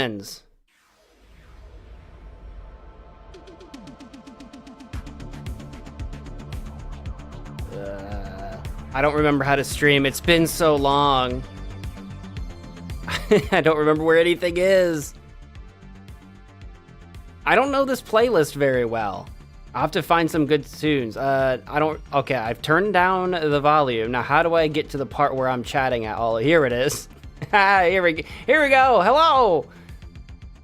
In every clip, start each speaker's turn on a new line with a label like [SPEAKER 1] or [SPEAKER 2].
[SPEAKER 1] ends. I don't remember how to stream. It's been so long. I don't remember where anything is. I don't know this playlist very well. I'll have to find some good tunes. Okay, I've turned down the volume. Now, how do I get to the part where I'm chatting at all? Here it is. Here we go. Hello.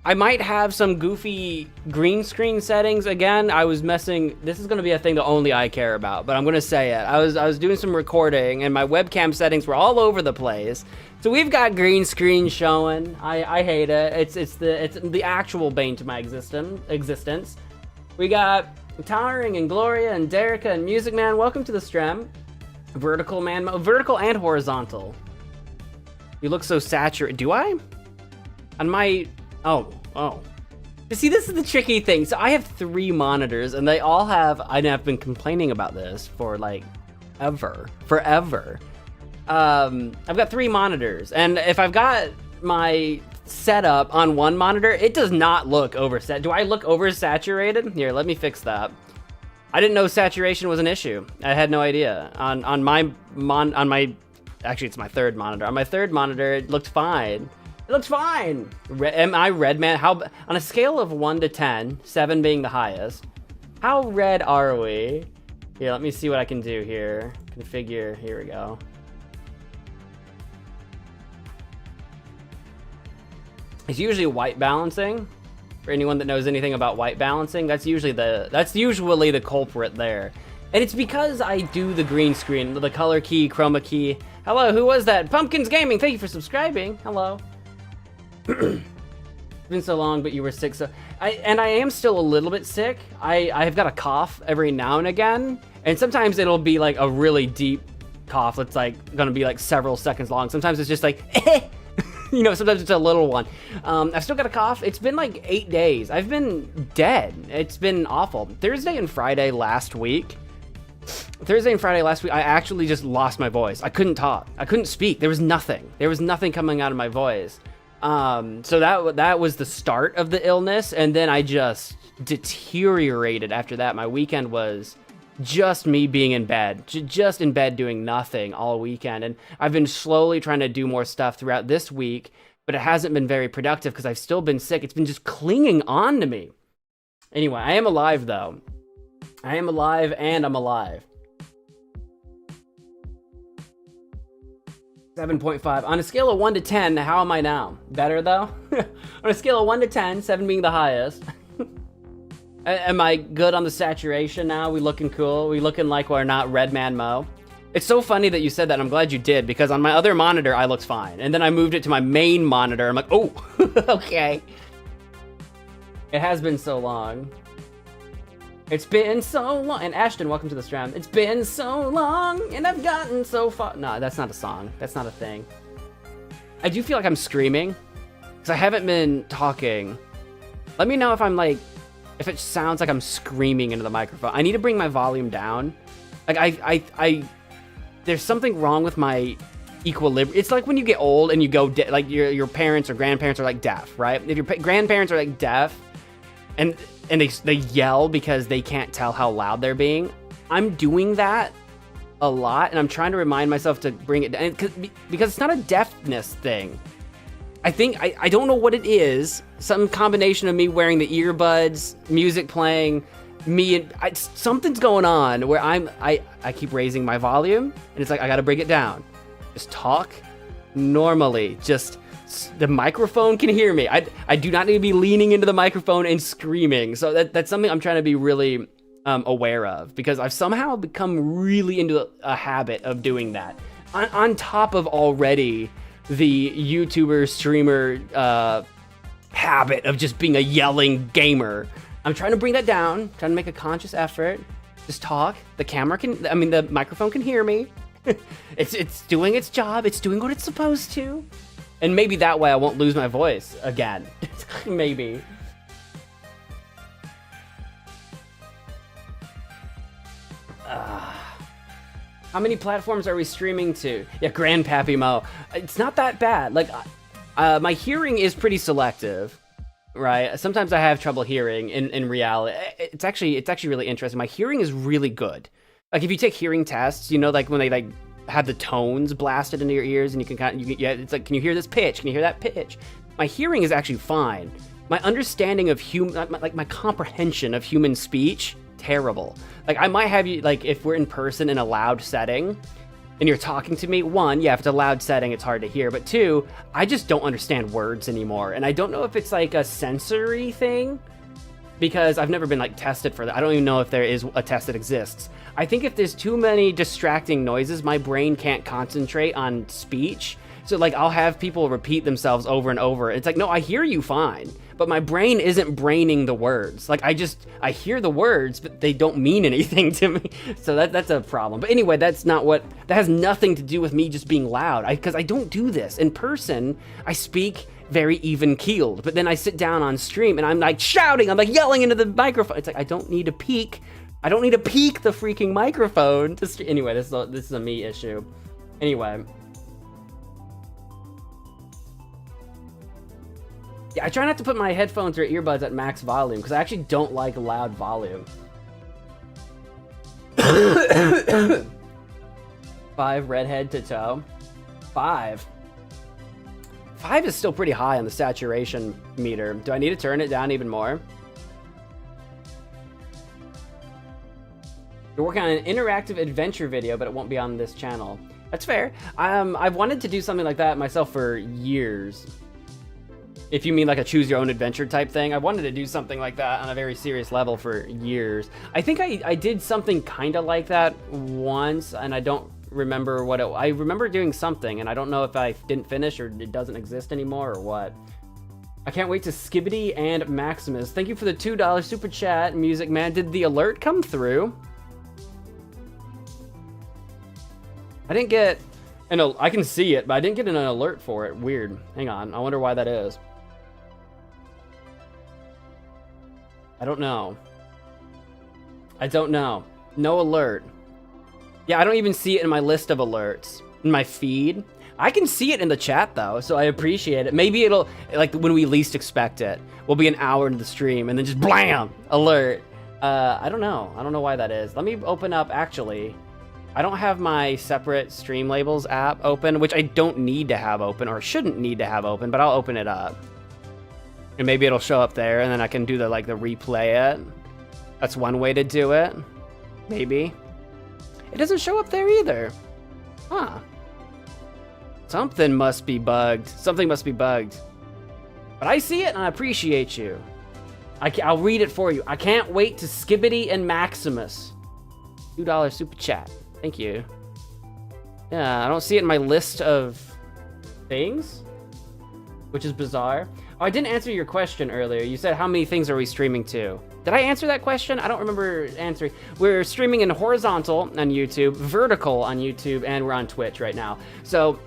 [SPEAKER 1] I might have some goofy green screen settings again. I was messing. This is gonna be a thing that only I care about, but I'm gonna say it. I was doing some recording and my webcam settings were all over the place. So we've got green screen showing. I hate it. It's the actual bane to my existence. We got Towering and Gloria and Derica and Music Man. Welcome to the stream. Vertical and horizontal. You look so saturated. Do I? On my... Oh. See, this is the tricky thing. So I have 3 monitors, and they all have... I've been complaining about this for, like, forever. I've got 3 monitors, and if I've got my setup on one monitor, it does not look oversat. Do I look oversaturated? Here, let me fix that. I didn't know saturation was an issue. I had no idea. On my actually it's my third monitor. On my third monitor, it looked fine. It looks fine. Am I red, man? How, on a scale of 1 to 10, 7 being the highest, how red are we? Here, let me see what I can do here. Configure, here we go. It's usually white balancing. For anyone that knows anything about white balancing, that's usually the culprit there. And it's because I do the green screen, the color key, chroma key. Hello, who was that? Pumpkins Gaming, thank you for subscribing. Hello. It's been so long, but you were sick, so I am still a little bit sick. I've got a cough every now and again, and sometimes it'll be like a really deep cough that's like gonna be like several seconds long. Sometimes it's just like you know, sometimes it's a little one. I've still got a cough. It's been like 8 days. I've been dead. It's been awful. Thursday and Friday last week, I actually just lost my voice. I couldn't talk. I couldn't speak. There was nothing. There was nothing coming out of my voice. So that was the start of the illness, and then I just deteriorated after that. My weekend was just me being in bed, just in bed doing nothing all weekend, and I've been slowly trying to do more stuff throughout this week, but it hasn't been very productive because I've still been sick. It's been just clinging on to me. Anyway, I am alive though. I am alive, and I'm alive. 7.5. On a scale of 1 to 10, how am I now? Better though? On a scale of 1 to 10, 7 being the highest. Am I good on the saturation now? We looking cool? We looking like we're not MagicManMo? It's so funny that you said that. I'm glad you did, because on my other monitor, I looked fine. And then I moved it to my main monitor. I'm like, oh, okay. It has been so long. It's been so long. And Ashton, welcome to the stream. It's been so long, and I've gotten so far. No, that's not a song. That's not a thing. I do feel like I'm screaming, because I haven't been talking. Let me know if I'm like, if it sounds like I'm screaming into the microphone. I need to bring my volume down. Like there's something wrong with my equilibrium. It's like when you get old and you go like your parents or grandparents are like deaf, right? If your grandparents are like deaf, and they yell because they can't tell how loud they're being. I'm doing that a lot, and I'm trying to remind myself to bring it down, because it's not a deafness thing. I think, I don't know what it is, some combination of me wearing the earbuds, music playing, something's going on where I keep raising my volume, and it's like, I gotta bring it down. Just talk normally, just the microphone can hear me. I do not need to be leaning into the microphone and screaming. So that's something I'm trying to be really aware of, because I've somehow become really into a habit of doing that. On top of already the YouTuber streamer habit of just being a yelling gamer. I'm trying to bring that down, trying to make a conscious effort. Just talk. The microphone can hear me. It's doing its job. It's doing what it's supposed to. And maybe that way I won't lose my voice again. Maybe. How many platforms are we streaming to? Yeah, Grandpappy Mo. It's not that bad. Like, my hearing is pretty selective, right? Sometimes I have trouble hearing in reality. It's actually really interesting. My hearing is really good. Like, if you take hearing tests, you know, like when they like have the tones blasted into your ears, and you can it's like, can you hear this pitch? Can you hear that pitch? My hearing is actually fine. My understanding of my comprehension of human speech, terrible. Like, I might have you, like, if we're in person in a loud setting and you're talking to me, one, yeah, if it's a loud setting, it's hard to hear, but two, I just don't understand words anymore. And I don't know if it's like a sensory thing, because I've never been like tested for that. I don't even know if there is a test that exists. I think if there's too many distracting noises, my brain can't concentrate on speech. So like, I'll have people repeat themselves over and over. It's like, no, I hear you fine, but my brain isn't braining the words. Like, I hear the words, but they don't mean anything to me. So that's a problem. But anyway, that has nothing to do with me just being loud. Because I don't do this. In person, I speak very even keeled, but then I sit down on stream and I'm like shouting, I'm like yelling into the microphone. It's like, I don't need to peak the freaking microphone. Anyway, this is a me issue. Anyway. Yeah, I try not to put my headphones or earbuds at max volume because I actually don't like loud volume. 5 redhead to toe. 5. 5 is still pretty high on the saturation meter. Do I need to turn it down even more? You're working on an interactive adventure video, but it won't be on this channel. That's fair. I've wanted to do something like that myself for years. If you mean like a choose your own adventure type thing, I wanted to do something like that on a very serious level for years. I think I did something kind of like that once, and I don't remember what it. I remember doing something, and I don't know if I didn't finish or it doesn't exist anymore or what. I can't wait to Skibbity and Maximus. Thank you for the $2 super chat, Music Man. Did the alert come through? I didn't get I can see it, but I didn't get an alert for it. Weird. Hang on. I wonder why that is. I don't know. I don't know. No alert. Yeah, I don't even see it in my list of alerts. In my feed. I can see it in the chat, though, so I appreciate it. Maybe it'll, like, when we least expect it. We'll be an hour into the stream, and then just blam! Alert. I don't know. I don't know why that is. Let me open up, actually. I don't have my separate Streamlabs app open, which I don't need to have open, or shouldn't need to have open, but I'll open it up. And maybe it'll show up there, and then I can do the replay it. That's one way to do it. Maybe. It doesn't show up there either. Huh. Something must be bugged. Something must be bugged. But I see it, and I appreciate you. I'll read it for you. I can't wait to Skibbity and Maximus. $2 super chat. Thank you. Yeah, I don't see it in my list of things, which is bizarre. Oh, I didn't answer your question earlier. You said, how many things are we streaming to? Did I answer that question? I don't remember answering. We're streaming in horizontal on YouTube, vertical on YouTube, and we're on Twitch right now. So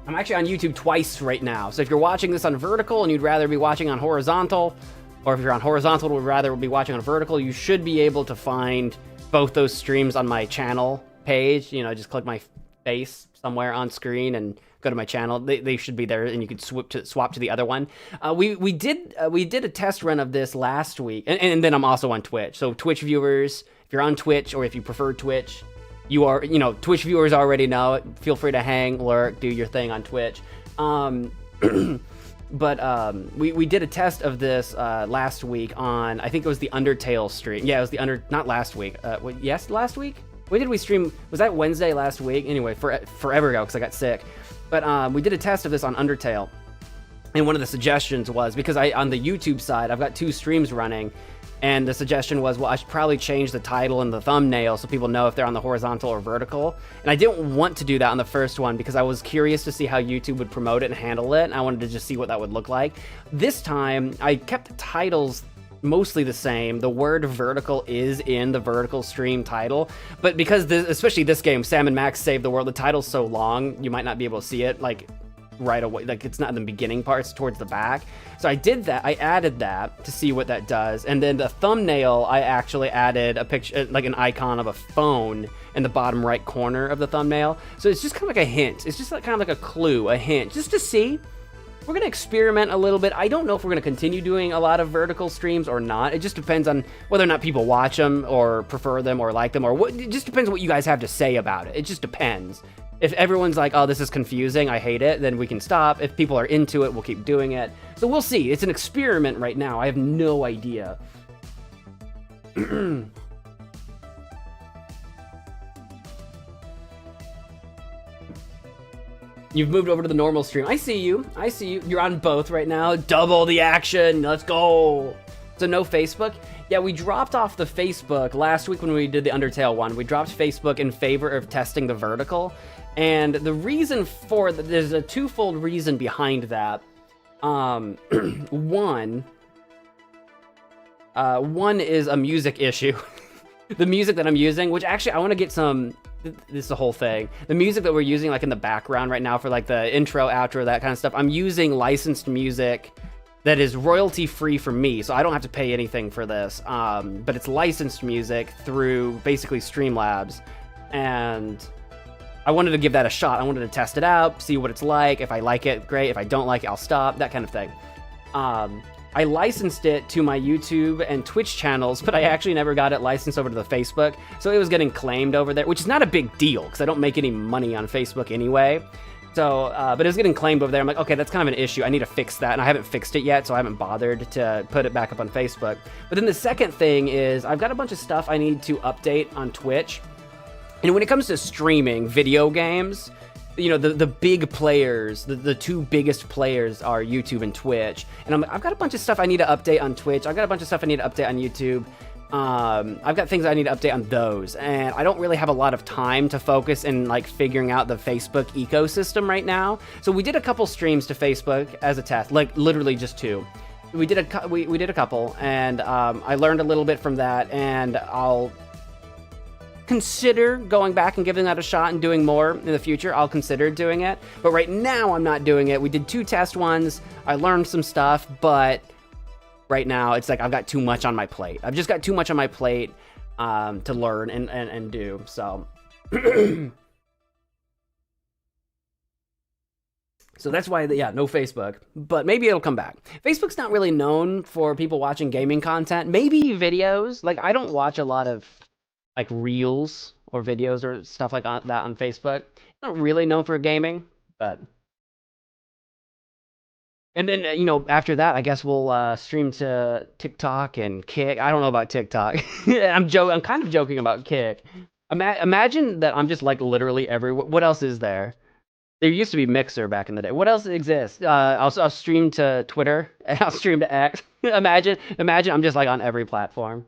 [SPEAKER 1] I'm actually on YouTube twice right now. So if you're watching this on vertical and you'd rather be watching on horizontal, or if you're on horizontal and would rather be watching on vertical, you should be able to find both those streams on my channel page. You know, just click my face somewhere on screen and go to my channel. They should be there, and you could swap to the other one. We did a test run of this last week, and then I'm also on Twitch. So Twitch viewers, if you're on Twitch or if you prefer Twitch, Twitch viewers already know it. Feel free to hang, lurk, do your thing on Twitch. But we did a test of this last week on, I think it was the Undertale stream. Yeah, it was not last week. Yes, last week? When did we stream? Was that Wednesday last week? Anyway, forever ago, because I got sick. But we did a test of this on Undertale. And one of the suggestions was, because on the YouTube side, I've got 2 streams running, and the suggestion was, well, I should probably change the title and the thumbnail so people know if they're on the horizontal or vertical. And I didn't want to do that on the first one because I was curious to see how YouTube would promote it and handle it, and I wanted to just see what that would look like. This time, I kept the titles mostly the same. The word vertical is in the vertical stream title, but because especially this game, Sam and Max Save the World, the title's so long, you might not be able to see it right away. It's not in the beginning part, it's towards the back. So I did that. I added that to see what that does. And then the thumbnail, I actually added a picture, like an icon of a phone in the bottom right corner of the thumbnail. So it's just kind of like a hint. It's just kind of like a clue, a hint, just to see. We're going to experiment a little bit. I don't know if we're going to continue doing a lot of vertical streams or not. It just depends on whether or not people watch them or prefer them or like them, or what. It just depends what you guys have to say about it. It just depends. If everyone's like, oh, this is confusing, I hate it, then we can stop. If people are into it, we'll keep doing it. So we'll see. It's an experiment right now. I have no idea. You've moved over to the normal stream. I see you. I see you. You're on both right now. Double the action. Let's go. So no Facebook? Yeah, we dropped off the Facebook last week when we did the Undertale one. We dropped Facebook in favor of testing the vertical. And the reason for that, there's a twofold reason behind that. One is a music issue. The music that I'm using, which actually I want to get some. This is the whole thing. The music that we're using, like in the background right now for like the intro, outro, that kind of stuff, I'm using licensed music that is royalty free for me, so I don't have to pay anything for this. But it's licensed music through basically Streamlabs, and I wanted to give that a shot. I wanted to test it out, see what it's like. If I like it, great. If I don't like it, I'll stop. That kind of thing. I licensed it to my YouTube and Twitch channels, but I actually never got it licensed over to the Facebook. So it was getting claimed over there, which is not a big deal because I don't make any money on Facebook anyway. So, but it was getting claimed over there. I'm like, okay, that's kind of an issue. I need to fix that. And I haven't fixed it yet, so I haven't bothered to put it back up on Facebook. But then the second thing is I've got a bunch of stuff I need to update on Twitch. And when it comes to streaming video games, you know, the big players, the two biggest players are YouTube and Twitch. And I'm like, I've got a bunch of stuff I need to update on Twitch. I've got a bunch of stuff I need to update on YouTube. I've got things I need to update on those. And I don't really have a lot of time to focus in like figuring out the Facebook ecosystem right now. So we did a couple streams to Facebook as a test, like literally just two. We did a couple, and I learned a little bit from that, and I'll consider going back and giving that a shot and doing more in the future. I'll consider doing it, but right now I'm not doing it. We did 2 test ones. I learned some stuff, but right now it's like I've got too much on my plate. I've just got too much on my plate to learn and do. So so that's why, yeah, no Facebook, but maybe it'll come back. Facebook's not really known for people watching gaming content. Maybe videos. Like, I don't watch a lot of like reels or videos or stuff like that on Facebook. Not really known for gaming, but. And then, you know, after that, I guess we'll stream to TikTok and Kick. I don't know about TikTok. I'm kind of joking about Kick. Imagine that I'm just like literally everywhere. What else is there? There used to be Mixer back in the day. What else exists? I'll stream to Twitter and I'll stream to X. Imagine I'm just like on every platform.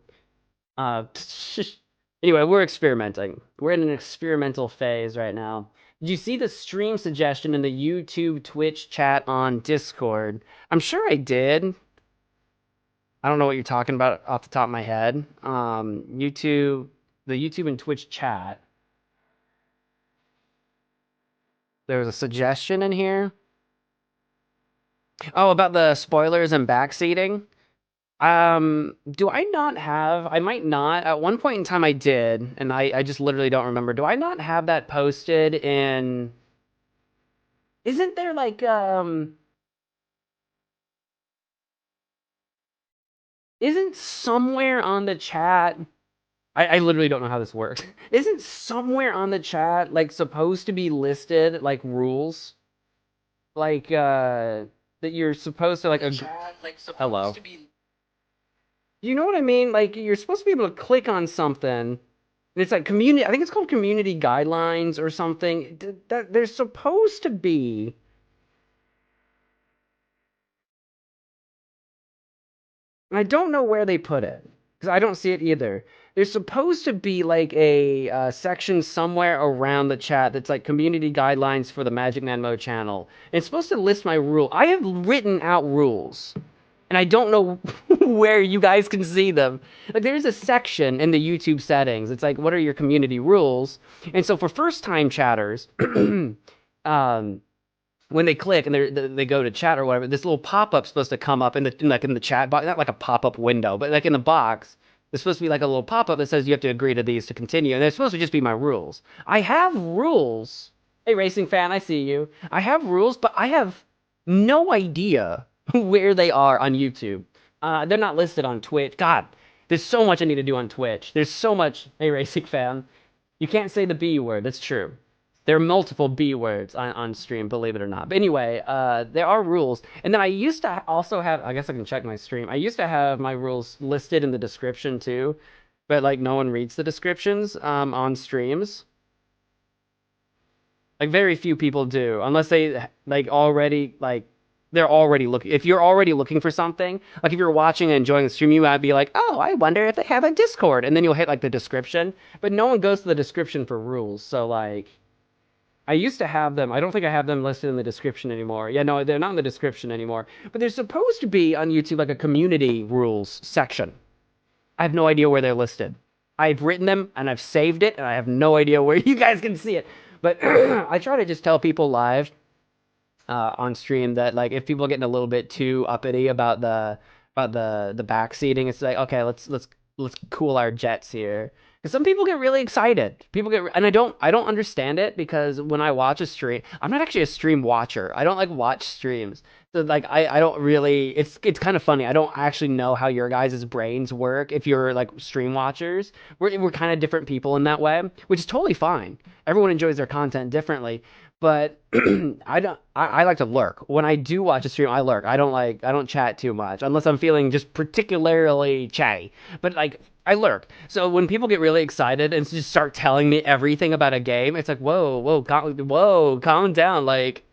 [SPEAKER 1] Anyway, we're experimenting. We're in an experimental phase right now. Did you see the stream suggestion in the YouTube Twitch chat on Discord? I'm sure I did. I don't know what you're talking about off the top of my head. The YouTube and Twitch chat. There was a suggestion in here. Oh, about the spoilers and backseating. Do I not have, I might not, at one point in time I did, and I just literally don't remember. Do I not have that posted in, isn't there like, isn't somewhere on the chat, I literally don't know how this works. Isn't somewhere on the chat, like, supposed to be listed, like, rules? Like, that you're supposed to, like, hello. You know what I mean? Like, you're supposed to be able to click on something, and it's like community, I think it's called community guidelines or something. That there's supposed to be. And I don't know where they put it, because I don't see it either. There's supposed to be like a section somewhere around the chat that's like community guidelines for the MagicManMo channel. And it's supposed to list my rule. I have written out rules, and I don't know where you guys can see them. Like, there's a section in the YouTube settings. It's like, what are your community rules? And so for first-time chatters, when they click and they go to chat or whatever, this little pop-up's supposed to come up in the chat box, not like a pop-up window, but like in the box. There's supposed to be like a little pop-up that says you have to agree to these to continue, and they're supposed to just be my rules. I have rules. Hey, racing fan, I see you. I have rules, but I have no idea where they are on YouTube. They're not listed on Twitch. God, there's so much I need to do on Twitch. There's so much. Hey, racing fan. You can't say the B word. That's true. There are multiple B words on stream, believe it or not. But anyway, there are rules. And then I used to also have, I guess I can check my stream. I used to have my rules listed in the description too. But like no one reads the descriptions on streams. Like very few people do. Unless they like already, like they're already looking. If you're already looking for something, like if you're watching and enjoying the stream, you might be like, oh, I wonder if they have a Discord. And then you'll hit like the description. But no one goes to the description for rules. So like, I used to have them. I don't think I have them listed in the description anymore. Yeah, no, they're not in the description anymore. But there's supposed to be on YouTube like a community rules section. I have no idea where they're listed. I've written them and I've saved it and I have no idea where you guys can see it. But I try to just tell people live on stream that like if people are getting a little bit too uppity about the backseating, it's like, okay, let's cool our jets here. Because some people get really excited. And I don't understand it, because when I watch a stream, I'm not actually a stream watcher. I don't like watch streams. So like I don't really it's kind of funny. I don't actually know how your guys' brains work if you're like stream watchers. We're kind of different people in that way, which is totally fine. Everyone enjoys their content differently. But I like to lurk. When I do watch a stream, I lurk. I don't chat too much unless I'm feeling just particularly chatty. But like I lurk. So when people get really excited and just start telling me everything about a game, it's like, whoa, calm down. Like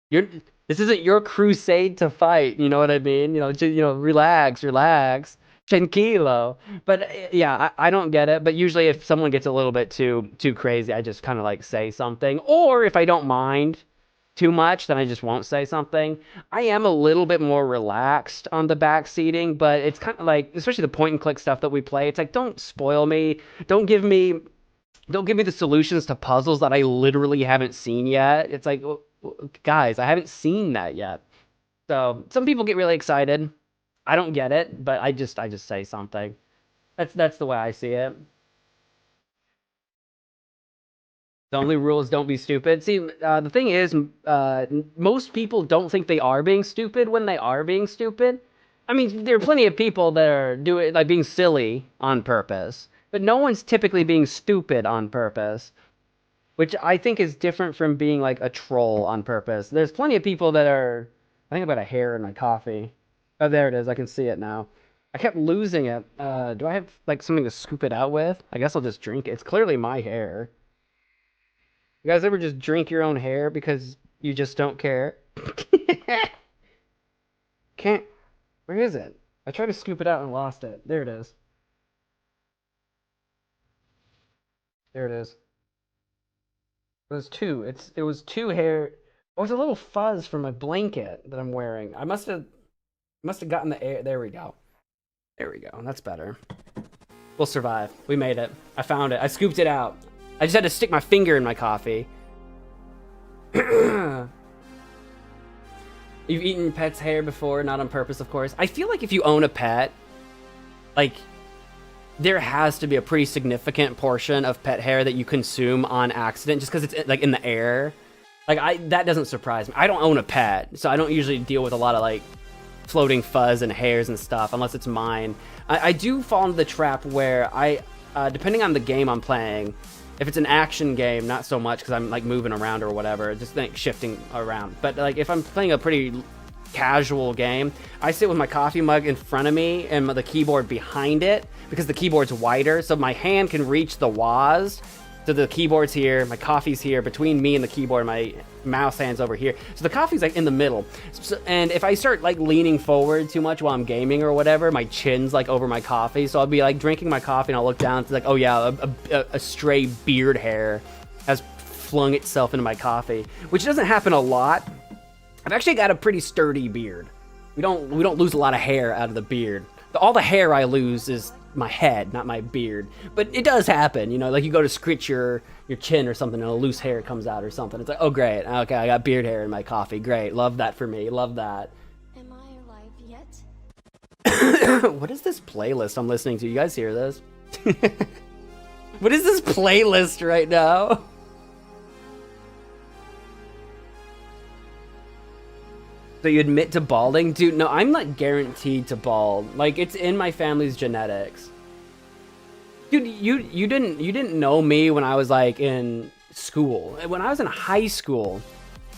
[SPEAKER 1] you're this isn't your crusade to fight, you know what I mean? Relax, tranquilo. But yeah, I don't get it. But usually, if someone gets a little bit too crazy, I just kind of like say something. Or if I don't mind too much, then I just won't say something. I am a little bit more relaxed on the backseating, but it's kind of like, especially the point and click stuff that we play. It's like, don't spoil me. Don't give me don't give me the solutions to puzzles that I literally haven't seen yet. It's like, guys, I haven't seen that yet. So some people get really excited. I don't get it, but I just say something. That's the way I see it. The only rule is don't be stupid. See, the thing is, most people don't think they are being stupid when they are being stupid. I mean, there are plenty of people that are doing like being silly on purpose, but no one's typically being stupid on purpose, which I think is different from being like a troll on purpose. There's plenty of people that are. I think about a hair in my coffee. Oh, there it is. I can see it now. I kept losing it. Do I have like something to scoop it out with? I guess I'll just drink it. It's clearly my hair. You guys ever just drink your own hair because you just don't care? Can't. Where is it? I tried to scoop it out and lost it. There it is. There it is. It was two. It was two hair. Oh, it was a little fuzz from my blanket that I'm wearing. I must have gotten the air. There we go. There we go. That's better. We'll survive. We made it. I found it. I scooped it out. I just had to stick my finger in my coffee. You've eaten pet's hair before, not on purpose, of course. I feel like if you own a pet, like, there has to be a pretty significant portion of pet hair that you consume on accident just because it's, like, in the air. Like, that doesn't surprise me. I don't own a pet, so I don't usually deal with a lot of, like, floating fuzz and hairs and stuff, unless it's mine. I do fall into the trap where depending on the game I'm playing, if it's an action game, not so much because I'm like moving around or whatever, just like shifting around. But like if I'm playing a pretty casual game, I sit with my coffee mug in front of me and the keyboard behind it because the keyboard's wider, so my hand can reach the waz. So the keyboard's here, my coffee's here, between me and the keyboard, my mouse hand's over here. So the coffee's like in the middle. So, and if I start like leaning forward too much while I'm gaming or whatever, my chin's like over my coffee. So I'll be like drinking my coffee and I'll look down, it's like, oh yeah, a stray beard hair has flung itself into my coffee, which doesn't happen a lot. I've actually got a pretty sturdy beard. We don't lose a lot of hair out of the beard. All the hair I lose is my head, not my beard. But it does happen, you know, like you go to scritch your chin or something and a loose hair comes out or something. It's like, oh great, okay, I got beard hair in my coffee. Great, love that for me, love that.
[SPEAKER 2] Am I alive yet?
[SPEAKER 1] What is this playlist I'm listening to? You guys hear this? What is this playlist right now? So you admit to balding? Dude, no, I'm not guaranteed to bald. Like, it's in my family's genetics. Dude, you didn't know me when I was, like, in school. When I was in high school,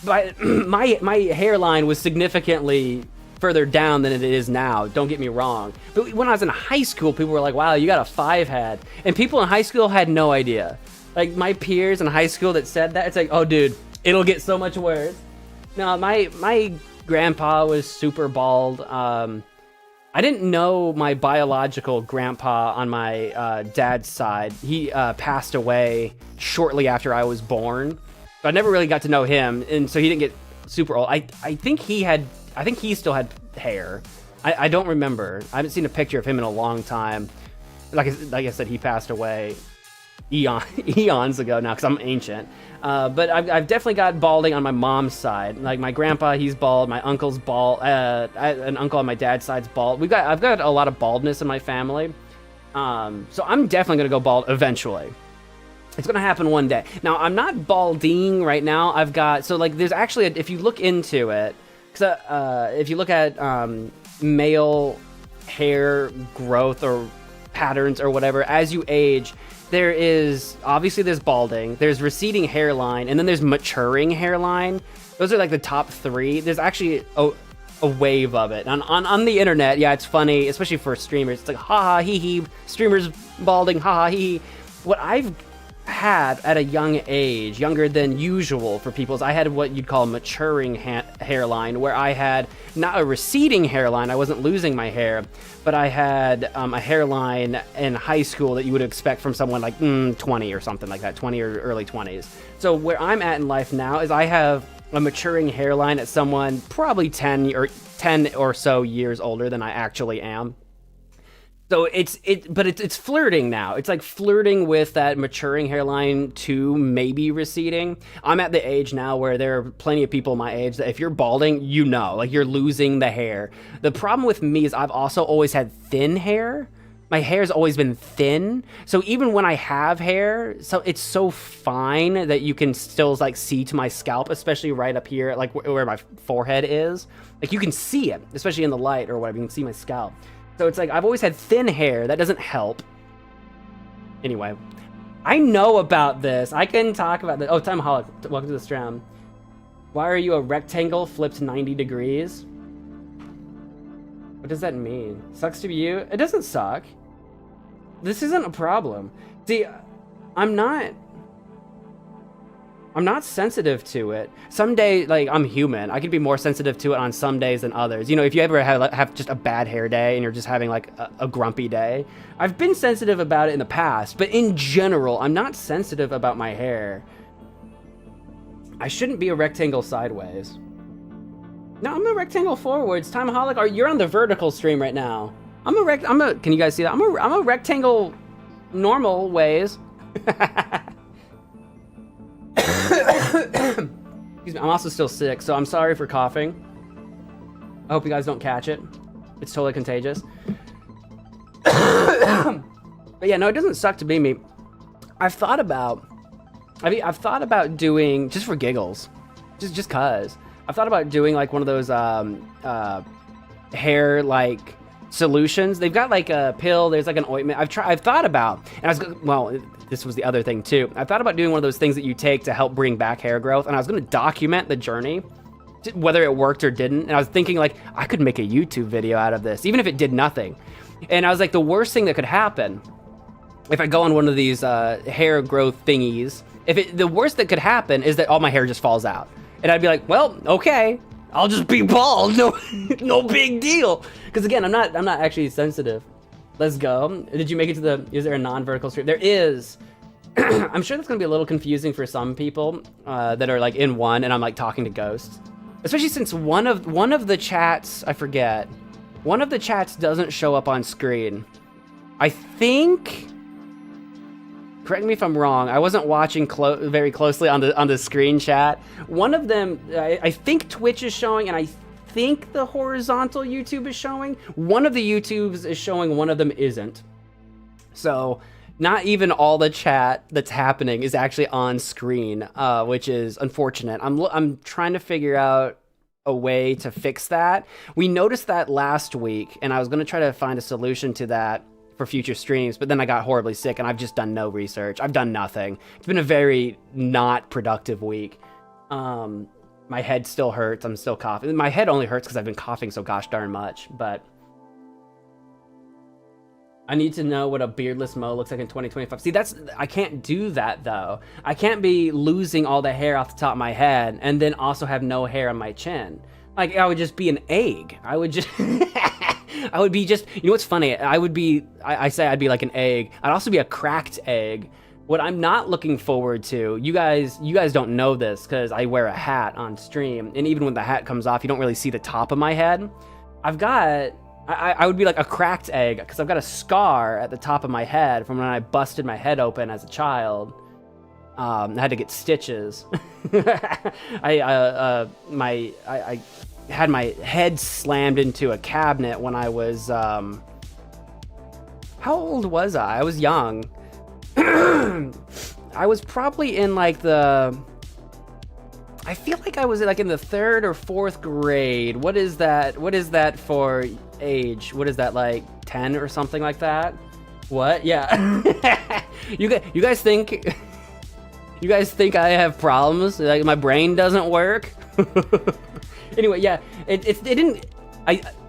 [SPEAKER 1] my hairline was significantly further down than it is now. Don't get me wrong. But when I was in high school, people were like, wow, you got a 5 head. And people in high school had no idea. Like, my peers in high school that said that, it's like, oh, dude, it'll get so much worse. No, my grandpa was super bald. I didn't know my biological grandpa on my dad's side. He passed away shortly after I was born. So I never really got to know him, and so he didn't get super old. I think he still had hair. I don't remember. I haven't seen a picture of him in a long time. Like I said, he passed away eons ago now because I'm ancient. But I've definitely got balding on my mom's side. Like my grandpa, he's bald. My uncle's bald. An uncle on my dad's side's bald. I've got a lot of baldness in my family. So I'm definitely gonna go bald eventually. It's gonna happen one day. Now I'm not balding right now. I've got, so like there's actually if you look into it, because if you look at male hair growth or patterns or whatever, as you age, there's balding, there's receding hairline, and then there's maturing hairline. Those are like the top 3. There's actually a wave of it on the internet. Yeah, it's funny, especially for streamers. It's like haha hee hee, streamers balding, haha hee hee. What I've had at a young age, younger than usual for people, is I had what you'd call a maturing hairline, where I had not a receding hairline, I wasn't losing my hair, but I had a hairline in high school that you would expect from someone like 20 or something like that, 20 or early 20s. So where I'm at in life now is I have a maturing hairline at someone probably 10 or so years older than I actually am. So it's flirting now. It's like flirting with that maturing hairline to maybe receding. I'm at the age now where there are plenty of people my age that if you're balding, like you're losing the hair. The problem with me is I've also always had thin hair. My hair's always been thin. So even when I have hair, so it's so fine that you can still like see to my scalp, especially right up here, like where my forehead is. Like you can see it, especially in the light or whatever, you can see my scalp. So it's like, I've always had thin hair. That doesn't help. Anyway, I know about this. I can talk about this. Oh, Time Holic, welcome to the stream. Why are you a rectangle flipped 90 degrees? What does that mean? Sucks to be you? It doesn't suck. This isn't a problem. See, I'm not sensitive to it. Some days, like, I'm human. I can be more sensitive to it on some days than others. You know, if you ever have just a bad hair day and you're just having, like, a grumpy day, I've been sensitive about it in the past, but in general, I'm not sensitive about my hair. I shouldn't be a rectangle sideways. No, I'm a rectangle forwards. Timeholic, you're on the vertical stream right now. Can you guys see that? I'm a rectangle normal ways. Excuse me, I'm also still sick, so I'm sorry for coughing. I hope you guys don't catch it. It's totally contagious. But yeah, no, it doesn't suck to be me. I've thought about doing, just for giggles, just cause, I've thought about doing like one of those hair like solutions. They've got like a pill, there's like an ointment. I've thought about, and this was the other thing too. I thought about doing one of those things that you take to help bring back hair growth, and I was going to document the journey, whether it worked or didn't. And I was thinking like, I could make a YouTube video out of this, even if it did nothing. And I was like, the worst thing that could happen if I go on one of these hair growth thingies, the worst that could happen is that all my hair just falls out. And I'd be like, well, okay, I'll just be bald. No big deal. Because again, I'm not actually sensitive. Let's go. Did you make it to is there a non-vertical stream? There is. I'm sure that's gonna be a little confusing for some people that are like in one, and I'm like talking to ghosts. Especially since one of the chats, I forget, one of the chats doesn't show up on screen. I think, correct me if I'm wrong, I wasn't watching very closely on the screen chat. One of them, I think Twitch is showing, and I think the horizontal YouTube is showing. One of the YouTubes is showing, one of them isn't. So not even all the chat that's happening is actually on screen, which is unfortunate. I'm trying to figure out a way to fix that. We noticed that last week, and I was going to try to find a solution to that for future streams, but then I got horribly sick, and I've just done no research. I've done nothing. It's been a very not productive week. My head still hurts. I'm still coughing. My head only hurts because I've been coughing so gosh darn much, but I need to know what a beardless Mo looks like in 2025. See, I can't do that though. I can't be losing all the hair off the top of my head and then also have no hair on my chin. Like, I would just be an egg. I would just, I would be just, you know what's funny? I say I'd be like an egg. I'd also be a cracked egg. What I'm not looking forward to, you guys don't know this because I wear a hat on stream, and even when the hat comes off, you don't really see the top of my head. I would be like a cracked egg because I've got a scar at the top of my head from when I busted my head open as a child. I had to get stitches. I had my head slammed into a cabinet when I was, how old was I? I was young. I was probably in like I feel like I was like in the 3rd or 4th grade. What is that? What is that for age? What is that, like 10 or something like that? What? Yeah. You guys think I have problems? Like my brain doesn't work? Anyway, yeah. It didn't.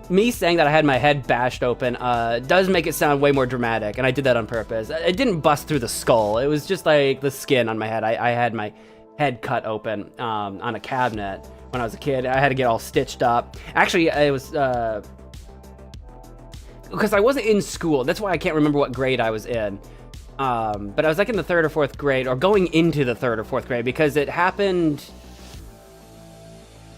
[SPEAKER 1] Me saying that I had my head bashed open does make it sound way more dramatic, and I did that on purpose. It didn't bust through the skull. It was just like the skin on my head. I had my head cut open on a cabinet when I was a kid. I had to get all stitched up. Actually, it was because I wasn't in school. That's why I can't remember what grade I was in. But I was like in the 3rd or 4th grade, or going into the 3rd or 4th grade, because it happened.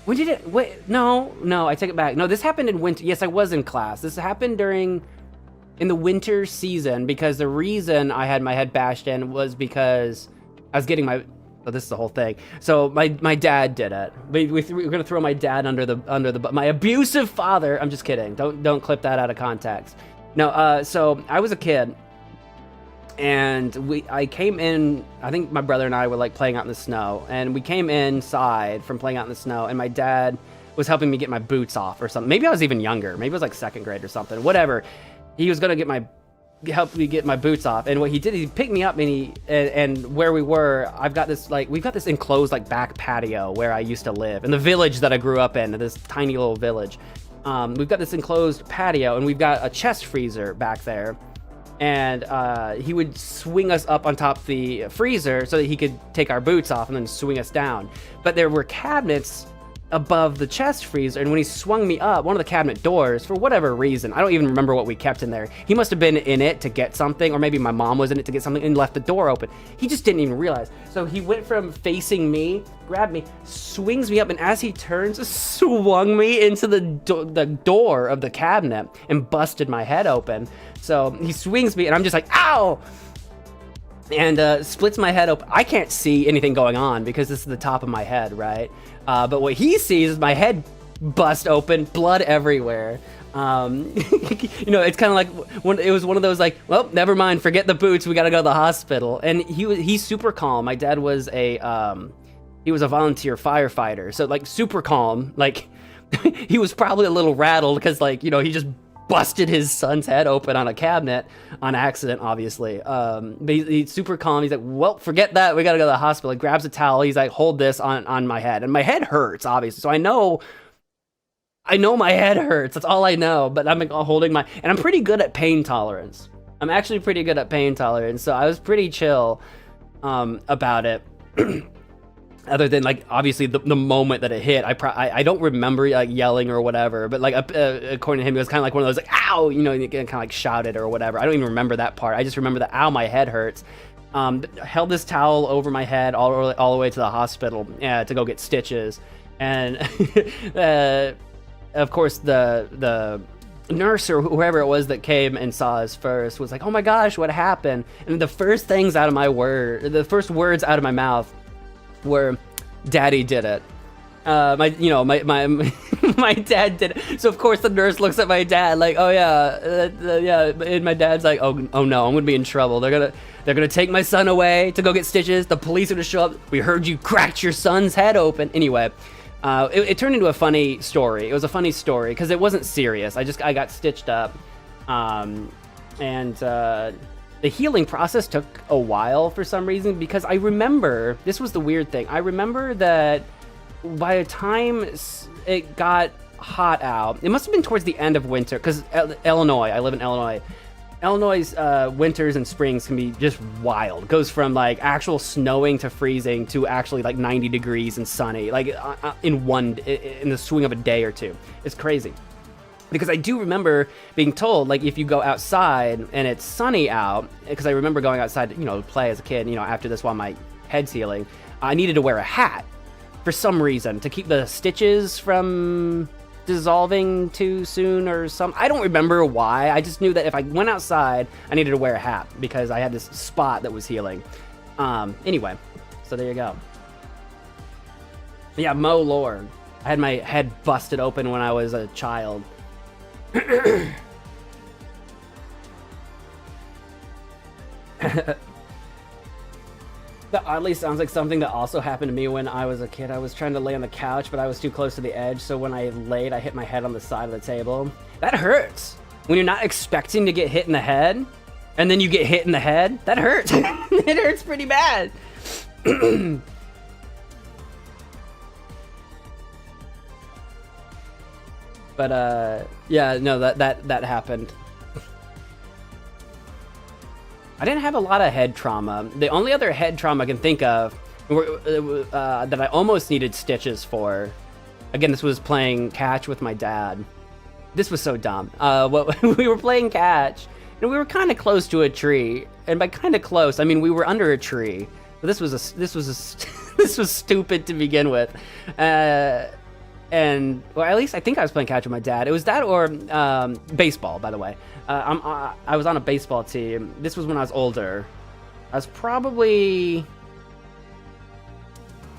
[SPEAKER 1] When did it? Wait, no, I take it back. No, this happened in winter. Yes, I was in class. This happened in the winter season, because the reason I had my head bashed in was because I was getting my. Oh, this is the whole thing. So my dad did it. We're gonna throw my dad under the my abusive father. I'm just kidding. Don't clip that out of context. No. So I was a kid, and I came in. I think my brother and I were like playing out in the snow, and we came inside from playing out in the snow, and my dad was helping me get my boots off or something. Maybe I was even younger. Maybe it was like 2nd grade or something. Whatever. He was gonna help me get my boots off, and what he did, he picked me up, and where we were, we've got this enclosed like back patio where I used to live in the village that I grew up in, this tiny little village. We've got this enclosed patio, and we've got a chest freezer back there, and he would swing us up on top the freezer so that he could take our boots off and then swing us down. But there were cabinets above the chest freezer, and when he swung me up, one of the cabinet doors, for whatever reason, I don't even remember what we kept in there. He must have been in it to get something, or maybe my mom was in it to get something and left the door open. He just didn't even realize. So he went from facing me, grabbed me, swings me up, and as he turns, swung me into the door of the cabinet and busted my head open. So he swings me, and I'm just like, ow! And splits my head open. I can't see anything going on because this is the top of my head, right? But what he sees is my head bust open, blood everywhere. It's kind of like it was one of those like, well, never mind, forget the boots, we gotta go to the hospital. And he's super calm. My dad was a volunteer firefighter, so like super calm. Like he was probably a little rattled because he just busted his son's head open on a cabinet on accident, obviously. But he's super calm. He's like, well, forget that. We got to go to the hospital. He grabs a towel. He's like, hold this on my head. And my head hurts, obviously. So I know my head hurts. That's all I know. But I'm like holding and I'm pretty good at pain tolerance. I'm actually pretty good at pain tolerance. So I was pretty chill about it. Other than obviously the moment that it hit, I don't remember yelling or whatever, but according to him, it was kind of like one of those ow, you kind of shouted or whatever. I don't even remember that part. I just remember that ow, my head hurts. Held this towel over my head all the way to the hospital to go get stitches, and of course the nurse or whoever it was that came and saw us first was like, oh my gosh, what happened? And the first words out of my mouth where Daddy did it. My dad did it. So of course the nurse looks at my dad like, oh yeah, and my dad's like, oh no, I'm gonna be in trouble. They're gonna take my son away to go get stitches. The police are gonna show up. We heard you cracked your son's head open. Anyway, it turned into a funny story. It was a funny story because it wasn't serious. I got stitched up, and the healing process took a while for some reason, because I remember, this was the weird thing, I remember that by the time it got hot out, it must have been towards the end of winter, because Illinois, I live in Illinois. Illinois' winters and springs can be just wild. It goes from actual snowing to freezing to actually 90 degrees and sunny, in the swing of a day or two. It's crazy. Because I do remember being told, if you go outside and it's sunny out, because I remember going outside, to play as a kid, after this while my head's healing, I needed to wear a hat for some reason to keep the stitches from dissolving too soon or something. I don't remember why. I just knew that if I went outside, I needed to wear a hat because I had this spot that was healing. Anyway, so there you go. Yeah, Mo Lord. I had my head busted open when I was a child. That oddly sounds like something that also happened to me when I was a kid. I was trying to lay on the couch, but I was too close to the edge, so when I laid, I hit my head on the side of the table. That hurts. When you're not expecting to get hit in the head, and then you get hit in the head, that hurts. It hurts pretty bad. But, yeah, no, that happened. I didn't have a lot of head trauma. The only other head trauma I can think of that I almost needed stitches for. Again, this was playing catch with my dad. This was so dumb. We were playing catch, and we were kind of close to a tree. And by kind of close, I mean we were under a tree. But this was this was stupid to begin with. And well, at least I think I was playing catch with my dad. It was that or baseball, by the way. I was on a baseball team. This was when I was older. I was probably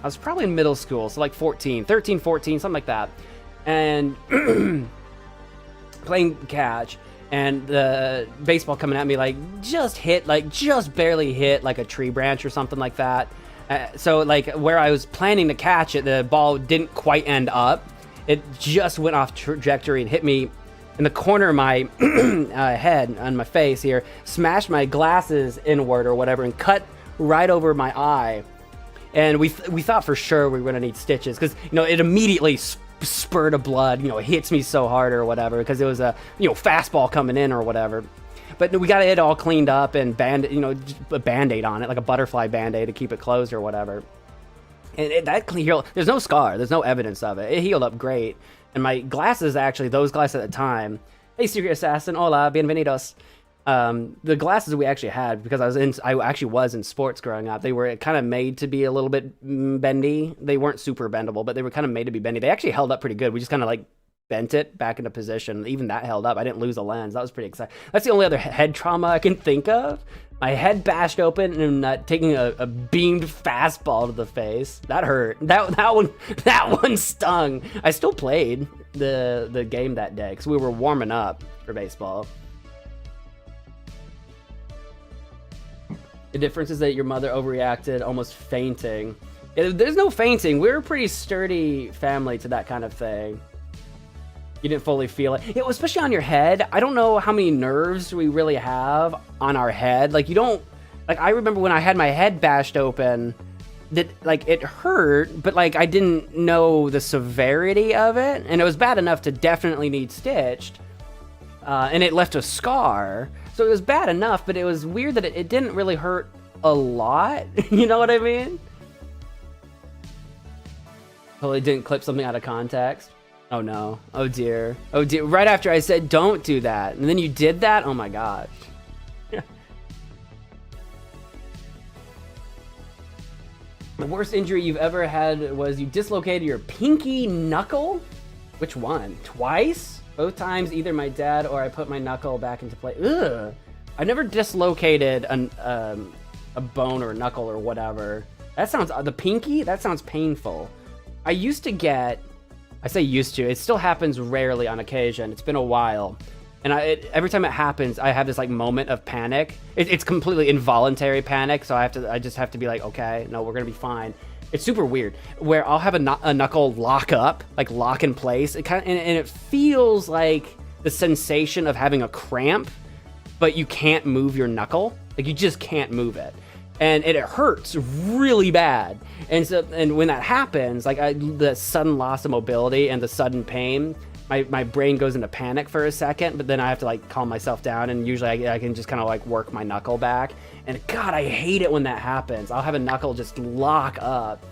[SPEAKER 1] in middle school, so like 13, 14, something like that. And playing catch, and the baseball coming at me like just barely hit like a tree branch or something like that. So like where I was planning to catch it, the ball didn't quite end up. It just went off trajectory and hit me in the corner of my head, on my face here, smashed my glasses inward or whatever, and cut right over my eye. And we thought for sure we were gonna need stitches, because it immediately spurred of blood. It hits me so hard or whatever, because it was a fastball coming in or whatever. But we got it all cleaned up and a Band-Aid on it, like a butterfly Band-Aid to keep it closed or whatever. And that healed. There's no scar. There's no evidence of it. It healed up great. And my glasses, actually, those glasses at the time. Hey, Secret Assassin. Hola, bienvenidos. The glasses we actually had, because I actually was in sports growing up. They were kind of made to be a little bit bendy. They weren't super bendable, but they were kind of made to be bendy. They actually held up pretty good. We just kind of like bent it back into position. Even that held up. I didn't lose a lens. That was pretty exciting. That's the only other head trauma I can think of. My head bashed open and taking a beamed fastball to the face. That hurt. That one stung. I still played the game that day because we were warming up for baseball. The difference is that your mother overreacted, almost fainting. There's no fainting. We're a pretty sturdy family to that kind of thing. You didn't fully feel it. Especially on your head. I don't know how many nerves we really have on our head. Like, you don't... Like, I remember when I had my head bashed open, that, like, it hurt, but, like, I didn't know the severity of it. And it was bad enough to definitely need stitched. And it left a scar. So it was bad enough, but it was weird that it didn't really hurt a lot. You know what I mean? Totally didn't clip something out of context. Oh no. Oh dear. Oh dear. Right after I said don't do that, and then you did that? Oh my gosh. The worst injury you've ever had was you dislocated your pinky knuckle? Which one? Twice? Both times either my dad or I put my knuckle back into place. Ugh. I never dislocated a bone or a knuckle or whatever. That sounds... The pinky? That sounds painful. I used to get... I say used to. It still happens rarely on occasion. It's been a while. And every time it happens, I have this like moment of panic. It's completely involuntary panic. So I just have to be like, okay, no, we're going to be fine. It's super weird where I'll have a knuckle lock up, like lock in place. And it feels like the sensation of having a cramp, but you can't move your knuckle. Like you just can't move it. And it hurts really bad. And when that happens, like the sudden loss of mobility and the sudden pain, my brain goes into panic for a second, but then I have to like calm myself down, and usually I can just kind of like work my knuckle back. And God, I hate it when that happens. I'll have a knuckle just lock up.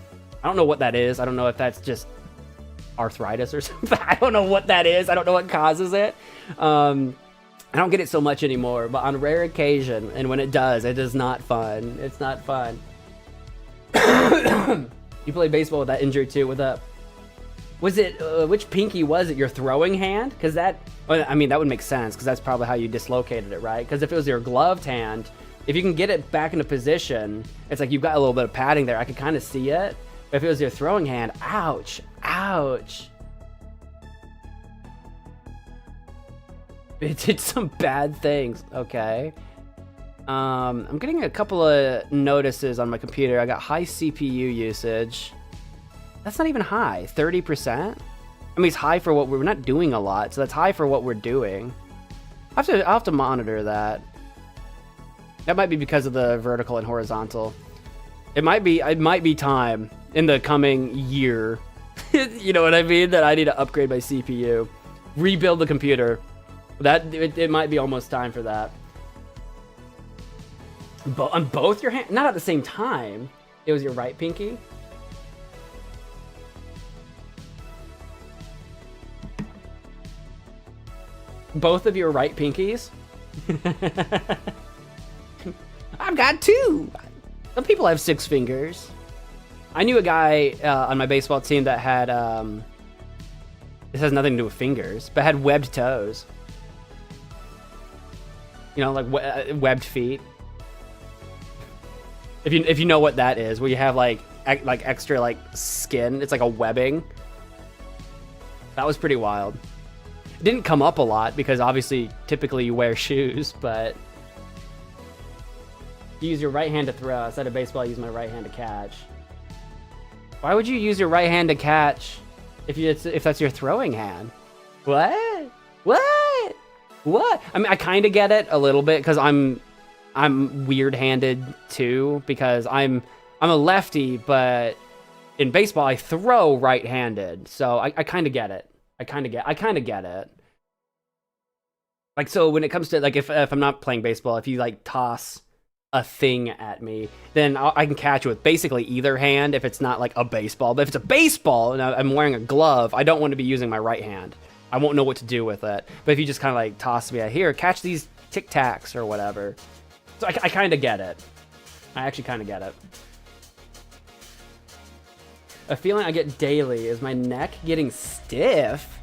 [SPEAKER 1] I don't know what that is. I don't know if that's just arthritis or something. I don't know what that is. I don't know what causes it. I don't get it so much anymore, but on rare occasion, and when it does, it is not fun. It's not fun. You played baseball with that injury too. With was it which pinky was it? Your throwing hand? Because that, I mean, that would make sense because that's probably how you dislocated it, right? Because if it was your gloved hand, if you can get it back into position, it's like you've got a little bit of padding there. I could kind of see it. But if it was your throwing hand, ouch, ouch. It did some bad things, okay. I'm getting a couple of notices on my computer. I got high CPU usage. That's not even high, 30%? I mean, it's high for what we're not doing a lot, so that's high for what we're doing. I'll have to monitor that. That might be because of the vertical and horizontal. It might be time in the coming year. You know what I mean? That I need to upgrade my CPU, rebuild the computer. It might be almost time for that. On both your hands, not at the same time. It was your right pinky. Both of your right pinkies. I've got 2. Some people have 6 fingers. I knew a guy on my baseball team that had, this has nothing to do with fingers, but had webbed toes. You know, like webbed feet. If you know what that is, where you have like extra like skin, it's like a webbing. That was pretty wild. It didn't come up a lot because obviously typically you wear shoes, but you use your right hand to throw. Instead of baseball, I use my right hand to catch. Why would you use your right hand to catch if that's your throwing hand? What? What? What? I mean, I kind of get it a little bit because I'm weird-handed too, because I'm a lefty, but in baseball I throw right-handed, so I kind of get it. I kind of get it. Like, so when it comes to, like, if I'm not playing baseball, if you, like, toss a thing at me, then I can catch it with basically either hand if it's not, like, a baseball. But if it's a baseball and I'm wearing a glove, I don't want to be using my right hand. I won't know what to do with it. But if you just kind of, like, toss me, here, catch these Tic Tacs or whatever. So I kind of get it. I actually kind of get it. A feeling I get daily is my neck getting stiff,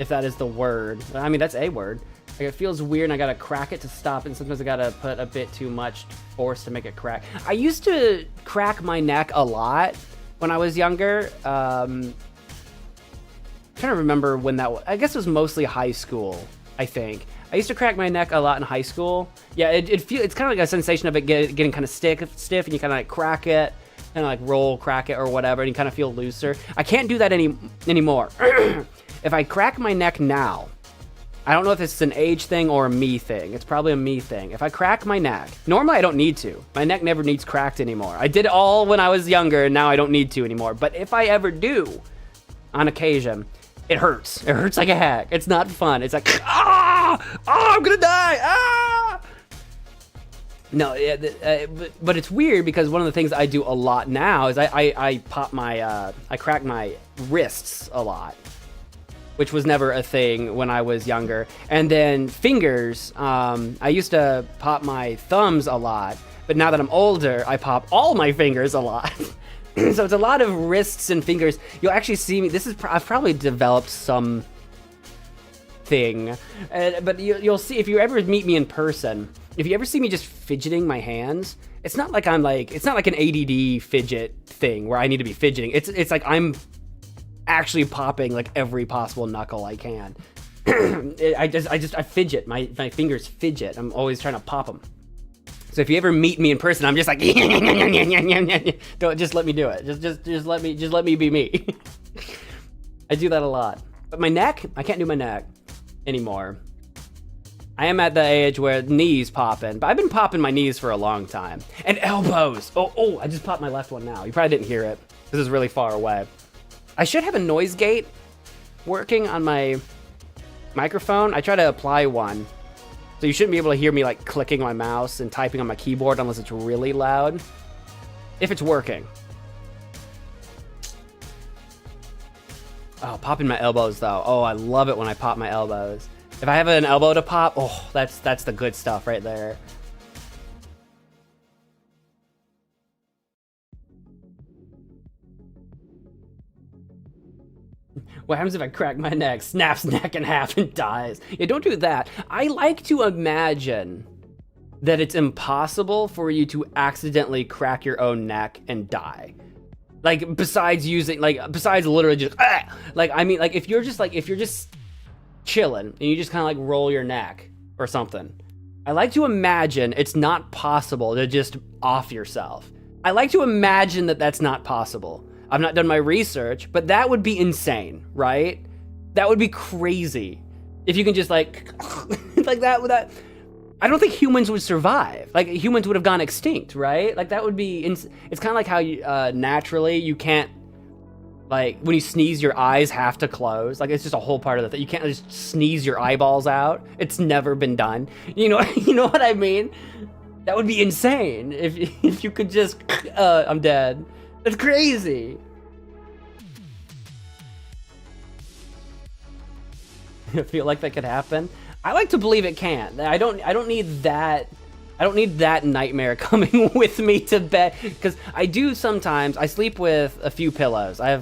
[SPEAKER 1] if that is the word. I mean, that's a word. Like, it feels weird and I gotta crack it to stop, and sometimes I gotta put a bit too much force to make it crack. I used to crack my neck a lot when I was younger. I'm trying to remember when that was. I guess it was mostly high school, I think. I used to crack my neck a lot in high school. Yeah, it's kind of like a sensation of it getting kind of stiff, and you kind of like crack it, kind of like crack it or whatever, and you kind of feel looser. I can't do that anymore. If I crack my neck now, I don't know if it's an age thing or a me thing. It's probably a me thing. If I crack my neck, normally I don't need to. My neck never needs cracked anymore. I did it all when I was younger, and now I don't need to anymore. But if I ever do, on occasion, it hurts. It hurts like a heck. It's not fun. It's like, I'm gonna die. No, but it's weird because one of the things I do a lot now is I crack my wrists a lot, which was never a thing when I was younger. And then fingers, I used to pop my thumbs a lot, but now that I'm older, I pop all my fingers a lot. So it's a lot of wrists and fingers. You'll actually see me. I've probably developed some thing, but you'll see if you ever meet me in person. If you ever see me just fidgeting my hands, it's not like an ADD fidget thing where I need to be fidgeting. It's like I'm actually popping like every possible knuckle I can. I fidget. My fingers fidget. I'm always trying to pop them. So if you ever meet me in person, I'm just like, don't, just let me do it. Just let me be me. I do that a lot. But my neck, I can't do my neck anymore. I am at the age where knees popping, but I've been popping my knees for a long time. And elbows. Oh, I just popped my left one now. You probably didn't hear it. This is really far away. I should have a noise gate working on my microphone. I try to apply one. So you shouldn't be able to hear me like clicking my mouse and typing on my keyboard unless it's really loud. If it's working. Oh, popping my elbows though. Oh, I love it when I pop my elbows. If I have an elbow to pop, oh, that's the good stuff right there. What happens if I crack my neck, snaps neck in half and dies? Yeah, don't do that. I like to imagine that it's impossible for you to accidentally crack your own neck and die. Like, besides literally just, like, I mean, like, if you're just chilling and you just kind of like roll your neck or something, I like to imagine it's not possible to just off yourself. I like to imagine that that's not possible. I've not done my research, but that would be insane, right? That would be crazy. If you can just like, like that, I don't think humans would survive. Like humans would have gone extinct, right? Like that would be, it's kind of like how you, naturally you can't, like when you sneeze, your eyes have to close. Like it's just a whole part of the thing. You can't just sneeze your eyeballs out. It's never been done. You know what I mean? That would be insane if you could just, I'm dead. That's crazy. I feel like that could happen. I like to believe it can. I don't need that. I don't need that nightmare coming with me to bed, because I do sometimes. I sleep with a few pillows. I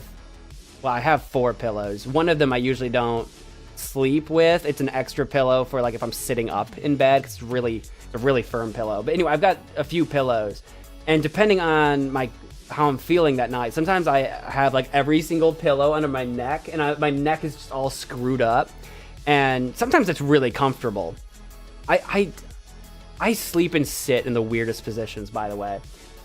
[SPEAKER 1] have 4 pillows. One of them I usually don't sleep with. It's an extra pillow for like if I'm sitting up in bed, 'cause it's a really firm pillow. But anyway, I've got a few pillows, and depending on how I'm feeling that night, sometimes I have like every single pillow under my neck, and my neck is just all screwed up. And sometimes it's really comfortable. I sleep and sit in the weirdest positions, by the way.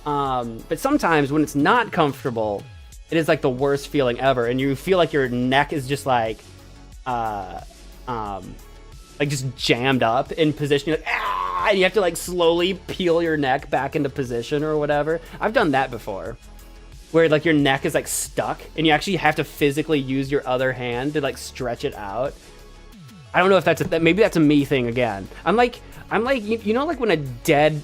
[SPEAKER 1] But sometimes when it's not comfortable, it is like the worst feeling ever, and you feel like your neck is just like just jammed up in position. You're like, ah! And you have to like slowly peel your neck back into position or whatever. I've done that before, where like your neck is like stuck, and you actually have to physically use your other hand to like stretch it out. I don't know if maybe that's a me thing again. I'm like, you know, like when a dead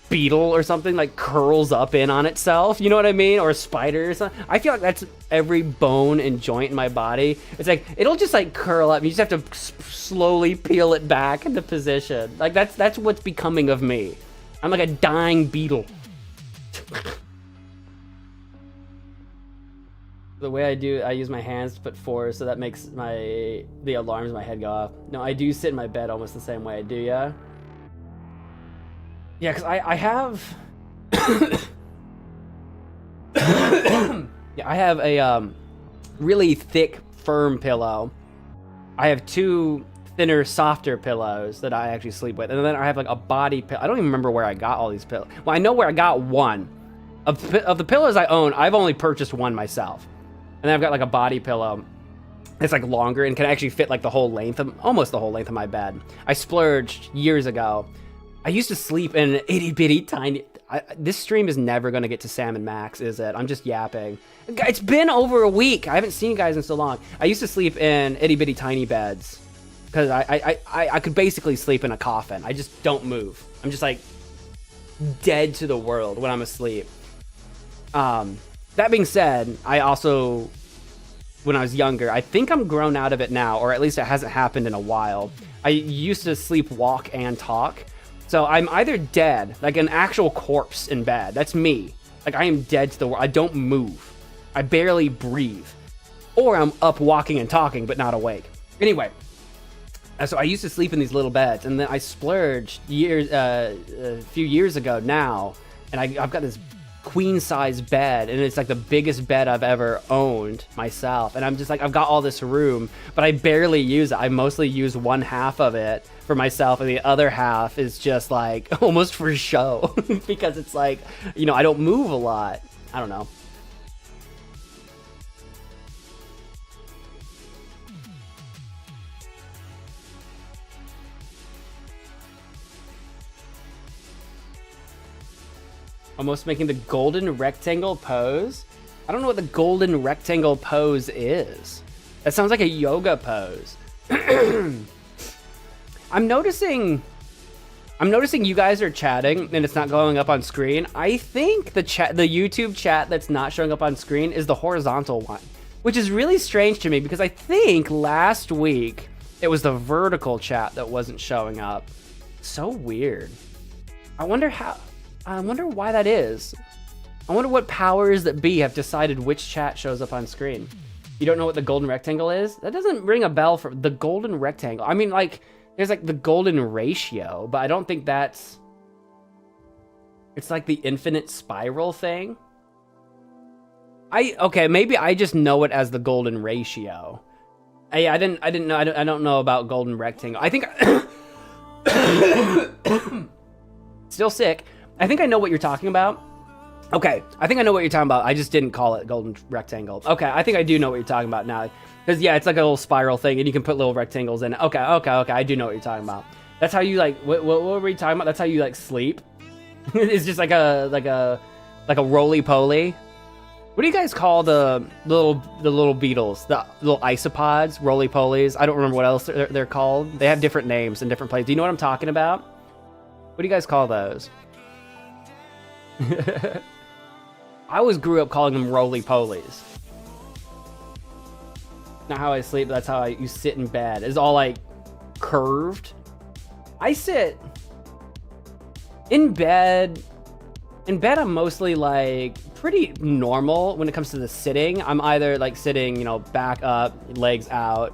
[SPEAKER 1] beetle or something like curls up in on itself, you know what I mean? Or a spider or something. I feel like that's every bone and joint in my body. It's like, it'll just like curl up. You just have to slowly peel it back into position. Like that's what's becoming of me. I'm like a dying beetle. The way I use my hands to put force, so that makes the alarms in my head go off. No, I do sit in my bed almost the same way. Do ya? Yeah, because I have... yeah, I have a really thick, firm pillow. I have 2 thinner, softer pillows that I actually sleep with. And then I have like a body pillow. I don't even remember where I got all these pillows. Well, I know where I got one. Of the pillows I own, I've only purchased one myself. And then I've got like a body pillow. It's like longer and can actually fit like almost the whole length of my bed. I splurged years ago. I used to sleep in an itty bitty tiny. This stream is never going to get to Sam and Max, is it? I'm just yapping. It's been over a week. I haven't seen you guys in so long. I used to sleep in itty bitty tiny beds because I could basically sleep in a coffin. I just don't move. I'm just like dead to the world when I'm asleep. That being said, I also, when I was younger, I think I'm grown out of it now, or at least it hasn't happened in a while. I used to sleep, walk, and talk. So I'm either dead, like an actual corpse in bed. That's me. Like I am dead to the world. I don't move. I barely breathe. Or I'm up walking and talking, but not awake. Anyway, so I used to sleep in these little beds, and then I splurged a few years ago now, and I've got this queen size bed, and it's like the biggest bed I've ever owned myself, and I'm just like, I've got all this room, but I barely use it. I mostly use one half of it for myself, and the other half is just like almost for show because it's like, you know, I don't move a lot. I don't know. Almost making the golden rectangle pose. I don't know what the golden rectangle pose is. That sounds like a yoga pose. I'm noticing you guys are chatting and it's not going up on screen. I think the YouTube chat that's not showing up on screen is the horizontal one, which is really strange to me because I think last week it was the vertical chat that wasn't showing up. So weird. I wonder why that is. I wonder what powers that be have decided which chat shows up on screen. You don't know what the golden rectangle is? That doesn't ring a bell for the golden rectangle. I mean, like, there's like the golden ratio, but I don't think it's like the infinite spiral thing. Okay, maybe I just know it as the golden ratio. I don't know about golden rectangle. I think Still sick. I think I know what you're talking about. Okay, I think I know what you're talking about. I just didn't call it golden rectangle. Okay, I think I do know what you're talking about now. Because, yeah, it's like a little spiral thing, and you can put little rectangles in it. Okay, I do know what you're talking about. That's how you, like, what were we talking about? That's how you, like, sleep? It's just like a roly-poly. What do you guys call the little beetles? The little isopods, roly-polies? I don't remember what else they're called. They have different names in different places. Do you know what I'm talking about? What do you guys call those? I always grew up calling them roly-polies. Not how I sleep, that's how you sit in bed. It's all like curved. I sit in bed. In bed, I'm mostly like pretty normal when it comes to the sitting. I'm either like sitting, back up, legs out,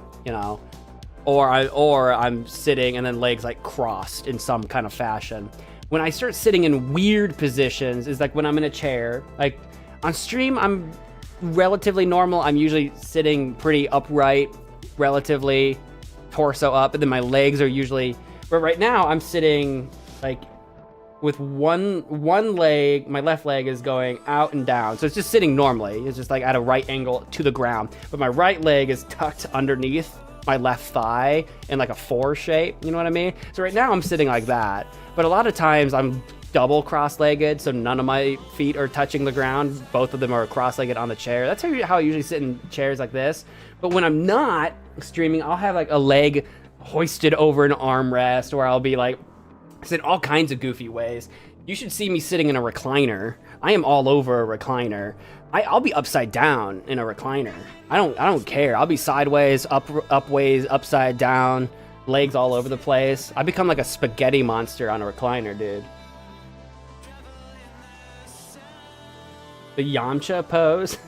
[SPEAKER 1] or I'm sitting and then legs like crossed in some kind of fashion. When I start sitting in weird positions is like when I'm in a chair. Like on stream, I'm relatively normal. I'm usually sitting pretty upright, relatively torso up, and then my legs are usually. But right now, I'm sitting like with one leg. My left leg is going out and down, so it's just sitting normally. It's just like at a right angle to the ground. But my right leg is tucked underneath my left thigh in like a 4 shape. You know what I mean? So right now I'm sitting like that. But a lot of times I'm double cross-legged, so none of my feet are touching the ground. Both of them are cross-legged on the chair. That's how I usually sit in chairs like this. But when I'm not streaming, I'll have like a leg hoisted over an armrest, or I'll be like sit all kinds of goofy ways. You should see me sitting in a recliner. I am all over a recliner. I'll be upside down in a recliner. I don't care. I'll be sideways, upways, upside down, legs all over the place. I become like a spaghetti monster on a recliner, dude. The Yamcha pose,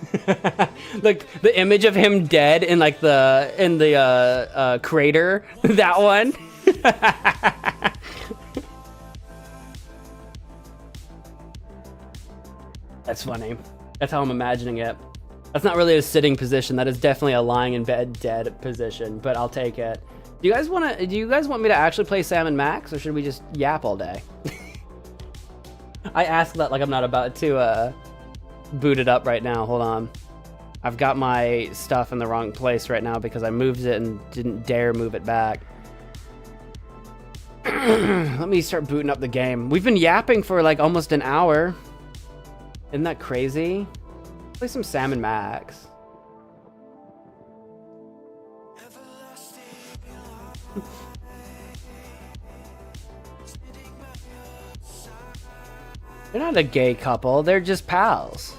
[SPEAKER 1] like the image of him dead in like the crater. That one. That's funny. That's how I'm imagining it. That's not really a sitting position. That is definitely a lying in bed dead position. But I'll take it. Do you guys want me to actually play Sam and Max, or should we just yap all day? I ask that like I'm not about to boot it up right now. Hold on. I've got my stuff in the wrong place right now because I moved it and didn't dare move it back. Let me start booting up the game. We've been yapping for like almost an hour. Isn't that crazy? Play some Sam and Max. They're not a gay couple, they're just pals.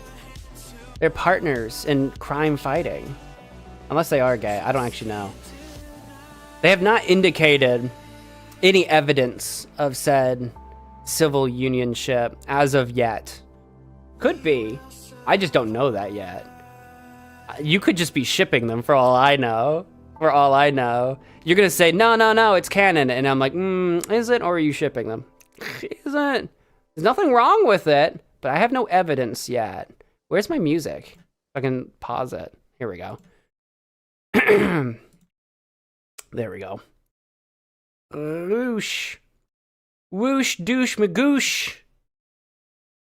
[SPEAKER 1] They're partners in crime fighting. Unless they are gay, I don't actually know. They have not indicated any evidence of said civil unionship as of yet. Could be. I just don't know that yet. You could just be shipping them for all I know. For all I know. You're gonna say, no, it's canon. And I'm like, is it, or are you shipping them? Isn't. There's nothing wrong with it, but I have no evidence yet. Where's my music? I can pause it. Here we go. There we go. Whoosh. Whoosh, douche, magoosh.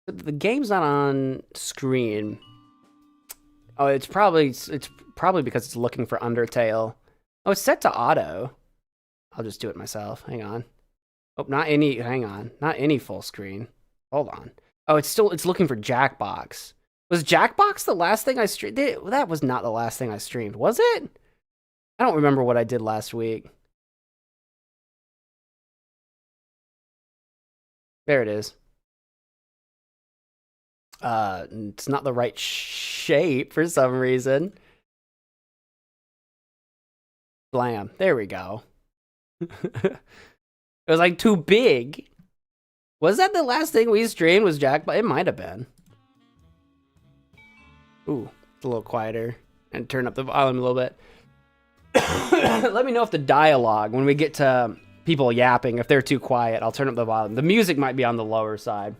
[SPEAKER 1] The game's not on screen. Oh, it's probably because it's looking for Undertale. Oh, it's set to auto. I'll just do it myself. Hang on. Oh, hang on. Not any full screen. Hold on. Oh, it's looking for Jackbox. Was Jackbox the last thing I streamed? That was not the last thing I streamed, was it? I don't remember what I did last week. There it is. It's not the right shape for some reason. Blam. There we go. It was like too big. Was that the last thing we streamed? Was Jackbox? It might have been. Ooh, it's a little quieter. And turn up the volume a little bit. Let me know if the dialogue, when we get to people yapping, if they're too quiet, I'll turn up the volume. The music might be on the lower side.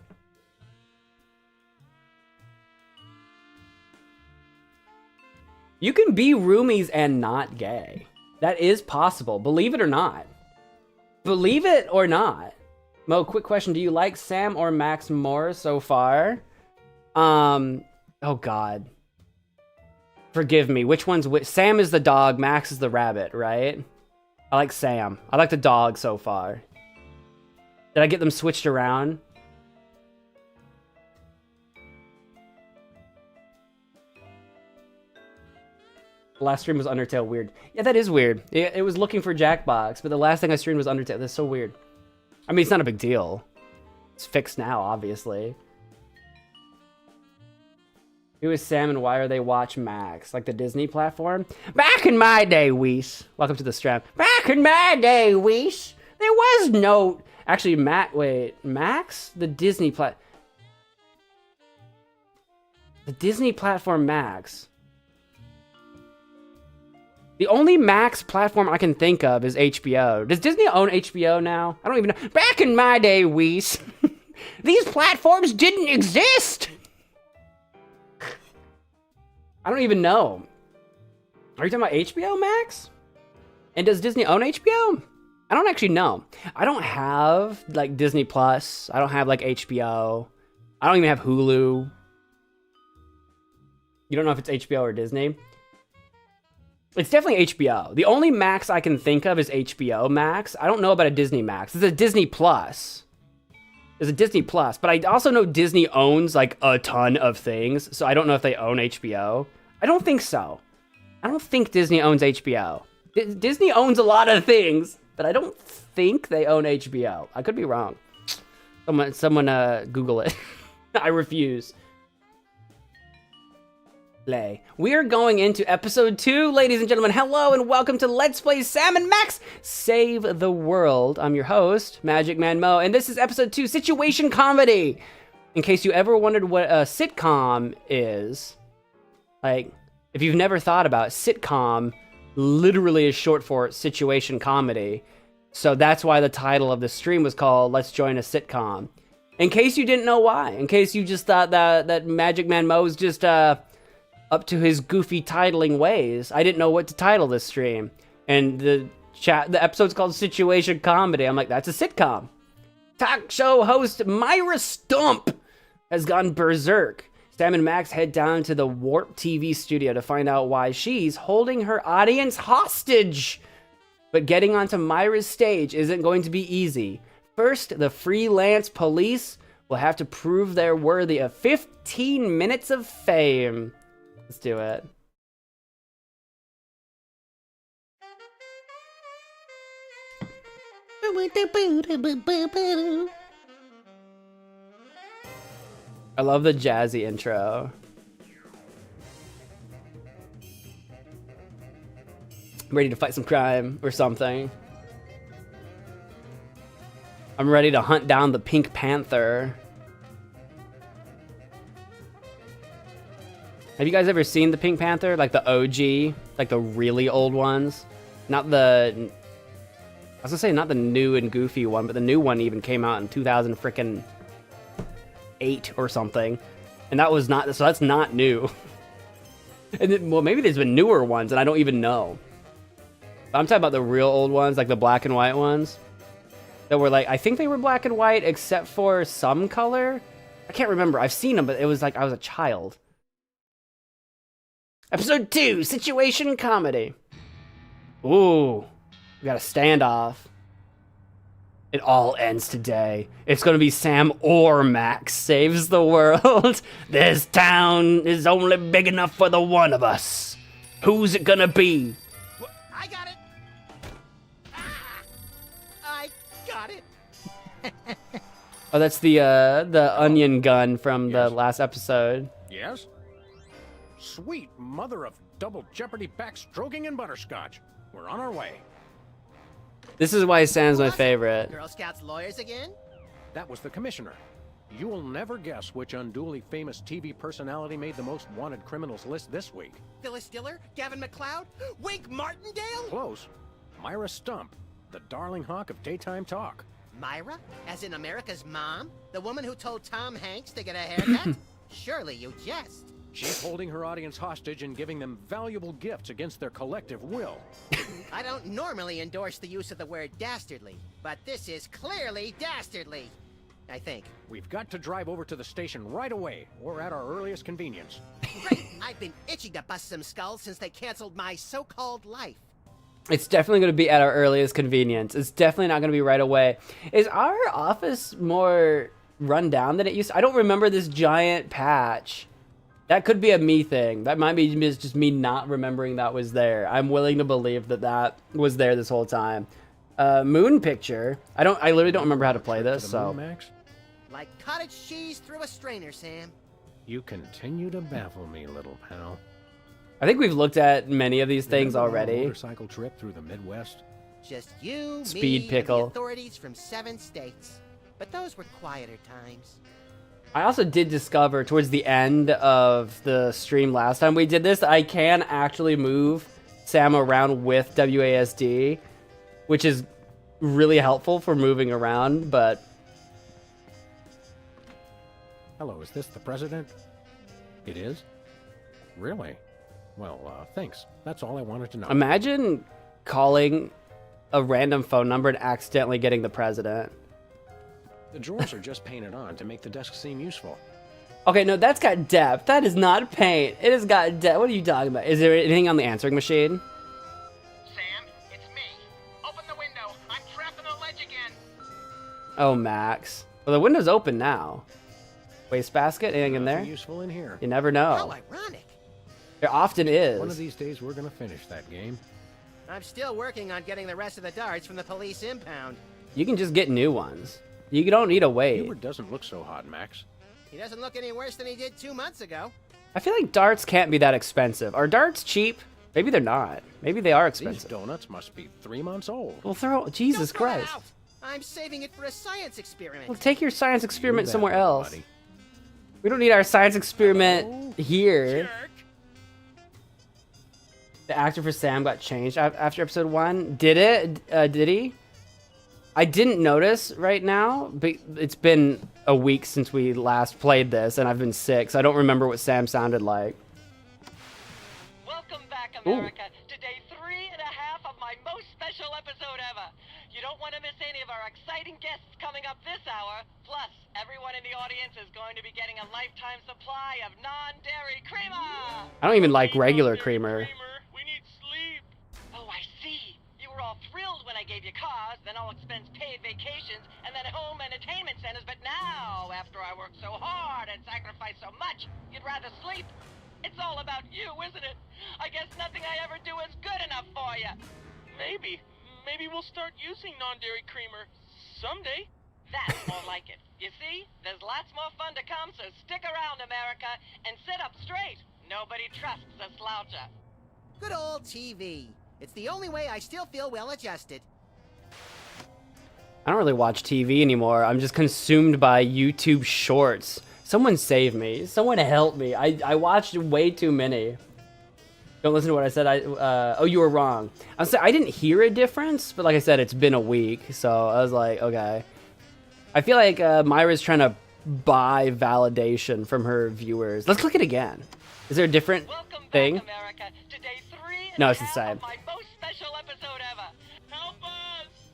[SPEAKER 1] You can be roomies and not gay. That is possible. Believe it or not. Believe it or not. Mo, quick question. Do you like Sam or Max more so far? Oh God. Forgive me. Which one's which? Sam is the dog, Max is the rabbit, right? I like Sam. I like the dog so far. Did I get them switched around? The last stream was Undertale. Weird. Yeah, that is weird. It was looking for Jackbox, but the last thing I streamed was Undertale. That's so weird. I mean, it's not a big deal. It's fixed now, obviously. Who is Sam and why are they watch Max? Like the Disney platform? Back in my day, Weiss. Welcome to the strap. Back in my day, Weiss. There was no... Actually, Max? The Disney The Disney platform Max. The only Max platform I can think of is HBO. Does Disney own HBO now? I don't even know. Back in my day, Weiss. These platforms didn't exist! I don't even know. Are you talking about HBO Max? And does Disney own HBO? I don't actually know. I don't have like Disney Plus. I don't have like HBO. I don't even have Hulu. You don't know if it's HBO or Disney? It's definitely HBO. The only Max I can think of is HBO Max. I don't know about a Disney Max. It's a Disney Plus. There's a Disney Plus, but I also know Disney owns like a ton of things, so I don't know if they own HBO. I don't think so. I don't think Disney owns HBO. Disney owns a lot of things, but I don't think they own HBO. I could be wrong. Someone Google it. I refuse. We are going into episode 2, ladies and gentlemen. Hello and welcome to Let's Play Sam and Max Save the World. I'm your host, MagicManMo, and this is episode 2, Situation Comedy. In case you ever wondered what a sitcom is, like, if you've never thought about it, sitcom literally is short for situation comedy. So that's why the title of the stream was called Let's Join a Sitcom. In case you didn't know why, in case you just thought that MagicManMo was just up to his goofy titling ways, I didn't know what to title this stream. And the episode's called Situation Comedy. I'm like, that's a sitcom. Talk show host Myra Stump has gone berserk. Sam and Max head down to the Warp TV studio to find out why she's holding her audience hostage. But getting onto Myra's stage isn't going to be easy. First, the freelance police will have to prove they're worthy of 15 minutes of fame. Let's do it. I love the jazzy intro. I'm ready to fight some crime or something. I'm ready to hunt down the Pink Panther. Have you guys ever seen the Pink Panther? Like the OG? Like the really old ones? Not the... I was gonna say not the new and goofy one, but the new one even came out in 2008 or something. And that was not... So that's not new. And then, well, maybe there's been newer ones and I don't even know. I'm talking about the real old ones, like the black and white ones. That were like... I think they were black and white except for some color. I can't remember. I've seen them, but it was like I was a child. Episode 2, Situation Comedy. Ooh, we got a standoff. It all ends today. It's gonna be Sam or Max saves the world. This town is only big enough for the one of us. Who's it gonna be?
[SPEAKER 3] I got it. I got it.
[SPEAKER 1] Oh, that's the onion gun from the last episode.
[SPEAKER 4] Yes? Sweet mother of double jeopardy backstroking and butterscotch. We're on our way.
[SPEAKER 1] This is why Sam's my favorite.
[SPEAKER 3] Girl Scouts lawyers again?
[SPEAKER 4] That was the commissioner. You will never guess which unduly famous TV personality made the most wanted criminals list this week.
[SPEAKER 3] Phyllis Diller? Gavin McLeod? Wink Martindale?
[SPEAKER 4] Close. Myra Stump, the darling hawk of daytime talk.
[SPEAKER 3] Myra? As in America's mom? The woman who told Tom Hanks to get a haircut? Surely you jest.
[SPEAKER 4] She's holding her audience hostage and giving them valuable gifts against their collective will.
[SPEAKER 3] I don't normally endorse the use of the word dastardly, but this is clearly dastardly. I think.
[SPEAKER 4] We've got to drive over to the station right away, or at our earliest convenience.
[SPEAKER 3] Great! I've been itching to bust some skulls since they canceled my so-called life.
[SPEAKER 1] It's definitely going to be at our earliest convenience. It's definitely not going to be right away. Is our office more run down than it used to? I don't remember this giant patch. That could be a me thing. That might be just me not remembering that was there. I'm willing to believe that that was there this whole time. Moon picture. I literally don't remember how to play this, so.
[SPEAKER 4] Max?
[SPEAKER 3] Like cottage cheese through a strainer, Sam.
[SPEAKER 4] You continue to baffle me, little pal.
[SPEAKER 1] I think we've looked at many of these things
[SPEAKER 4] Remember our
[SPEAKER 1] already.
[SPEAKER 4] motorcycle trip through the Midwest?
[SPEAKER 3] Just you,
[SPEAKER 1] Speed
[SPEAKER 3] me,
[SPEAKER 1] pickle.
[SPEAKER 3] and the authorities from 7 states. But those were quieter times.
[SPEAKER 1] I also did discover towards the end of the stream last time we did this, I can actually move Sam around with WASD, which is really helpful for moving around, but...
[SPEAKER 4] Hello, is this the president? It is? Really? Well, thanks. That's all I wanted to know.
[SPEAKER 1] Imagine calling a random phone number and accidentally getting the president.
[SPEAKER 4] The drawers are just painted on to make the desk seem useful.
[SPEAKER 1] Okay, no, that's got depth. That is not paint. It has got depth. What are you talking about? Is there anything on the answering machine?
[SPEAKER 3] Sam, it's me. Open the window. I'm trapped on a ledge again.
[SPEAKER 1] Oh, Max. Well, the window's open now. Wastebasket? Anything in there?
[SPEAKER 4] Nothing useful in here.
[SPEAKER 1] You never
[SPEAKER 3] How
[SPEAKER 1] know.
[SPEAKER 3] ironic.
[SPEAKER 1] There often is.
[SPEAKER 4] One of these days we're gonna finish that game.
[SPEAKER 3] I'm still working on getting the rest of the darts from the police impound.
[SPEAKER 1] You can just get new ones. You don't need to wait.
[SPEAKER 4] Hubert doesn't look so hot, Max.
[SPEAKER 3] He doesn't look any worse than he did 2 months ago.
[SPEAKER 1] I feel like darts can't be that expensive. Are darts cheap? Maybe they're not. Maybe they are
[SPEAKER 4] These
[SPEAKER 1] expensive.
[SPEAKER 4] donuts must be 3 months old.
[SPEAKER 1] Well, throw... Jesus
[SPEAKER 3] Don't throw that
[SPEAKER 1] Christ.
[SPEAKER 3] out. I'm saving it for a science experiment.
[SPEAKER 1] Well, take your science experiment
[SPEAKER 4] You bet,
[SPEAKER 1] somewhere
[SPEAKER 4] little
[SPEAKER 1] else.
[SPEAKER 4] buddy.
[SPEAKER 1] We don't need our science experiment
[SPEAKER 4] Hello?
[SPEAKER 1] here.
[SPEAKER 3] Jerk.
[SPEAKER 1] The actor for Sam got changed after episode 1. Did it? Did he? I didn't notice right now, but it's been a week since we last played this, and I've been sick, so I don't remember what Sam sounded like.
[SPEAKER 5] Welcome back, America, to day 3.5 of my most special episode ever. You don't want to miss any of our exciting guests coming up this hour. Plus, everyone in the audience is going to be getting a lifetime supply of non-dairy creamer.
[SPEAKER 1] I don't even like regular creamer.
[SPEAKER 5] We need sleep. Oh, I see. You were all thrilled when I gave you cars, then all expense paid vacations, and then home entertainment centers. But now, after I worked so hard and sacrificed so much, you'd rather sleep. It's all about you, isn't it? I guess nothing I ever do is good enough for you.
[SPEAKER 6] Maybe we'll start using non-dairy creamer someday.
[SPEAKER 5] That's more like it. You see, there's lots more fun to come, so stick around, America, and sit up straight. Nobody trusts a sloucher.
[SPEAKER 3] Good old TV. It's the only way I still feel well adjusted.
[SPEAKER 1] I don't really watch TV anymore. I'm just consumed by YouTube shorts. Someone save me. Someone help me. I watched way too many. Don't listen to what I said. Oh, you were wrong. I didn't hear a difference, but like I said, it's been a week, so I was like, okay. I feel like Myra's trying to buy validation from her viewers. Let's click it again. Is there a different
[SPEAKER 5] Welcome
[SPEAKER 1] thing?
[SPEAKER 5] back, America, to day 3.5
[SPEAKER 1] No, it's the same.
[SPEAKER 5] of my most special episode ever.
[SPEAKER 6] Help us!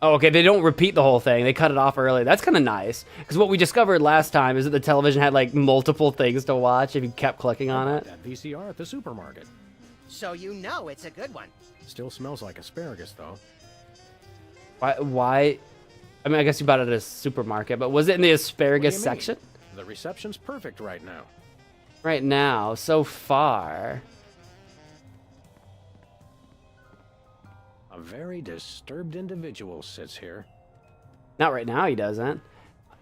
[SPEAKER 1] Oh, okay, they don't repeat the whole thing. They cut it off early. That's kind of nice. Because what we discovered last time is that the television had, like, multiple things to watch if you kept clicking on it.
[SPEAKER 4] That VCR at the supermarket.
[SPEAKER 3] So you know it's a good one.
[SPEAKER 4] Still smells like asparagus, though.
[SPEAKER 1] Why? I mean, I guess you bought it at a supermarket, but was it in the asparagus
[SPEAKER 4] What do you mean?
[SPEAKER 1] section?
[SPEAKER 4] The reception's perfect right now.
[SPEAKER 1] Right now, so far.
[SPEAKER 4] A very disturbed individual sits here.
[SPEAKER 1] Not right now, he doesn't.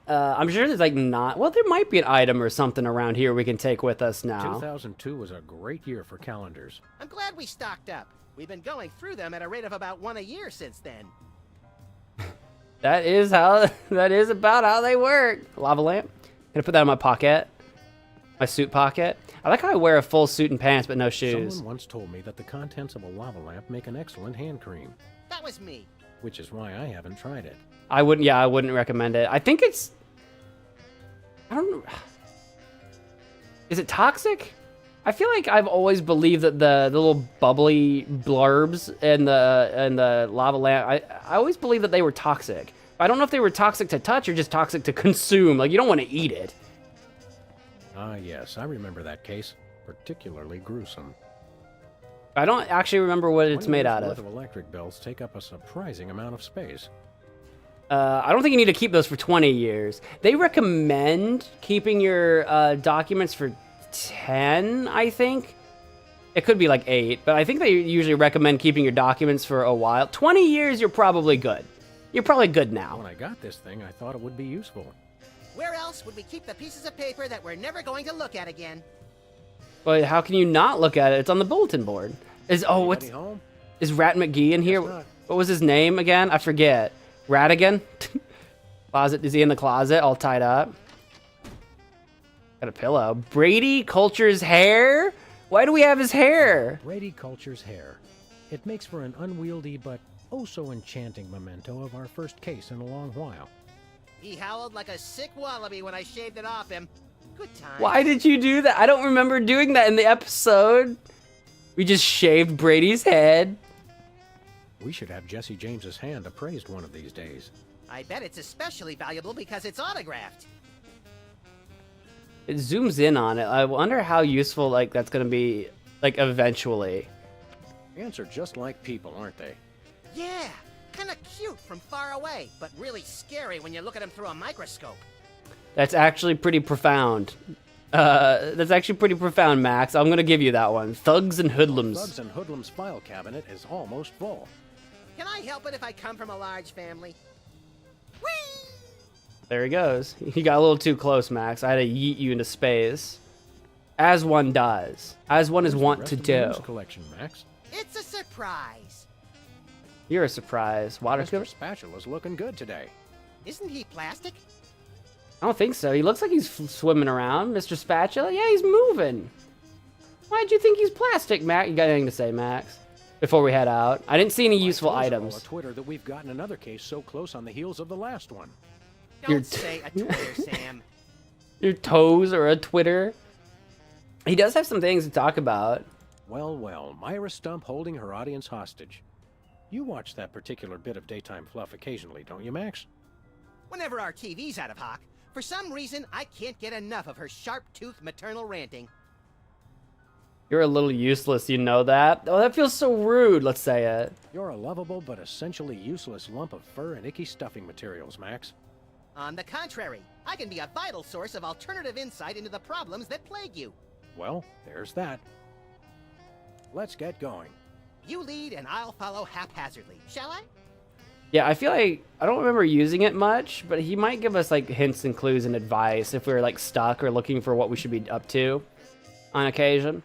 [SPEAKER 1] I'm sure there's, like, not... Well, there might be an item or something around here we can take with us now.
[SPEAKER 4] 2002 was a great year for calendars.
[SPEAKER 3] I'm glad we stocked up. We've been going through them at a rate of about 1 a year since then.
[SPEAKER 1] That is about how they work. Lava lamp. Gonna put that in my pocket. My suit pocket. I like how I wear a full suit and pants, but no shoes.
[SPEAKER 4] Someone once told me that the contents of a lava lamp make an excellent hand cream,
[SPEAKER 3] That was me.
[SPEAKER 4] which is why I haven't tried it.
[SPEAKER 1] I wouldn't recommend it. I think it's... I don't know. Is it toxic? I feel like I've always believed that the little bubbly blurbs and the lava lamp, I always believed that they were toxic. I don't know if they were toxic to touch or just toxic to consume. Like, you don't want to eat it.
[SPEAKER 4] Ah, yes, I remember that case. Particularly gruesome.
[SPEAKER 1] I don't actually remember what it's
[SPEAKER 4] 20
[SPEAKER 1] made
[SPEAKER 4] years
[SPEAKER 1] out
[SPEAKER 4] worth
[SPEAKER 1] of.
[SPEAKER 4] Electric bills take up a surprising amount of space.
[SPEAKER 1] I don't think you need to keep those for 20 years. They recommend keeping your documents for 10, I think. It could be like 8, but I think they usually recommend keeping your documents for a while. 20 years, you're probably good. You're probably good now.
[SPEAKER 4] When I got this thing, I thought it would be useful.
[SPEAKER 3] Where else would we keep the pieces of paper that we're never going to look at again?
[SPEAKER 1] But how can you not look at it? It's on the bulletin board.
[SPEAKER 4] Anybody home?
[SPEAKER 1] Is Rat McGee in here?
[SPEAKER 4] Guess not.
[SPEAKER 1] What was his name again? I forget. Ratigan? Closet? Is he in the closet all tied up? Got a pillow. Brady Culture's hair? Why do we have his hair?
[SPEAKER 4] Brady Culture's hair. It makes for an unwieldy but oh so enchanting memento of our first case in a long while.
[SPEAKER 3] He howled like a sick wallaby when I shaved it off him. Good time.
[SPEAKER 1] Why did you do that? I don't remember doing that in the episode. We just shaved Brady's head.
[SPEAKER 4] We should have Jesse James's hand appraised one of these days.
[SPEAKER 3] I bet it's especially valuable because it's autographed.
[SPEAKER 1] It zooms in on it. I wonder how useful like that's gonna be like eventually.
[SPEAKER 4] Ants are just like people, aren't they?
[SPEAKER 3] Yeah, kind of cute from far away, but really scary when you look at them through a microscope.
[SPEAKER 1] That's actually pretty profound. That's actually pretty profound, Max. I'm gonna give you that one. Thugs and Hoodlums.
[SPEAKER 4] Thugs and Hoodlums file cabinet is almost full.
[SPEAKER 3] Can I help it if I come from a large family? Whee!
[SPEAKER 1] There he goes. He got a little too close, Max. I had to yeet you into space. As one does. As one is wont to do.
[SPEAKER 4] Collection, Max.
[SPEAKER 3] It's a surprise.
[SPEAKER 1] You're a surprise. Water
[SPEAKER 4] Mr.
[SPEAKER 1] scuba?
[SPEAKER 4] Spatula's looking good today.
[SPEAKER 3] Isn't he plastic?
[SPEAKER 1] I don't think so. He looks like he's swimming around. Mr. Spatula? Yeah, he's moving. Why'd you think he's plastic, Max? You got anything to say, Max? Before we head out. I didn't see any useful
[SPEAKER 4] I told
[SPEAKER 1] items.
[SPEAKER 4] all on Twitter that we've gotten another case so close on the heels of the last one.
[SPEAKER 3] Don't say a Twitter, Sam.
[SPEAKER 1] Your toes or a Twitter. He does have some things to talk about.
[SPEAKER 4] Well, well, Myra Stump holding her audience hostage. You watch that particular bit of daytime fluff occasionally, don't you, Max?
[SPEAKER 3] Whenever our TV's out of hock, for some reason I can't get enough of her sharp-toothed maternal ranting.
[SPEAKER 1] You're a little useless, you know that? Oh, that feels so rude, let's say it.
[SPEAKER 4] You're a lovable but essentially useless lump of fur and icky stuffing materials, Max.
[SPEAKER 3] On the contrary, I can be a vital source of alternative insight into the problems that plague you.
[SPEAKER 4] Well, there's that. Let's get going.
[SPEAKER 3] You lead and I'll follow haphazardly, shall I?
[SPEAKER 1] Yeah, I feel like I don't remember using it much, but he might give us like hints and clues and advice if we're like stuck or looking for what we should be up to on occasion.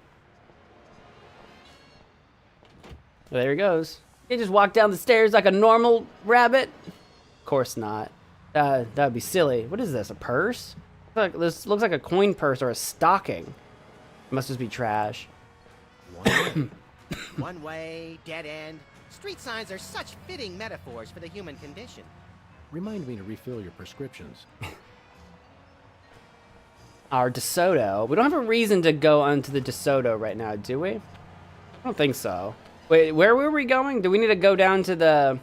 [SPEAKER 1] There he goes. He just walked down the stairs like a normal rabbit. Of course not. That'd be silly. What is this? A purse? Look, this looks like a coin purse or a stocking. It must just be trash.
[SPEAKER 3] One way, dead end. Street signs are such fitting metaphors for the human condition.
[SPEAKER 4] Remind me to refill your prescriptions.
[SPEAKER 1] Our DeSoto. We don't have a reason to go onto the DeSoto right now, do we? I don't think so. Wait, where were we going? Do we need to go down to the...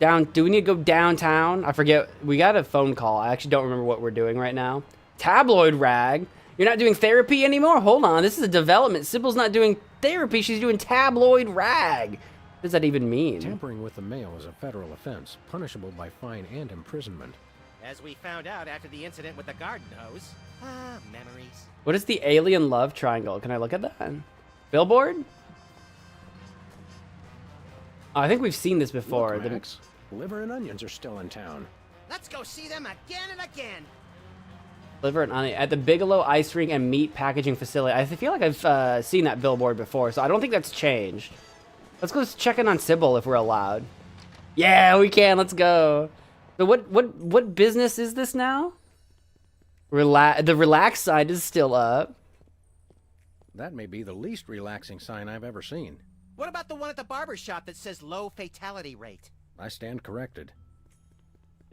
[SPEAKER 1] Do we need to go downtown? I forget. We got a phone call. I actually don't remember what we're doing right now. Tabloid rag. You're not doing therapy anymore? Hold on. This is a development. Sybil's not doing therapy. She's doing tabloid rag. What does that even mean?
[SPEAKER 4] Tampering with the mail is a federal offense, punishable by fine and imprisonment.
[SPEAKER 3] As we found out after the incident with the garden hose. Ah, memories.
[SPEAKER 1] What is the alien love triangle? Can I look at that? Billboard? Oh, I think we've seen this before.
[SPEAKER 4] Look, Max, liver and onions are still in town.
[SPEAKER 3] Let's go see them again and again.
[SPEAKER 1] Liver and onion at the Bigelow Ice Rink and Meat Packaging Facility. I feel like I've seen that billboard before, so I don't think that's changed. Let's go check in on Sybil if we're allowed. Yeah, we can. Let's go. So what business is this now? The relax side is still up.
[SPEAKER 4] That may be the least relaxing sign I've ever seen.
[SPEAKER 3] What about the one at the barber shop that says low fatality rate?
[SPEAKER 4] I stand corrected.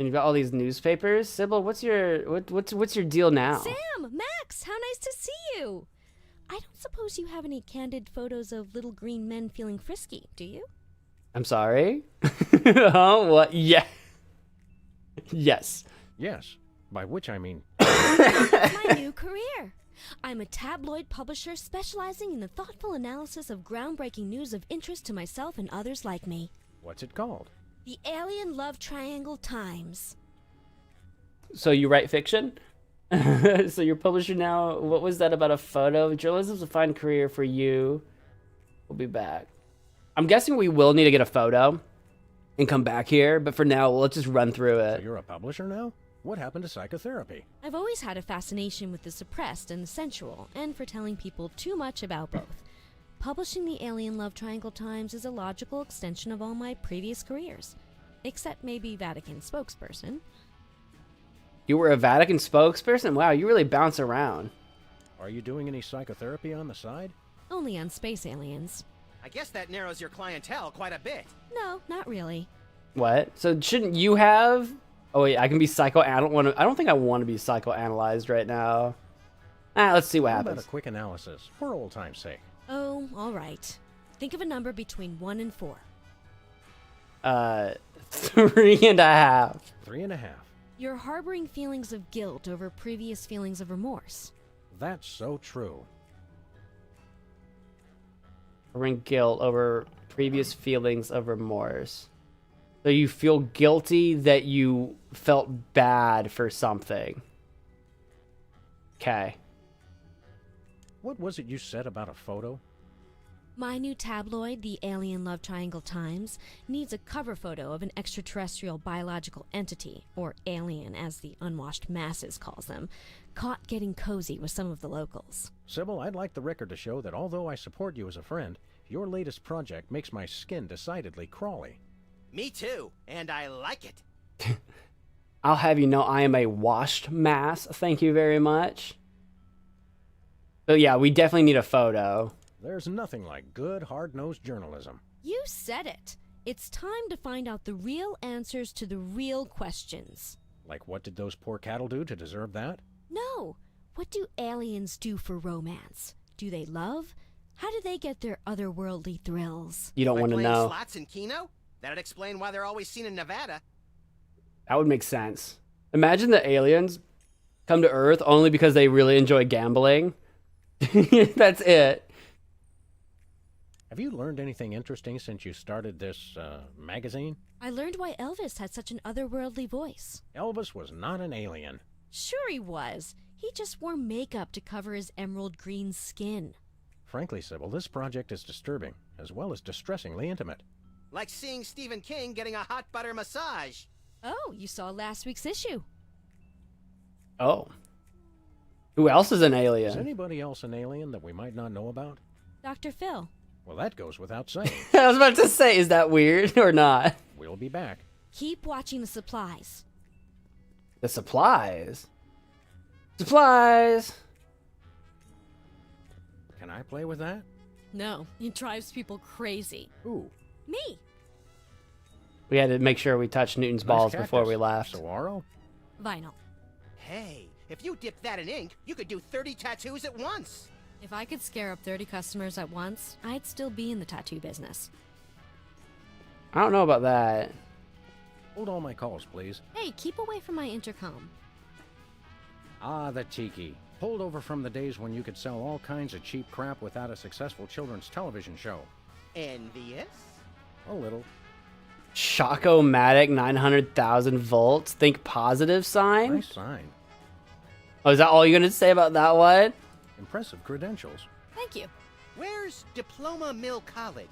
[SPEAKER 1] And you've got all these newspapers. Sybil, what's your deal now?
[SPEAKER 7] Sam, Max, how nice to see you. I don't suppose you have any candid photos of little green men feeling frisky, do you?
[SPEAKER 1] I'm sorry? Oh, what? Yeah. Yes.
[SPEAKER 4] Yes, by which I mean...
[SPEAKER 7] It's my new career. I'm a tabloid publisher specializing in the thoughtful analysis of groundbreaking news of interest to myself and others like me.
[SPEAKER 4] What's it called?
[SPEAKER 7] The Alien Love Triangle Times.
[SPEAKER 1] So you write fiction? So you're a publisher now. What was that about a photo? Journalism's a fine career for you. We'll be back. I'm guessing we will need to get a photo and come back here, but for now, let's just run through
[SPEAKER 4] So
[SPEAKER 1] it.
[SPEAKER 4] you're a publisher now? What happened to psychotherapy?
[SPEAKER 7] I've always had a fascination with the suppressed and the sensual, and for telling people too much about both. Publishing the Alien Love Triangle Times is a logical extension of all my previous careers. Except maybe Vatican spokesperson.
[SPEAKER 1] You were a Vatican spokesperson? Wow, you really bounce around.
[SPEAKER 4] Are you doing any psychotherapy on the side?
[SPEAKER 7] Only on space aliens.
[SPEAKER 3] I guess that narrows your clientele quite a bit.
[SPEAKER 7] No, not really.
[SPEAKER 1] What? So shouldn't you have... Oh wait, I can be I don't think I want to be psychoanalyzed right now. Let's see what
[SPEAKER 4] How about
[SPEAKER 1] happens.
[SPEAKER 4] a quick analysis, for old time's sake?
[SPEAKER 7] Oh, all right. Think of a number between 1 and 4.
[SPEAKER 1] 3.5.
[SPEAKER 4] 3.5.
[SPEAKER 7] You're harboring feelings of guilt over previous feelings of remorse.
[SPEAKER 4] That's so true.
[SPEAKER 1] Harboring guilt over previous feelings of remorse. So you feel guilty that you felt bad for something. Okay.
[SPEAKER 4] What was it you said about a photo?
[SPEAKER 7] My new tabloid, the Alien Love Triangle Times, needs a cover photo of an extraterrestrial biological entity, or alien as the unwashed masses calls them, caught getting cozy with some of the locals.
[SPEAKER 4] Sybil, I'd like the record to show that although I support you as a friend, your latest project makes my skin decidedly crawly.
[SPEAKER 3] Me too, and I like it.
[SPEAKER 1] I'll have you know I am a washed mass. Thank you very much. But yeah, we definitely need a photo.
[SPEAKER 4] There's nothing like good, hard-nosed journalism.
[SPEAKER 7] You said it. It's time to find out the real answers to the real questions.
[SPEAKER 4] Like, what did those poor cattle do to deserve that?
[SPEAKER 7] No. What do aliens do for romance? Do they love? How do they get their otherworldly thrills?
[SPEAKER 1] You don't
[SPEAKER 3] By
[SPEAKER 1] want to
[SPEAKER 3] playing
[SPEAKER 1] know.
[SPEAKER 3] slots in Keno? That'd explain why they're always seen in Nevada.
[SPEAKER 1] That would make sense. Imagine the aliens come to Earth only because they really enjoy gambling. That's it.
[SPEAKER 4] Have you learned anything interesting since you started this, magazine?
[SPEAKER 7] I learned why Elvis had such an otherworldly voice.
[SPEAKER 4] Elvis was not an alien.
[SPEAKER 7] Sure he was. He just wore makeup to cover his emerald green skin.
[SPEAKER 4] Frankly, Sybil, this project is disturbing, as well as distressingly intimate.
[SPEAKER 3] Like seeing Stephen King getting a hot butter massage.
[SPEAKER 7] Oh, you saw last week's issue.
[SPEAKER 1] Oh. Who else is an
[SPEAKER 4] Is
[SPEAKER 1] alien?
[SPEAKER 4] anybody else an alien that we might not know about?
[SPEAKER 7] Dr. Phil.
[SPEAKER 4] Well, that goes without saying.
[SPEAKER 1] I was about to say, is that weird or not?
[SPEAKER 4] We'll be back.
[SPEAKER 7] Keep watching the supplies.
[SPEAKER 1] The supplies. Supplies.
[SPEAKER 4] Can I play with that?
[SPEAKER 7] No, it drives people crazy.
[SPEAKER 4] Ooh.
[SPEAKER 7] Me.
[SPEAKER 1] We had to make sure we touched Newton's
[SPEAKER 4] nice
[SPEAKER 1] balls
[SPEAKER 4] cactus.
[SPEAKER 1] before we left.
[SPEAKER 4] Saguaro?
[SPEAKER 7] Vinyl.
[SPEAKER 3] Hey, if you dip that in ink, you could do 30 tattoos at once.
[SPEAKER 7] If I could scare up 30 customers at once, I'd still be in the tattoo business.
[SPEAKER 1] I don't know about that.
[SPEAKER 4] Hold all my calls, please.
[SPEAKER 7] Hey, keep away from my intercom.
[SPEAKER 4] Ah, the tiki. Pulled over from the days when you could sell all kinds of cheap crap without a successful children's television show.
[SPEAKER 3] Envious?
[SPEAKER 4] A little.
[SPEAKER 1] Shockomatic 900,000 volts. Think positive sign?
[SPEAKER 4] Nice sign.
[SPEAKER 1] Oh, is that all you're going to say about that one?
[SPEAKER 4] Impressive credentials.
[SPEAKER 7] Thank you.
[SPEAKER 3] Where's Diploma Mill College?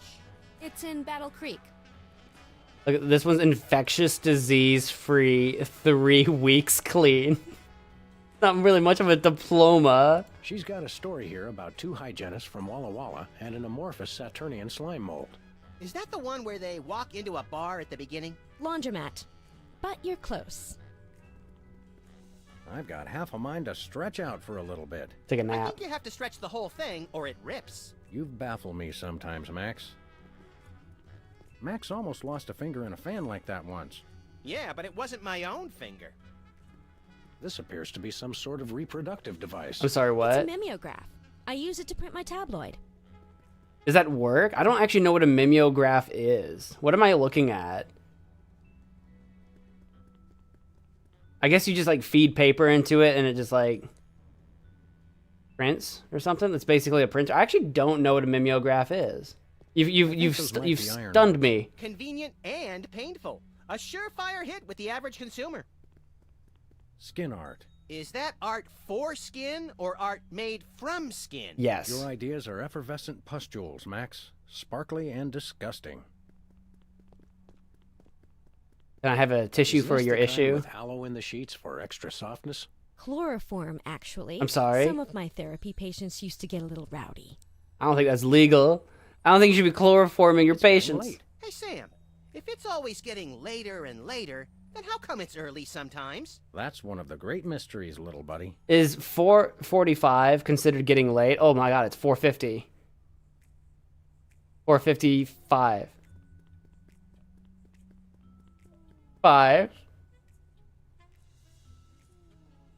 [SPEAKER 7] It's in Battle Creek.
[SPEAKER 1] Look, this one's infectious disease free, 3 weeks clean. Not really much of a diploma.
[SPEAKER 4] She's got a story here about 2 hygienists from Walla Walla and an amorphous Saturnian slime mold.
[SPEAKER 3] Is that the one where they walk into a bar at the beginning?
[SPEAKER 7] Laundromat. But you're close.
[SPEAKER 4] I've got half a mind to stretch out for a little bit.
[SPEAKER 1] Take a
[SPEAKER 3] I
[SPEAKER 1] nap.
[SPEAKER 3] think you have to stretch the whole thing or it rips.
[SPEAKER 4] You baffle me sometimes, Max. Max almost lost a finger in a fan like that once.
[SPEAKER 3] Yeah, but it wasn't my own finger.
[SPEAKER 4] This appears to be some sort of reproductive device.
[SPEAKER 1] I'm sorry, what?
[SPEAKER 7] It's a mimeograph. I use it to print my tabloid.
[SPEAKER 1] Does that work? I don't actually know what a mimeograph is. What am I looking at? I guess you just like feed paper into it and it just like prints or something. That's basically a printer. I actually don't know what a mimeograph is. You've stunned me.
[SPEAKER 3] Convenient and painful. A surefire hit with the average consumer.
[SPEAKER 4] Skin art.
[SPEAKER 3] Is that art for skin or art made from skin?
[SPEAKER 1] Yes.
[SPEAKER 4] Your ideas are effervescent pustules, Max. Sparkly and disgusting.
[SPEAKER 1] Can I have a tissue for your issue?
[SPEAKER 4] With aloe in the sheets for extra softness?
[SPEAKER 7] Chloroform, actually.
[SPEAKER 1] I'm sorry?
[SPEAKER 7] Some of my therapy patients used to get a little rowdy.
[SPEAKER 1] I don't think that's legal. I don't think you should be chloroforming your patients.
[SPEAKER 3] Hey, Sam. If it's always getting later and later, then how come it's early sometimes?
[SPEAKER 4] That's one of the great mysteries, little buddy.
[SPEAKER 1] Is 4:45 considered getting late? Oh my god, it's 4:50. 4:55.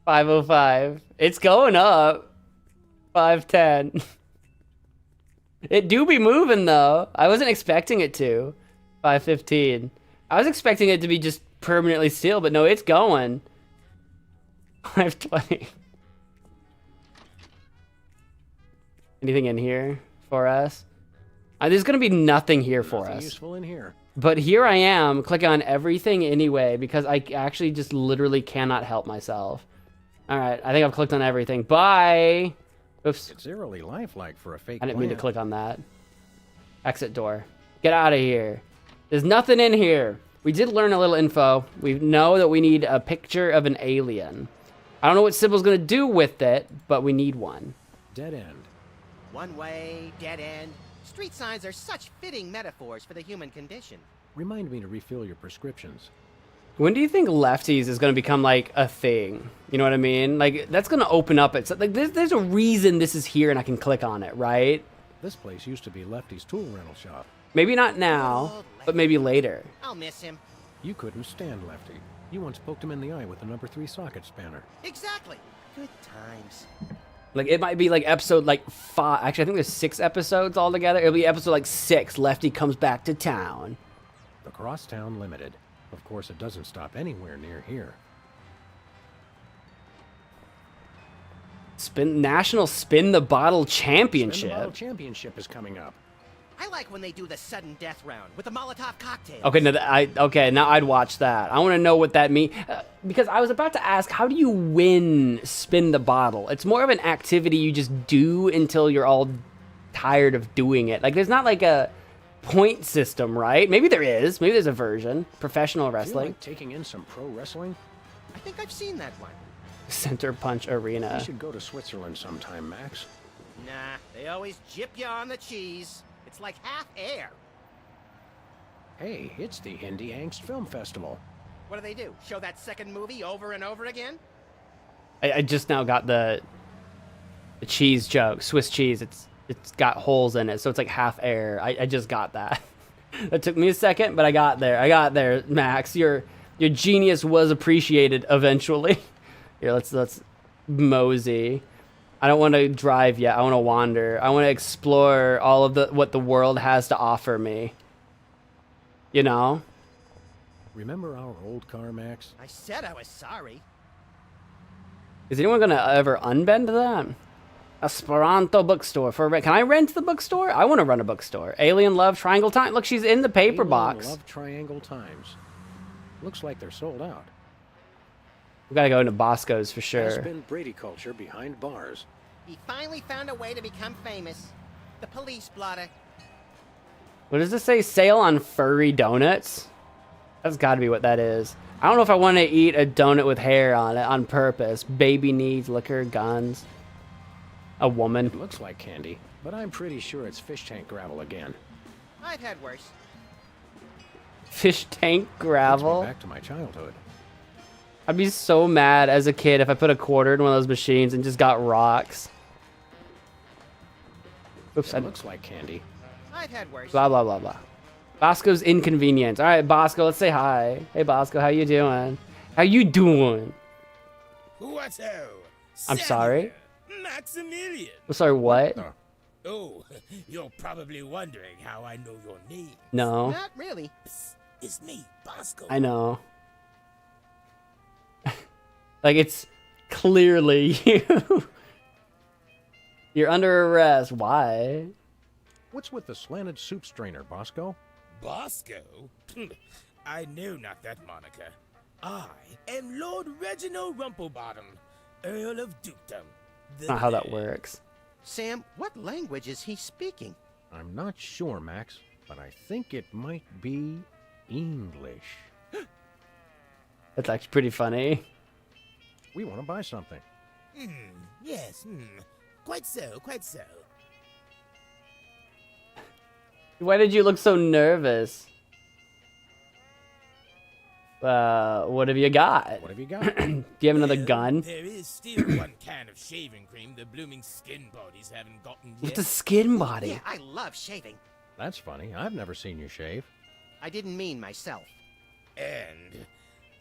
[SPEAKER 1] 5:05. It's going up. 5:10. It do be moving though. I wasn't expecting it to. 5:15. I was expecting it to be just permanently still, but no, it's going. 5:20. Anything in here for us? There's gonna be nothing here for
[SPEAKER 4] Nothing
[SPEAKER 1] us.
[SPEAKER 4] useful in here.
[SPEAKER 1] But here I am, clicking on everything anyway, because I actually just literally cannot help myself. Alright, I think I've clicked on everything. Bye! Oops.
[SPEAKER 4] It's eerily lifelike for a fake
[SPEAKER 1] I didn't mean to
[SPEAKER 4] plant.
[SPEAKER 1] click on that. Exit door. Get out of here. There's nothing in here. We did learn a little info. We know that we need a picture of an alien. I don't know what Sybil's gonna do with it, but we need one.
[SPEAKER 4] Dead end.
[SPEAKER 3] One way, dead end. Street signs are such fitting metaphors for the human condition.
[SPEAKER 4] Remind me to refill your prescriptions.
[SPEAKER 1] When do you think lefties is gonna become like a thing? You know what I mean? Like that's gonna open up. It's like there's a reason this is here and I can click on it, right?
[SPEAKER 4] This place used to be Lefty's tool rental shop.
[SPEAKER 1] Maybe not now, but maybe later.
[SPEAKER 3] I'll miss him.
[SPEAKER 4] You couldn't stand Lefty. You once poked him in the eye with the number 3 socket spanner.
[SPEAKER 3] Exactly. Good times.
[SPEAKER 1] Like it might be like episode like 5. Actually, I think there's 6 episodes altogether. It'll be episode like 6. Lefty comes back to town.
[SPEAKER 4] The Crosstown Limited. Of course, it doesn't stop anywhere near here.
[SPEAKER 1] National Spin the Bottle
[SPEAKER 4] Spin the
[SPEAKER 1] Championship.
[SPEAKER 4] Bottle Championship is coming up.
[SPEAKER 3] I like when they do the sudden death round with the Molotov cocktails.
[SPEAKER 1] Okay, now I'd watch that. I want to know what that means because I was about to ask, how do you win Spin the Bottle? It's more of an activity you just do until you're all tired of doing it. Like there's not like a point system, right? Maybe there is. Maybe there's a version. Professional
[SPEAKER 4] Feel
[SPEAKER 1] wrestling.
[SPEAKER 4] like taking in some pro wrestling?
[SPEAKER 3] I think I've seen that one.
[SPEAKER 1] Center Punch Arena.
[SPEAKER 4] We should go to Switzerland sometime, Max.
[SPEAKER 3] Nah, they always jip you on the cheese. It's like half air.
[SPEAKER 4] Hey, it's the Indie Angst Film Festival.
[SPEAKER 3] What do they do? Show that second movie over and over again?
[SPEAKER 1] I just now got the cheese joke. Swiss cheese. It's got holes in it, so it's like half air. I just got that. That took me a second, but I got there. Max, your genius was appreciated eventually. Here, let's mosey. I don't want to drive yet. I want to wander. I want to explore all of what the world has to offer me. You know?
[SPEAKER 4] Remember our old car, Max?
[SPEAKER 3] I said I was sorry.
[SPEAKER 1] Is anyone gonna ever unbend that? Esperanto bookstore for rent. Can I rent the bookstore? I want to run a bookstore. Alien Love Triangle Time. Look, she's in the paper
[SPEAKER 4] Alien
[SPEAKER 1] box.
[SPEAKER 4] Love Triangle Times. Looks like they're sold out.
[SPEAKER 1] We gotta go into Bosco's for
[SPEAKER 4] Has
[SPEAKER 1] sure.
[SPEAKER 4] been Brady culture behind bars.
[SPEAKER 3] He finally found a way to become famous. The police blotter.
[SPEAKER 1] What does this say? Sale on furry donuts? That's gotta be what that is. I don't know if I want to eat a donut with hair on it on purpose. Baby needs liquor, guns. A woman.
[SPEAKER 4] It looks like candy, but I'm pretty sure it's fish tank gravel again.
[SPEAKER 3] I've had worse.
[SPEAKER 1] Fish tank
[SPEAKER 4] Takes me
[SPEAKER 1] gravel.
[SPEAKER 4] back to my childhood.
[SPEAKER 1] I'd be so mad as a kid if I put a quarter in one of those machines and just got rocks. Oops,
[SPEAKER 4] It looks like candy.
[SPEAKER 3] I've had worse.
[SPEAKER 1] blah, blah, blah, blah. Bosco's inconvenience. All right, Bosco, let's say hi. Hey, Bosco, how you doing? How you doing?
[SPEAKER 8] What-o?
[SPEAKER 1] I'm sorry?
[SPEAKER 8] Maximilian.
[SPEAKER 1] I'm sorry, what?
[SPEAKER 8] Oh, you're probably wondering how I know your name.
[SPEAKER 1] No.
[SPEAKER 3] Not really.
[SPEAKER 8] Psst, it's me, Bosco.
[SPEAKER 1] I know. Like, it's clearly you. You're under arrest. Why?
[SPEAKER 4] What's with the slanted soup strainer, Bosco?
[SPEAKER 8] Bosco? I know not that moniker. I am Lord Reginald Rumplebottom, Earl of Dukedom.
[SPEAKER 1] Not how that works.
[SPEAKER 3] Sam, what language is he speaking?
[SPEAKER 4] I'm not sure, Max, but I think it might be English.
[SPEAKER 1] That's actually pretty funny.
[SPEAKER 4] We want to buy something.
[SPEAKER 8] Yes, quite so, quite so.
[SPEAKER 1] Why did you look so nervous? What have you got?
[SPEAKER 4] What have you got?
[SPEAKER 1] Do you have another
[SPEAKER 8] Well,
[SPEAKER 1] gun?
[SPEAKER 8] There is still one can of shaving cream the blooming skin bodies haven't gotten yet.
[SPEAKER 1] What's a skin body?
[SPEAKER 3] Yeah, I love shaving.
[SPEAKER 4] That's funny. I've never seen you shave.
[SPEAKER 3] I didn't mean myself.
[SPEAKER 8] And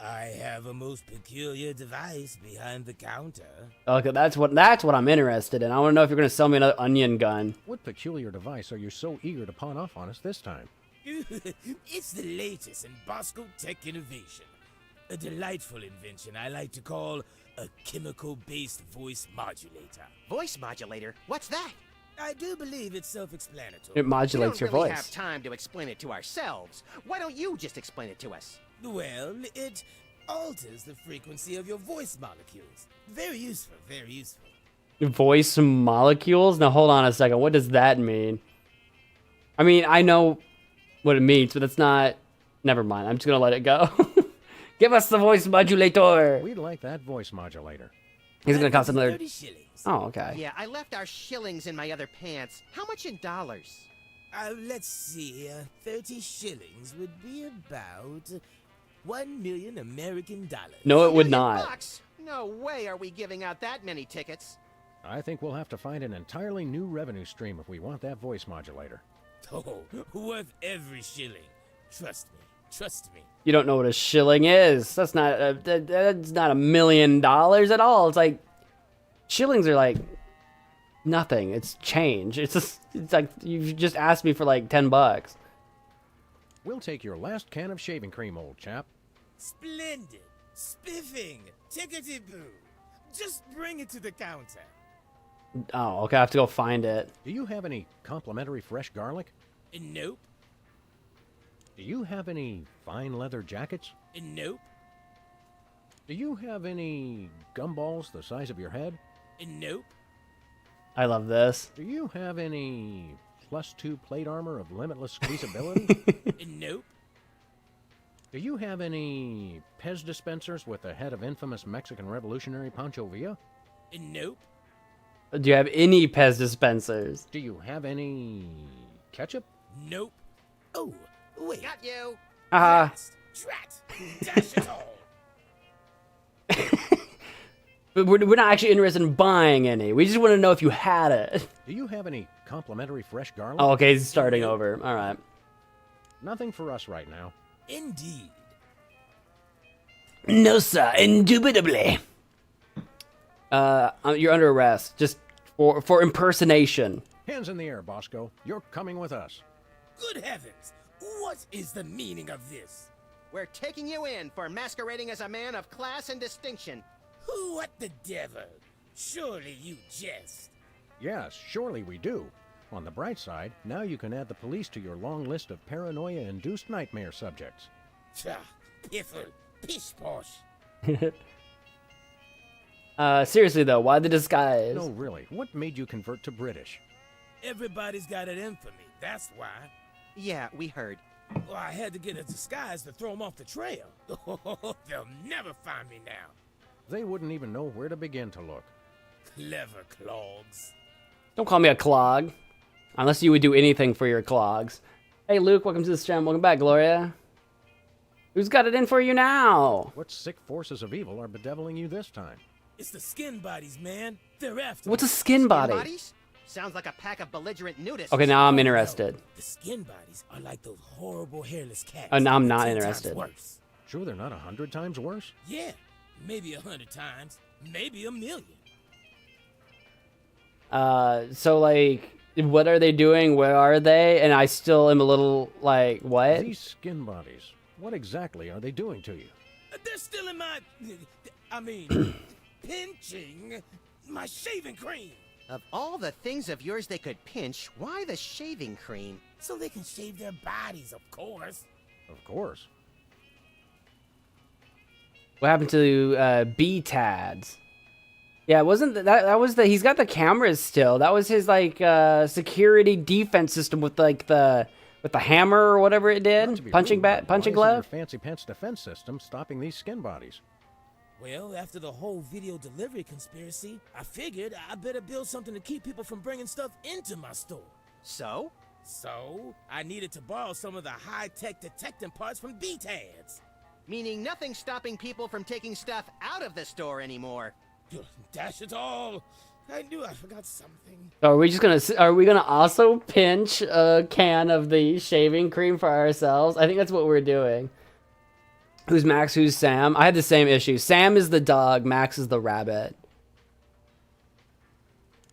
[SPEAKER 8] I have a most peculiar device behind the counter.
[SPEAKER 1] Okay, that's what I'm interested in. I want to know if you're gonna sell me another onion gun.
[SPEAKER 4] What peculiar device are you so eager to pawn off on us this time?
[SPEAKER 8] It's the latest in Bosco tech innovation. A delightful invention I like to call a chemical-based voice modulator.
[SPEAKER 3] Voice modulator? What's that?
[SPEAKER 8] I do believe it's self-explanatory.
[SPEAKER 1] It modulates
[SPEAKER 3] we
[SPEAKER 1] your
[SPEAKER 3] don't really
[SPEAKER 1] voice.
[SPEAKER 3] have time to explain it to ourselves. Why don't you just explain it to us?
[SPEAKER 8] Well, it alters the frequency of your voice molecules. Very useful, very useful.
[SPEAKER 1] Voice molecules? Now hold on a second. What does that mean? I mean, I know what it means, but that's not. Never mind. I'm just gonna let it go. Give us the voice modulator.
[SPEAKER 4] We'd like that voice modulator.
[SPEAKER 1] He's gonna cost another.
[SPEAKER 8] 30 shillings.
[SPEAKER 1] Oh, okay.
[SPEAKER 3] Yeah, I left our shillings in my other pants. How much in dollars?
[SPEAKER 8] Let's see. 30 shillings would be about 1 million American dollars.
[SPEAKER 1] No, it would
[SPEAKER 3] $1 million
[SPEAKER 1] not.
[SPEAKER 3] bucks? No way are we giving out that many tickets.
[SPEAKER 4] I think we'll have to find an entirely new revenue stream if we want that voice modulator.
[SPEAKER 8] Oh, worth every shilling. Trust me. Trust me.
[SPEAKER 1] You don't know what a shilling is. That's not $1 million at all. It's like shillings are like nothing. It's change. It's like you've just asked me for like $10.
[SPEAKER 4] We'll take your last can of shaving cream, old chap.
[SPEAKER 8] Splendid. Spiffing. Tickety-boo. Just bring it to the counter.
[SPEAKER 1] Oh, okay. I have to go find it.
[SPEAKER 4] Do you have any complimentary fresh garlic?
[SPEAKER 8] Nope.
[SPEAKER 4] Do you have any fine leather jackets?
[SPEAKER 8] Nope.
[SPEAKER 4] Do you have any gumballs the size of your head?
[SPEAKER 8] Nope.
[SPEAKER 1] I love this.
[SPEAKER 4] Do you have any +2 plate armor of limitless squeezability?
[SPEAKER 8] Nope.
[SPEAKER 4] Do you have any Pez dispensers with the head of infamous Mexican revolutionary Pancho Villa?
[SPEAKER 8] Nope.
[SPEAKER 1] Do you have any Pez dispensers?
[SPEAKER 4] Do you have any ketchup?
[SPEAKER 8] Nope. Oh, wait.
[SPEAKER 3] Got you.
[SPEAKER 8] Blast, drat, dash it all.
[SPEAKER 1] But we're not actually interested in buying any. We just want to know if you had it.
[SPEAKER 4] Do you have any complimentary fresh garlic?
[SPEAKER 1] Oh, okay. He's starting over. All right.
[SPEAKER 4] Nothing for us right now.
[SPEAKER 8] Indeed.
[SPEAKER 1] No, sir. Indubitably. You're under arrest. Just for impersonation.
[SPEAKER 4] Hands in the air, Bosco. You're coming with us.
[SPEAKER 8] Good heavens. What is the meaning of this?
[SPEAKER 3] We're taking you in for masquerading as a man of class and distinction.
[SPEAKER 8] What the devil? Surely you jest.
[SPEAKER 4] Yes, surely we do. On the bright side, now you can add the police to your long list of paranoia-induced nightmare subjects.
[SPEAKER 8] Tch, piffle, pish-posh.
[SPEAKER 1] Seriously though, why the disguise?
[SPEAKER 4] No, really, what made you convert to British?
[SPEAKER 8] Everybody's got it in for me, that's why.
[SPEAKER 3] Yeah, we heard.
[SPEAKER 8] Well, I had to get a disguise to throw them off the trail. They'll never find me now.
[SPEAKER 4] They wouldn't even know where to begin to look.
[SPEAKER 8] Clever clogs.
[SPEAKER 1] Don't call me a clog. Unless you would do anything for your clogs. Hey Luke, welcome to the stream. Welcome back, Gloria. Who's got it in for you now?
[SPEAKER 4] What sick forces of evil are bedeviling you this time?
[SPEAKER 8] It's the skin bodies, man. They're after
[SPEAKER 1] What's a
[SPEAKER 8] me.
[SPEAKER 1] skin body?
[SPEAKER 3] Bodies? Sounds like a pack of belligerent nudists.
[SPEAKER 1] Okay, now I'm
[SPEAKER 8] No,
[SPEAKER 1] interested.
[SPEAKER 8] the skin bodies are like those horrible hairless cats.
[SPEAKER 1] Oh, now I'm not
[SPEAKER 8] 10 times
[SPEAKER 1] interested.
[SPEAKER 8] worse.
[SPEAKER 4] Sure they're not 100 times worse?
[SPEAKER 8] Yeah, maybe 100 times, maybe 1,000,000.
[SPEAKER 1] So like, what are they doing? Where are they? And I still am a little like, what?
[SPEAKER 4] These skin bodies, what exactly are they doing to you?
[SPEAKER 8] They're still in my, I mean, pinching my shaving cream.
[SPEAKER 3] Of all the things of yours they could pinch, why the shaving cream?
[SPEAKER 8] So they can shave their bodies, of course.
[SPEAKER 4] Of course.
[SPEAKER 1] What happened to B-Tads? Yeah, wasn't that was the he's got the cameras still. That was his like security defense system with like the hammer or whatever it
[SPEAKER 4] Not to
[SPEAKER 1] did.
[SPEAKER 4] be
[SPEAKER 1] Punching
[SPEAKER 4] rude,
[SPEAKER 1] bat,
[SPEAKER 4] but
[SPEAKER 1] punching
[SPEAKER 4] why isn't your
[SPEAKER 1] glove.
[SPEAKER 4] fancy pants defense system stopping these skin bodies?
[SPEAKER 8] Well, after the whole video delivery conspiracy, I figured I better build something to keep people from bringing stuff into my store.
[SPEAKER 3] So?
[SPEAKER 8] So, I needed to borrow some of the high-tech detecting parts from B-Tads.
[SPEAKER 3] Meaning nothing stopping people from taking stuff out of the store anymore.
[SPEAKER 8] Dash it all! I knew I forgot something.
[SPEAKER 1] Are we gonna also pinch a can of the shaving cream for ourselves? I think that's what we're doing. Who's Max? Who's Sam? I had the same issue. Sam is the dog. Max is the rabbit.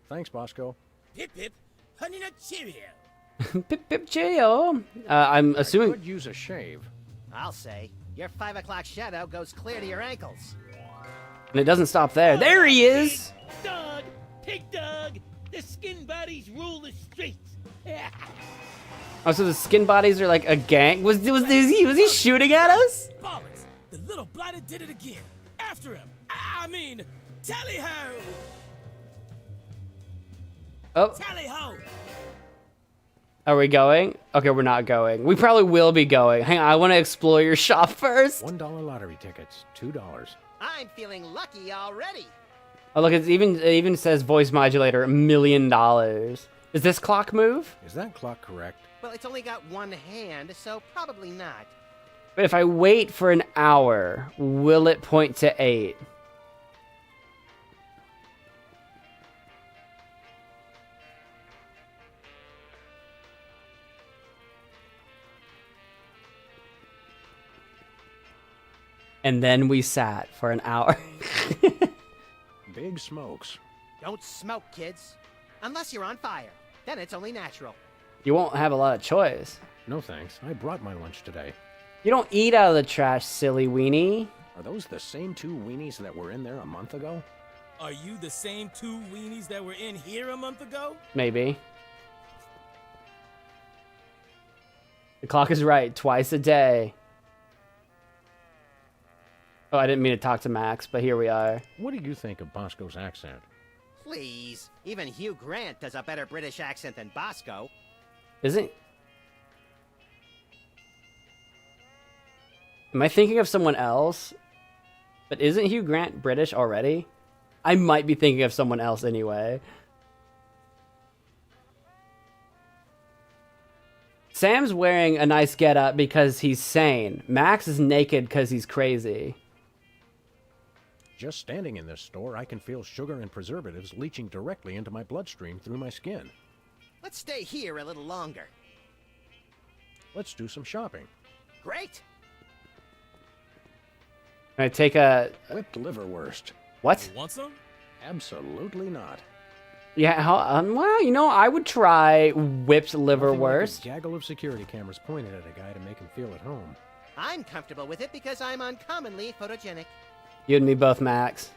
[SPEAKER 4] Thanks, Bosco.
[SPEAKER 8] Pip Pip, Honey Nut Cheerio.
[SPEAKER 1] Pip pip cheerio. I'm
[SPEAKER 4] I
[SPEAKER 1] assuming.
[SPEAKER 4] could use a shave.
[SPEAKER 3] I'll say, your 5 o'clock shadow goes clear to your ankles.
[SPEAKER 1] And it doesn't stop there. There he is.
[SPEAKER 6] Dog! Pig dog! The skin bodies rule the streets!
[SPEAKER 1] Oh, so the skin bodies are like a gang? Was he shooting at us?
[SPEAKER 8] Bollocks! The little blighter did it again. After him. I mean, tally-ho!
[SPEAKER 1] Oh,
[SPEAKER 8] Tally-ho!
[SPEAKER 1] are we going? Okay, we're not going. We probably will be going. Hang on, I want to explore your shop first.
[SPEAKER 4] $1 lottery tickets, $2.
[SPEAKER 3] I'm feeling lucky already.
[SPEAKER 1] Oh, look, it even says voice modulator, $1 million. Does this clock move?
[SPEAKER 4] Is that clock correct?
[SPEAKER 3] Well, it's only got one hand, so probably not.
[SPEAKER 1] But if I wait for an hour, will it point to 8? And then we sat for an hour.
[SPEAKER 4] Big smokes.
[SPEAKER 3] Don't smoke, kids. Unless you're on fire. Then it's only natural.
[SPEAKER 1] You won't have a lot of choice.
[SPEAKER 4] No thanks. I brought my lunch today.
[SPEAKER 1] You don't eat out of the trash, silly weenie.
[SPEAKER 4] Are those the same 2 weenies that were in there a month ago?
[SPEAKER 8] Are you the same 2 weenies that were in here a month ago?
[SPEAKER 1] Maybe. The clock is right, twice a day. Oh, I didn't mean to talk to Max, but here we are.
[SPEAKER 4] What do you think of Bosco's accent?
[SPEAKER 3] Please. Even Hugh Grant does a better British accent than Bosco.
[SPEAKER 1] Isn't... Am I thinking of someone else? But isn't Hugh Grant British already? I might be thinking of someone else anyway. Sam's wearing a nice getup because he's sane. Max is naked because he's crazy.
[SPEAKER 4] Just standing in this store, I can feel sugar and preservatives leaching directly into my bloodstream through my skin.
[SPEAKER 3] Let's stay here a little longer.
[SPEAKER 4] Let's do some shopping.
[SPEAKER 3] Great.
[SPEAKER 1] Can I take a...
[SPEAKER 4] Whipped liverwurst.
[SPEAKER 1] What?
[SPEAKER 8] You want some?
[SPEAKER 4] Absolutely not.
[SPEAKER 1] Yeah, well, you know, I would try whipped liverwurst.
[SPEAKER 4] Nothing like a gaggle of security cameras pointed at a guy to make him feel at home.
[SPEAKER 3] I'm comfortable with it because I'm uncommonly photogenic.
[SPEAKER 1] You and me both, Max.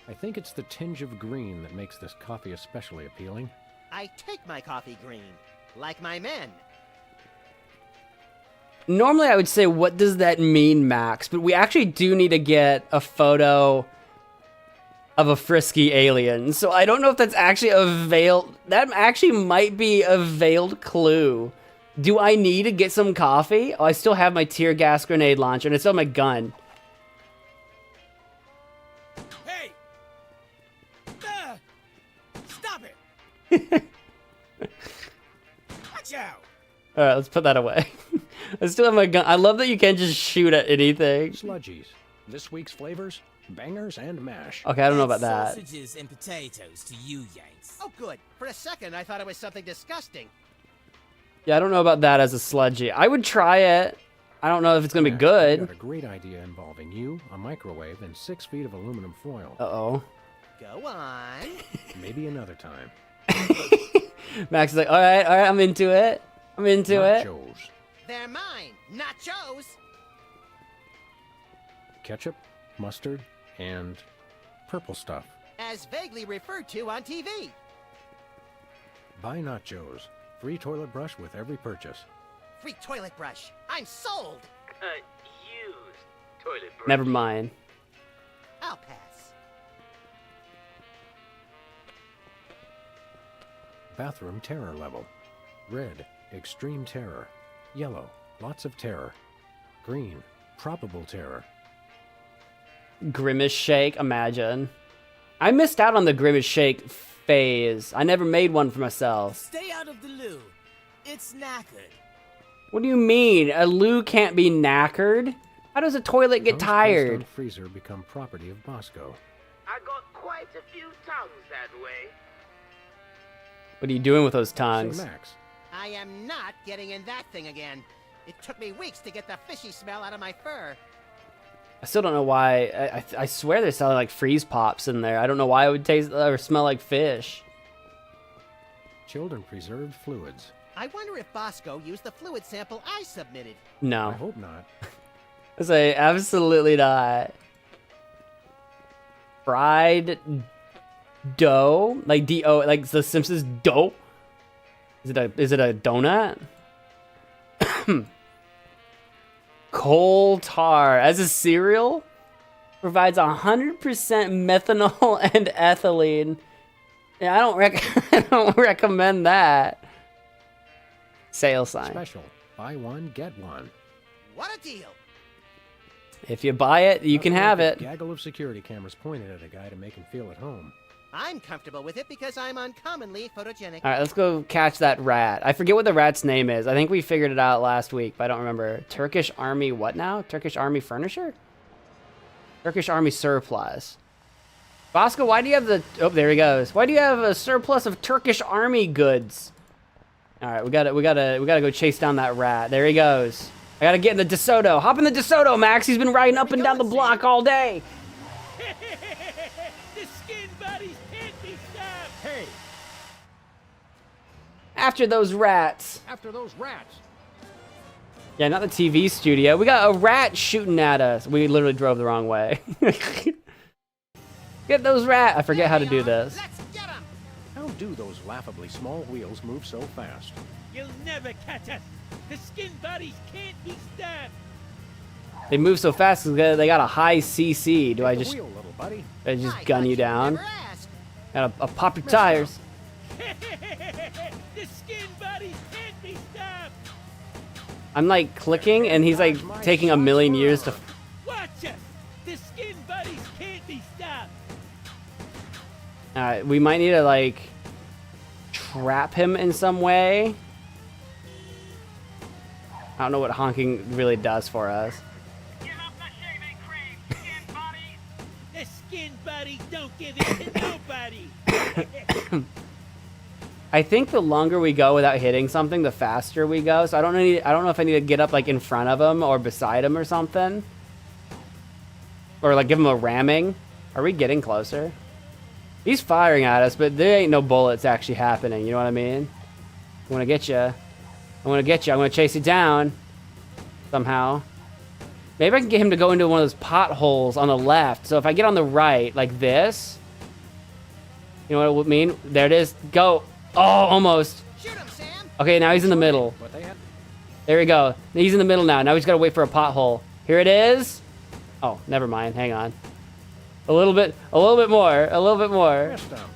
[SPEAKER 4] I think it's the tinge of green that makes this coffee especially appealing.
[SPEAKER 3] I take my coffee green, like my men.
[SPEAKER 1] Normally I would say, what does that mean, Max? But we actually do need to get a photo of a frisky alien. So I don't know if that's actually a veiled... That actually might be a veiled clue. Do I need to get some coffee? Oh, I still have my tear gas grenade launcher, and I still have my gun.
[SPEAKER 8] Hey! Stop it! Watch out!
[SPEAKER 1] Alright, let's put that away. I still have my gun. I love that you can't just shoot at anything.
[SPEAKER 4] Sludgies. This week's flavors? Bangers and mash.
[SPEAKER 1] Okay, I don't know about that.
[SPEAKER 8] Sausages and potatoes to you, Yanks.
[SPEAKER 3] Oh, good. For a second, I thought it was something disgusting.
[SPEAKER 1] Yeah, I don't know about that as a sludgy. I would try it. I don't know if it's gonna be
[SPEAKER 4] Max,
[SPEAKER 1] good.
[SPEAKER 4] I've got a great idea involving you, a microwave, and 6 feet of aluminum foil.
[SPEAKER 1] Uh-oh.
[SPEAKER 3] Go on.
[SPEAKER 4] Maybe another time.
[SPEAKER 1] Max is like, all right, I'm into it. I'm into it.
[SPEAKER 4] Nachos.
[SPEAKER 3] They're mine, nachos.
[SPEAKER 4] Ketchup, mustard, and purple stuff.
[SPEAKER 3] As vaguely referred to on TV.
[SPEAKER 4] Buy nachos. Free toilet brush with every purchase.
[SPEAKER 3] Free toilet brush. I'm sold.
[SPEAKER 9] Used toilet brush.
[SPEAKER 1] Never mind.
[SPEAKER 3] I'll pass.
[SPEAKER 4] Bathroom terror level. Red, extreme terror. Yellow, lots of terror. Green, probable terror.
[SPEAKER 1] Grimace shake, imagine. I missed out on the Grimace shake phase. I never made one for myself.
[SPEAKER 8] Stay out of the loo. It's knackered.
[SPEAKER 1] What do you mean? A loo can't be knackered? How does a toilet get
[SPEAKER 4] Those placed
[SPEAKER 1] tired?
[SPEAKER 4] on freezer become property of Bosco.
[SPEAKER 9] I got quite a few tongues that way.
[SPEAKER 1] What are you doing with those
[SPEAKER 4] Say,
[SPEAKER 1] tongues?
[SPEAKER 4] Max,
[SPEAKER 3] I am not getting in that thing again. It took me weeks to get the fishy smell out of my fur.
[SPEAKER 1] I still don't know why. I swear they're selling like freeze pops in there. I don't know why it would taste or smell like fish.
[SPEAKER 4] chilled and preserved fluids.
[SPEAKER 3] I wonder if Bosco used the fluid sample I submitted.
[SPEAKER 4] I
[SPEAKER 1] No.
[SPEAKER 4] hope not.
[SPEAKER 1] I say absolutely not. Fried dough, like D-O, like the Simpsons dough. Is it a donut? Coal tar as a cereal provides 100% methanol and ethylene. Yeah, I don't recommend that. Sale sign.
[SPEAKER 4] Special. Buy one, get one.
[SPEAKER 3] What a deal!
[SPEAKER 1] If you buy it, you can have it.
[SPEAKER 4] A gaggle of security cameras pointed at a guy to make him feel at home.
[SPEAKER 3] I'm comfortable with it because I'm uncommonly photogenic.
[SPEAKER 1] All right, let's go catch that rat. I forget what the rat's name is. I think we figured it out last week, but I don't remember. Turkish Army what now? Turkish Army furniture? Turkish Army surplus. Bosco, why do you have the... Oh, there he goes. Why do you have a surplus of Turkish Army goods? All right, we gotta go chase down that rat. There he goes. I gotta get in the DeSoto. Hop in the DeSoto, Max. He's been riding up and down the block all day.
[SPEAKER 8] The skin bodies can't be stopped.
[SPEAKER 4] Hey,
[SPEAKER 1] After those rats.
[SPEAKER 4] after those rats.
[SPEAKER 1] Yeah, not the TV studio. We got a rat shooting at us. We literally drove the wrong way. Get those rats. I forget how to do this.
[SPEAKER 3] Let's get 'em!
[SPEAKER 4] How do those laughably small wheels move so fast?
[SPEAKER 8] You'll never catch us. The skin bodies can't be stopped.
[SPEAKER 1] They move so fast because they got a high CC. Do I
[SPEAKER 4] Take the
[SPEAKER 1] just
[SPEAKER 4] wheel, little buddy.
[SPEAKER 3] I
[SPEAKER 1] gun
[SPEAKER 3] thought
[SPEAKER 1] you
[SPEAKER 3] you'd
[SPEAKER 1] down?
[SPEAKER 3] never ask.
[SPEAKER 1] Gotta pop your tires.
[SPEAKER 8] The skin bodies can't be stopped.
[SPEAKER 1] I'm like clicking and he's like taking a million years to...
[SPEAKER 8] Watch us. The skin bodies can't be stopped.
[SPEAKER 1] Alright, we might need to like trap him in some way. I don't know what honking really does for us.
[SPEAKER 5] Give up the shaving cream, skin body!
[SPEAKER 8] The skin bodies don't give it to nobody.
[SPEAKER 1] I think the longer we go without hitting something, the faster we go. So I don't know if I need to get up like in front of him or beside him or something. Or like give him a ramming. Are we getting closer? He's firing at us, but there ain't no bullets actually happening. You know what I mean? I want to get you. I want to get you. I'm going to chase you down. Somehow. Maybe I can get him to go into one of those potholes on the left. So if I get on the right, like this. You know what it would mean? There it is. Go. Oh, almost.
[SPEAKER 3] Shoot 'em, Sam!
[SPEAKER 1] Okay, now he's in the middle.
[SPEAKER 4] But they had
[SPEAKER 1] There we go. He's in the middle now. Now we just got to wait for a pothole. Here it is. Oh, never mind. Hang on. A little bit more. A little bit more.
[SPEAKER 4] missed them.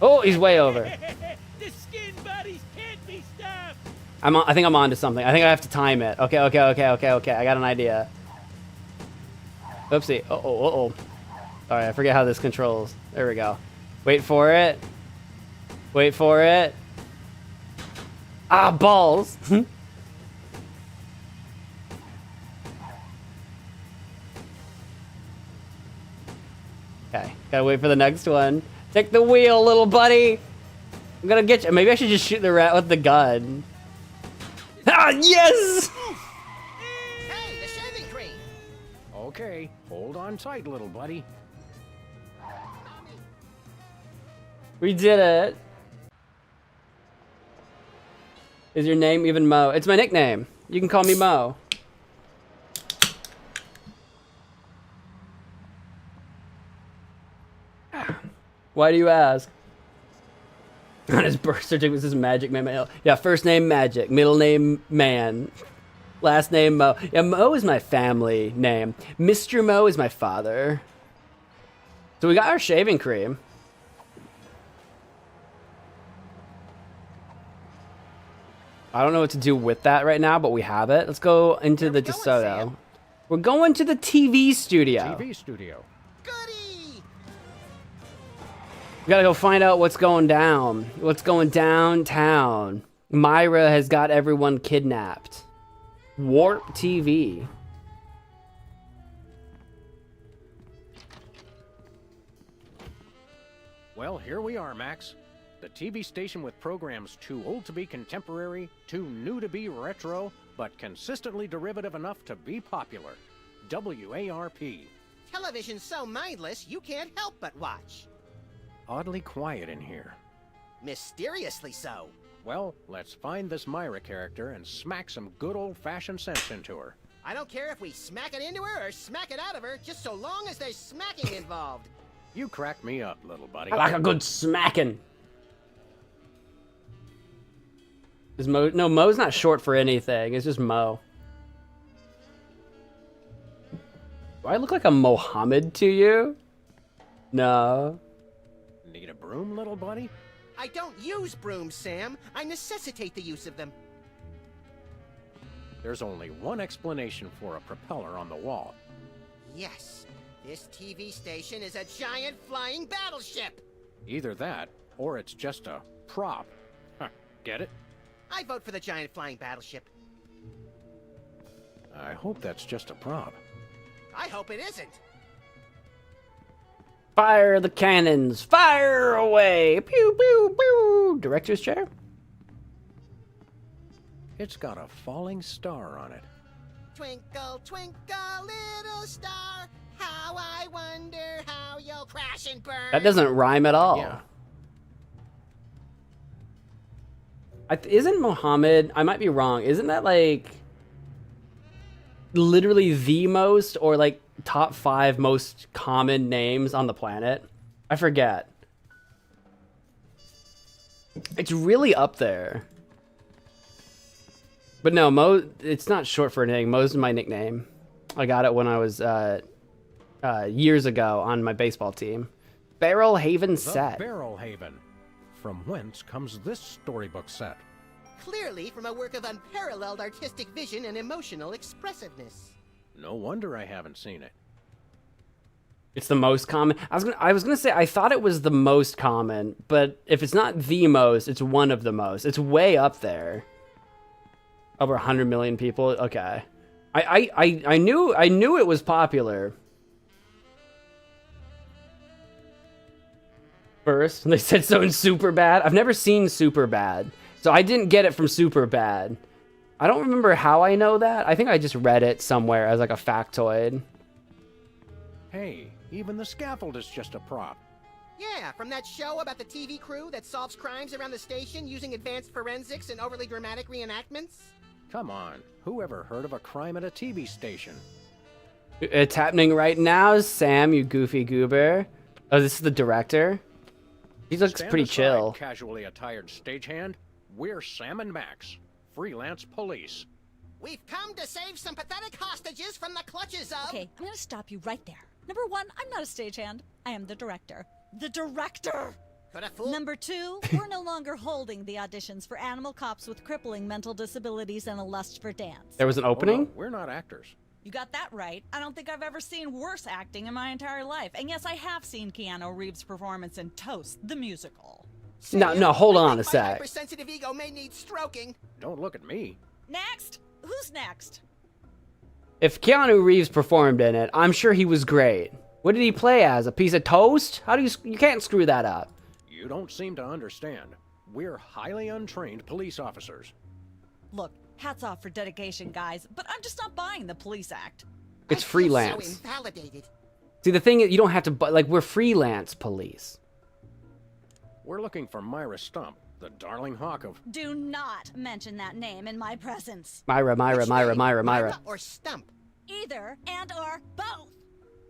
[SPEAKER 1] Oh, he's way over.
[SPEAKER 8] The skin bodies can't be stopped.
[SPEAKER 1] I think I'm onto something. I think I have to time it. Okay. I got an idea. Oopsie. Uh-oh. All right, I forget how this controls. There we go. Wait for it. Wait for it. Ah, balls. Gotta wait for the next one. Take the wheel, little buddy. I'm gonna get you. Maybe I should just shoot the rat with the gun. Ah, yes!
[SPEAKER 3] Hey, the shaving cream!
[SPEAKER 4] Okay, hold on tight, little buddy.
[SPEAKER 1] We did it. Is your name even Mo? It's my nickname. You can call me Mo. Why do you ask? On his birth certificate says MagicManMo. Yeah, first name Magic, middle name Man, last name Mo. Yeah, Mo is my family name. Mr. Mo is my father. So we got our shaving cream. I don't know what to do with that right now, but we have it. Let's go into the DeSoto. We're going to the TV studio.
[SPEAKER 4] TV studio.
[SPEAKER 3] Goody!
[SPEAKER 1] We gotta go find out what's going down. What's going downtown. Myra has got everyone kidnapped. Warp TV.
[SPEAKER 4] Well, here we are, Max. The TV station with programs too old to be contemporary, too new to be retro, but consistently derivative enough to be popular. WARP.
[SPEAKER 3] Television's so mindless, you can't help but watch.
[SPEAKER 4] Oddly quiet in here.
[SPEAKER 3] Mysteriously so.
[SPEAKER 4] Well, let's find this Myra character and smack some good old-fashioned sense into her.
[SPEAKER 3] I don't care if we smack it into her or smack it out of her, just so long as there's smacking involved.
[SPEAKER 4] You crack me up, little buddy.
[SPEAKER 1] I like a good smacking. Is Mo? No, Mo's not short for anything. It's just Mo. Do I look like a Mohammed to you? No.
[SPEAKER 4] Need a broom, little buddy?
[SPEAKER 3] I don't use brooms, Sam. I necessitate the use of them.
[SPEAKER 4] There's only one explanation for a propeller on the wall.
[SPEAKER 3] Yes, this TV station is a giant flying battleship.
[SPEAKER 4] Either that, or it's just a prop. Huh, get it?
[SPEAKER 3] I vote for the giant flying battleship.
[SPEAKER 4] I hope that's just a prop.
[SPEAKER 3] I hope it isn't.
[SPEAKER 1] Fire the cannons! Fire away! Pew pew pew! Director's chair?
[SPEAKER 4] It's got a falling star on it.
[SPEAKER 3] Twinkle, twinkle, little star, how I wonder how you'll crash and burn.
[SPEAKER 1] That doesn't rhyme at all.
[SPEAKER 4] Yeah.
[SPEAKER 1] Isn't Mohammed, I might be wrong, isn't that like literally the most or like top 5 most common names on the planet? I forget. It's really up there. But no, Mo, it's not short for anything. Mo's my nickname. I got it when I was years ago on my baseball team. Barrel Haven set.
[SPEAKER 4] Barrel Haven. From whence comes this storybook set?
[SPEAKER 3] Clearly from a work of unparalleled artistic vision and emotional expressiveness.
[SPEAKER 4] No wonder I haven't seen it.
[SPEAKER 1] It's the most common. I was gonna say I thought it was the most common, but if it's not the most, it's one of the most. It's way up there. Over 100 million people. Okay, I knew it was popular. First, they said so in Superbad. I've never seen Superbad, so I didn't get it from Superbad. I don't remember how I know that. I think I just read it somewhere as like a factoid.
[SPEAKER 4] Hey, even the scaffold is just a prop.
[SPEAKER 3] Yeah, from that show about the TV crew that solves crimes around the station using advanced forensics and overly dramatic reenactments.
[SPEAKER 4] Come on, who ever heard of a crime at a TV station?
[SPEAKER 1] It's happening right now, Sam, you goofy goober. Oh, this is the director? He looks
[SPEAKER 4] Stand
[SPEAKER 1] pretty
[SPEAKER 4] aside,
[SPEAKER 1] chill.
[SPEAKER 4] Casually attired stagehand. We're Sam and Max, freelance police.
[SPEAKER 3] We've come to save some pathetic hostages from the clutches of...
[SPEAKER 10] Okay, I'm gonna stop you right there. Number 1, I'm not a stagehand. I am the director. The director!
[SPEAKER 3] Could a fool...
[SPEAKER 10] Number 2, we're no longer holding the auditions for animal cops with crippling mental disabilities and a lust for dance.
[SPEAKER 1] There was an opening?
[SPEAKER 4] Oh, no, we're not actors.
[SPEAKER 10] You got that right. I don't think I've ever seen worse acting in my entire life. And yes, I have seen Keanu Reeves' performance in Toast, the musical.
[SPEAKER 1] No, hold on a
[SPEAKER 3] My
[SPEAKER 1] sec.
[SPEAKER 3] hypersensitive ego may need stroking.
[SPEAKER 4] Don't look at me.
[SPEAKER 10] Next! Who's next?
[SPEAKER 1] If Keanu Reeves performed in it, I'm sure he was great. What did he play as? A piece of toast? How do you can't screw that up.
[SPEAKER 4] You don't seem to understand. We're highly untrained police officers.
[SPEAKER 10] Look, hats off for dedication, guys, but I'm just not buying the police act.
[SPEAKER 1] It's
[SPEAKER 3] I feel
[SPEAKER 1] freelance.
[SPEAKER 3] so invalidated.
[SPEAKER 1] See, the thing is, you don't have to, like, we're freelance police.
[SPEAKER 4] We're looking for Myra Stump, the darling hawk of...
[SPEAKER 10] Do not mention that name in my presence.
[SPEAKER 1] Myra.
[SPEAKER 3] Myra or Stump?
[SPEAKER 10] Either and or both.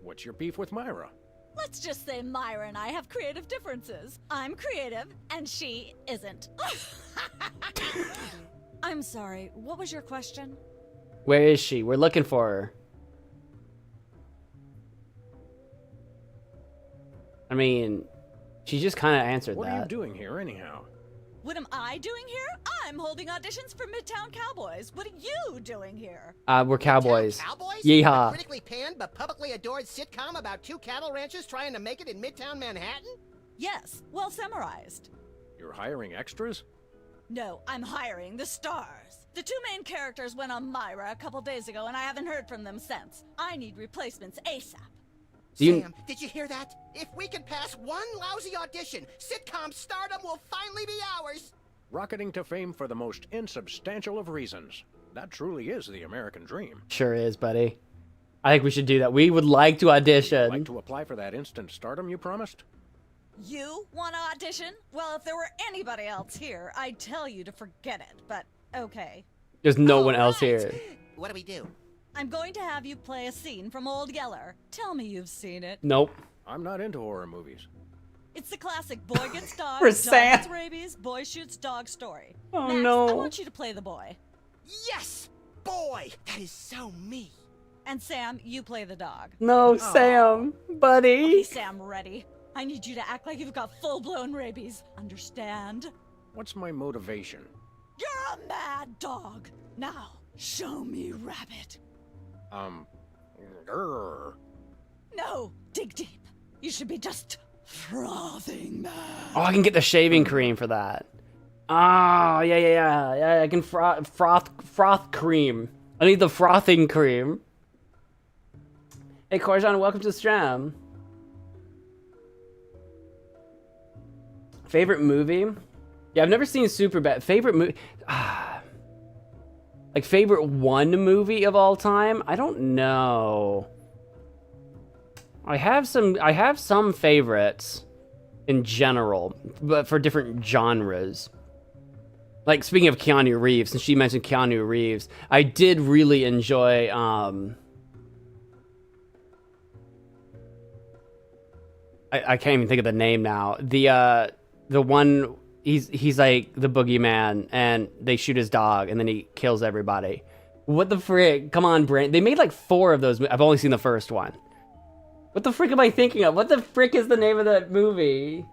[SPEAKER 4] What's your beef with Myra?
[SPEAKER 10] Let's just say Myra and I have creative differences. I'm creative, and she isn't. I'm sorry, what was your question?
[SPEAKER 1] Where is she? We're looking for her. I mean, she just kind of answered
[SPEAKER 4] What
[SPEAKER 1] that.
[SPEAKER 4] are you doing here, anyhow?
[SPEAKER 10] What am I doing here? I'm holding auditions for Midtown Cowboys. What are you doing here?
[SPEAKER 1] We're cowboys.
[SPEAKER 3] Cowboys?
[SPEAKER 1] Yeehaw.
[SPEAKER 3] A critically panned but publicly adored sitcom about 2 cattle ranchers trying to make it in Midtown Manhattan?
[SPEAKER 10] Yes, well summarized.
[SPEAKER 4] You're hiring extras?
[SPEAKER 10] No, I'm hiring the stars. The 2 main characters went on Myra a couple days ago, and I haven't heard from them since. I need replacements ASAP.
[SPEAKER 3] Sam, did you hear that? If we can pass one lousy audition, sitcom stardom will finally be ours.
[SPEAKER 4] Rocketing to fame for the most insubstantial of reasons. That truly is the American dream.
[SPEAKER 1] Sure is, buddy. I think we should do that. We would like to audition.
[SPEAKER 4] Like to apply for that instant stardom you promised?
[SPEAKER 10] You want to audition? Well, if there were anybody else here, I'd tell you to forget it, but okay.
[SPEAKER 1] There's no one else here.
[SPEAKER 3] What do we do?
[SPEAKER 10] I'm going to have you play a scene from Old Yeller. Tell me you've seen it.
[SPEAKER 1] Nope.
[SPEAKER 4] I'm not into horror movies.
[SPEAKER 10] It's the classic boy gets dog,
[SPEAKER 1] For
[SPEAKER 10] dog
[SPEAKER 1] Sam.
[SPEAKER 10] gets rabies, boy shoots dog story.
[SPEAKER 1] Oh,
[SPEAKER 10] Max,
[SPEAKER 1] no.
[SPEAKER 10] I want you to play the boy.
[SPEAKER 3] Yes! Boy, that is so me.
[SPEAKER 10] And Sam, you play the dog.
[SPEAKER 1] No, Sam, buddy.
[SPEAKER 10] Okay, Sam, ready? I need you to act like you've got full-blown rabies. Understand?
[SPEAKER 4] What's my motivation?
[SPEAKER 10] You're a mad dog. Now, show me rabbit.
[SPEAKER 4] Grr.
[SPEAKER 10] No, dig deep. You should be just frothing mad.
[SPEAKER 1] Oh, I can get the shaving cream for that. Ah, yeah. I can froth cream. I need the frothing cream. Hey, Corjan, welcome to the stream. Favorite movie? Yeah, I've never seen Superbad. Favorite movie? Like, favorite one movie of all time? I don't know. I have some favorites in general, but for different genres. Like, speaking of Keanu Reeves, since she mentioned Keanu Reeves, I did really enjoy, I can't even think of the name now. The one, he's like the boogeyman, and they shoot his dog, and then he kills everybody. What the frick? Come on, brain. They made like 4 of those. I've only seen the first one. What the frick am I thinking of? What the frick is the name of that movie?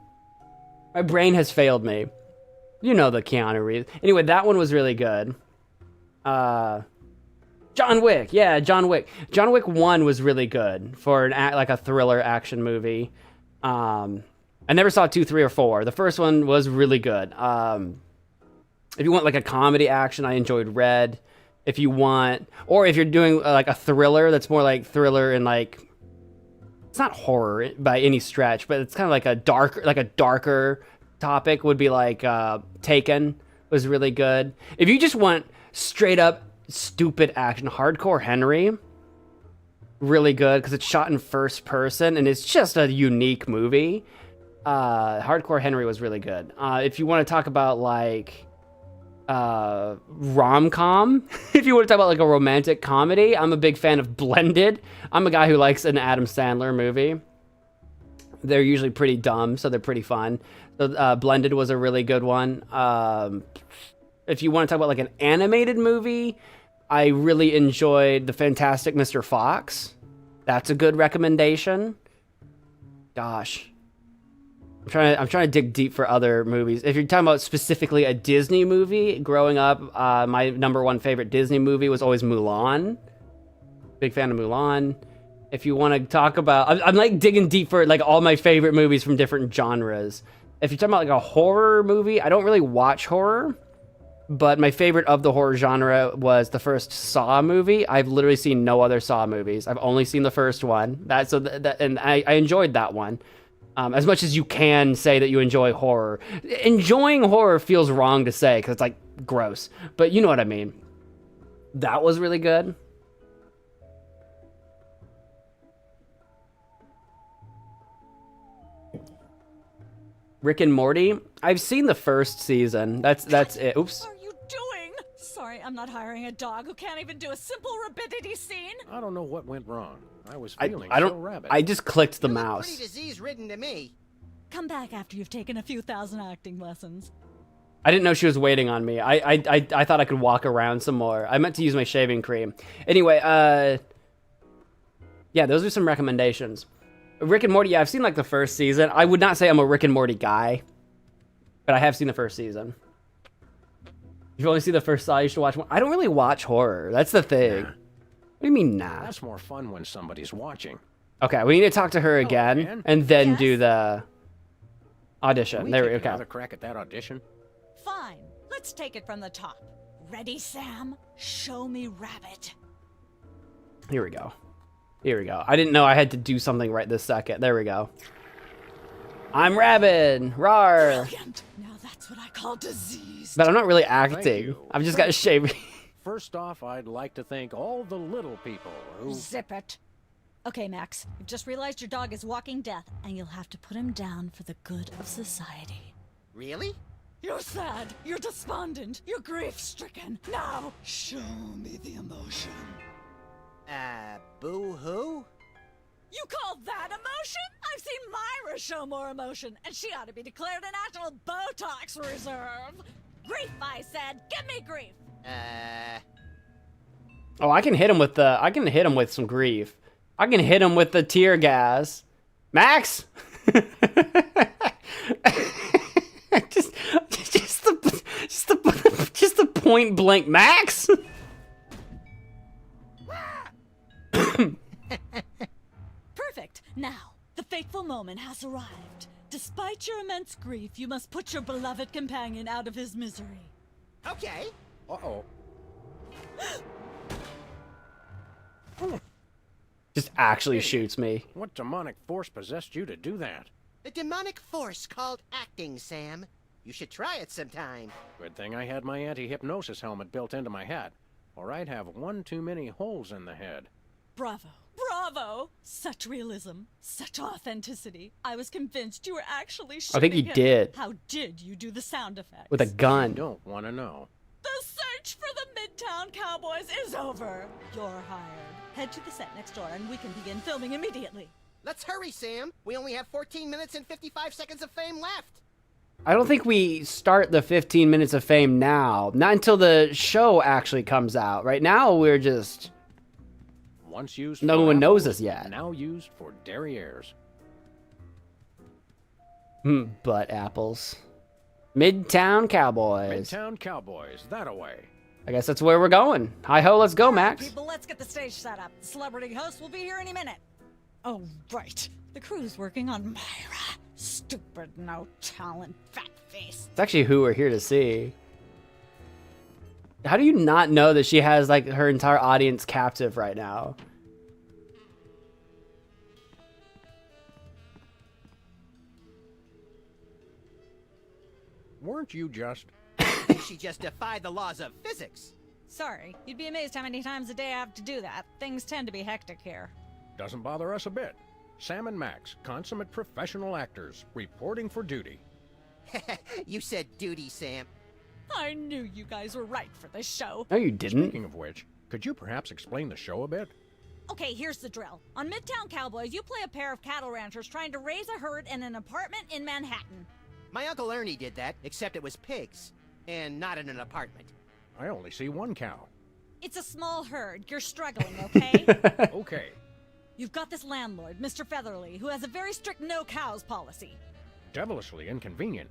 [SPEAKER 1] My brain has failed me. You know the Keanu Reeves. Anyway, that one was really good. John Wick. Yeah, John Wick. John Wick 1 was really good for like a thriller action movie. I never saw 2, 3, or 4. The first one was really good. If you want like a comedy action, I enjoyed Red. If you want, or if you're doing like a thriller that's more like thriller and like, it's not horror by any stretch, but it's kind of like a darker topic, would be like Taken was really good. If you just want straight up stupid action, Hardcore Henry, really good because it's shot in first person and it's just a unique movie. Hardcore Henry was really good. If you want to talk about like rom-com, if you want to talk about like a romantic comedy, I'm a big fan of Blended. I'm a guy who likes an Adam Sandler movie. They're usually pretty dumb, so they're pretty fun. So Blended was a really good one. If you want to talk about like an animated movie, I really enjoyed The Fantastic Mr. Fox. That's a good recommendation. Gosh. I'm trying to dig deep for other movies. If you're talking about specifically a Disney movie, growing up, my number 1 favorite Disney movie was always Mulan. Big fan of Mulan. If you want to talk about, I'm like digging deep for like all my favorite movies from different genres. If you're talking about like a horror movie, I don't really watch horror. But my favorite of the horror genre was the first Saw movie. I've literally seen no other Saw movies. I've only seen the first one. And I enjoyed that one. As much as you can say that you enjoy horror. Enjoying horror feels wrong to say because it's like gross. But you know what I mean. That was really good. Rick and Morty. I've seen the first season. That's it. Oops.
[SPEAKER 10] What are you doing? Sorry, I'm not hiring a dog who can't even do a simple rapidity scene.
[SPEAKER 4] I don't know what went wrong. I was feeling
[SPEAKER 1] I don't.
[SPEAKER 4] so rabid.
[SPEAKER 1] I just clicked the
[SPEAKER 3] You look
[SPEAKER 1] mouse.
[SPEAKER 3] pretty disease-ridden to me.
[SPEAKER 10] Come back after you've taken a few thousand acting lessons.
[SPEAKER 1] I didn't know she was waiting on me. I thought I could walk around some more. I meant to use my shaving cream. Anyway, yeah, those are some recommendations. Rick and Morty, yeah, I've seen like the first season. I would not say I'm a Rick and Morty guy, but I have seen the first season. If you only see the first Saw, you should watch more. I don't really watch horror. That's the thing.
[SPEAKER 4] Nah.
[SPEAKER 1] What do you mean, nah?
[SPEAKER 4] That's more fun when somebody's watching.
[SPEAKER 1] Okay, we need to talk to her again
[SPEAKER 4] man.
[SPEAKER 1] and then
[SPEAKER 10] Yes?
[SPEAKER 1] do the
[SPEAKER 4] Can
[SPEAKER 1] audition.
[SPEAKER 4] we
[SPEAKER 1] There
[SPEAKER 4] take
[SPEAKER 1] we go.
[SPEAKER 4] another crack at that audition?
[SPEAKER 10] Fine, let's take it from the top. Ready, Sam? Show me Rabbit.
[SPEAKER 1] Here we go. Here we go. I didn't know I had to do something right this second. There we go. I'm Rabid. Rawr.
[SPEAKER 10] Brilliant. Now that's what I call disease.
[SPEAKER 1] But I'm not really acting.
[SPEAKER 4] you.
[SPEAKER 1] I've just got shaving.
[SPEAKER 4] First off, I'd like to thank all the little people who...
[SPEAKER 10] Zip it. Okay, Max, you've just realized your dog is walking death, and you'll have to put him down for the good of society.
[SPEAKER 3] Really?
[SPEAKER 10] You're sad, you're despondent, you're grief-stricken. Now, show me the emotion.
[SPEAKER 3] Boo-hoo?
[SPEAKER 10] You call that emotion? I've seen Myra show more emotion, and she ought to be declared a national Botox reserve. Grief, I said. Give me grief.
[SPEAKER 1] Oh, I can hit him with the. I can hit him with some grief. I can hit him with the tear gas. Max. just the point blank Max.
[SPEAKER 10] Perfect. Now, the fateful moment has arrived. Despite your immense grief, you must put your beloved companion out of his misery.
[SPEAKER 3] Okay.
[SPEAKER 4] Uh-oh.
[SPEAKER 1] Just actually shoots me.
[SPEAKER 4] What demonic force possessed you to do that?
[SPEAKER 3] The demonic force called acting, Sam. You should try it sometime.
[SPEAKER 4] Good thing I had my anti-hypnosis helmet built into my hat, or I'd have one too many holes in the head.
[SPEAKER 10] Bravo. Bravo! Such realism, such authenticity. I was convinced you were actually shooting
[SPEAKER 1] I think you
[SPEAKER 10] him.
[SPEAKER 1] did.
[SPEAKER 10] How did you do the sound effects?
[SPEAKER 1] With a gun.
[SPEAKER 4] Don't want to know.
[SPEAKER 10] The search for the Midtown Cowboys is over. You're hired. Head to the set next door and we can begin filming immediately.
[SPEAKER 3] Let's hurry, Sam. We only have 14 minutes and 55 seconds of fame left.
[SPEAKER 1] I don't think we start the 15 minutes of fame now. Not until the show actually comes out. Right now, we're just...
[SPEAKER 4] Once used
[SPEAKER 1] No
[SPEAKER 4] for
[SPEAKER 1] one knows
[SPEAKER 4] apples,
[SPEAKER 1] us yet.
[SPEAKER 4] Now used for derrieres.
[SPEAKER 1] Butt apples. Midtown Cowboys.
[SPEAKER 4] Midtown Cowboys, that away.
[SPEAKER 1] I guess that's where we're going. Hi-ho, let's go, Max.
[SPEAKER 10] People, let's get the stage set up. The celebrity host will be here any minute. Oh, right. The crew's working on Myra. Stupid, no talent, fat face.
[SPEAKER 1] It's actually who we're here to see. How do you not know that she has, like, her entire audience captive right now?
[SPEAKER 4] Weren't you just...
[SPEAKER 3] She just defied the laws of physics.
[SPEAKER 10] Sorry, you'd be amazed how many times a day I have to do that. Things tend to be hectic here.
[SPEAKER 4] Doesn't bother us a bit. Sam and Max, consummate professional actors, reporting for duty.
[SPEAKER 3] You said duty, Sam.
[SPEAKER 10] I knew you guys were right for this show.
[SPEAKER 1] No, you didn't.
[SPEAKER 4] Speaking of which, could you perhaps explain the show a bit?
[SPEAKER 10] Okay, here's the drill. On Midtown Cowboys, you play a pair of cattle ranchers trying to raise a herd in an apartment in Manhattan.
[SPEAKER 3] My Uncle Ernie did that, except it was pigs. And not in an apartment.
[SPEAKER 4] I only see one cow.
[SPEAKER 10] It's a small herd. You're struggling, okay?
[SPEAKER 4] Okay.
[SPEAKER 10] You've got this landlord, Mr. Featherly, who has a very strict no cows policy.
[SPEAKER 4] Devilishly inconvenient.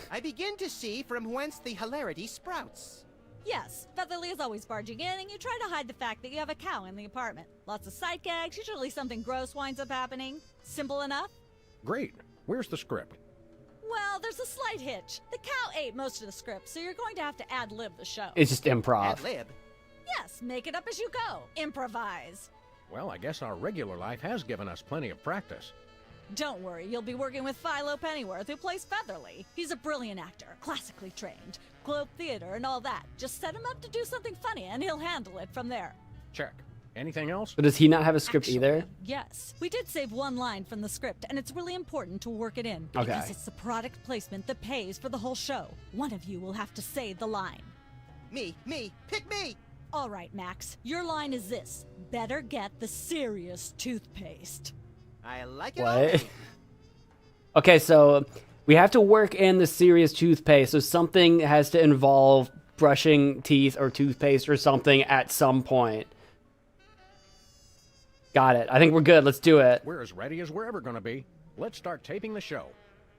[SPEAKER 3] I begin to see from whence the hilarity sprouts.
[SPEAKER 10] Yes, Featherly is always barging in, and you try to hide the fact that you have a cow in the apartment. Lots of sight gags, usually something gross winds up happening. Simple enough?
[SPEAKER 4] Great. Where's the script?
[SPEAKER 10] Well, there's a slight hitch. The cow ate most of the script, so you're going to have to ad-lib the show.
[SPEAKER 1] It's just improv.
[SPEAKER 3] Ad-lib?
[SPEAKER 10] Yes, make it up as you go. Improvise.
[SPEAKER 4] Well, I guess our regular life has given us plenty of practice.
[SPEAKER 10] Don't worry, you'll be working with Philo Pennyworth, who plays Featherly. He's a brilliant actor, classically trained, Globe Theater and all that. Just set him up to do something funny, and he'll handle it from there.
[SPEAKER 4] Check. Anything else?
[SPEAKER 1] But does he not have a script
[SPEAKER 10] Actually,
[SPEAKER 1] either?
[SPEAKER 10] Yes. We did save one line from the script, and it's really important to work it in.
[SPEAKER 1] Okay.
[SPEAKER 10] Because it's the product placement that pays for the whole show. One of you will have to say the line.
[SPEAKER 3] Me, pick me!
[SPEAKER 10] All right, Max. Your line is this. Better get the serious toothpaste.
[SPEAKER 3] I like it
[SPEAKER 1] What?
[SPEAKER 3] already.
[SPEAKER 1] Okay, so we have to work in the serious toothpaste. So something has to involve brushing teeth or toothpaste or something at some point. Got it. I think we're good. Let's do it.
[SPEAKER 4] We're as ready as we're ever going to be. Let's start taping the show.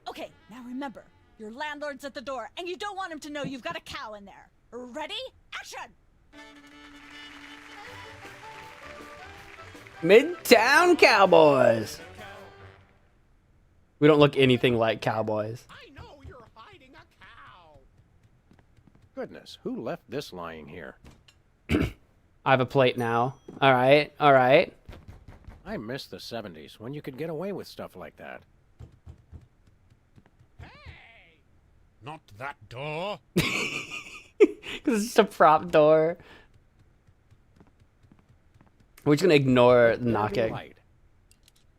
[SPEAKER 10] Okay, now remember, your landlord's at the door, and you don't want him to know you've got a cow in there. Ready? Action!
[SPEAKER 1] Midtown Cowboys. We don't look anything like cowboys.
[SPEAKER 8] I know you're hiding a cow.
[SPEAKER 4] Goodness, who left this lying here?
[SPEAKER 1] I have a plate now. All right, all right.
[SPEAKER 4] I miss the 70s when you could get away with stuff like that.
[SPEAKER 8] Hey! Not that door.
[SPEAKER 1] Because it's just a prop door. We're just gonna ignore the knocking.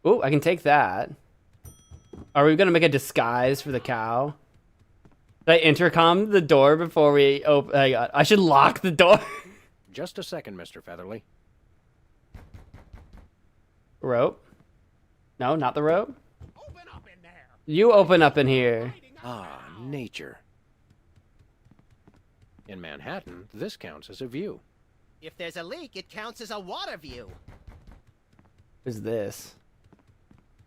[SPEAKER 1] Oh, I can take that. Are we gonna make a disguise for the cow? Did I intercom the door before we open? I should lock the door.
[SPEAKER 4] Just a second, Mr. Featherly.
[SPEAKER 1] Rope? No, not the rope.
[SPEAKER 8] Open up in there.
[SPEAKER 1] You open up in here.
[SPEAKER 4] Ah, nature. In Manhattan, this counts as a view.
[SPEAKER 3] If there's a leak, it counts as a water view.
[SPEAKER 1] What is this?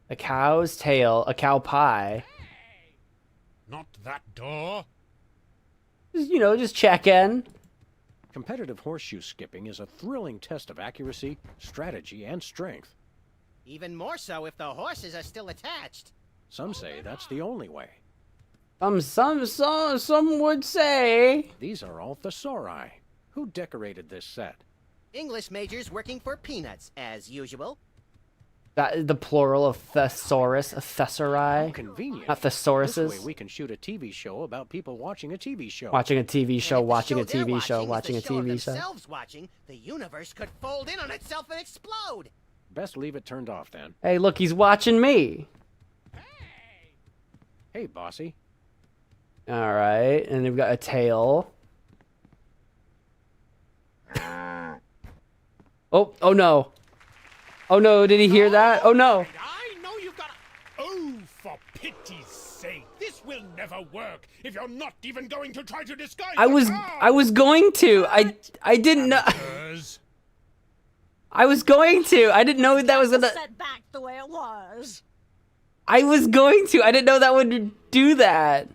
[SPEAKER 1] A cow's tail, a cow pie.
[SPEAKER 8] Hey! Not that door.
[SPEAKER 1] Just, you know, just check in.
[SPEAKER 4] Competitive horseshoe skipping is a thrilling test of accuracy, strategy, and strength.
[SPEAKER 3] Even more so if the horses are still attached.
[SPEAKER 4] Some say that's the only way.
[SPEAKER 1] Some would say.
[SPEAKER 4] These are all thesauri. Who decorated this set?
[SPEAKER 3] English majors working for peanuts, as usual.
[SPEAKER 1] That is the plural of thesaurus, a
[SPEAKER 4] How
[SPEAKER 1] thesauri.
[SPEAKER 4] convenient.
[SPEAKER 1] Not
[SPEAKER 4] This
[SPEAKER 1] thesauruses.
[SPEAKER 4] way we can shoot a TV show about people watching a TV show.
[SPEAKER 1] Watching a TV show,
[SPEAKER 3] And if the
[SPEAKER 1] watching a
[SPEAKER 3] show they're
[SPEAKER 1] TV show,
[SPEAKER 3] is
[SPEAKER 1] watching
[SPEAKER 3] the
[SPEAKER 1] a
[SPEAKER 3] show of
[SPEAKER 1] TV show.
[SPEAKER 3] themselves watching, the universe could fold in on itself and explode.
[SPEAKER 4] Best leave it turned off then.
[SPEAKER 1] Hey, look, he's watching me.
[SPEAKER 8] Hey!
[SPEAKER 4] Hey, bossy.
[SPEAKER 1] All right, and we've got a tail. Oh no. Oh no, did he hear that? Oh no.
[SPEAKER 8] I know you've got. Oh, for pity's sake! This will never work if you're not even going to try to disguise.
[SPEAKER 1] I was going to. I didn't know.
[SPEAKER 8] Amateurs.
[SPEAKER 1] I was going to. I didn't know that was gonna.
[SPEAKER 10] Set back the way it was.
[SPEAKER 1] I was going to. I didn't know that would do that.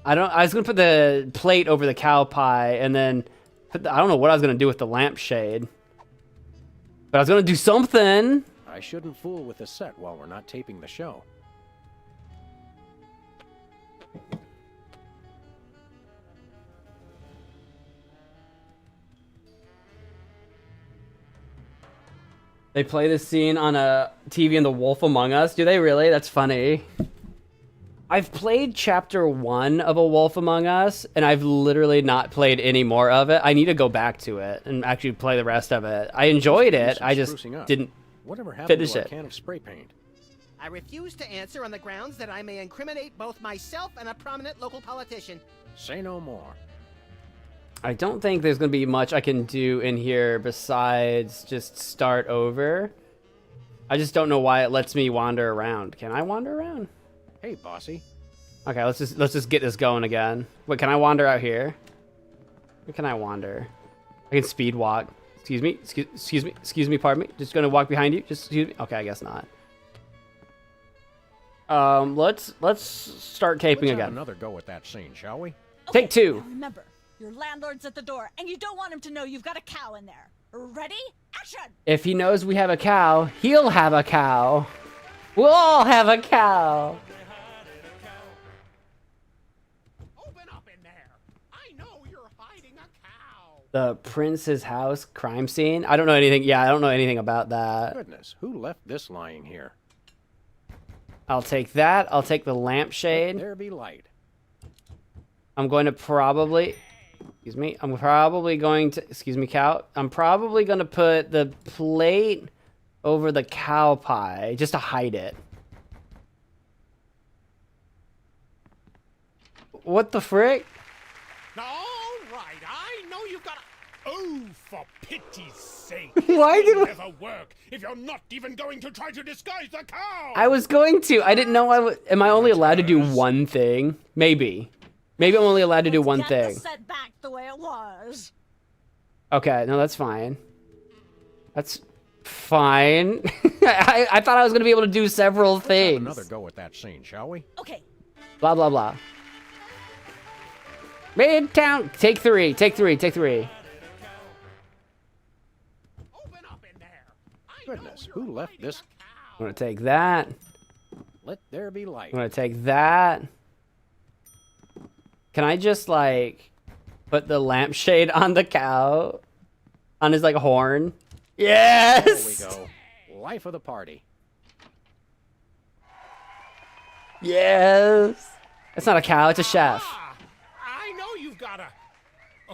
[SPEAKER 1] I was gonna put the plate over the cow pie and then I don't know what I was gonna do with the lampshade. But I was gonna do something.
[SPEAKER 4] I shouldn't fool with the set while we're not taping the show.
[SPEAKER 1] They play this scene on a TV in The Wolf Among Us. Do they really? That's funny. I've played chapter 1 of A Wolf Among Us, and I've literally not played any more of it. I need to go back to it and actually play the rest of it. I enjoyed it. I just didn't
[SPEAKER 4] Whatever happened
[SPEAKER 1] finish
[SPEAKER 4] to our
[SPEAKER 1] it.
[SPEAKER 4] can of spray paint?
[SPEAKER 3] I refuse to answer on the grounds that I may incriminate both myself and a prominent local politician.
[SPEAKER 4] Say no more.
[SPEAKER 1] I don't think there's going to be much I can do in here besides just start over. I just don't know why it lets me wander around. Can I wander around?
[SPEAKER 4] Hey, bossy.
[SPEAKER 1] Okay, let's just get this going again. Wait, can I wander out here? Where can I wander? I can speed walk. Excuse me, pardon me. Just gonna walk behind you. Just excuse me. Okay, I guess not. Let's start taping
[SPEAKER 4] Let's have
[SPEAKER 1] again.
[SPEAKER 4] another go at that scene, shall we?
[SPEAKER 1] Take two.
[SPEAKER 10] Now remember, your landlord's at the door, and you don't want him to know you've got a cow in there. Ready? Action!
[SPEAKER 1] If he knows we have a cow, he'll have a cow. We'll all have a cow.
[SPEAKER 4] I know you're hiding a cow.
[SPEAKER 1] The prince's house crime scene. I don't know anything. Yeah, I don't know anything about that.
[SPEAKER 4] Goodness, who left this lying here?
[SPEAKER 1] I'll take that. I'll take the lampshade.
[SPEAKER 4] Let there be light.
[SPEAKER 1] I'm going to probably... Excuse me. I'm probably going to... Excuse me, cow. I'm probably going to put the plate over the cow pie just to hide it. What the frick?
[SPEAKER 8] All right, I know you've got... Oh, for pity's sake.
[SPEAKER 1] Why did we...
[SPEAKER 8] never work if you're not even going to try to disguise the cow.
[SPEAKER 1] I was going to. I didn't know I would... Am I only allowed to do one thing? Maybe. Maybe I'm only allowed to do one thing.
[SPEAKER 10] The set back the way it was.
[SPEAKER 1] Okay, no, that's fine. That's fine. I thought I was going to be able to do several things.
[SPEAKER 4] Let's have another go at that scene, shall we?
[SPEAKER 10] Okay.
[SPEAKER 1] Blah, blah, blah. Midtown. Take three. Take three. Take three.
[SPEAKER 8] Open up in there.
[SPEAKER 4] Goodness, who left this?
[SPEAKER 1] I'm going to take that.
[SPEAKER 4] Let there be light.
[SPEAKER 1] I'm going to take that. Can I just, like, put the lampshade on the cow? On his, like, horn? Yes!
[SPEAKER 4] There we go. Life of the party.
[SPEAKER 1] Yes! It's not a cow, it's a chef.
[SPEAKER 8] I know you've got a...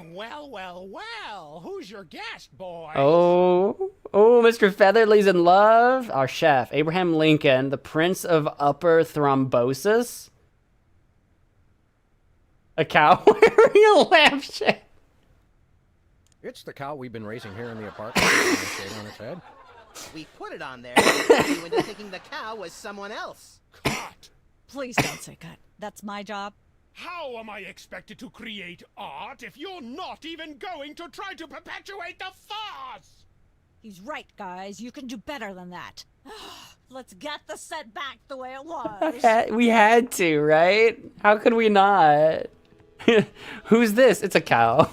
[SPEAKER 8] Well, who's your guest, boy?
[SPEAKER 1] Oh, Mr. Featherly's in love. Our chef, Abraham Lincoln, the Prince of Upper Thrombosis. A cow wearing a lampshade.
[SPEAKER 4] It's the cow we've been raising here in the apartment with a lampshade on its head.
[SPEAKER 3] We put it on there to you into thinking the cow was someone else.
[SPEAKER 8] Cut.
[SPEAKER 10] Please don't say cut. That's my job.
[SPEAKER 8] How am I expected to create art if you're not even going to try to perpetuate the farce?
[SPEAKER 10] He's right, guys. You can do better than that. Let's get the set back the way it was.
[SPEAKER 1] We had to, right? How could we not? Who's this? It's a cow.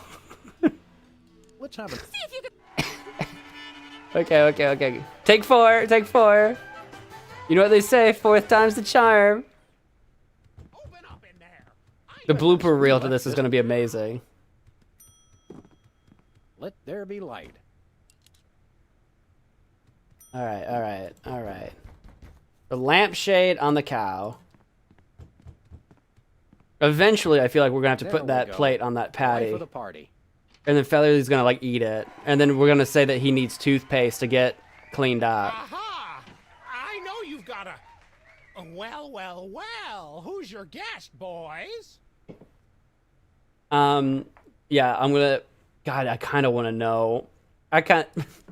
[SPEAKER 4] Let's have it.
[SPEAKER 10] See if you can...
[SPEAKER 1] Okay. Take four. You know what they say, fourth time's the charm.
[SPEAKER 8] Open up in there.
[SPEAKER 1] The blooper reel to this is going to be amazing.
[SPEAKER 4] Let there be light.
[SPEAKER 1] All right. The lampshade on the cow. Eventually, I feel like we're going to have to put that plate on that patty.
[SPEAKER 4] Life of the party.
[SPEAKER 1] And then Featherly's going to, like, eat it. And then we're going to say that he needs toothpaste to get cleaned up.
[SPEAKER 8] Aha! I know you've got a... Well, who's your guest, boys?
[SPEAKER 1] Yeah, I'm going to... God, I kind of want to know. I can't...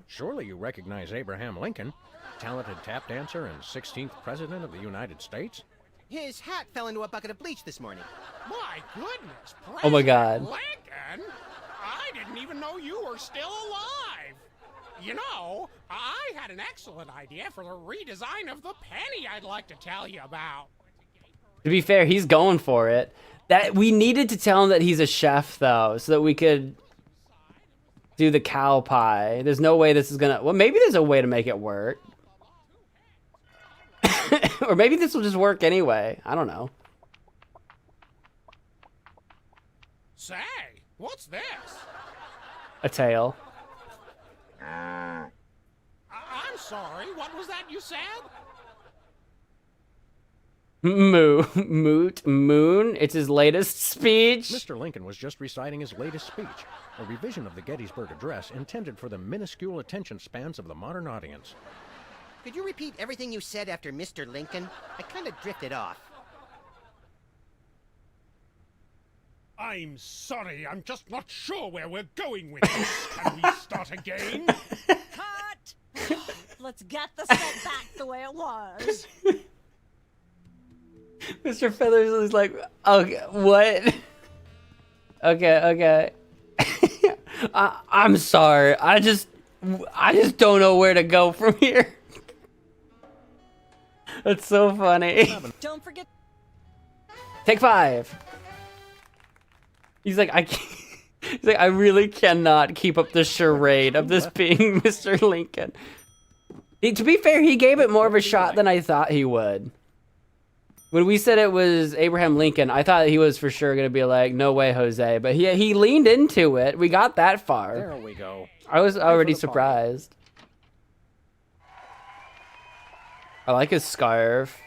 [SPEAKER 4] Surely you recognize Abraham Lincoln, talented tap dancer and 16th President of the United States?
[SPEAKER 3] His hat fell into a bucket of bleach this morning.
[SPEAKER 8] My goodness,
[SPEAKER 1] Oh my God.
[SPEAKER 8] Lincoln? I didn't even know you were still alive. You know, I had an excellent idea for the redesign of the penny I'd like to tell you about.
[SPEAKER 1] To be fair, he's going for it. That we needed to tell him that he's a chef, though, so that we could do the cow pie. There's no way this is gonna... Well, maybe there's a way to make it work. Or maybe this will just work anyway. I don't know.
[SPEAKER 8] Say, what's this?
[SPEAKER 1] A tail.
[SPEAKER 8] I'm sorry, what was that you said?
[SPEAKER 1] Moon. It's his latest speech.
[SPEAKER 4] Mr. Lincoln was just reciting his latest speech, a revision of the Gettysburg Address intended for the minuscule attention spans of the modern audience.
[SPEAKER 3] Could you repeat everything you said after Mr. Lincoln? I kind of drifted off.
[SPEAKER 8] I'm sorry, I'm just not sure where we're going with this. Can we start again?
[SPEAKER 10] Cut! Let's get the set back the way it was.
[SPEAKER 1] Mr. Feathers is like, okay, what? Okay. I'm sorry. I just don't know where to go from here. That's so funny.
[SPEAKER 10] Don't forget.
[SPEAKER 1] Take 5. He's like, I really cannot keep up the charade of this being Mr. Lincoln. To be fair, he gave it more of a shot than I thought he would. When we said it was Abraham Lincoln, I thought he was for sure gonna be like, no way, Jose. But he leaned into it. We got that far.
[SPEAKER 4] There we go.
[SPEAKER 1] I was already surprised. I like his scarf.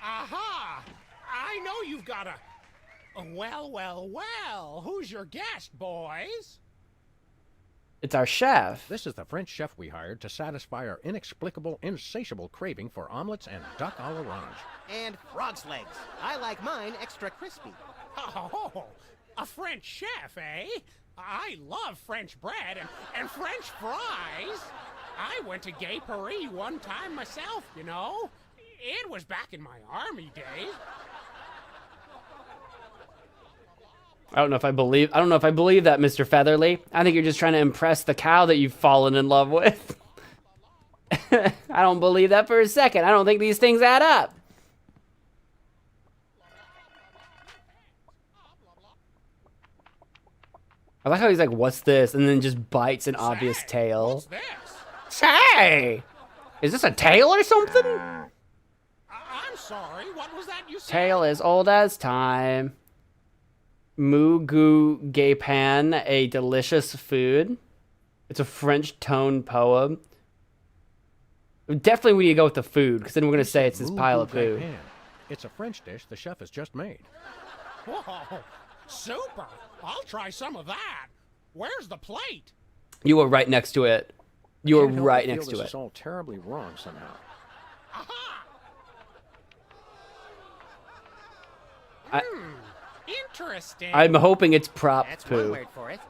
[SPEAKER 8] Aha! I know you've got a... Well, well, well. Who's your guest, boys?
[SPEAKER 1] It's our chef.
[SPEAKER 4] This is the French chef we hired to satisfy our inexplicable, insatiable craving for omelets and duck à l'orange.
[SPEAKER 3] And frog's legs. I like mine extra crispy.
[SPEAKER 8] Oh, a French chef, eh? I love French bread and French fries. I went to Gay Paris one time myself, you know. It was back in my army days.
[SPEAKER 1] I don't know if I believe that, Mr. Featherly. I think you're just trying to impress the cow that you've fallen in love with. I don't believe that for a second. I don't think these things add up. I like how he's like, what's this? And then just bites an obvious tail.
[SPEAKER 8] What's this?
[SPEAKER 1] Say! Is this a tail or something?
[SPEAKER 8] I'm sorry, what was that you said?
[SPEAKER 1] Tail as old as time. Mugu Gaypan, a delicious food. It's a French tone poem. Definitely we need to go with the food, because then we're going to say it's this pile of food.
[SPEAKER 4] It's a French dish the chef has just made.
[SPEAKER 8] Whoa, super! I'll try some of that. Where's the plate?
[SPEAKER 1] You were right next to it. You were
[SPEAKER 4] Can't help
[SPEAKER 1] right
[SPEAKER 4] but feel
[SPEAKER 1] next to
[SPEAKER 4] this
[SPEAKER 1] it.
[SPEAKER 4] is all terribly wrong somehow.
[SPEAKER 8] Aha! Interesting.
[SPEAKER 1] I'm hoping it's prop
[SPEAKER 3] That's
[SPEAKER 1] poo.
[SPEAKER 3] one word for it.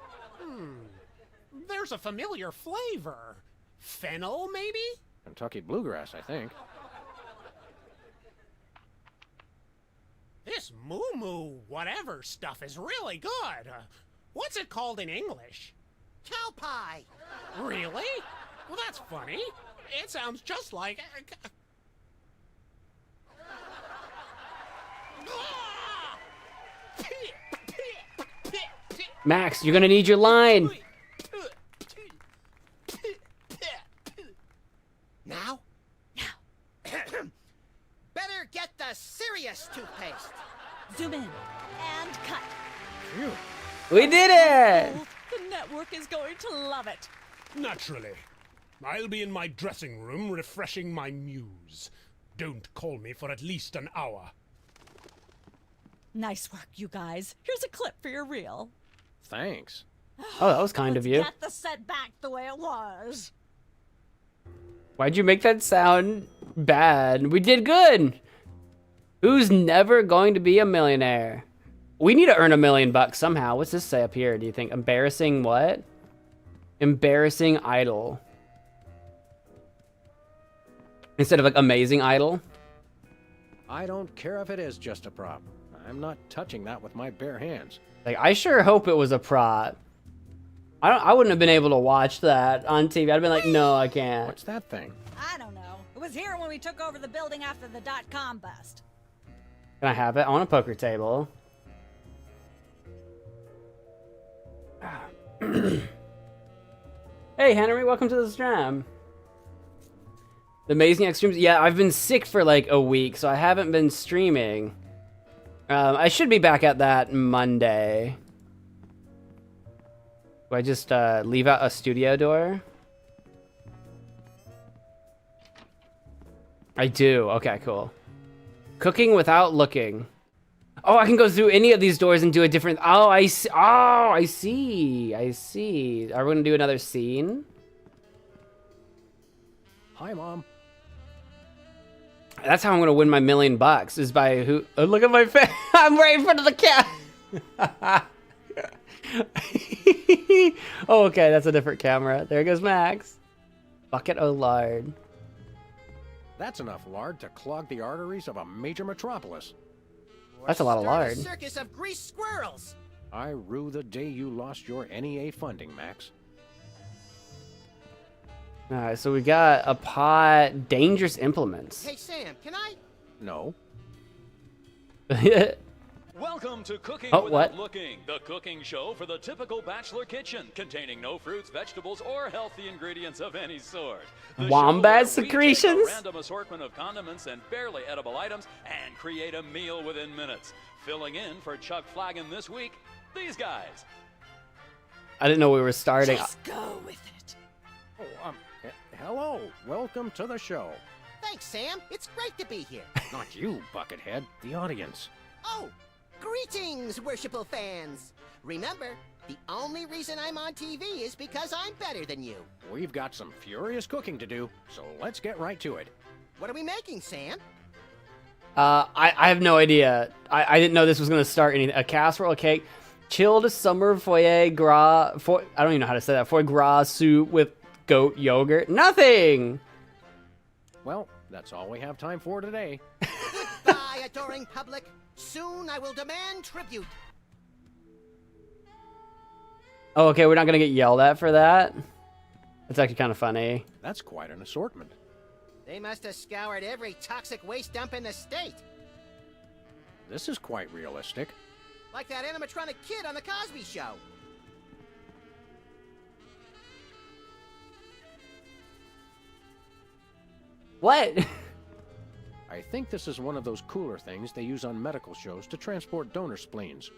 [SPEAKER 8] There's a familiar flavor. Fennel, maybe?
[SPEAKER 4] Kentucky bluegrass, I think.
[SPEAKER 8] This moo whatever stuff is really good. What's it called in English?
[SPEAKER 3] Cow pie.
[SPEAKER 8] Really? Well, that's funny. It sounds just like...
[SPEAKER 1] Max, you're going to need your line.
[SPEAKER 3] Now? Better get the serious toothpaste.
[SPEAKER 10] Zoom in and cut.
[SPEAKER 4] Phew.
[SPEAKER 1] We did it.
[SPEAKER 10] The network is going to love it.
[SPEAKER 8] Naturally. I'll be in my dressing room refreshing my muse. Don't call me for at least an hour.
[SPEAKER 10] Nice work, you guys. Here's a clip for your reel.
[SPEAKER 4] Thanks.
[SPEAKER 1] Oh, that was kind of you.
[SPEAKER 10] Get the set back the way it was.
[SPEAKER 1] Why'd you make that sound bad? We did good. Who's never going to be a millionaire? We need to earn $1 million somehow. What's this say up here, do you think? Embarrassing what? Embarrassing idol. Instead of like amazing idol?
[SPEAKER 4] I don't care if it is just a prop. I'm not touching that with my bare hands.
[SPEAKER 1] Like, I sure hope it was a prop. I wouldn't have been able to watch that on TV. I'd have been like, no, I can't.
[SPEAKER 4] What's that thing?
[SPEAKER 10] I don't know. It was here when we took over the building after the .com bust.
[SPEAKER 1] Can I have it? I want a poker table. Hey, Henry, welcome to the stream. The Amazing Extremes. Yeah, I've been sick for like a week, so I haven't been streaming. I should be back at that Monday. Do I just leave out a studio door? I do. Okay, cool. Cooking without looking. Oh, I can go through any of these doors and do a different... Oh, I see. Oh, I see. I see. Are we going to do another scene?
[SPEAKER 4] Hi, Mom.
[SPEAKER 1] That's how I'm going to win my $1 million, is by who... Oh, look at my face. I'm right in front of the cat. Oh, okay. That's a different camera. There goes Max. Bucket o' lard.
[SPEAKER 4] That's enough lard to clog the arteries of a major metropolis.
[SPEAKER 1] That's a lot of
[SPEAKER 3] Start
[SPEAKER 1] lard.
[SPEAKER 3] A circus of greased squirrels.
[SPEAKER 4] I rue the day you lost your NEA funding, Max.
[SPEAKER 1] Alright, so we got a pot, dangerous implements.
[SPEAKER 3] Hey, Sam, can I?
[SPEAKER 4] No.
[SPEAKER 11] Welcome to Cooking
[SPEAKER 1] Oh,
[SPEAKER 11] Without
[SPEAKER 1] what?
[SPEAKER 11] Looking, the cooking show for the typical bachelor kitchen, containing no fruits, vegetables, or healthy ingredients of any sort. The
[SPEAKER 1] Wombat
[SPEAKER 11] show where we
[SPEAKER 1] secretions?
[SPEAKER 11] take a random assortment of condiments and barely edible items and create a meal within minutes. Filling in for Chuck Flagon this week, these guys.
[SPEAKER 1] I didn't know we were starting.
[SPEAKER 10] Just go with it.
[SPEAKER 4] Oh, hello. Welcome to the show.
[SPEAKER 3] Thanks, Sam. It's great to be here.
[SPEAKER 4] Not you, Buckethead. The audience.
[SPEAKER 3] Oh, greetings, worshipful fans. Remember, the only reason I'm on TV is because I'm better than you.
[SPEAKER 4] We've got some furious cooking to do, so let's get right to it.
[SPEAKER 3] What are we making, Sam?
[SPEAKER 1] I have no idea. I didn't know this was gonna start anything. A casserole, a cake, chilled summer foie gras. I don't even know how to say that. Foie gras soup with goat yogurt. Nothing.
[SPEAKER 4] Well, that's all we have time for today.
[SPEAKER 3] Goodbye, adoring public. Soon I will demand tribute.
[SPEAKER 1] Oh, okay. We're not gonna get yelled at for that. That's actually kind of funny.
[SPEAKER 4] That's quite an assortment.
[SPEAKER 3] They must have scoured every toxic waste dump in the state.
[SPEAKER 4] This is quite realistic.
[SPEAKER 3] Like that animatronic kid on the Cosby Show.
[SPEAKER 1] What?
[SPEAKER 4] I think this is one of those cooler things they use on medical shows to transport donor spleens.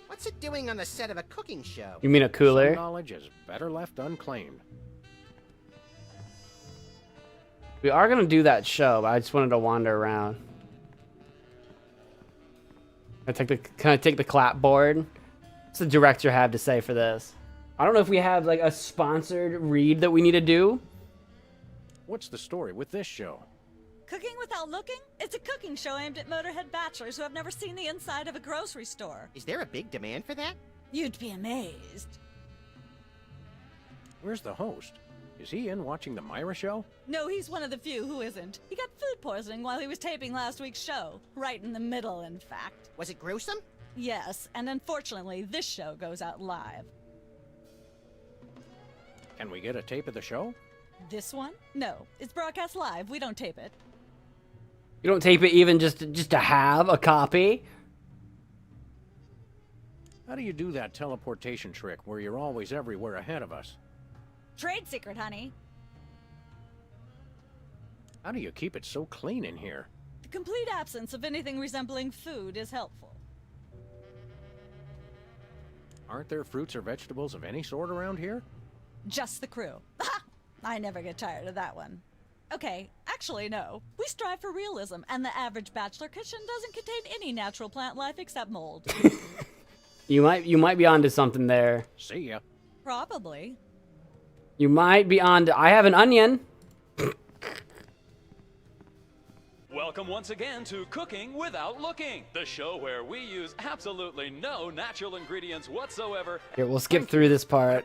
[SPEAKER 3] What's it doing on the set of a cooking show?
[SPEAKER 1] You mean a cooler?
[SPEAKER 4] Some knowledge is better left unclaimed.
[SPEAKER 1] We are gonna do that show, but I just wanted to wander around. Can I take the clapboard? What's the director have to say for this? I don't know if we have like a sponsored read that we need to do.
[SPEAKER 4] What's the story with this show?
[SPEAKER 10] Cooking Without Looking? It's a cooking show aimed at motorhead bachelors who have never seen the inside of a grocery store.
[SPEAKER 3] Is there a big demand for that?
[SPEAKER 10] You'd be amazed.
[SPEAKER 4] Where's the host? Is he in watching the Myra show?
[SPEAKER 10] No, he's one of the few who isn't. He got food poisoning while he was taping last week's show. Right in the middle, in fact.
[SPEAKER 3] Was it gruesome?
[SPEAKER 10] Yes, and unfortunately, this show goes out live.
[SPEAKER 4] Can we get a tape of the show?
[SPEAKER 10] This one? No, it's broadcast live. We don't tape it.
[SPEAKER 1] You don't tape it even just to have a copy?
[SPEAKER 4] How do you do that teleportation trick where you're always everywhere ahead of us?
[SPEAKER 10] Trade secret, honey.
[SPEAKER 4] How do you keep it so clean in here?
[SPEAKER 10] The complete absence of anything resembling food is helpful.
[SPEAKER 4] Aren't there fruits or vegetables of any sort around here?
[SPEAKER 10] Just the crew. I never get tired of that one. Okay, actually no. We strive for realism, and the average bachelor kitchen doesn't contain any natural plant life except mold.
[SPEAKER 1] You might be onto something there.
[SPEAKER 4] See ya.
[SPEAKER 10] Probably.
[SPEAKER 1] You might be on to... I have an onion.
[SPEAKER 11] Welcome once again to Cooking Without Looking, the show where we use absolutely no natural ingredients whatsoever.
[SPEAKER 1] Here, we'll skip through this part.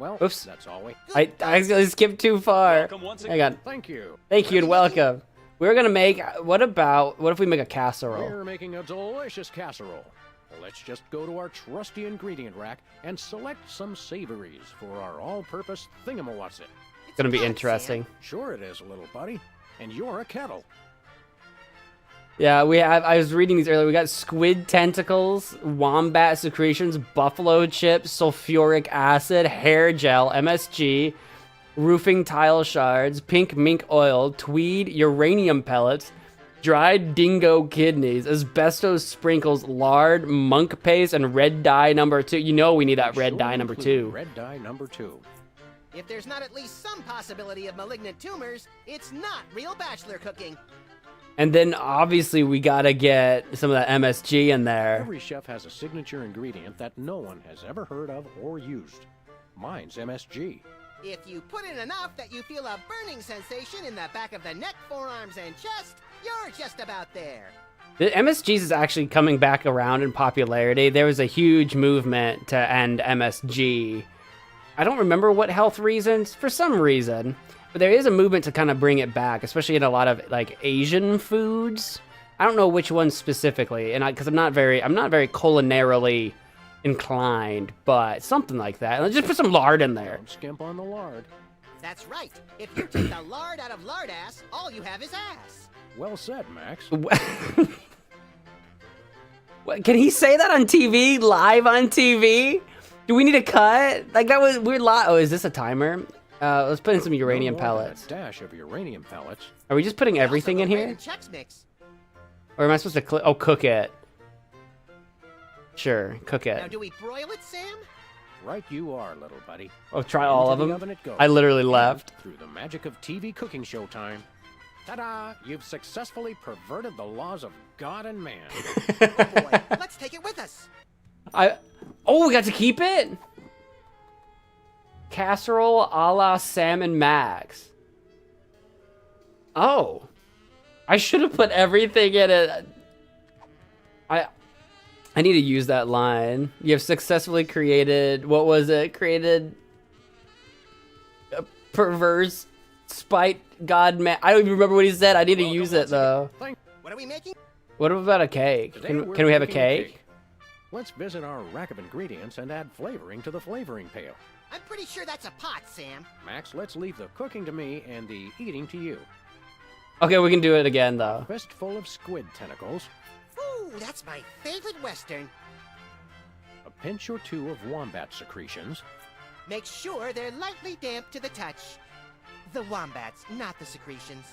[SPEAKER 4] Well,
[SPEAKER 1] oops.
[SPEAKER 4] That's all we...
[SPEAKER 1] I accidentally skipped too far.
[SPEAKER 11] Welcome once again.
[SPEAKER 1] Hang on.
[SPEAKER 4] Thank you.
[SPEAKER 1] Thank you and welcome. We're gonna make... What if we make a casserole?
[SPEAKER 4] We're making a delicious casserole. Let's just go to our trusty ingredient rack and select some savories for our all-purpose thingamawatsit.
[SPEAKER 1] It's gonna be interesting.
[SPEAKER 4] Sure it is, little buddy. And you're a kettle.
[SPEAKER 1] Yeah, I was reading these earlier. We got squid tentacles, wombat secretions, buffalo chips, sulfuric acid, hair gel, MSG, roofing tile shards, pink mink oil, tweed, uranium pellets, dried dingo kidneys, asbestos sprinkles, lard, monk paste, and red dye number 2. You know we need that red dye number 2.
[SPEAKER 4] Red dye number 2.
[SPEAKER 3] If there's not at least some possibility of malignant tumors, it's not real bachelor cooking.
[SPEAKER 1] And then obviously we gotta get some of that MSG in there.
[SPEAKER 4] Every chef has a signature ingredient that no one has ever heard of or used. Mine's MSG.
[SPEAKER 3] If you put in enough that you feel a burning sensation in the back of the neck, forearms, and chest, you're just about there.
[SPEAKER 1] The MSGs is actually coming back around in popularity. There was a huge movement to end MSG. I don't remember what health reasons, for some reason. But there is a movement to kind of bring it back, especially in a lot of like Asian foods. I don't know which ones specifically, and because I'm not very culinarily inclined, but something like that. And just put some lard in there.
[SPEAKER 4] Don't skimp on the lard.
[SPEAKER 3] That's right. If you take the lard out of lard ass, all you have is ass.
[SPEAKER 4] Well said, Max.
[SPEAKER 1] What, can he say that on TV? Live on TV? Do we need a cut? Like that was weird. Oh, is this a timer? Let's put in some uranium pellets.
[SPEAKER 4] A dash of uranium pellets.
[SPEAKER 1] Are we just putting everything in here? Or am I supposed to cook it? Sure, cook it.
[SPEAKER 3] Now, do we broil it, Sam?
[SPEAKER 4] Right you are, little buddy.
[SPEAKER 1] Oh, try all of
[SPEAKER 4] Into the
[SPEAKER 1] them?
[SPEAKER 4] oven it goes.
[SPEAKER 1] I literally left.
[SPEAKER 4] Through the magic of TV cooking show time. Ta-da! You've successfully perverted the laws of God and man.
[SPEAKER 3] Oh boy, let's take it with us.
[SPEAKER 1] Oh, we got to keep it? Casserole a la Sam and Max. Oh. I should have put everything in it. I need to use that line. You have successfully created, what was it? Created a perverse spite god man. I don't even remember what he said. I need to use it though.
[SPEAKER 3] What are we making?
[SPEAKER 1] What about a cake? Can we have a cake?
[SPEAKER 4] Let's visit our rack of ingredients and add flavoring to the flavoring pail.
[SPEAKER 3] I'm pretty sure that's a pot, Sam.
[SPEAKER 4] Max, let's leave the cooking to me and the eating to you.
[SPEAKER 1] Okay, we can do it again though.
[SPEAKER 4] A fistful of squid tentacles.
[SPEAKER 3] Ooh, that's my favorite Western.
[SPEAKER 4] A pinch or two of wombat secretions.
[SPEAKER 3] Make sure they're lightly damp to the touch. The wombats, not the secretions.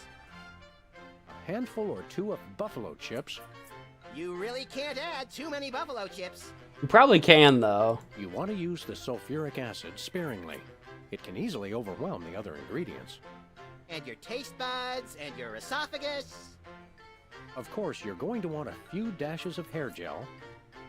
[SPEAKER 4] A handful or two of buffalo chips.
[SPEAKER 3] You really can't add too many buffalo chips.
[SPEAKER 1] You probably can though.
[SPEAKER 4] You want to use the sulfuric acid sparingly. It can easily overwhelm the other ingredients.
[SPEAKER 3] And your taste buds and your esophagus.
[SPEAKER 4] Of course, you're going to want a few dashes of hair gel.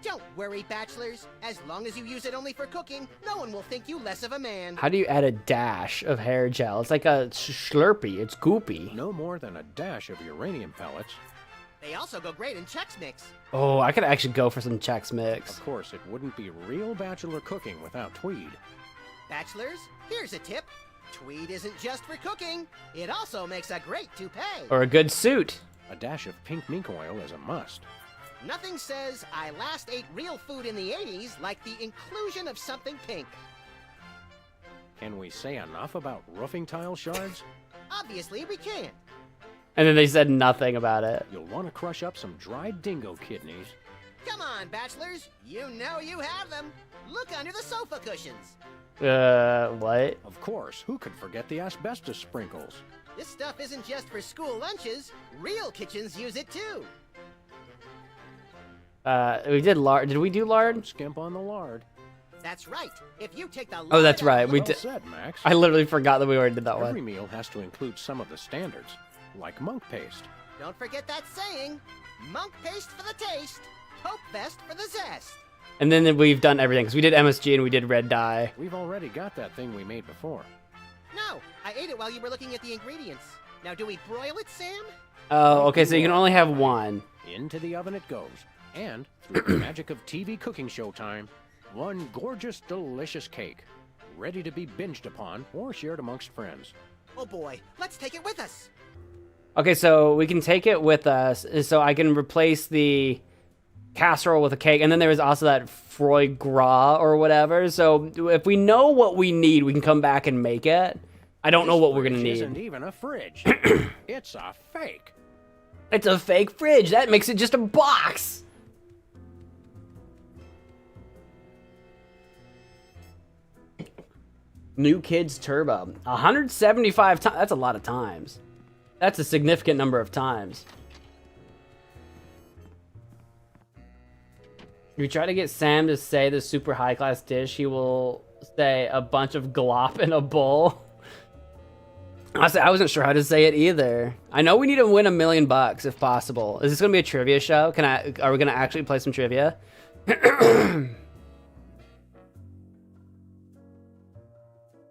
[SPEAKER 3] Don't worry, bachelors. As long as you use it only for cooking, no one will think you less of a man.
[SPEAKER 1] How do you add a dash of hair gel? It's like a Slurpee. It's goopy.
[SPEAKER 4] No more than a dash of uranium pellets.
[SPEAKER 3] They also go great in Chex Mix.
[SPEAKER 1] Oh, I could actually go for some Chex Mix.
[SPEAKER 4] Of course, it wouldn't be real bachelor cooking without tweed.
[SPEAKER 3] Bachelors, here's a tip. Tweed isn't just for cooking. It also makes a great toupee.
[SPEAKER 1] Or a good suit.
[SPEAKER 4] A dash of pink mink oil is a must.
[SPEAKER 3] Nothing says I last ate real food in the 80s like the inclusion of something pink.
[SPEAKER 4] Can we say enough about roofing tile shards?
[SPEAKER 3] Obviously, we can't.
[SPEAKER 1] And then they said nothing about it.
[SPEAKER 4] You'll want to crush up some dried dingo kidneys.
[SPEAKER 3] Come on, bachelors. You know you have them. Look under the sofa cushions.
[SPEAKER 1] What?
[SPEAKER 4] Of course, who could forget the asbestos sprinkles?
[SPEAKER 3] This stuff isn't just for school lunches. Real kitchens use it too.
[SPEAKER 1] We did lard. Did we do lard?
[SPEAKER 4] Don't skimp on the lard.
[SPEAKER 3] That's right. If you take the lard
[SPEAKER 1] Oh, that's right.
[SPEAKER 3] out,
[SPEAKER 1] We
[SPEAKER 4] Well
[SPEAKER 1] did.
[SPEAKER 4] said, Max.
[SPEAKER 1] I literally forgot that we already did that
[SPEAKER 4] Every
[SPEAKER 1] one.
[SPEAKER 4] meal has to include some of the standards, like monk paste.
[SPEAKER 3] Don't forget that saying. Monk paste for the taste. Pope vest for the zest.
[SPEAKER 1] And then we've done everything because we did MSG and we did red dye.
[SPEAKER 4] We've already got that thing we made before.
[SPEAKER 3] No, I ate it while you were looking at the ingredients. Now, do we broil it, Sam?
[SPEAKER 1] Oh, okay. So you can only have one.
[SPEAKER 4] Into the oven it goes. And, through the magic of TV cooking show time, one gorgeous, delicious cake. Ready to be binged upon or shared amongst friends.
[SPEAKER 3] Oh boy, let's take it with us.
[SPEAKER 1] Okay, so we can take it with us. So I can replace the casserole with a cake. And then there was also that foie gras or whatever. So if we know what we need, we can come back and make it. I don't know what we're going to
[SPEAKER 4] This
[SPEAKER 1] need.
[SPEAKER 4] isn't even a fridge. It's a fake.
[SPEAKER 1] It's a fake fridge. That makes it just a box. New Kids Turbo. 175 times. That's a lot of times. That's a significant number of times. If you try to get Sam to say the super high class dish, he will say a bunch of glop in a bowl. Honestly, I wasn't sure how to say it either. I know we need to win $1 million if possible. Is this gonna be a trivia show? Are we gonna actually play some trivia?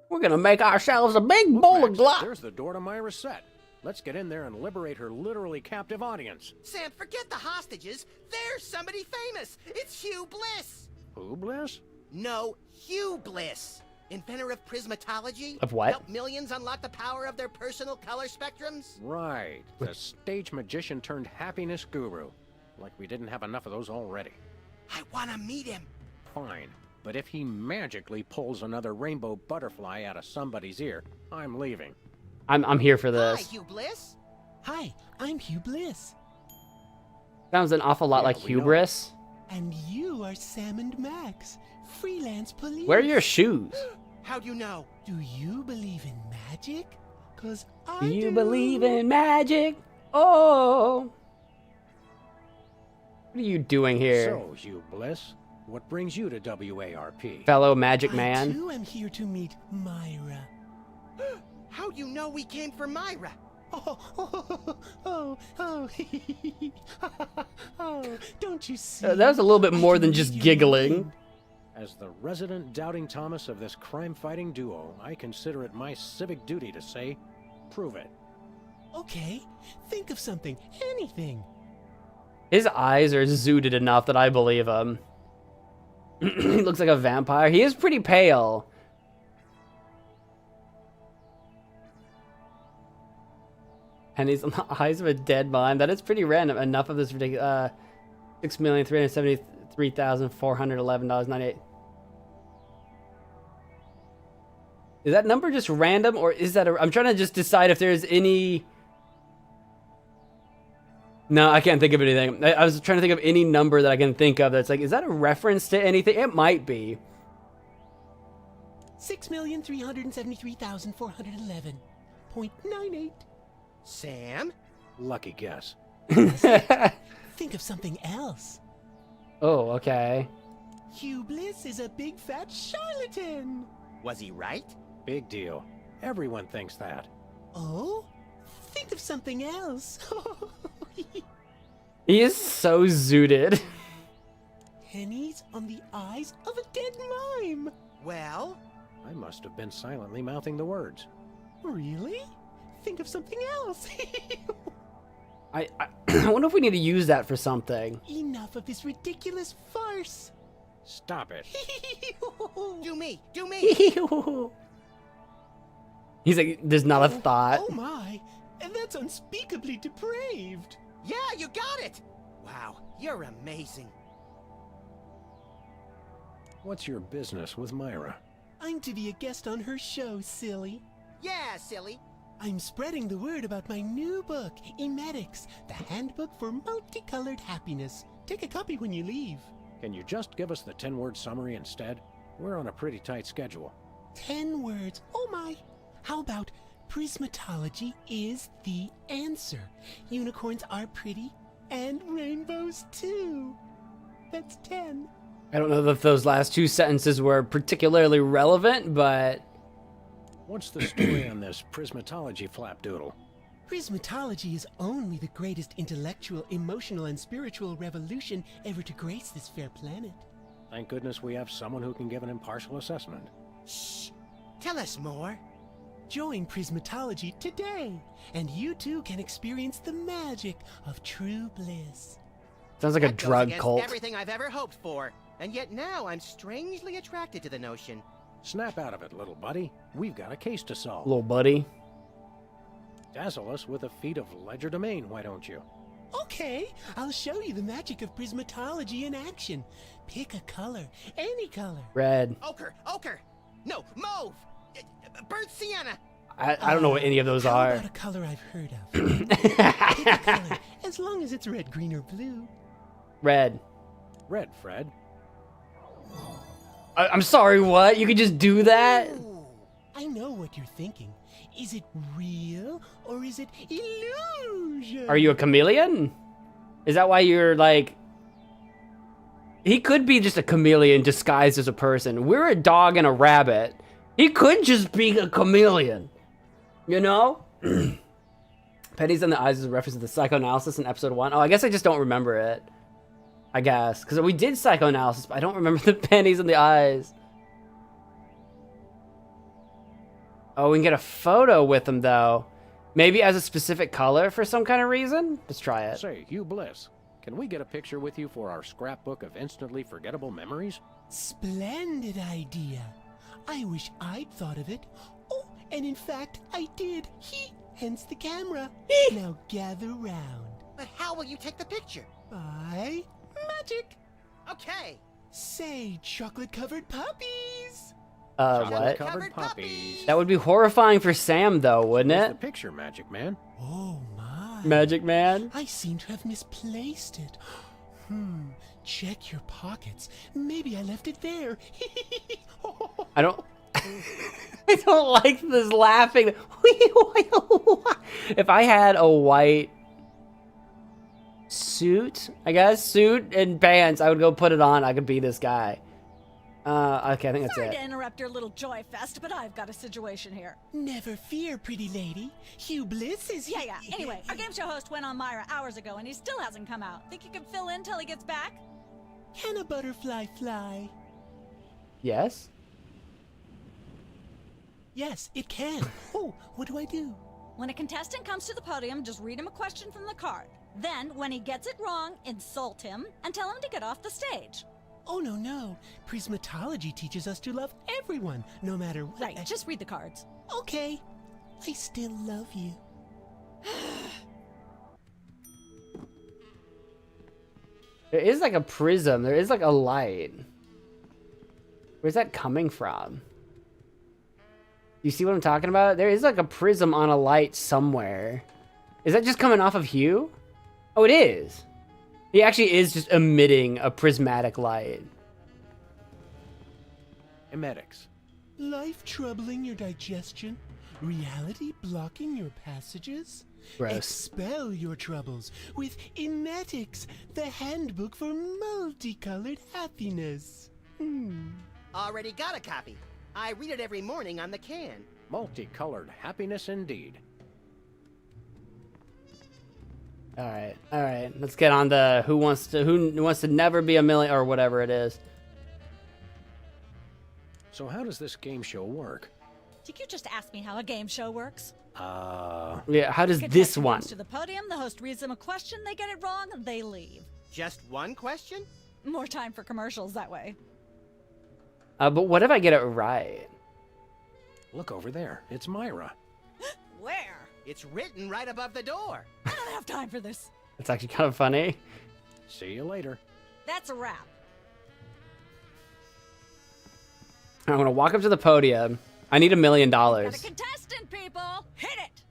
[SPEAKER 1] We're gonna make ourselves a big bowl of glop.
[SPEAKER 4] There's the door to my reset. Let's get in there and liberate her literally captive audience.
[SPEAKER 3] Sam, forget the hostages. There's somebody famous. It's Hugh Bliss.
[SPEAKER 4] Who, Bliss?
[SPEAKER 3] No, Hugh Bliss. Inventor of prismatology.
[SPEAKER 1] Of what?
[SPEAKER 3] Help millions unlock the power of their personal color spectrums.
[SPEAKER 4] Right. The stage magician turned happiness guru. Like we didn't have enough of those already.
[SPEAKER 3] I want to meet him.
[SPEAKER 4] Fine. But if he magically pulls another rainbow butterfly out of somebody's ear, I'm leaving.
[SPEAKER 1] I'm here for
[SPEAKER 3] Hi,
[SPEAKER 1] this.
[SPEAKER 3] Hugh Bliss.
[SPEAKER 12] Hi, I'm Hugh Bliss.
[SPEAKER 1] Sounds an awful lot
[SPEAKER 4] Yeah,
[SPEAKER 1] like
[SPEAKER 4] we know.
[SPEAKER 1] hubris.
[SPEAKER 12] And you are Sam and Max, freelance police.
[SPEAKER 1] Where are your shoes?
[SPEAKER 3] How do you know?
[SPEAKER 12] Do you believe in magic? 'Cause I
[SPEAKER 1] Do
[SPEAKER 12] do.
[SPEAKER 1] you believe in magic? Oh. What are you doing here?
[SPEAKER 4] So, Hugh Bliss, what brings you to WARP?
[SPEAKER 1] Fellow magic
[SPEAKER 12] I
[SPEAKER 1] man.
[SPEAKER 12] too am here to meet Myra.
[SPEAKER 3] How do you know we came for Myra?
[SPEAKER 12] Oh, don't you see?
[SPEAKER 1] That was a little bit
[SPEAKER 12] I
[SPEAKER 1] more
[SPEAKER 12] can
[SPEAKER 1] than
[SPEAKER 12] read
[SPEAKER 1] just
[SPEAKER 12] your
[SPEAKER 1] giggling.
[SPEAKER 12] mind.
[SPEAKER 4] As the resident doubting Thomas of this crime-fighting duo, I consider it my civic duty to say, prove it.
[SPEAKER 12] Okay, think of something, anything.
[SPEAKER 1] His eyes are zooted enough that I believe him. He looks like a vampire. He is pretty pale. And he's on the eyes of a dead mime. That is pretty random. Enough of this ridiculous. $6,373,411.98. Is that number just random, or is that I'm trying to just decide if there's any. No, I can't think of anything. I was trying to think of any number that I can think of that's like, is that a reference to anything? It might be.
[SPEAKER 12] 6,373,411.98.
[SPEAKER 3] Sam?
[SPEAKER 4] Lucky guess.
[SPEAKER 12] Think of something else.
[SPEAKER 1] Oh, okay.
[SPEAKER 12] Hugh Bliss is a big fat charlatan.
[SPEAKER 3] Was he right?
[SPEAKER 4] Big deal. Everyone thinks that.
[SPEAKER 12] Oh? Think of something else.
[SPEAKER 1] He is so zooted.
[SPEAKER 12] Pennies on the eyes of a dead mime.
[SPEAKER 3] Well?
[SPEAKER 4] I must have been silently mouthing the words.
[SPEAKER 12] Really? Think of something else.
[SPEAKER 1] I wonder if we need to use that for something.
[SPEAKER 12] Enough of this ridiculous farce.
[SPEAKER 4] Stop it.
[SPEAKER 3] Do me! Do me!
[SPEAKER 1] He's like, there's not a thought.
[SPEAKER 12] Oh my, and that's unspeakably depraved.
[SPEAKER 3] Yeah, you got it! Wow, you're amazing.
[SPEAKER 4] What's your business with Myra?
[SPEAKER 12] I'm to be a guest on her show, silly.
[SPEAKER 3] Yeah, silly.
[SPEAKER 12] I'm spreading the word about my new book, Emetics, the handbook for multicolored happiness. Take a copy when you leave.
[SPEAKER 4] Can you just give us the 10-word summary instead? We're on a pretty tight schedule.
[SPEAKER 12] 10 words. Oh my. How about prismatology is the answer? Unicorns are pretty, and rainbows too. That's 10.
[SPEAKER 1] I don't know if those last two sentences were particularly relevant, but...
[SPEAKER 4] What's the story on this prismatology flapdoodle?
[SPEAKER 12] Prismatology is only the greatest intellectual, emotional, and spiritual revolution ever to grace this fair planet.
[SPEAKER 4] Thank goodness we have someone who can give an impartial assessment.
[SPEAKER 3] Shh! Tell us more.
[SPEAKER 12] Join Prismatology today, and you too can experience the magic of true bliss.
[SPEAKER 1] Sounds like a
[SPEAKER 3] That goes
[SPEAKER 1] drug
[SPEAKER 3] against
[SPEAKER 1] cult.
[SPEAKER 3] Everything I've ever hoped for, and yet now I'm strangely attracted to the notion.
[SPEAKER 4] Snap out of it, little buddy. We've got a case to solve.
[SPEAKER 1] Little buddy.
[SPEAKER 4] Dazzle us with a feat of legerdemain, why don't you?
[SPEAKER 12] Okay, I'll show you the magic of prismatology in action. Pick a color, any color.
[SPEAKER 1] Red.
[SPEAKER 3] Ochre! Ochre! No, mauve! Burnt sienna!
[SPEAKER 1] I don't know what any of those
[SPEAKER 12] how
[SPEAKER 1] are.
[SPEAKER 12] about a color I've heard of? Pick a color, as long as it's red, green, or blue.
[SPEAKER 1] Red.
[SPEAKER 4] Red, Fred.
[SPEAKER 1] I'm sorry, what? You could just do that?
[SPEAKER 12] I know what you're thinking. Is it real, or is it illusion?
[SPEAKER 1] Are you a chameleon? Is that why you're like... He could be just a chameleon disguised as a person. We're a dog and a rabbit. He could just be a chameleon. You know? Pennies in the Eyes is a reference to the psychoanalysis in episode 1. Oh, I guess I just don't remember it. I guess. Because we did psychoanalysis, but I don't remember the pennies in the eyes. Oh, we can get a photo with him, though. Maybe as a specific color for some kind of reason? Let's try it.
[SPEAKER 4] Say, Hugh Bliss, can we get a picture with you for our scrapbook of instantly forgettable memories?
[SPEAKER 12] Splendid idea. I wish I'd thought of it. Oh, and in fact, I did. Hence the camera. Now gather round.
[SPEAKER 3] But how will you take the picture?
[SPEAKER 12] By magic.
[SPEAKER 3] Okay.
[SPEAKER 12] Say, chocolate-covered puppies.
[SPEAKER 1] What?
[SPEAKER 4] Covered puppies.
[SPEAKER 1] That would be horrifying for Sam, though, wouldn't
[SPEAKER 4] Here's
[SPEAKER 1] it?
[SPEAKER 4] the picture, Magic Man.
[SPEAKER 12] Oh my.
[SPEAKER 1] Magic Man?
[SPEAKER 12] I seem to have misplaced it. Check your pockets. Maybe I left it there.
[SPEAKER 1] I don't... I don't like this laughing. If I had a white suit, I guess, suit and pants, I would go put it on. I could be this guy. Okay, I think that's
[SPEAKER 10] Sorry
[SPEAKER 1] it.
[SPEAKER 10] to interrupt your little joy fest, but I've got a situation here.
[SPEAKER 12] Never fear, pretty lady. Hugh Bliss is
[SPEAKER 10] Yeah. Anyway, our game show host went on Myra hours ago, and he still hasn't come out. Think you can fill in till he gets back?
[SPEAKER 12] Can a butterfly fly?
[SPEAKER 1] Yes?
[SPEAKER 12] Yes, it can. Oh, what do I do?
[SPEAKER 10] When a contestant comes to the podium, just read him a question from the card. Then, when he gets it wrong, insult him and tell him to get off the stage.
[SPEAKER 12] Oh, no. Prismatology teaches us to love everyone, no matter what.
[SPEAKER 10] Right, just read the cards.
[SPEAKER 12] Okay. I still love you.
[SPEAKER 1] There is like a prism. There is like a light. Where's that coming from? You see what I'm talking about? There is like a prism on a light somewhere. Is that just coming off of Hugh? Oh, it is. He actually is just emitting a prismatic light.
[SPEAKER 4] Emetics.
[SPEAKER 12] Life troubling your digestion? Reality blocking your passages?
[SPEAKER 1] Gross.
[SPEAKER 12] Expel your troubles with Emetics, the handbook for multicolored happiness.
[SPEAKER 3] Already got a copy. I read it every morning on the can.
[SPEAKER 4] Multicolored happiness indeed.
[SPEAKER 1] All right. Let's get on to who wants to never be a million or whatever it is.
[SPEAKER 4] So how does this game show work?
[SPEAKER 10] Did you just ask me how a game show works?
[SPEAKER 1] Yeah, how does this
[SPEAKER 10] Contestant
[SPEAKER 1] one?
[SPEAKER 10] comes to the podium, the host reads them a question, they get it wrong, and they leave.
[SPEAKER 3] Just one question?
[SPEAKER 10] More time for commercials that way.
[SPEAKER 1] But what if I get it right?
[SPEAKER 4] Look over there. It's Myra.
[SPEAKER 10] Where?
[SPEAKER 3] It's written right above the door.
[SPEAKER 10] I don't have time for this.
[SPEAKER 1] It's actually kind of funny.
[SPEAKER 4] See you later.
[SPEAKER 10] That's a wrap.
[SPEAKER 1] I'm gonna walk up to the podium. I need $1 million.
[SPEAKER 10] Got a contestant, people! Hit it!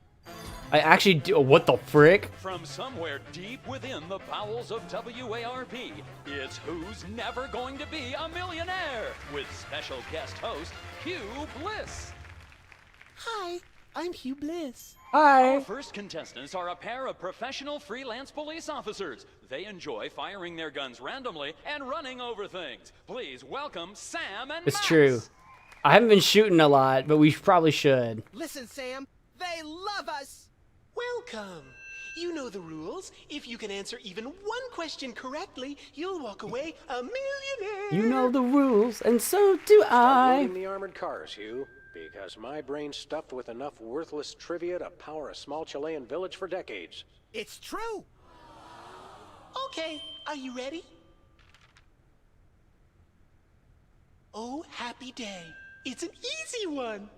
[SPEAKER 1] I actually do. What the frick?
[SPEAKER 11] From somewhere deep within the bowels of WARP, it's Who's Never Going to Be a Millionaire with special guest host Hugh Bliss.
[SPEAKER 12] Hi, I'm Hugh Bliss.
[SPEAKER 1] Hi.
[SPEAKER 11] Our first contestants are a pair of professional freelance police officers. They enjoy firing their guns randomly and running over things. Please welcome Sam and
[SPEAKER 1] It's
[SPEAKER 11] Max.
[SPEAKER 1] true. I haven't been shooting a lot, but we probably should.
[SPEAKER 3] Listen, Sam, they love us.
[SPEAKER 12] Welcome. You know the rules. If you can answer even one question correctly, you'll walk away a millionaire.
[SPEAKER 1] You know the rules, and so do
[SPEAKER 4] Stop
[SPEAKER 1] I.
[SPEAKER 4] reading the armored cars, Hugh, because my brain's stuffed with enough worthless trivia to power a small Chilean village for decades.
[SPEAKER 3] It's true.
[SPEAKER 12] Okay, are you ready? Oh, happy day. It's an easy one.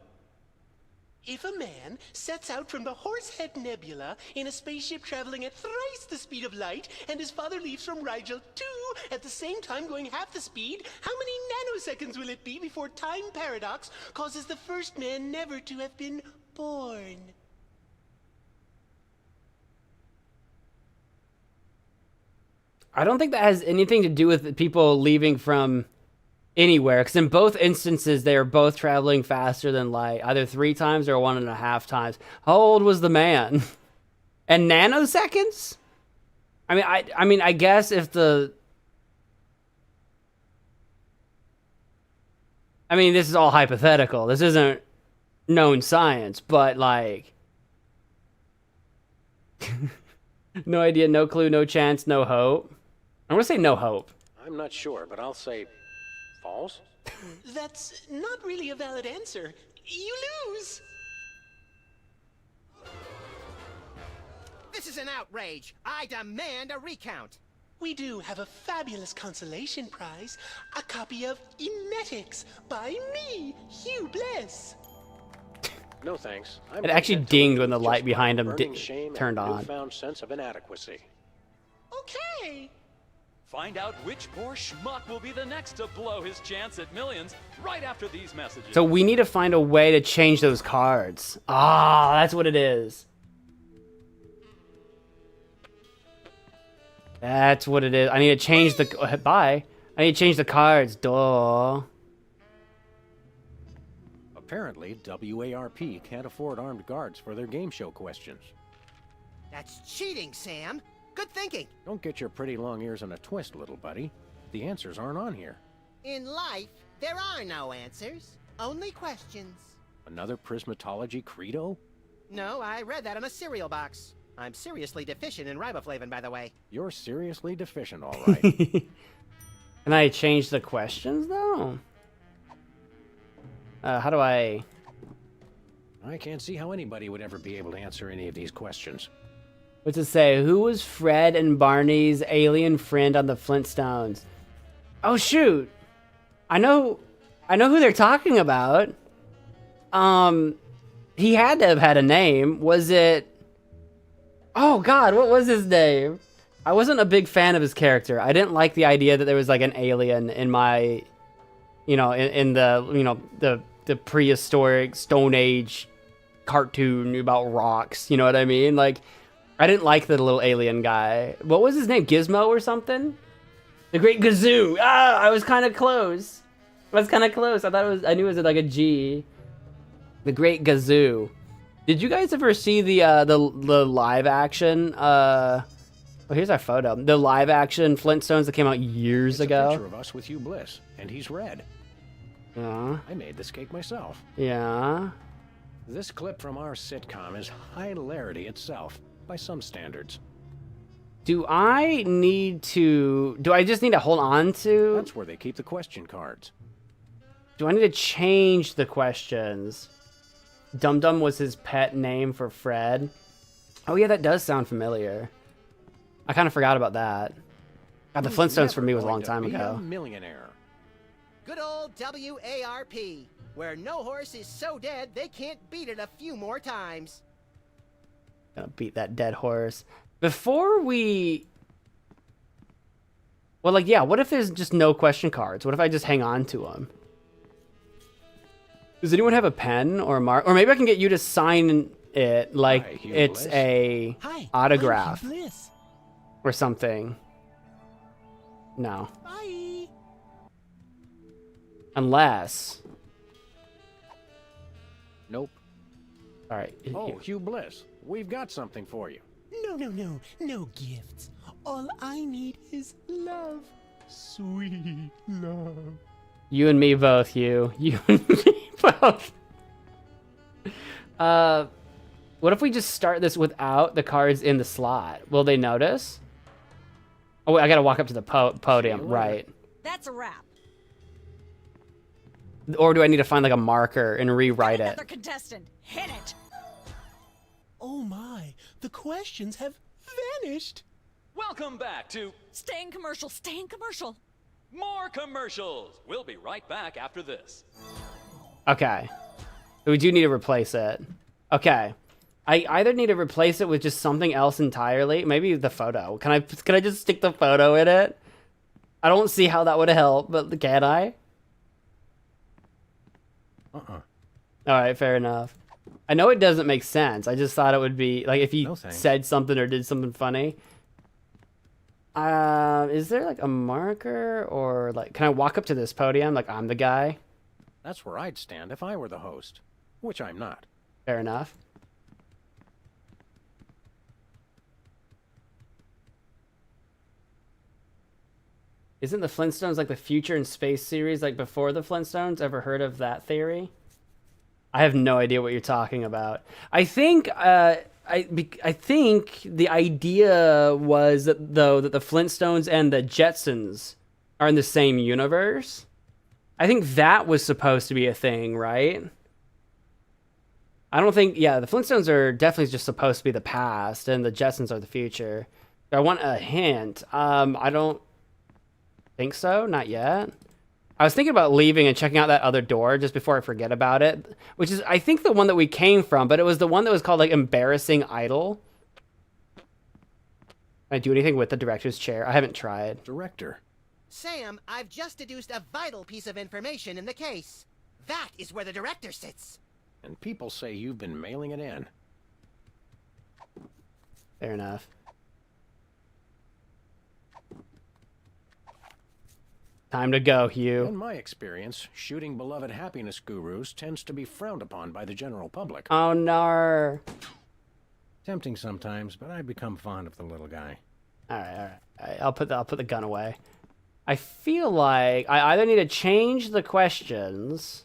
[SPEAKER 12] If a man sets out from the Horsehead Nebula in a spaceship traveling at thrice the speed of light, and his father leaves from Rigel 2 at the same time going half the speed, how many nanoseconds will it be before time paradox causes the first man never to have been born?
[SPEAKER 1] I don't think that has anything to do with people leaving from anywhere, because in both instances they are both traveling faster than light, either 3 times or 1.5 times. How old was the man? And nanoseconds? I mean, I guess if the... I mean, this is all hypothetical. This isn't known science, but like... No idea, no clue, no chance, no hope. I'm gonna say no hope.
[SPEAKER 4] I'm not sure, but I'll say false.
[SPEAKER 12] That's not really a valid answer. You lose.
[SPEAKER 3] This is an outrage. I demand a recount.
[SPEAKER 12] We do have a fabulous consolation prize, a copy of Emetics by me, Hugh Bliss.
[SPEAKER 4] No thanks.
[SPEAKER 1] It actually
[SPEAKER 4] content to
[SPEAKER 1] dinged
[SPEAKER 4] live
[SPEAKER 1] when the
[SPEAKER 4] with
[SPEAKER 1] light
[SPEAKER 4] just
[SPEAKER 1] behind him
[SPEAKER 4] burning shame
[SPEAKER 1] turned
[SPEAKER 4] and a
[SPEAKER 1] on.
[SPEAKER 4] newfound sense of inadequacy.
[SPEAKER 12] Okay.
[SPEAKER 11] Find out which poor schmuck will be the next to blow his chance at millions right after these messages.
[SPEAKER 1] So we need to find a way to change those cards. Ah, that's what it is. That's what it is. I need to change the... Bye. I need to change the cards. Duh.
[SPEAKER 4] Apparently, WARP can't afford armed guards for their game show questions.
[SPEAKER 3] That's cheating, Sam. Good thinking.
[SPEAKER 4] Don't get your pretty long ears in a twist, little buddy. The answers aren't on here.
[SPEAKER 3] In life, there are no answers, only questions.
[SPEAKER 4] Another prismatology credo?
[SPEAKER 3] No, I read that on a cereal box. I'm seriously deficient in riboflavin, by the way.
[SPEAKER 4] You're seriously deficient, all right.
[SPEAKER 1] Can I change the questions, though? How do I...
[SPEAKER 4] I can't see how anybody would ever be able to answer any of these questions.
[SPEAKER 1] What's it say? Who was Fred and Barney's alien friend on the Flintstones? Oh, shoot. I know who they're talking about. He had to have had a name. Was it... Oh, God, what was his name? I wasn't a big fan of his character. I didn't like the idea that there was, like, an alien in my... You know, in the, you know, the prehistoric Stone Age cartoon about rocks. You know what I mean? Like, I didn't like the little alien guy. What was his name? Gizmo or something? The Great Gazoo. Ah, I was kind of close. I thought it was, I knew it was like a G. The Great Gazoo. Did you guys ever see the live action, oh, here's our photo. The live action Flintstones that came out years ago.
[SPEAKER 4] It's a picture of us with Hugh Bliss, and he's red.
[SPEAKER 1] Yeah.
[SPEAKER 4] I made this cake myself.
[SPEAKER 1] Yeah.
[SPEAKER 4] This clip from our sitcom is hilarity itself, by some standards.
[SPEAKER 1] Do I just need to hold on to?
[SPEAKER 4] That's where they keep the question cards.
[SPEAKER 1] Do I need to change the questions? Dum Dum was his pet name for Fred. Oh yeah, that does sound familiar. I kind of forgot about that. God, the Flintstones for me was a long time ago.
[SPEAKER 4] A millionaire.
[SPEAKER 3] Good old WARP, where no horse is so dead they can't beat it a few more times.
[SPEAKER 1] Gonna beat that dead horse. Before we... Well, like, yeah, what if there's just no question cards? What if I just hang on to them? Does anyone have a pen or a mark? Or maybe I can get you to sign it like it's a autograph or something. No.
[SPEAKER 12] Bye.
[SPEAKER 1] Unless...
[SPEAKER 4] Nope.
[SPEAKER 1] All right.
[SPEAKER 4] Oh, Hugh Bliss, we've got something for you.
[SPEAKER 12] No gifts. All I need is love. Sweet love.
[SPEAKER 1] You and me both, Hugh. You and me both. What if we just start this without the cards in the slot? Will they notice? Oh, wait, I gotta walk up to the podium, right.
[SPEAKER 10] That's a wrap.
[SPEAKER 1] Or do I need to find like a marker and rewrite it?
[SPEAKER 10] Another contestant. Hit it.
[SPEAKER 12] Oh my, the questions have vanished.
[SPEAKER 11] Welcome back to
[SPEAKER 10] Stay in commercial.
[SPEAKER 11] more commercials. We'll be right back after this.
[SPEAKER 1] Okay. We do need to replace it. Okay. I either need to replace it with just something else entirely. Maybe the photo. Can I just stick the photo in it? I don't see how that would help, but can I? All right, fair enough. I know it doesn't make sense. I just thought it would be like if you said something or did something funny. Is there like a marker or like can I walk up to this podium like I'm the guy?
[SPEAKER 4] That's where I'd stand if I were the host, which I'm not.
[SPEAKER 1] Fair enough. Isn't the Flintstones like the Future in Space series like before the Flintstones? Ever heard of that theory? I have no idea what you're talking about. I think I think the idea was that though that the Flintstones and the Jetsons are in the same universe. I think that was supposed to be a thing, right? I don't think the Flintstones are definitely just supposed to be the past and the Jetsons are the future. I want a hint. I don't think so, not yet. I was thinking about leaving and checking out that other door just before I forget about it, which is, I think, the one that we came from, but it was the one that was called, like, Embarrassing Idol. Can I do anything with the director's chair? I haven't tried.
[SPEAKER 4] Director.
[SPEAKER 3] Sam, I've just deduced a vital piece of information in the case. That is where the director sits.
[SPEAKER 4] And people say you've been mailing it in.
[SPEAKER 1] Fair enough. Time to go, Hugh.
[SPEAKER 4] In my experience, shooting beloved happiness gurus tends to be frowned upon by the general public.
[SPEAKER 1] Oh, no.
[SPEAKER 4] Tempting sometimes, but I become fond of the little guy.
[SPEAKER 1] All right. I'll put the gun away. I feel like I either need to change the questions.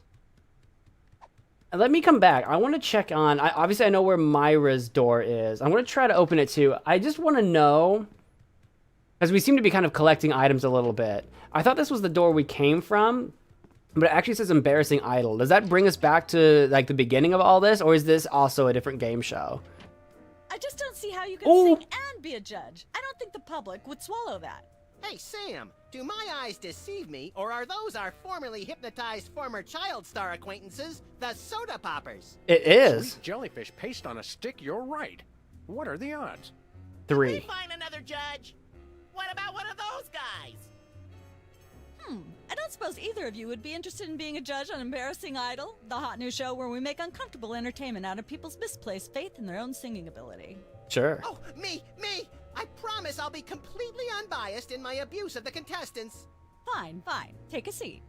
[SPEAKER 1] And let me come back. I want to check on... obviously, I know where Myra's door is. I'm going to try to open it, too. I just want to know... Because we seem to be kind of collecting items a little bit. I thought this was the door we came from, but it actually says embarrassing idol. Does that bring us back to, like, the beginning of all this, or is this also a different game show?
[SPEAKER 10] I just don't see how you can sing and be a judge. I don't think the public would swallow that.
[SPEAKER 3] Hey, Sam, do my eyes deceive me, or are those our formerly hypnotized former child star acquaintances, the Soda Poppers?
[SPEAKER 1] It is.
[SPEAKER 4] Sweet jellyfish paste on a stick, you're right. What are the odds?
[SPEAKER 1] 3.
[SPEAKER 3] Can we find another judge? What about one of those guys?
[SPEAKER 10] I don't suppose either of you would be interested in being a judge on Embarrassing Idol, the hot new show where we make uncomfortable entertainment out of people's misplaced faith in their own singing ability.
[SPEAKER 1] Sure.
[SPEAKER 3] Oh, me! I promise I'll be completely unbiased in my abuse of the contestants.
[SPEAKER 10] Fine. Take a seat.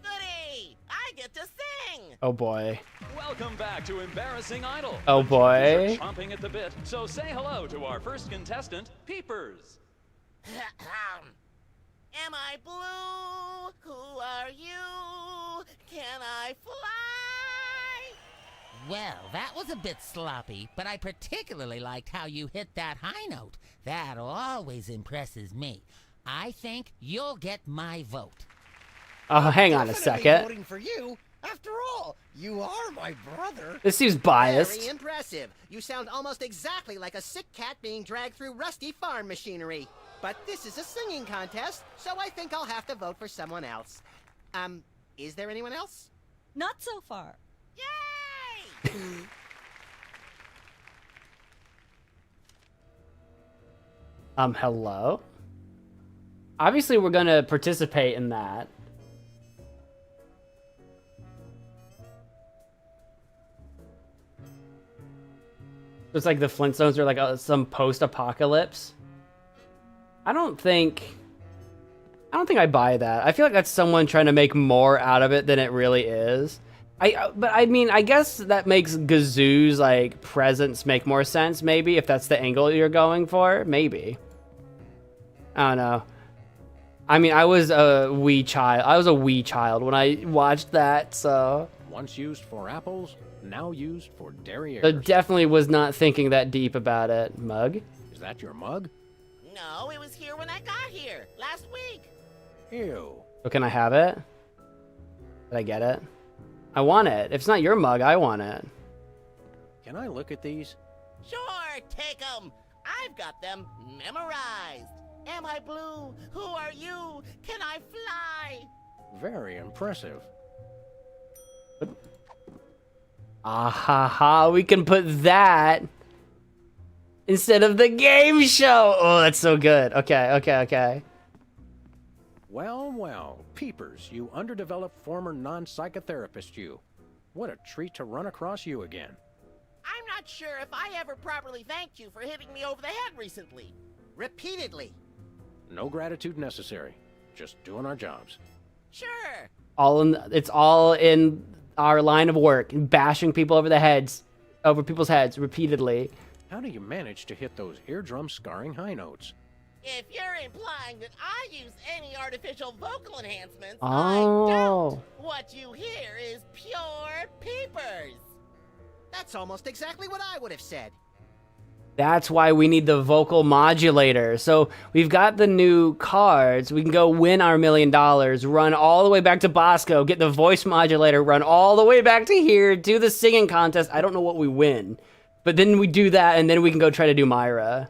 [SPEAKER 3] Goody! I get to sing!
[SPEAKER 1] Oh, boy.
[SPEAKER 11] Welcome back to Embarrassing Idol.
[SPEAKER 1] Oh, boy.
[SPEAKER 11] You're chomping at the bit, so say hello to our first contestant, Peepers.
[SPEAKER 3] Am I blue? Who are you? Can I fly?
[SPEAKER 13] Well, that was a bit sloppy, but I particularly liked how you hit that high note. That always impresses me. I think you'll get my vote.
[SPEAKER 1] Oh, hang on a second.
[SPEAKER 14] Voting for you. After all, you are my brother.
[SPEAKER 1] This seems biased.
[SPEAKER 3] Very impressive. You sound almost exactly like a sick cat being dragged through rusty farm machinery. But this is a singing contest, so I think I'll have to vote for someone else. Is there anyone else?
[SPEAKER 10] Not so far.
[SPEAKER 3] Yay!
[SPEAKER 1] Hello? Obviously, we're gonna participate in that. It's like the Flintstones are like some post-apocalypse. I don't think I buy that. I feel like that's someone trying to make more out of it than it really is. But I mean, I guess that makes Gazoo's like presence make more sense, maybe, if that's the angle you're going for. Maybe. I don't know. I mean, I was a wee child when I watched that, so.
[SPEAKER 4] Once used for apples, now used for derrieres.
[SPEAKER 1] I definitely was not thinking that deep about it. Mug?
[SPEAKER 4] Is that your mug?
[SPEAKER 3] No, it was here when I got here, last week.
[SPEAKER 4] Ew.
[SPEAKER 1] So can I have it? Did I get it? I want it. If it's not your mug, I want it.
[SPEAKER 4] Can I look at these?
[SPEAKER 3] Sure, take them. I've got them memorized. Am I blue? Who are you? Can I fly?
[SPEAKER 4] Very impressive.
[SPEAKER 1] Ah ha ha, we can put that instead of the game show. Oh, that's so good. Okay.
[SPEAKER 4] Well, Peepers, you underdeveloped former non-psychotherapist you. What a treat to run across you again.
[SPEAKER 3] I'm not sure if I ever properly thanked you for hitting me over the head recently. Repeatedly.
[SPEAKER 4] No gratitude necessary. Just doing our jobs.
[SPEAKER 3] Sure.
[SPEAKER 1] It's all in our line of work, bashing people over people's heads repeatedly.
[SPEAKER 4] How do you manage to hit those eardrum scarring high notes?
[SPEAKER 3] If you're implying that I use any artificial vocal enhancements,
[SPEAKER 1] Oh.
[SPEAKER 3] I don't. What you hear is pure peepers. That's almost exactly what I would have said.
[SPEAKER 1] That's why we need the vocal modulator. So we've got the new cards. We can go win our $1 million, run all the way back to Bosco, get the voice modulator, run all the way back to here, do the singing contest. I don't know what we win. But then we do that, and then we can go try to do Myra.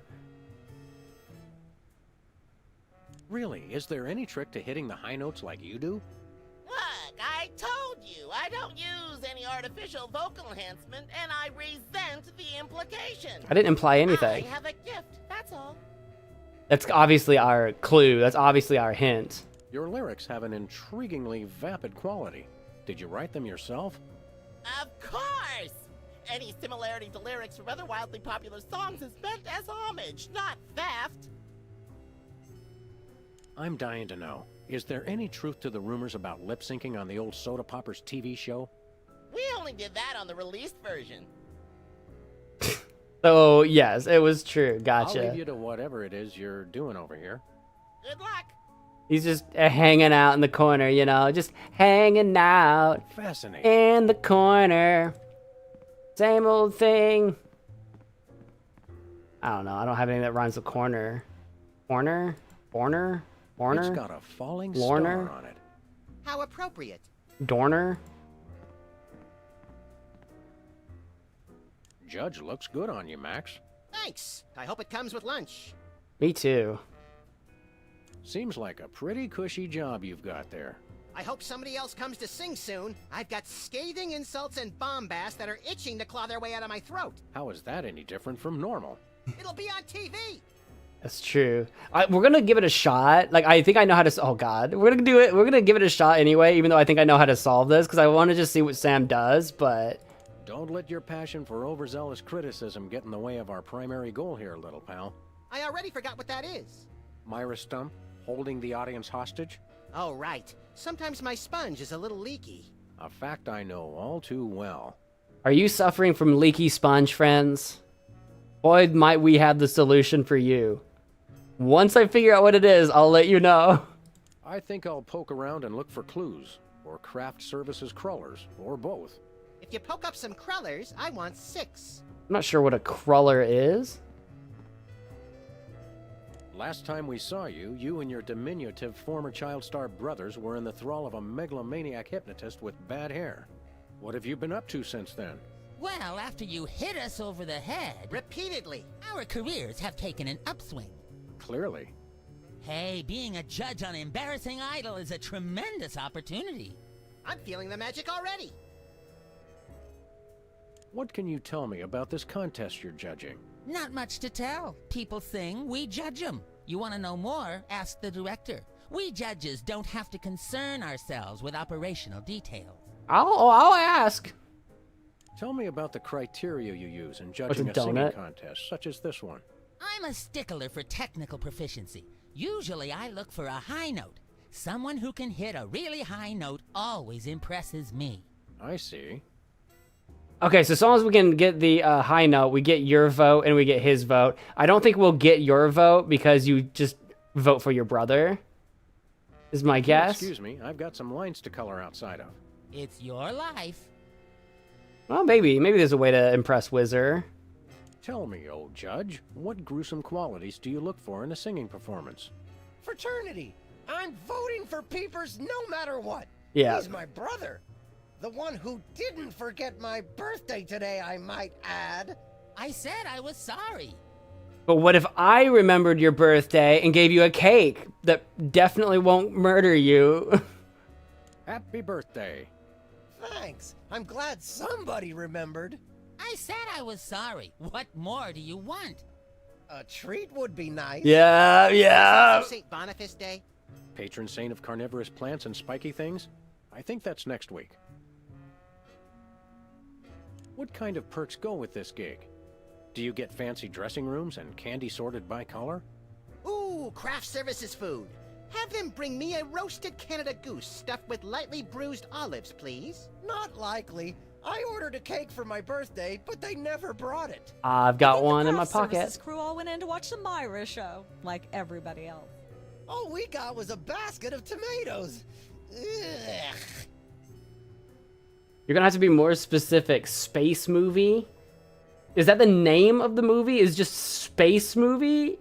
[SPEAKER 4] Really, is there any trick to hitting the high notes like you do?
[SPEAKER 3] Look, I told you, I don't use any artificial vocal enhancement, and I resent the implication.
[SPEAKER 1] I didn't imply anything.
[SPEAKER 3] I have a gift, that's all.
[SPEAKER 1] That's obviously our clue. That's obviously our hint.
[SPEAKER 4] Your lyrics have an intriguingly vapid quality. Did you write them yourself?
[SPEAKER 3] Of course! Any similarity to lyrics from other wildly popular songs is meant as homage, not theft.
[SPEAKER 4] I'm dying to know. Is there any truth to the rumors about lip syncing on the old Soda Poppers TV show?
[SPEAKER 14] We only did that on the released version.
[SPEAKER 1] So, yes, it was true. Gotcha.
[SPEAKER 4] I'll leave you to whatever it is you're doing over here.
[SPEAKER 14] Good luck.
[SPEAKER 1] He's just hanging out in the corner, you know, just hanging out
[SPEAKER 4] Fascinating.
[SPEAKER 1] in the corner. Same old thing. I don't know. I don't have anything that rhymes with corner. Corner? Borner? Borner?
[SPEAKER 4] It's got a falling
[SPEAKER 1] Lorner?
[SPEAKER 4] star on it.
[SPEAKER 3] How appropriate.
[SPEAKER 1] Dorner?
[SPEAKER 4] Judge looks good on you, Max.
[SPEAKER 3] Thanks. I hope it comes with lunch.
[SPEAKER 1] Me too.
[SPEAKER 4] Seems like a pretty cushy job you've got there.
[SPEAKER 3] I hope somebody else comes to sing soon. I've got scathing insults and bombast that are itching to claw their way out of my throat.
[SPEAKER 4] How is that any different from normal?
[SPEAKER 3] It'll be on TV.
[SPEAKER 1] That's true. We're gonna give it a shot. Like, I think I know how to. Oh God, we're gonna do it. We're gonna give it a shot anyway, even though I think I know how to solve this because I want to just see what Sam does. But
[SPEAKER 4] don't let your passion for overzealous criticism get in the way of our primary goal here, little pal.
[SPEAKER 3] I already forgot what that is.
[SPEAKER 4] Myra Stump, holding the audience hostage?
[SPEAKER 3] Oh, right. Sometimes my sponge is a little leaky.
[SPEAKER 4] A fact I know all too well.
[SPEAKER 1] are you suffering from leaky sponge, friends? Boy, might we have the solution for you. Once I figure out what it is, I'll let you know.
[SPEAKER 4] I think I'll poke around and look for clues, or craft services crawlers, or both.
[SPEAKER 3] If you poke up some crullers, I want 6.
[SPEAKER 1] I'm not sure what a cruller is.
[SPEAKER 4] Last time we saw you, you and your diminutive former child star brothers were in the thrall of a megalomaniac hypnotist with bad hair. What have you been up to since then?
[SPEAKER 13] Well, after you hit us over the head...
[SPEAKER 3] Repeatedly.
[SPEAKER 13] Our careers have taken an upswing.
[SPEAKER 4] Clearly.
[SPEAKER 13] Hey, being a judge on Embarrassing Idol is a tremendous opportunity.
[SPEAKER 3] I'm feeling the magic already.
[SPEAKER 4] What can you tell me about this contest you're judging?
[SPEAKER 13] Not much to tell. People sing, we judge them. You want to know more? Ask the director. We judges don't have to concern ourselves with operational details.
[SPEAKER 1] I'll ask.
[SPEAKER 4] Tell me about the criteria you use in judging a singing contest, such as this one.
[SPEAKER 13] I'm a stickler for technical proficiency. Usually I look for a high note. Someone who can hit a really high note always impresses me.
[SPEAKER 4] I see.
[SPEAKER 1] Okay, so as long as we can get the high note, we get your vote and we get his vote. I don't think we'll get your vote because you just vote for your brother, is my guess.
[SPEAKER 4] Excuse me, I've got some lines to color outside of.
[SPEAKER 13] It's your life.
[SPEAKER 1] Well, maybe there's a way to impress Whizzer.
[SPEAKER 4] Tell me, old judge, what gruesome qualities do you look for in a singing performance?
[SPEAKER 14] Fraternity. I'm voting for Peepers no matter what.
[SPEAKER 1] Yeah.
[SPEAKER 14] He's my brother. The one who didn't forget my birthday today, I might add.
[SPEAKER 13] I said I was sorry.
[SPEAKER 1] But what if I remembered your birthday and gave you a cake that definitely won't murder you?
[SPEAKER 4] Happy birthday.
[SPEAKER 14] Thanks. I'm glad somebody remembered.
[SPEAKER 13] I said I was sorry. What more do you want?
[SPEAKER 14] A treat would be nice.
[SPEAKER 1] Yeah.
[SPEAKER 3] St. Boniface Day?
[SPEAKER 4] Patron saint of carnivorous plants and spiky things? I think that's next week. What kind of perks go with this gig? Do you get fancy dressing rooms and candy sorted by color?
[SPEAKER 3] Ooh, craft services food. Have them bring me a roasted Canada goose stuffed with lightly bruised olives, please.
[SPEAKER 14] Not likely. I ordered a cake for my birthday, but they never brought it.
[SPEAKER 1] I've got one in my
[SPEAKER 10] Craft
[SPEAKER 1] pocket.
[SPEAKER 10] Services crew all went in to watch the Myra show, like everybody else.
[SPEAKER 14] All we got was a basket of tomatoes. Ugh.
[SPEAKER 1] You're gonna have to be more specific. Space movie? Is that the name of the movie? Is just space movie?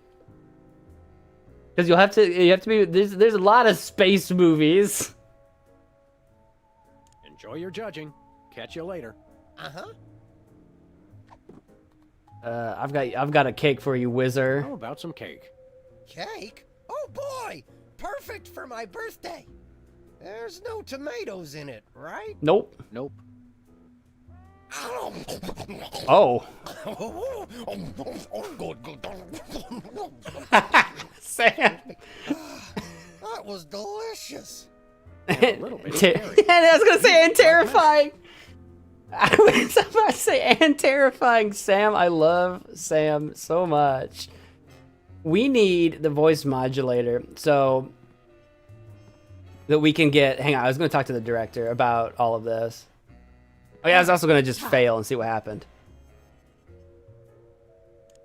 [SPEAKER 1] Because you have to be. There's a lot of space movies.
[SPEAKER 4] Enjoy your judging. Catch you later.
[SPEAKER 1] I've got a cake for you, Whizzer.
[SPEAKER 4] How about some cake?
[SPEAKER 14] Cake? Oh boy! Perfect for my birthday. There's no tomatoes in it, right?
[SPEAKER 1] Nope.
[SPEAKER 4] Nope.
[SPEAKER 1] Oh. Sam.
[SPEAKER 14] That was delicious.
[SPEAKER 4] A little bit
[SPEAKER 1] And I was gonna say, and terrifying. I was about to say, and terrifying. Sam, I love Sam so much. We need the voice modulator. So that we can get. Hang on, I was going to talk to the director about all of this. Oh yeah, I was also going to just fail and see what happened.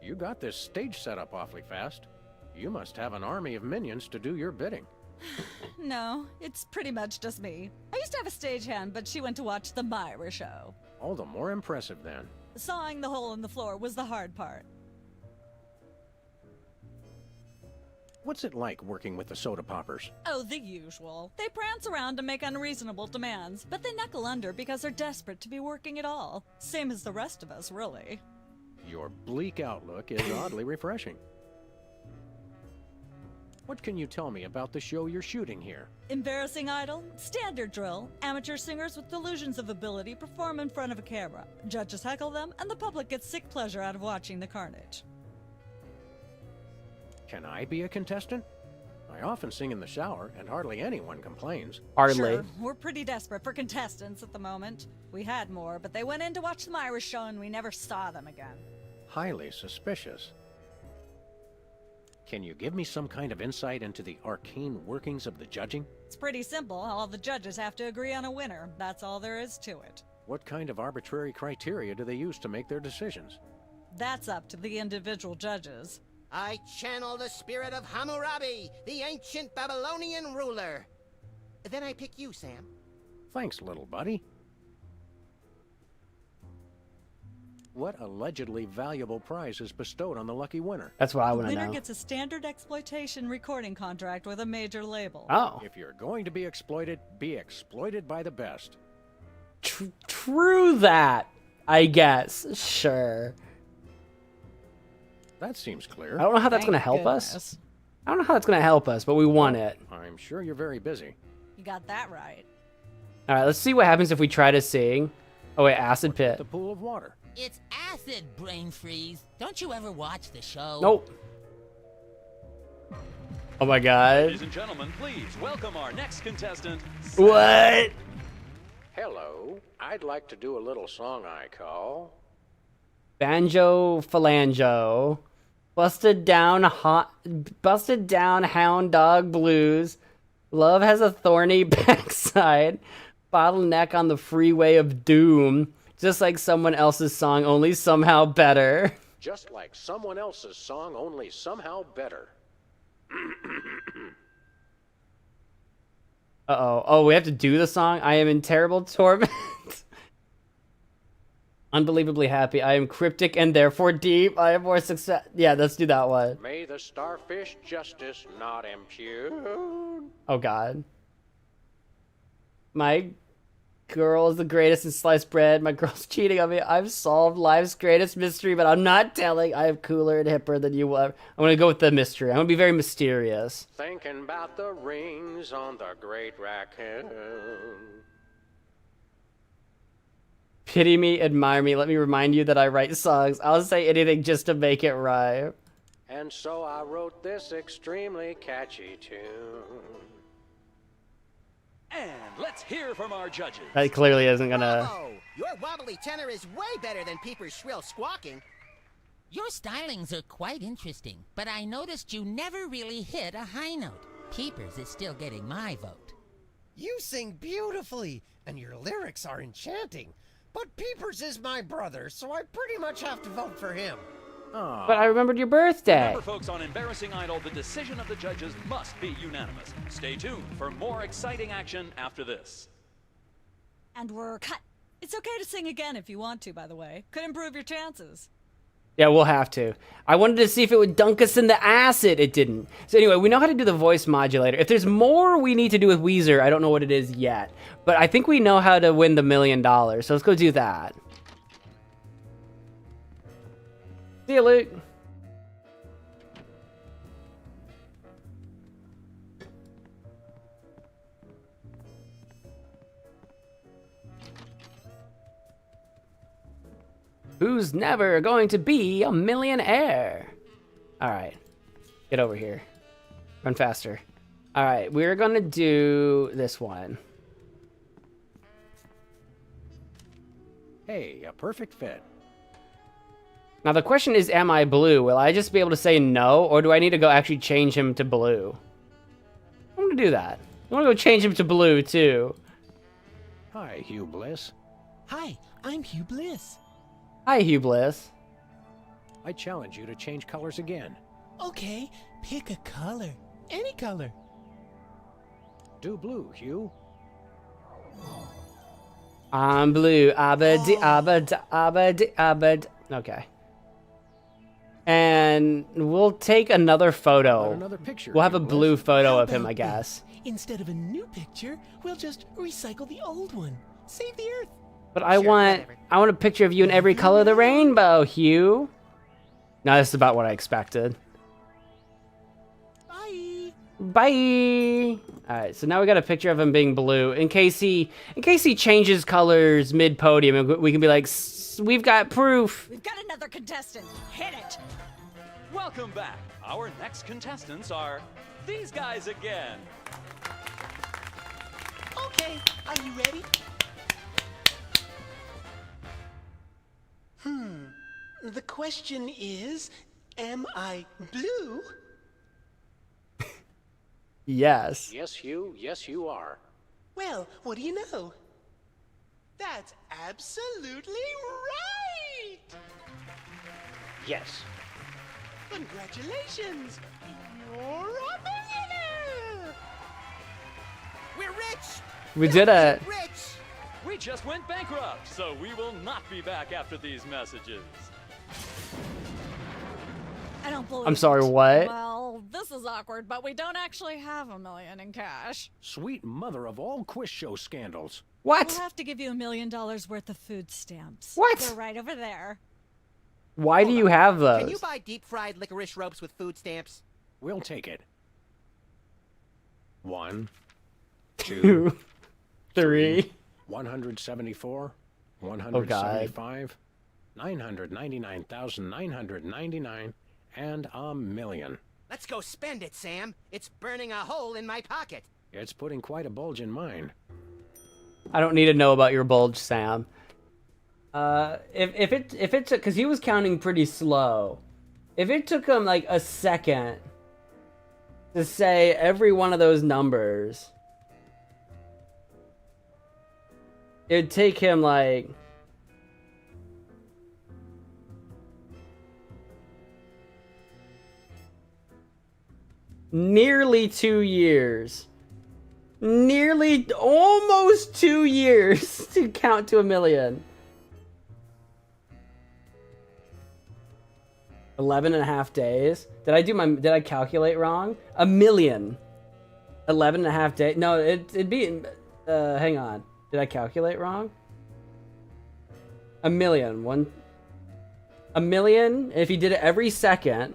[SPEAKER 4] You got this stage set up awfully fast. You must have an army of minions to do your bidding.
[SPEAKER 10] No, it's pretty much just me. I used to have a stagehand, but she went to watch the Myra show.
[SPEAKER 4] All the more impressive then.
[SPEAKER 10] Sawing the hole in the floor was the hard part.
[SPEAKER 4] What's it like working with the soda poppers?
[SPEAKER 10] Oh, the usual. They prance around and make unreasonable demands, but they knuckle under because they're desperate to be working at all. Same as the rest of us, really.
[SPEAKER 4] Your bleak outlook is oddly refreshing. What can you tell me about the show you're shooting here?
[SPEAKER 10] Embarrassing idol, standard drill. Amateur singers with delusions of ability perform in front of a camera. Judges heckle them, and the public gets sick pleasure out of watching the carnage.
[SPEAKER 4] Can I be a contestant? I often sing in the shower, and hardly anyone complains.
[SPEAKER 1] Hardly.
[SPEAKER 10] Sure, we're pretty desperate for contestants at the moment. We had more, but they went in to watch the Myra show and we never saw them again.
[SPEAKER 4] Highly suspicious. Can you give me some kind of insight into the arcane workings of the judging?
[SPEAKER 10] It's pretty simple. All the judges have to agree on a winner. That's all there is to it.
[SPEAKER 4] What kind of arbitrary criteria do they use to make their decisions?
[SPEAKER 10] That's up to the individual judges.
[SPEAKER 3] I channel the spirit of Hammurabi, the ancient Babylonian ruler. Then I pick you, Sam.
[SPEAKER 4] Thanks, little buddy. What allegedly valuable prize is bestowed on the lucky winner?
[SPEAKER 1] That's what I want to
[SPEAKER 10] The winner
[SPEAKER 1] know.
[SPEAKER 10] gets a standard exploitation recording contract with a major label.
[SPEAKER 1] Oh.
[SPEAKER 4] If you're going to be exploited by the best.
[SPEAKER 1] True that, I guess. Sure.
[SPEAKER 4] That seems clear.
[SPEAKER 1] I don't know how that's going to help us. I don't know how that's going to help us, but we want it.
[SPEAKER 4] I'm sure you're very busy.
[SPEAKER 10] You got that right.
[SPEAKER 1] All right, let's see what happens if we try to sing. Oh, wait, acid pit.
[SPEAKER 4] The pool of water.
[SPEAKER 13] It's acid, brain freeze. Don't you ever watch the show?
[SPEAKER 1] Nope. Oh my god.
[SPEAKER 11] Ladies and gentlemen, please welcome our next contestant.
[SPEAKER 1] What?
[SPEAKER 4] Hello. I'd like to do a little song I call...
[SPEAKER 1] Banjo Phalango. Busted down hound dog blues. Love has a thorny backside. Bottleneck on the freeway of doom. Just like someone else's song, only somehow better.
[SPEAKER 4] Just like someone else's song, only somehow better.
[SPEAKER 1] Uh-oh. Oh, we have to do the song? I am in terrible torment. Unbelievably happy. I am cryptic and therefore deep. I have more success. Yeah, let's do that one.
[SPEAKER 4] May the starfish justice not impugn.
[SPEAKER 1] Oh, God. My girl is the greatest in sliced bread. My girl's cheating on me. I've solved life's greatest mystery, but I'm not telling. I am cooler and hipper than you were. I'm going to go with the mystery. I'm going to be very mysterious.
[SPEAKER 4] Thinking about the rings on the great raccoon.
[SPEAKER 1] Pity me, admire me. Let me remind you that I write songs. I'll say anything just to make it rhyme.
[SPEAKER 4] And so I wrote this extremely catchy tune.
[SPEAKER 11] And let's hear from our judges.
[SPEAKER 1] That clearly isn't gonna...
[SPEAKER 3] Bravo! Your wobbly tenor is way better than Peeper's shrill squawking.
[SPEAKER 13] Your stylings are quite interesting, but I noticed you never really hit a high note. Peepers is still getting my vote.
[SPEAKER 14] You sing beautifully, and your lyrics are enchanting. But Peepers is my brother, so I pretty much have to vote for him.
[SPEAKER 1] But I remembered your birthday.
[SPEAKER 11] Remember, folks, on Embarrassing Idol, the decision of the judges must be unanimous. Stay tuned for more exciting action after this.
[SPEAKER 10] And we're cut. It's okay to sing again if you want to, by the way. Could improve your chances.
[SPEAKER 1] Yeah, we'll have to. I wanted to see if it would dunk us in the acid. It didn't. So anyway, we know how to do the voice modulator. If there's more we need to do with Weezer, I don't know what it is yet. But I think we know how to win the $1 million. So let's go do that. See you, Luke. Who's never going to be a millionaire? All right, get over here. Run faster. All right, we're gonna do this one.
[SPEAKER 4] Hey, a perfect fit.
[SPEAKER 1] Now the question is, am I blue? Will I just be able to say no, or do I need to go actually change him to blue? I'm gonna do that. I want to go change him to blue, too.
[SPEAKER 4] Hi, Hugh Bliss.
[SPEAKER 12] Hi, I'm Hugh Bliss.
[SPEAKER 1] Hi, Hugh Bliss.
[SPEAKER 4] I challenge you to change colors again.
[SPEAKER 12] Okay, pick a color. Any color.
[SPEAKER 4] Do blue, Hugh.
[SPEAKER 1] I'm blue. Abad. Okay. And we'll take another photo.
[SPEAKER 4] Another picture.
[SPEAKER 1] We'll have a blue photo
[SPEAKER 12] How
[SPEAKER 1] of him,
[SPEAKER 12] about
[SPEAKER 1] I guess.
[SPEAKER 12] this? Instead of a new picture, we'll just recycle the old one. Save the Earth.
[SPEAKER 1] But I want a picture of you in every color of the rainbow, Hugh. No, this is about what I expected.
[SPEAKER 12] Bye.
[SPEAKER 1] Bye. All right, so now we got a picture of him being blue. In case he changes colors mid podium, we can be like, we've got proof.
[SPEAKER 10] We've got another contestant. Hit it.
[SPEAKER 11] Welcome back. Our next contestants are these guys again.
[SPEAKER 12] Okay, are you ready? The question is, am I blue?
[SPEAKER 1] Yes.
[SPEAKER 4] Yes, Hugh. Yes, you are.
[SPEAKER 12] Well, what do you know? That's absolutely right!
[SPEAKER 4] Yes.
[SPEAKER 12] Congratulations! You're a millionaire!
[SPEAKER 3] We're rich!
[SPEAKER 1] We did it.
[SPEAKER 3] Rich!
[SPEAKER 11] We just went bankrupt, so we will not be back after these messages.
[SPEAKER 10] I don't believe
[SPEAKER 1] I'm sorry,
[SPEAKER 10] it.
[SPEAKER 1] what?
[SPEAKER 10] Well, this is awkward, but we don't actually have $1 million in cash.
[SPEAKER 4] Sweet mother of all quiz show scandals.
[SPEAKER 1] What?
[SPEAKER 10] We'll have to give you $1 million worth of food stamps.
[SPEAKER 1] What?
[SPEAKER 10] They're right over there.
[SPEAKER 1] Why do you have those?
[SPEAKER 3] Can you buy deep-fried licorice ropes with food stamps?
[SPEAKER 4] We'll take it. 1,
[SPEAKER 1] 2, 3.
[SPEAKER 4] 174,
[SPEAKER 1] God.
[SPEAKER 4] 175, 999,999, and $1 million.
[SPEAKER 3] Let's go spend it, Sam. It's burning a hole in my pocket.
[SPEAKER 4] It's putting quite a bulge in mine.
[SPEAKER 1] I don't need to know about your bulge, Sam. If it took, because he was counting pretty slow. If it took him like a second to say every one of those numbers, it'd take him like nearly 2 years. Nearly, almost 2 years to count to 1 million. 11.5 days. Did I calculate wrong? 1 million. 11.5 days. No, it'd be, hang on. Did I calculate wrong? 1 million. 1 million, if he did it every second,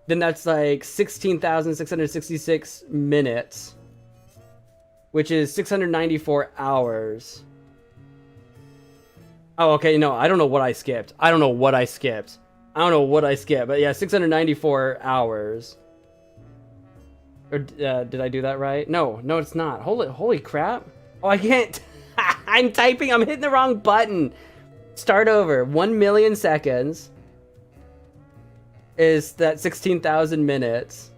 [SPEAKER 1] then that's like 16,666 minutes, which is 694 hours. Oh, okay, no, I don't know what I skipped. But yeah, 694 hours. Or did I do that right? No, it's not. Holy crap. Oh, I can't. I'm typing. I'm hitting the wrong button. Start over. 1 million seconds is that 16,000 minutes,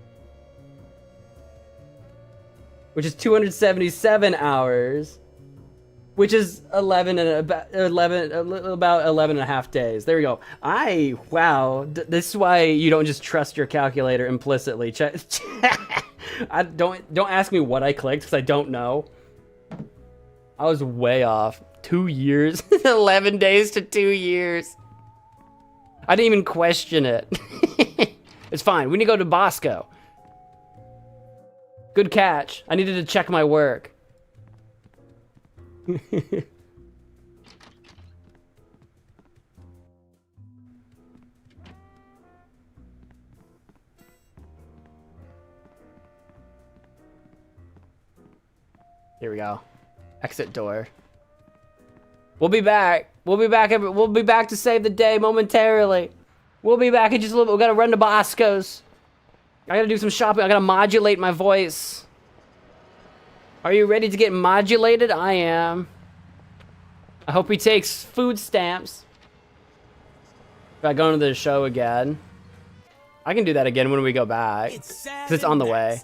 [SPEAKER 1] which is 277 hours, which is about 11.5 days. There we go. Wow. This is why you don't just trust your calculator implicitly. Don't ask me what I clicked, because I don't know. I was way off. 2 years. 11 days to 2 years. I didn't even question it. It's fine. We need to go to Bosco. Good catch. I needed to check my work. Here we go. Exit door. We'll be back. We'll be back to save the day momentarily. We'll be back in just a little bit. We gotta run to Bosco's. I gotta do some shopping. I gotta modulate my voice. Are you ready to get modulated? I am. I hope he takes food stamps. If I go into the show again. I can do that again when we go back. Because it's on the way.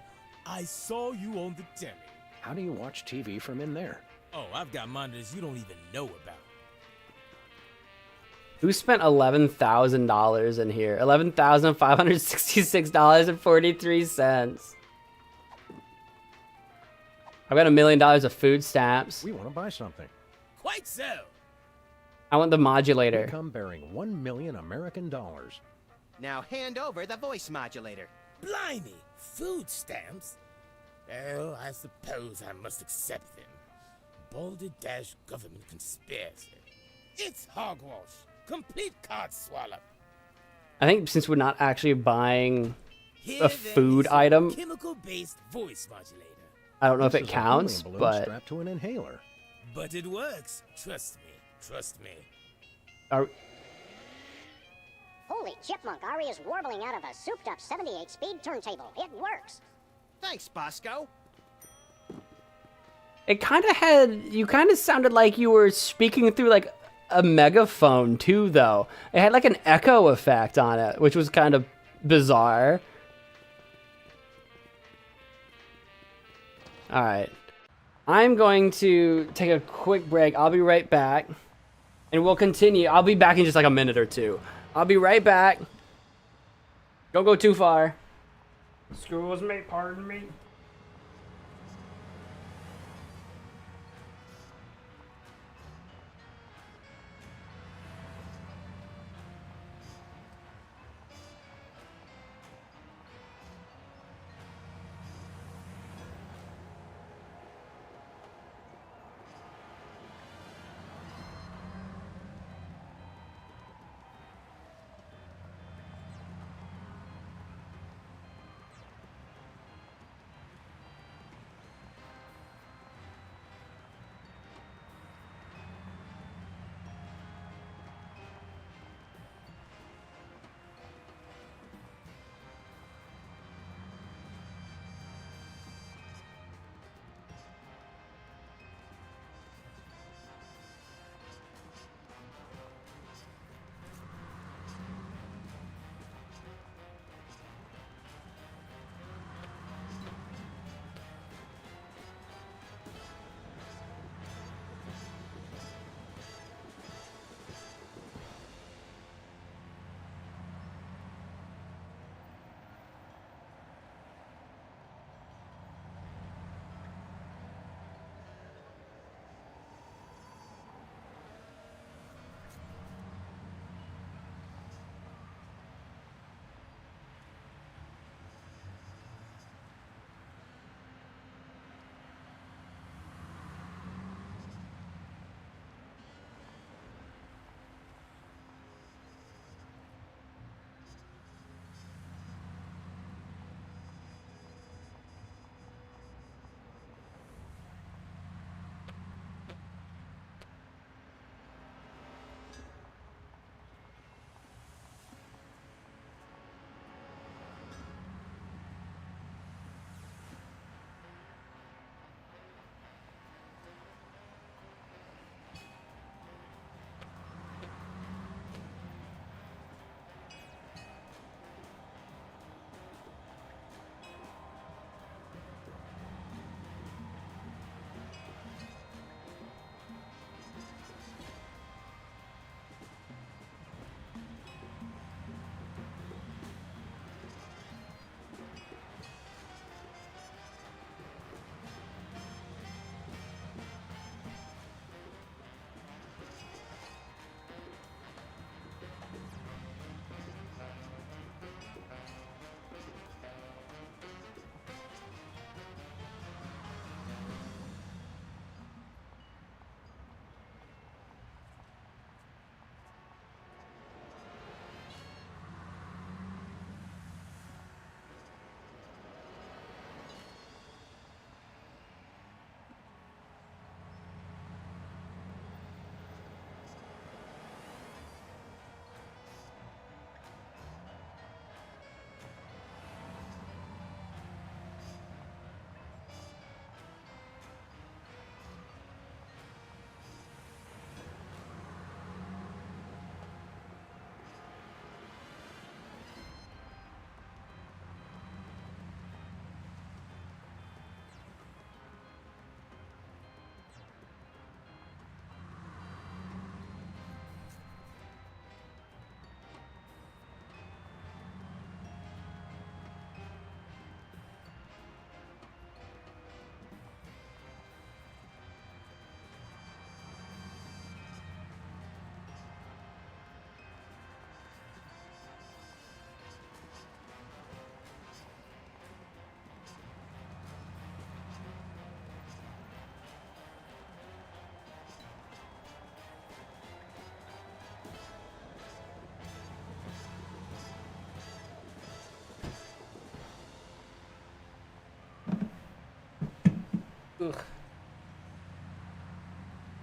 [SPEAKER 15] I saw you on the telly.
[SPEAKER 4] How do you watch TV from in there?
[SPEAKER 15] Oh, I've got monitors you don't even know about.
[SPEAKER 1] Who spent $11,000 in here? $11,566.43. I've got $1 million of food stamps.
[SPEAKER 4] We want to buy something.
[SPEAKER 15] Quite so.
[SPEAKER 1] I want the modulator.
[SPEAKER 4] We come bearing 1 million American dollars.
[SPEAKER 3] Now hand over the voice modulator.
[SPEAKER 15] Blimey, food stamps? Well, I suppose I must accept them. Balderdash government conspiracy. It's hogwash. Complete card swallow.
[SPEAKER 1] I think since we're not actually buying
[SPEAKER 15] Here
[SPEAKER 1] a food item,
[SPEAKER 15] chemical-based voice modulator.
[SPEAKER 1] I don't know if
[SPEAKER 4] This
[SPEAKER 1] it
[SPEAKER 4] is a
[SPEAKER 1] counts,
[SPEAKER 4] helium balloon
[SPEAKER 1] but
[SPEAKER 4] strapped to an inhaler.
[SPEAKER 15] But it works. Trust me. Trust me.
[SPEAKER 1] are,
[SPEAKER 16] Holy chipmunk, Aria's warbling out of a souped-up 78-speed turntable. It works.
[SPEAKER 3] Thanks, Bosco.
[SPEAKER 1] it kind of had, you kind of sounded like you were speaking through like a megaphone too, though. It had like an echo effect on it, which was kind of bizarre. All right. I'm going to take a quick break. I'll be right back. And we'll continue. I'll be back in just like a minute or two. I'll be right back. Don't go too far. Excuse me, pardon me.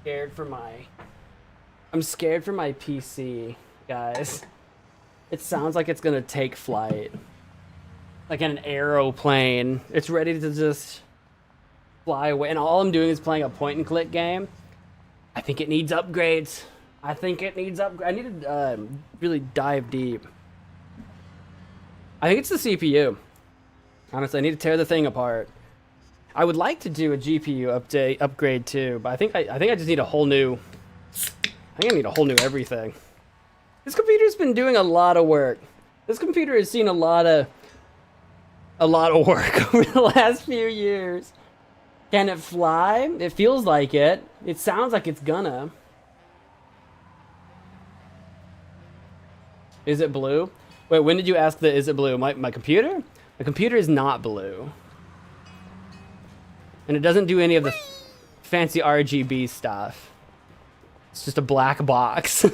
[SPEAKER 1] scared for I'm scared for my PC, guys. It sounds like it's gonna take flight. Like an aeroplane. It's ready to just fly away. And all I'm doing is playing a point and click game. I think it needs upgrades. I think it needs upgrades. I need to really dive deep. I think it's the CPU. Honestly, I need to tear the thing apart. I would like to do a GPU upgrade too, but I think I just need a whole new. I think I need a whole new everything. This computer's been doing a lot of work. This computer has seen a lot of work over the last few years. Can it fly? It feels like it. It sounds like it's gonna. Is it blue? Wait, when did you ask the is it blue? My computer? My computer is not blue. And it doesn't do any of the fancy RGB stuff. It's just a black box.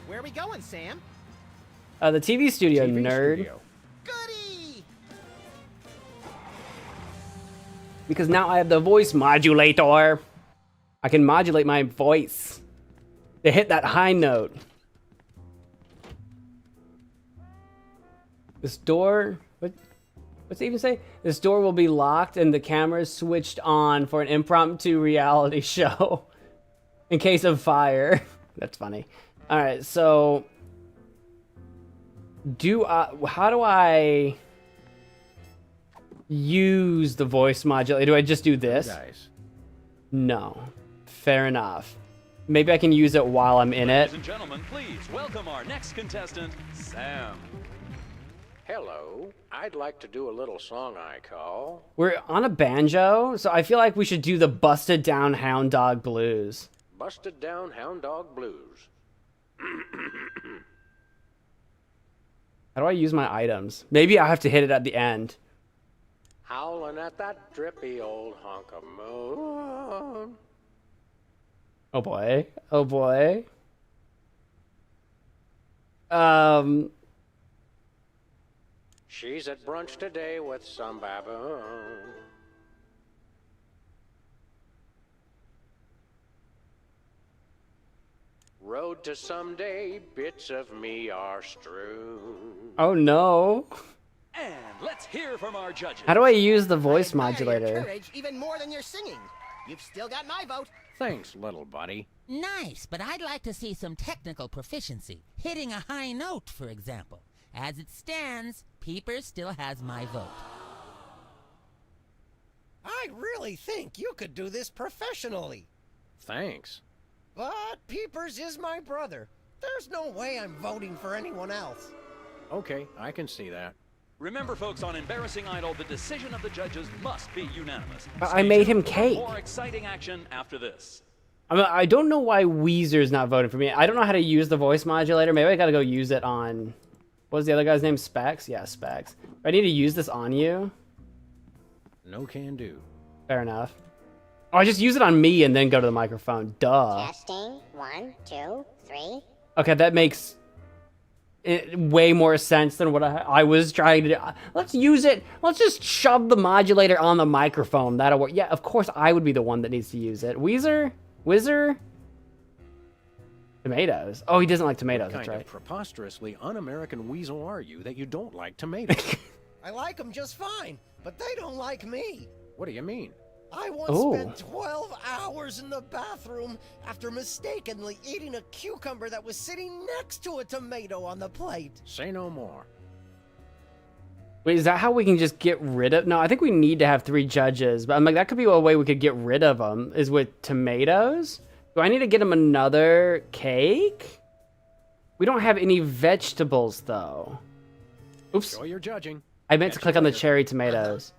[SPEAKER 3] Where are we going, Sam?
[SPEAKER 1] The TV studio, nerd.
[SPEAKER 4] Studio.
[SPEAKER 3] Goody!
[SPEAKER 1] Because now I have the voice modulator. I can modulate my voice to hit that high note. This door, what's it even say? This door will be locked and the cameras switched on for an impromptu reality show in case of fire. That's funny. All right, so how do I use the voice modulator? Do I just do this?
[SPEAKER 4] Guys.
[SPEAKER 1] No. Fair enough. Maybe I can use it while I'm in it.
[SPEAKER 11] Ladies and gentlemen, please welcome our next contestant, Sam.
[SPEAKER 4] Hello, I'd like to do a little song I call...
[SPEAKER 1] We're on a banjo, so I feel like we should do the Busted Down Hound Dog Blues.
[SPEAKER 4] Busted Down Hound Dog Blues.
[SPEAKER 1] How do I use my items? Maybe I have to hit it at the end.
[SPEAKER 4] Howling at that drippy old hunk of moon.
[SPEAKER 1] Oh boy. Oh boy.
[SPEAKER 4] She's at brunch today with some baboon. Road to someday, bits of me are strewn.
[SPEAKER 1] Oh no.
[SPEAKER 11] And let's hear from our judges.
[SPEAKER 1] How do I use the voice
[SPEAKER 3] I admire
[SPEAKER 1] modulator?
[SPEAKER 3] your courage even more than your singing. You've still got my vote.
[SPEAKER 4] Thanks, little buddy.
[SPEAKER 13] Nice, but I'd like to see some technical proficiency. Hitting a high note, for example. As it stands, Peepers still has my vote.
[SPEAKER 14] I really think you could do this professionally.
[SPEAKER 4] Thanks.
[SPEAKER 14] But Peepers is my brother. There's no way I'm voting for anyone else.
[SPEAKER 4] Okay, I can see that.
[SPEAKER 11] Remember, folks, on Embarrassing Idol, the decision of the judges must be unanimous.
[SPEAKER 1] I made him
[SPEAKER 11] Stay tuned
[SPEAKER 1] cake.
[SPEAKER 11] for more exciting action after this.
[SPEAKER 1] I don't know why Weezer's not voting for me. I don't know how to use the voice modulator. Maybe I gotta go use it on... What was the other guy's name? Specs? Yeah, Specs. I need to use this on you?
[SPEAKER 4] No can do.
[SPEAKER 1] Fair enough. Oh, I just use it on me and then go to the microphone. Duh.
[SPEAKER 16] Testing. 1, 2, 3.
[SPEAKER 1] Okay, that makes it way more sense than what I was trying to do. Let's use it. Let's just shove the modulator on the microphone. That'll work. Yeah, of course I would be the one that needs to use it. Weezer? Whizzer? Tomatoes. Oh, he doesn't like tomatoes.
[SPEAKER 4] What
[SPEAKER 1] That's
[SPEAKER 4] kind
[SPEAKER 1] right.
[SPEAKER 4] of preposterously un-American weasel are you that you don't like tomatoes?
[SPEAKER 14] I like them just fine, but they don't like me.
[SPEAKER 4] What do you mean?
[SPEAKER 14] I once spent 12 hours in the bathroom after mistakenly eating a cucumber that was sitting next to a tomato on the plate.
[SPEAKER 4] Say no more.
[SPEAKER 1] Wait, is that how we can just get rid of... No, I think we need to have 3 judges. But I'm like, that could be a way we could get rid of them, is with tomatoes. Do I need to get him another cake? We don't have any vegetables, though. Oops.
[SPEAKER 4] Enjoy your judging.
[SPEAKER 1] I meant to click on the cherry tomatoes.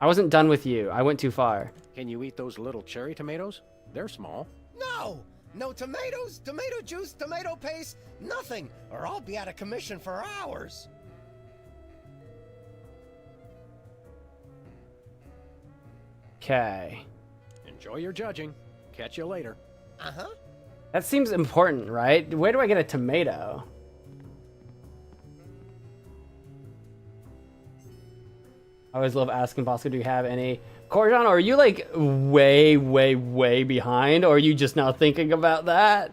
[SPEAKER 1] I wasn't done with you. I went too far.
[SPEAKER 4] Can you eat those little cherry tomatoes? They're small.
[SPEAKER 14] No! No tomatoes, tomato juice, tomato paste, nothing, or I'll be out of commission for hours.
[SPEAKER 1] Okay.
[SPEAKER 4] Enjoy your judging. Catch you later.
[SPEAKER 14] Uh-huh.
[SPEAKER 1] That seems important, right? Where do I get a tomato? I always love asking Bosco, do you have any? Corjon, are you like way, way, way behind, or are you just now thinking about that?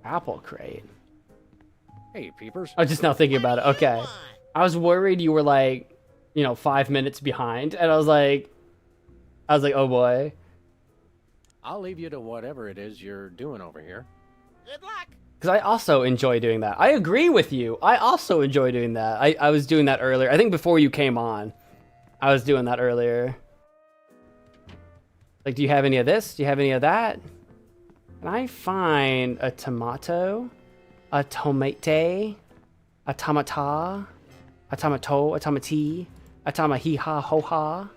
[SPEAKER 1] Apple crate.
[SPEAKER 4] Hey, peepers.
[SPEAKER 1] I was just now thinking about it. Okay. I was worried you were like, you know, 5 minutes behind, and I was like, oh boy.
[SPEAKER 4] I'll leave you to whatever it is you're doing over here.
[SPEAKER 3] Good luck.
[SPEAKER 1] Because I also enjoy doing that. I agree with you. I also enjoy doing that. I was doing that earlier. I think before you came on, I was doing that earlier. Like, do you have any of this? Do you have any of that? Can I find a tomato? A tomate? A tomata? A tomato? A tomati? A tamahi-ha-ho-ha?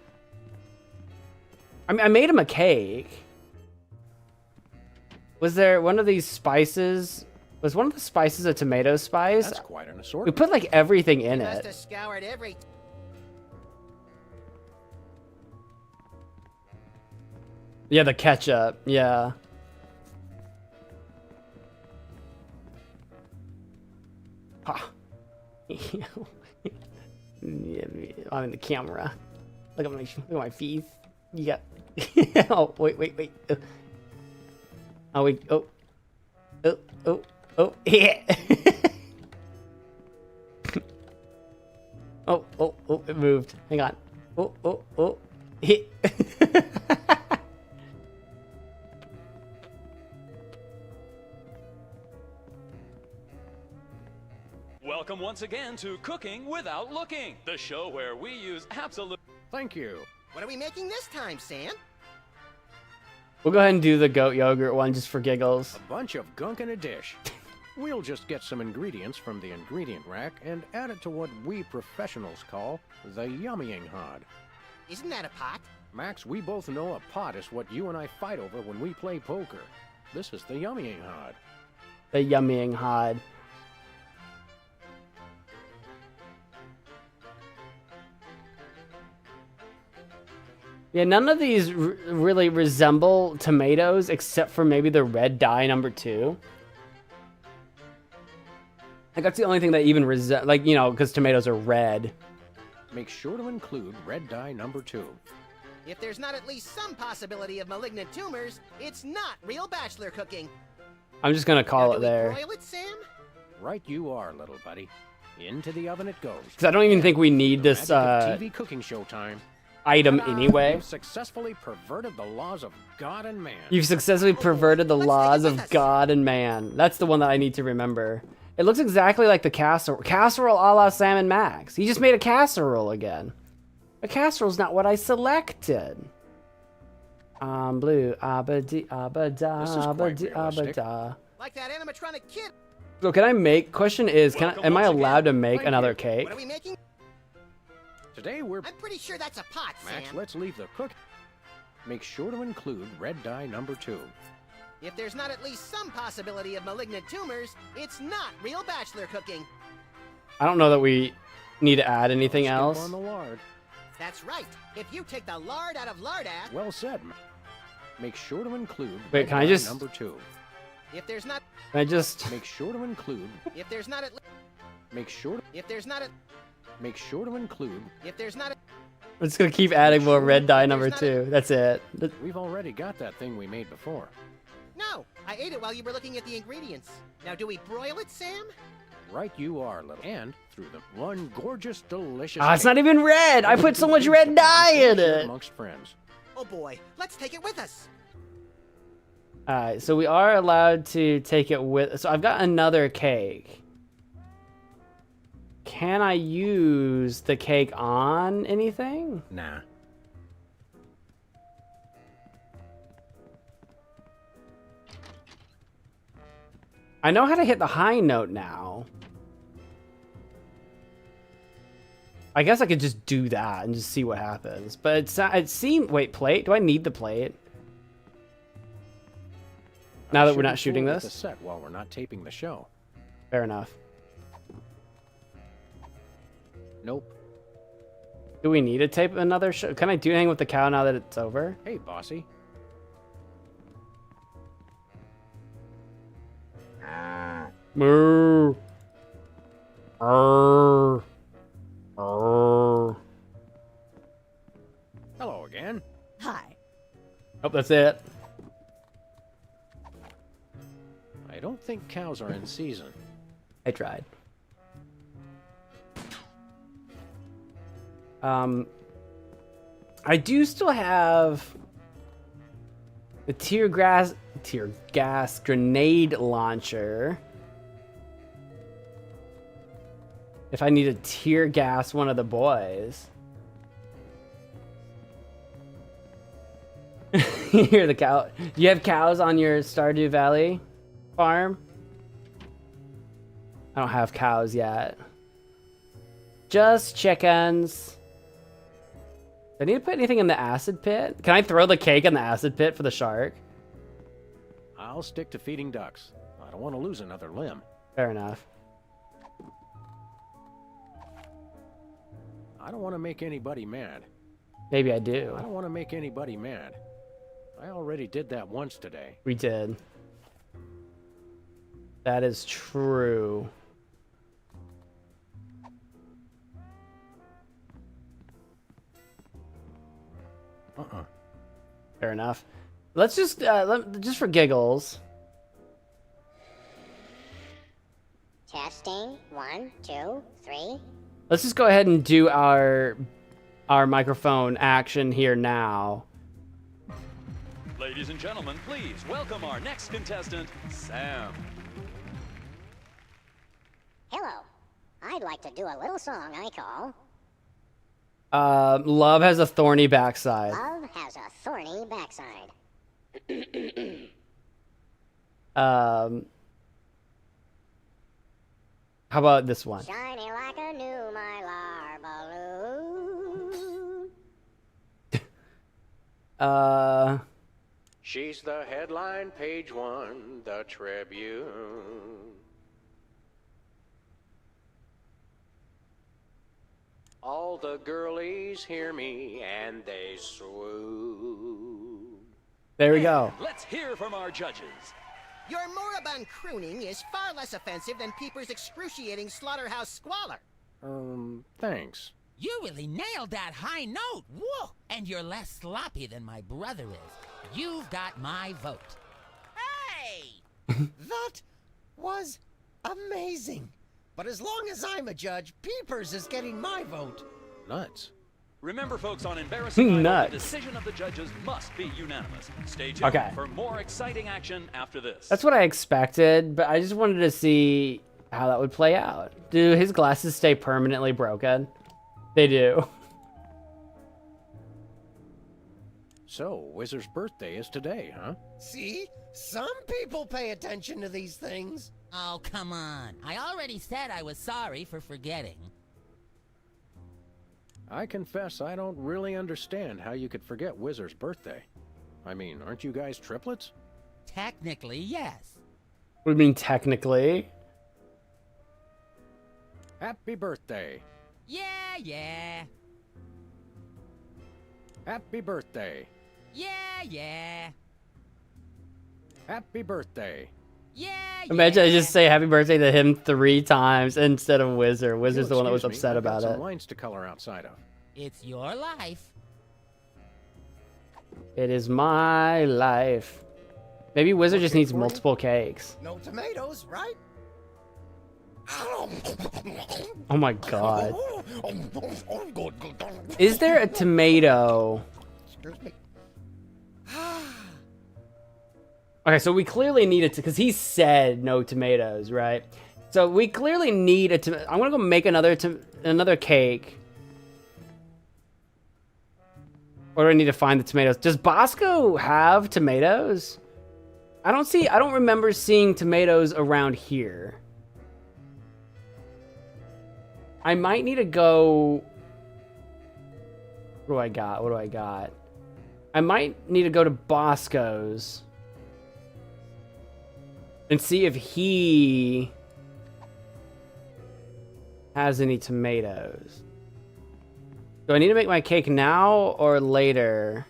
[SPEAKER 1] I mean, I made him a cake. Was there one of these spices? Was one of the spices a tomato spice?
[SPEAKER 4] That's quite an
[SPEAKER 1] We
[SPEAKER 4] assortment.
[SPEAKER 1] put like everything in
[SPEAKER 3] Must
[SPEAKER 1] it.
[SPEAKER 3] have scoured every.
[SPEAKER 1] Yeah, the ketchup. Yeah. Ha. Yeah, I'm in the camera. Look at my feet. You got. Oh wait. Oh wait. Oh. Yeah. Oh. It moved. Hang on. Oh. Hit.
[SPEAKER 11] Welcome once again to Cooking Without Looking, the show where we use absolute...
[SPEAKER 4] Thank you.
[SPEAKER 3] What are we making this time, Sam?
[SPEAKER 1] We'll go ahead and do the goat yogurt one just for giggles.
[SPEAKER 4] A bunch of gunk in a dish. We'll just get some ingredients from the ingredient rack and add it to what we professionals call the yummying hod.
[SPEAKER 3] Isn't that a pot?
[SPEAKER 4] Max, we both know a pot is what you and I fight over when we play poker. This is the yummying hod.
[SPEAKER 1] The yummying hod. Yeah, none of these really resemble tomatoes except for maybe the red dye number 2. Like, that's the only thing that even like, you know, because tomatoes are red.
[SPEAKER 4] Make sure to include red dye number 2.
[SPEAKER 3] If there's not at least some possibility of malignant tumors, it's not real bachelor cooking.
[SPEAKER 1] I'm just gonna call
[SPEAKER 3] Now,
[SPEAKER 1] it
[SPEAKER 3] do we
[SPEAKER 1] there.
[SPEAKER 3] broil it, Sam?
[SPEAKER 4] Right you are, little buddy. Into the oven it goes.
[SPEAKER 1] Because I don't even think we need this
[SPEAKER 4] TV cooking show time.
[SPEAKER 1] item anyway.
[SPEAKER 4] You've successfully perverted the laws of God and man.
[SPEAKER 1] You've successfully perverted the laws of God and man. That's the one that I need to remember. It looks exactly like the casserole. Casserole a la Sam and Max. He just made a casserole again. A casserole's not what I selected. Blue. Abadi, abada, abada.
[SPEAKER 3] Like that animatronic kid.
[SPEAKER 1] So can I make, question is, am I allowed to make
[SPEAKER 4] Thank
[SPEAKER 1] another
[SPEAKER 4] you.
[SPEAKER 1] cake?
[SPEAKER 3] What are we making?
[SPEAKER 4] Today we're...
[SPEAKER 3] I'm pretty sure that's a pot,
[SPEAKER 4] Max,
[SPEAKER 3] Sam.
[SPEAKER 4] let's leave the cook. Make sure to include red dye number 2.
[SPEAKER 3] If there's not at least some possibility of malignant tumors, it's not real bachelor cooking.
[SPEAKER 1] I don't know that we need to add anything
[SPEAKER 4] Skip
[SPEAKER 1] else.
[SPEAKER 4] on the lard.
[SPEAKER 3] That's right. If you take the lard out of lardass...
[SPEAKER 4] Well said. Make sure to include
[SPEAKER 1] Wait,
[SPEAKER 4] red
[SPEAKER 1] can I
[SPEAKER 4] dye
[SPEAKER 1] just-
[SPEAKER 4] number 2.
[SPEAKER 3] If there's not...
[SPEAKER 1] Can I just...
[SPEAKER 4] Make sure to include...
[SPEAKER 3] If there's not at...
[SPEAKER 4] Make sure...
[SPEAKER 3] If there's not at...
[SPEAKER 4] Make sure to include...
[SPEAKER 3] If there's not at...
[SPEAKER 1] I'm just gonna keep adding more red dye number 2. That's it.
[SPEAKER 4] We've already got that thing we made before.
[SPEAKER 3] No, I ate it while you were looking at the ingredients. Now, do we broil it, Sam?
[SPEAKER 4] Right you are, little... And through the one gorgeous, delicious...
[SPEAKER 1] Ah, it's not even red! I put so much red dye in
[SPEAKER 4] Share
[SPEAKER 1] it!
[SPEAKER 4] amongst friends.
[SPEAKER 3] Oh boy, let's take it with us.
[SPEAKER 1] Alright, so we are allowed to take it with... So I've got another cake. Can I use the cake on anything?
[SPEAKER 4] Nah.
[SPEAKER 1] I know how to hit the high note now. I guess I could just do that and just see what happens. But it seemed... Wait, plate? Do I need the plate? Now that we're not shooting
[SPEAKER 4] The
[SPEAKER 1] this?
[SPEAKER 4] set while we're not taping the show.
[SPEAKER 1] Fair enough.
[SPEAKER 4] Nope.
[SPEAKER 1] Do we need to tape another show? Can I do anything with the cow now that it's over?
[SPEAKER 4] Hey, bossy.
[SPEAKER 1] Moo. Arr. Arr.
[SPEAKER 4] Hello again.
[SPEAKER 10] Hi.
[SPEAKER 1] Oh, that's it.
[SPEAKER 4] I don't think cows are in season.
[SPEAKER 1] I tried. I do still have the tear gas grenade launcher. If I need to tear gas one of the boys. Here, the cow. Do you have cows on your Stardew Valley farm? I don't have cows yet. Just chickens. Do I need to put anything in the acid pit? Can I throw the cake in the acid pit for the shark?
[SPEAKER 4] I'll stick to feeding ducks. I don't want to lose another limb.
[SPEAKER 1] Fair enough.
[SPEAKER 4] I don't want to make anybody mad.
[SPEAKER 1] Maybe I do.
[SPEAKER 4] I don't want to make anybody mad. I already did that once today.
[SPEAKER 1] We did. That is true. Fair enough. Let's just just for giggles.
[SPEAKER 16] Testing. 1, 2, 3.
[SPEAKER 1] Let's just go ahead and do our microphone action here now.
[SPEAKER 11] Ladies and gentlemen, please welcome our next contestant, Sam.
[SPEAKER 16] Hello. I'd like to do a little song I call
[SPEAKER 1] Love has a thorny backside.
[SPEAKER 16] Love Has a Thorny Backside.
[SPEAKER 1] How about this one?
[SPEAKER 16] Shiny like a new Mylar balloon.
[SPEAKER 4] She's the headline, page 1, the Tribune. All the girlies hear me and they swoon.
[SPEAKER 1] There we go.
[SPEAKER 11] Let's hear from our judges.
[SPEAKER 3] Your moribund crooning is far less offensive than Peeper's excruciating slaughterhouse squalor.
[SPEAKER 4] Thanks.
[SPEAKER 13] You really nailed that high note. Whoa! And you're less sloppy than my brother is. You've got my vote.
[SPEAKER 14] Hey! That was amazing. But as long as I'm a judge, Peepers is getting my vote.
[SPEAKER 4] Nuts.
[SPEAKER 11] Remember, folks, on Embarrassing Idol,
[SPEAKER 1] Nuts.
[SPEAKER 11] the decision of the judges must be unanimous. Stay tuned
[SPEAKER 1] Okay.
[SPEAKER 11] for more exciting action after this.
[SPEAKER 1] That's what I expected, but I just wanted to see how that would play out. Do his glasses stay permanently broken? They do.
[SPEAKER 4] So, Wizard's birthday is today, huh?
[SPEAKER 14] See? Some people pay attention to these things.
[SPEAKER 13] Oh, come on. I already said I was sorry for forgetting.
[SPEAKER 4] I confess I don't really understand how you could forget Wizard's birthday. I mean, aren't you guys triplets?
[SPEAKER 13] Technically, yes.
[SPEAKER 1] What do you mean, technically?
[SPEAKER 4] Happy birthday.
[SPEAKER 13] Yeah.
[SPEAKER 4] Happy birthday.
[SPEAKER 13] Yeah.
[SPEAKER 4] Happy birthday.
[SPEAKER 13] Yeah.
[SPEAKER 1] Imagine I just say happy birthday to him 3 times instead of Wizard. Wizard's the one that was
[SPEAKER 4] Excuse me,
[SPEAKER 1] upset
[SPEAKER 4] I've got
[SPEAKER 1] about
[SPEAKER 4] some
[SPEAKER 1] it.
[SPEAKER 4] lines to color outside of.
[SPEAKER 13] It's your life.
[SPEAKER 1] It is my life. Maybe Wizard just needs multiple cakes.
[SPEAKER 14] No tomatoes, right?
[SPEAKER 1] Oh my god. Is there a tomato?
[SPEAKER 14] Excuse me.
[SPEAKER 1] Okay, so we clearly need it because he said no tomatoes, right? So we clearly need a tomato. I'm gonna go make another cake. Or do I need to find the tomatoes? Does Bosco have tomatoes? I don't remember seeing tomatoes around here. I might need to go. What do I got? I might need to go to Bosco's and see if he has any tomatoes. Do I need to make my cake now or later?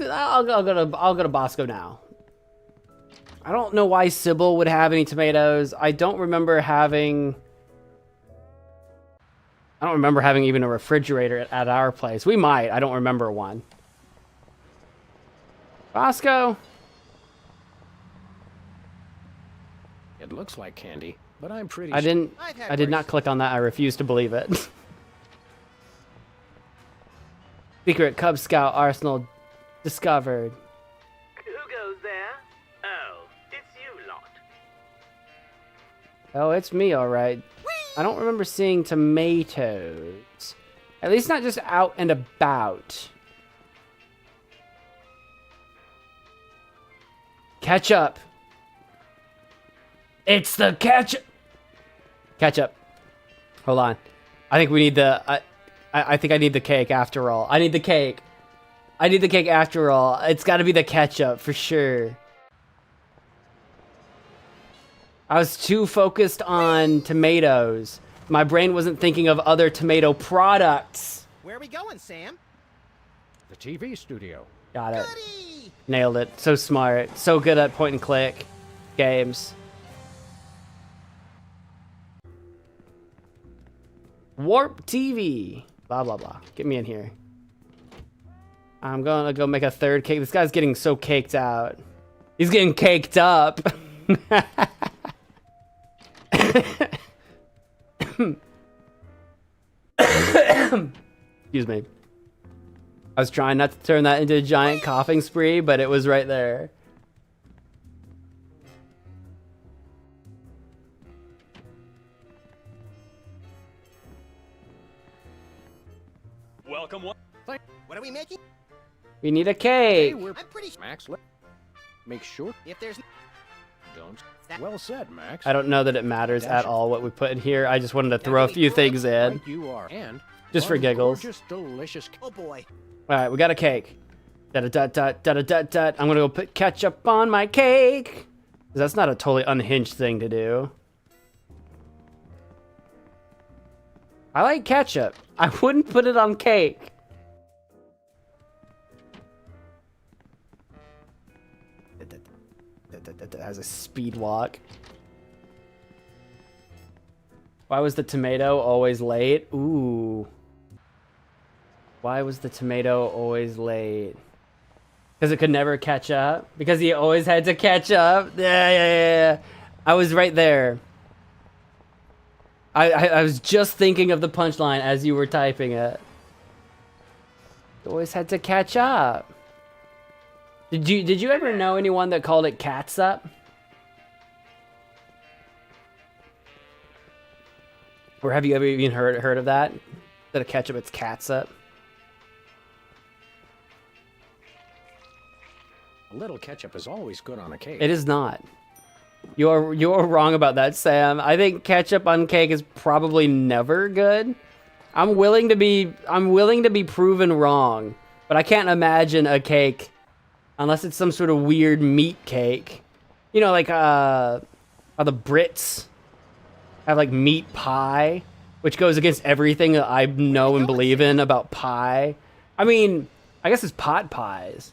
[SPEAKER 1] I'll go to Bosco now. I don't know why Sybil would have any tomatoes. I don't remember having even a refrigerator at our place. We might. I don't remember one. Bosco?
[SPEAKER 4] It looks like candy, but I'm pretty
[SPEAKER 1] I did not click on that. I refuse to believe it. Secret Cub Scout arsenal discovered.
[SPEAKER 9] Who goes there? Oh, it's you lot.
[SPEAKER 1] Oh, it's me, all right. I don't remember seeing tomatoes. At least not just out and about. Ketchup. It's the ketchup. Ketchup. Hold on. I think we need the... I think I need the cake after all. I need the cake. I need the cake after all. It's got to be the ketchup for sure. I was too focused on tomatoes. My brain wasn't thinking of other tomato products.
[SPEAKER 3] Where are we going, Sam?
[SPEAKER 4] The TV studio.
[SPEAKER 1] Got it. Nailed it. So smart. So good at point and click games. Warp TV. Blah, blah, blah. Get me in here. I'm gonna go make a third cake. This guy's getting so caked out. He's getting caked up. Excuse me. I was trying not to turn that into a giant coughing spree, but it was right there.
[SPEAKER 11] Welcome.
[SPEAKER 3] What are we making?
[SPEAKER 1] We need a cake.
[SPEAKER 4] Hey,
[SPEAKER 3] I'm pretty sure.
[SPEAKER 4] Max, make sure.
[SPEAKER 3] If there's...
[SPEAKER 4] Don't. Well said, Max.
[SPEAKER 1] I don't know that it matters at all what we put in here. I just wanted to throw a few things in.
[SPEAKER 4] Right you are. And
[SPEAKER 1] just for giggles.
[SPEAKER 4] Gorgeous, delicious.
[SPEAKER 3] Oh boy.
[SPEAKER 1] All right, we got a cake. Da-da-da-da-da-da-da. I'm gonna go put ketchup on my cake. That's not a totally unhinged thing to do. I like ketchup. I wouldn't put it on cake. That has a speed walk. Why was the tomato always late? Ooh. Why was the tomato always late? Because it could never catch up? Because he always had to catch up? Yeah. I was right there. I was just thinking of the punchline as you were typing it. Always had to catch up. Did you ever know anyone that called it catsup? Or have you ever even heard of that? That a ketchup, it's catsup.
[SPEAKER 4] A little ketchup is always good on a cake.
[SPEAKER 1] It is not. You're wrong about that, Sam. I think ketchup on cake is probably never good. I'm willing to be proven wrong, but I can't imagine a cake unless it's some sort of weird meat cake. You know, like how the Brits have like meat pie, which goes against everything that I know and believe in about pie. I mean, I guess it's pot pies.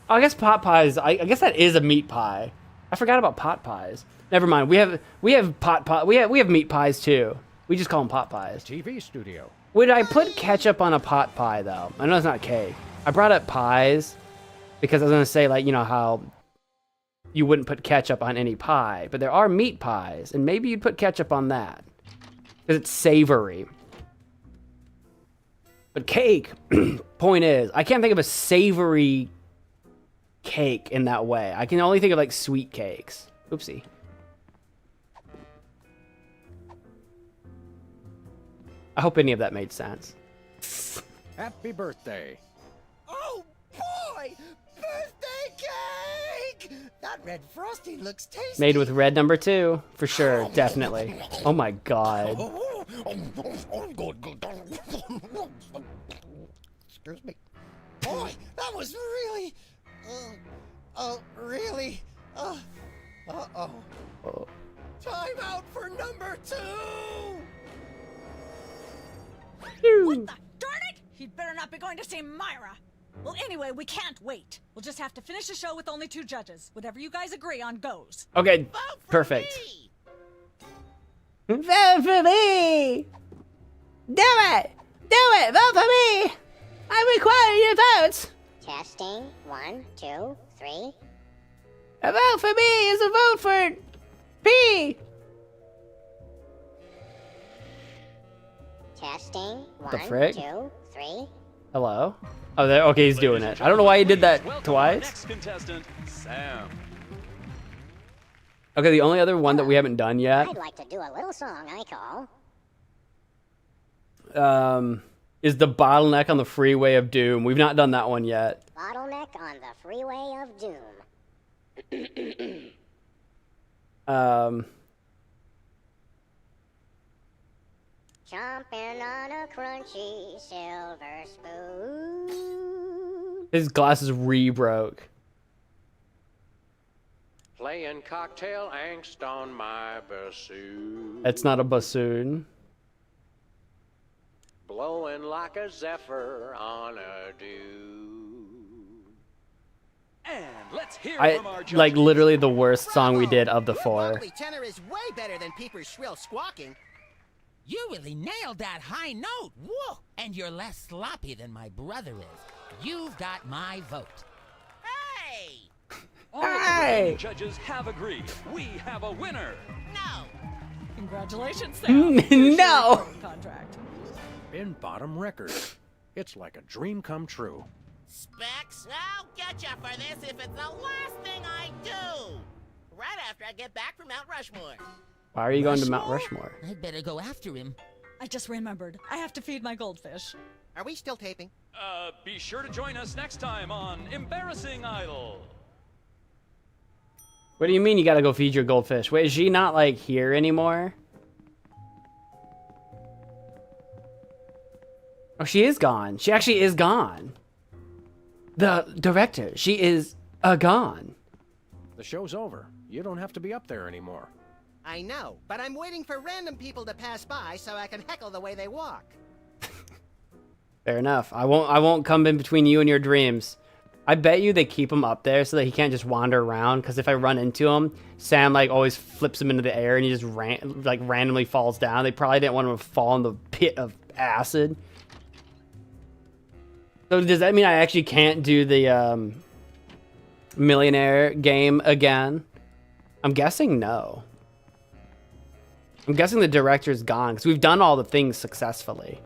[SPEAKER 1] Oh, I guess pot pies. I guess that is a meat pie. I forgot about pot pies. Never mind. We have meat pies too. We just call them pot pies.
[SPEAKER 4] TV studio.
[SPEAKER 1] Would I put ketchup on a pot pie though? I know it's not cake. I brought up pies because I was gonna say, like, you know how you wouldn't put ketchup on any pie, but there are meat pies, and maybe you'd put ketchup on that because it's savory. But cake, point is, I can't think of a savory cake in that way. I can only think of like sweet cakes. Oopsie. I hope any of that made sense.
[SPEAKER 4] Happy birthday.
[SPEAKER 14] Oh boy! Birthday cake! That red frosting looks tasty.
[SPEAKER 1] Made with red number 2, for sure, definitely. Oh my god.
[SPEAKER 14] Excuse me. Boy, that was really... really? Uh-oh. Time out for number 2!
[SPEAKER 10] What the darn it? He'd better not be going to see Myra. Well, anyway, we can't wait. We'll just have to finish the show with only 2 judges. Whatever you guys agree on goes.
[SPEAKER 1] Okay, perfect. Vote for me! Do it! Do it! Vote for me! I require your votes!
[SPEAKER 16] Testing. 1, 2, 3.
[SPEAKER 1] A vote for me is a vote for P!
[SPEAKER 16] Testing.
[SPEAKER 1] The
[SPEAKER 16] 1,
[SPEAKER 1] frick?
[SPEAKER 16] 2, 3.
[SPEAKER 1] Hello? Oh, there. Okay, he's doing it. I don't know why he did that twice.
[SPEAKER 11] Next contestant, Sam.
[SPEAKER 1] Okay, the only other one that we haven't done yet
[SPEAKER 16] I'd like to do a little song I call.
[SPEAKER 1] is the bottleneck on the freeway of doom. We've not done that one yet.
[SPEAKER 16] Bottleneck on the Freeway of Doom. Chomping on a crunchy silver spoon.
[SPEAKER 1] His glasses re-broke.
[SPEAKER 4] Playing cocktail angst on my bassoon.
[SPEAKER 1] That's not a bassoon.
[SPEAKER 4] Blowing like a zephyr on a dune.
[SPEAKER 11] And let's hear
[SPEAKER 1] I
[SPEAKER 11] from our judges.
[SPEAKER 1] like literally the worst song we did of the
[SPEAKER 3] Your
[SPEAKER 1] 4.
[SPEAKER 3] vocally tenor is way better than Peeper's shrill squawking.
[SPEAKER 13] You really nailed that high note. Whoa! And you're less sloppy than my brother is. You've got my vote.
[SPEAKER 5] Hey!
[SPEAKER 11] All of the remaining judges have agreed. We have a winner.
[SPEAKER 5] No!
[SPEAKER 10] Congratulations, Sam.
[SPEAKER 1] No!
[SPEAKER 10] Contract.
[SPEAKER 4] Bin bottom record. It's like a dream come true.
[SPEAKER 5] Specs, I'll get you for this if it's the last thing I do. Right after I get back from Mount Rushmore.
[SPEAKER 1] Why are you going to Mount Rushmore?
[SPEAKER 13] I'd better go after him.
[SPEAKER 10] I just remembered. I have to feed my goldfish.
[SPEAKER 3] Are we still taping?
[SPEAKER 11] Be sure to join us next time on Embarrassing Idol.
[SPEAKER 1] What do you mean you gotta go feed your goldfish? Wait, is she not like here anymore? Oh, she is gone. She actually is gone. The director, she is gone.
[SPEAKER 4] The show's over. You don't have to be up there anymore.
[SPEAKER 3] I know, but I'm waiting for random people to pass by so I can heckle the way they walk.
[SPEAKER 1] Fair enough. I won't come in between you and your dreams. I bet you they keep him up there so that he can't just wander around. Because if I run into him, Sam like always flips him into the air and he just randomly falls down. They probably didn't want him to fall in the pit of acid. So does that mean I actually can't do the millionaire game again? I'm guessing no. I'm guessing the director's gone because we've done all the things successfully.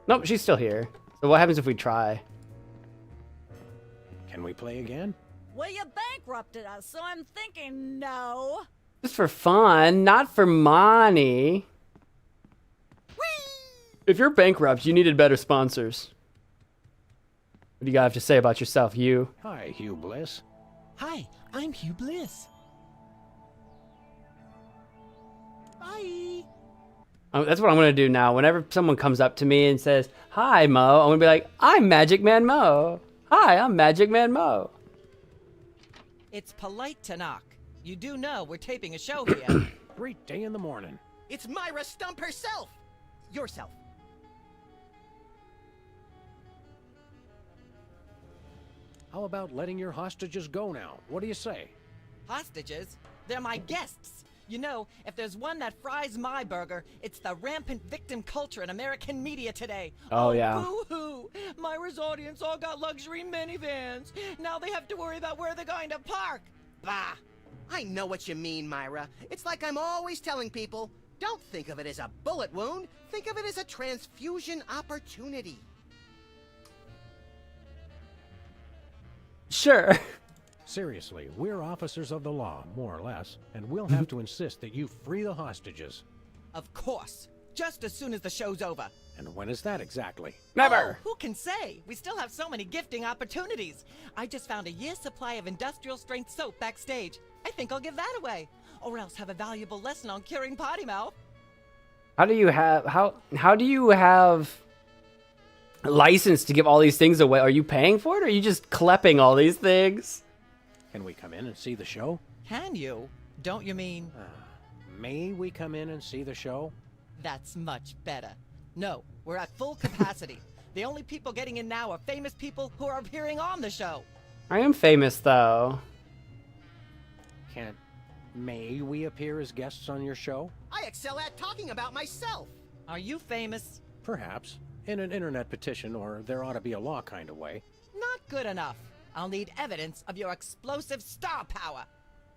[SPEAKER 1] Nope, she's still here. So what happens if we try?
[SPEAKER 4] Can we play again?
[SPEAKER 10] Well, you bankrupted us, so I'm thinking no.
[SPEAKER 1] Just for fun, not for money. If you're bankrupt, you needed better sponsors. What do you have to say about yourself, Hugh?
[SPEAKER 4] Hi, Hugh Bliss.
[SPEAKER 12] Hi, I'm Hugh Bliss. Bye.
[SPEAKER 1] That's what I'm going to do now. Whenever someone comes up to me and says, "Hi, Mo," I'm going to be like, "I'm MagicManMo. Hi, I'm MagicManMo."
[SPEAKER 17] It's polite to knock. You do know we're taping a show here.
[SPEAKER 4] Great day in the morning.
[SPEAKER 3] It's Myra Stump herself. Yourself.
[SPEAKER 4] How about letting your hostages go now? What do you say?
[SPEAKER 17] Hostages? They're my guests. You know, if there's one that fries my burger, it's the rampant victim culture in American media today.
[SPEAKER 1] Oh, yeah.
[SPEAKER 17] Boo-hoo! Myra's audience all got luxury minivans. Now they have to worry about where they're going to park.
[SPEAKER 3] Bah! I know what you mean, Myra. It's like I'm always telling people, don't think of it as a bullet wound. Think of it as a transfusion opportunity.
[SPEAKER 1] Sure.
[SPEAKER 4] Seriously, we're officers of the law, more or less, and we'll have to insist that you free the hostages.
[SPEAKER 17] Of course. Just as soon as the show's over.
[SPEAKER 4] And when is that exactly?
[SPEAKER 1] Never.
[SPEAKER 17] Oh, who can say? We still have so many gifting opportunities. I just found a year's supply of industrial strength soap backstage. I think I'll give that away. Or else have a valuable lesson on curing potty mouth.
[SPEAKER 1] How do you have license to give all these things away? Are you paying for it or are you just klepping all these things?
[SPEAKER 4] Can we come in and see the show?
[SPEAKER 17] Can you? Don't you mean...
[SPEAKER 4] May we come in and see the show?
[SPEAKER 17] That's much better. No, we're at full capacity. The only people getting in now are famous people who are appearing on the show.
[SPEAKER 1] I am famous, though.
[SPEAKER 4] May we appear as guests on your show?
[SPEAKER 3] I excel at talking about myself.
[SPEAKER 17] Are you famous?
[SPEAKER 4] Perhaps. In an internet petition, or there ought to be a law kind of way.
[SPEAKER 17] Not good enough. I'll need evidence of your explosive star power.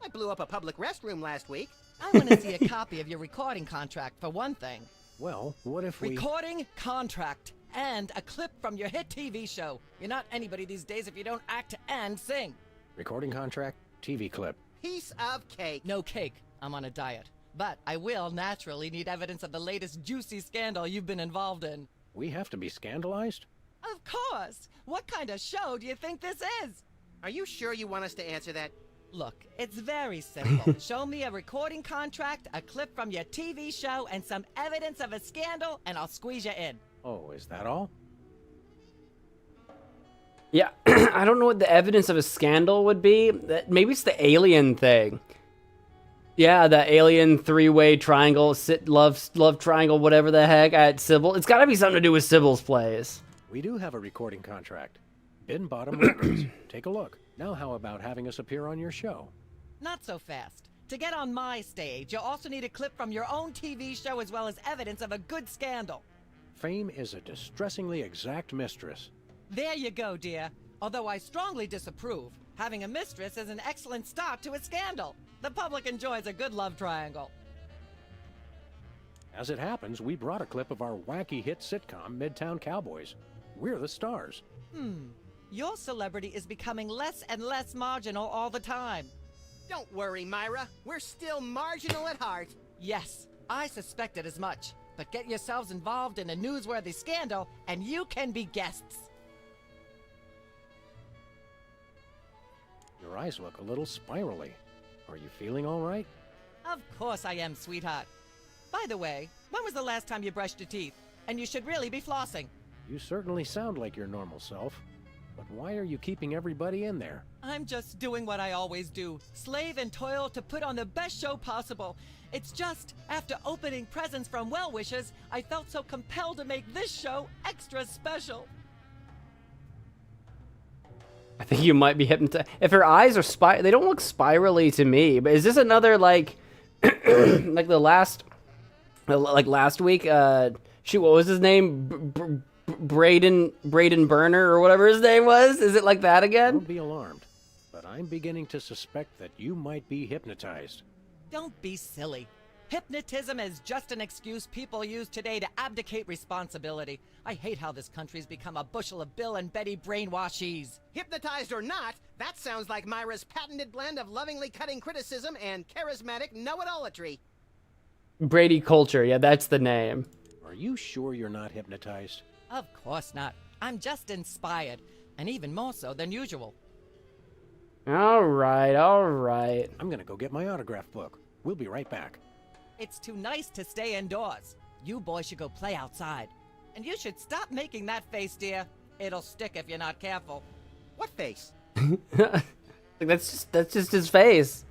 [SPEAKER 3] I blew up a public restroom last week.
[SPEAKER 17] I want to see a copy of your recording contract, for one thing.
[SPEAKER 4] Well, what if we...
[SPEAKER 17] Recording contract and a clip from your hit TV show. You're not anybody these days if you don't act and sing.
[SPEAKER 4] Recording contract, TV clip.
[SPEAKER 3] Piece of cake.
[SPEAKER 17] No cake. I'm on a diet. But I will naturally need evidence of the latest juicy scandal you've been involved in.
[SPEAKER 4] We have to be scandalized?
[SPEAKER 17] Of course. What kind of show do you think this is?
[SPEAKER 3] Are you sure you want us to answer that?
[SPEAKER 17] Look, it's very simple. Show me a recording contract, a clip from your TV show, and some evidence of a scandal, and I'll squeeze you in.
[SPEAKER 4] Oh, is that all?
[SPEAKER 1] Yeah, I don't know what the evidence of a scandal would be. Maybe it's the alien thing. Yeah, the alien three-way triangle, love triangle, whatever the heck, at Sybil. It's got to be something to do with Sybil's plays.
[SPEAKER 4] We do have a recording contract. Bin Bottom Records. Take a look. Now how about having us appear on your show?
[SPEAKER 17] Not so fast. To get on my stage, you'll also need a clip from your own TV show as well as evidence of a good scandal.
[SPEAKER 4] Fame is a distressingly exact mistress.
[SPEAKER 17] There you go, dear. Although I strongly disapprove, having a mistress is an excellent start to a scandal. The public enjoys a good love triangle.
[SPEAKER 4] As it happens, we brought a clip of our wacky hit sitcom, Midtown Cowboys. We're the stars.
[SPEAKER 17] Your celebrity is becoming less and less marginal all the time.
[SPEAKER 3] Don't worry, Myra. We're still marginal at heart.
[SPEAKER 17] Yes, I suspected as much. But get yourselves involved in a newsworthy scandal, and you can be guests.
[SPEAKER 4] Your eyes look a little spirally. Are you feeling all right?
[SPEAKER 17] Of course I am, sweetheart. By the way, when was the last time you brushed your teeth? And you should really be flossing.
[SPEAKER 4] You certainly sound like your normal self. But why are you keeping everybody in there?
[SPEAKER 17] I'm just doing what I always do. Slave and toil to put on the best show possible. It's just, after opening presents from well-wishers, I felt so compelled to make this show extra special.
[SPEAKER 1] I think you might be hypnotized. If her eyes are they don't look spirally to me. But is this another, like, like the last week? Shoot, what was his name? Braden Burner or whatever his name was? Is it like that again?
[SPEAKER 4] Don't be alarmed, but I'm beginning to suspect that you might be hypnotized.
[SPEAKER 17] Don't be silly. Hypnotism is just an excuse people use today to abdicate responsibility. I hate how this country's become a bushel of Bill and Betty brainwashies.
[SPEAKER 3] Hypnotized or not, that sounds like Myra's patented blend of lovingly cutting criticism and charismatic know-it-allatry.
[SPEAKER 1] Brady Culture, yeah, that's the name.
[SPEAKER 4] Are you sure you're not hypnotized?
[SPEAKER 17] Of course not. I'm just inspired, and even more so than usual.
[SPEAKER 1] All right.
[SPEAKER 4] I'm gonna go get my autograph book. We'll be right back.
[SPEAKER 17] It's too nice to stay indoors. You boys should go play outside. And you should stop making that face, dear. It'll stick if you're not careful.
[SPEAKER 3] What face?
[SPEAKER 1] That's just his face.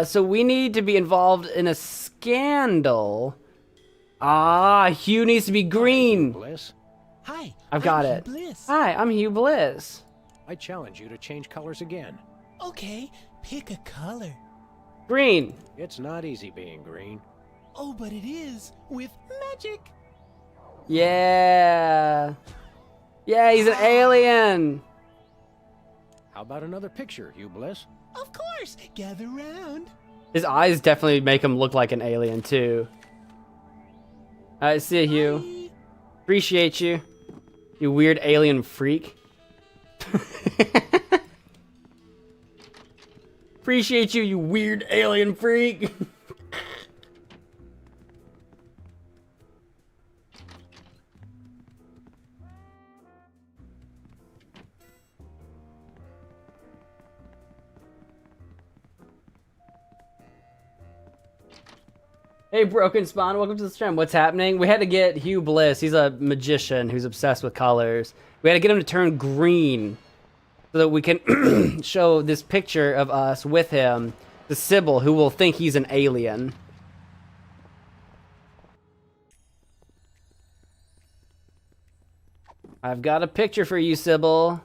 [SPEAKER 1] So we need to be involved in a scandal. Hugh needs to be green.
[SPEAKER 4] Bliss?
[SPEAKER 12] Hi,
[SPEAKER 1] I've got
[SPEAKER 12] I'm
[SPEAKER 1] it.
[SPEAKER 12] Hugh Bliss.
[SPEAKER 1] Hi, I'm Hugh Bliss.
[SPEAKER 4] I challenge you to change colors again.
[SPEAKER 12] Okay, pick a color.
[SPEAKER 1] Green.
[SPEAKER 4] It's not easy being green.
[SPEAKER 12] Oh, but it is with magic.
[SPEAKER 1] Yeah. Yeah, he's an alien.
[SPEAKER 4] How about another picture, Hugh Bliss?
[SPEAKER 12] Of course, gather round.
[SPEAKER 1] His eyes definitely make him look like an alien, too. Alright, see you, Hugh. Appreciate you. You weird alien freak. Appreciate you, you weird alien freak. Hey, Broken Spawn, welcome to the stream. What's happening? We had to get Hugh Bliss. He's a magician who's obsessed with colors. We had to get him to turn green so that we can show this picture of us with him to Sybil, who will think he's an alien. I've got a picture for you, Sybil.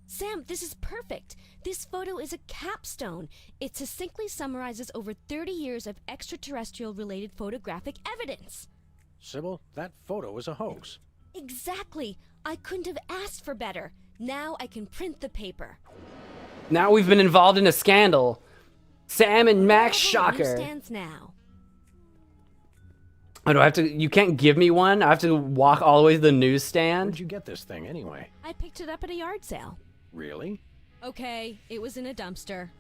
[SPEAKER 7] Sam, this is perfect. This photo is a capstone. It succinctly summarizes over 30 years of extraterrestrial-related photographic evidence.
[SPEAKER 4] Sybil, that photo is a hoax.
[SPEAKER 7] Exactly. I couldn't have asked for better. Now I can print the paper.
[SPEAKER 1] Now we've been involved in a scandal. Sam and Max shocker.
[SPEAKER 7] Newsstands now.
[SPEAKER 1] Oh, do I have to? You can't give me one? I have to walk all the way to the newsstand?
[SPEAKER 4] Where'd you get this thing anyway?
[SPEAKER 7] I picked it up at a yard sale.
[SPEAKER 4] Really?
[SPEAKER 7] Okay, it was in a dumpster.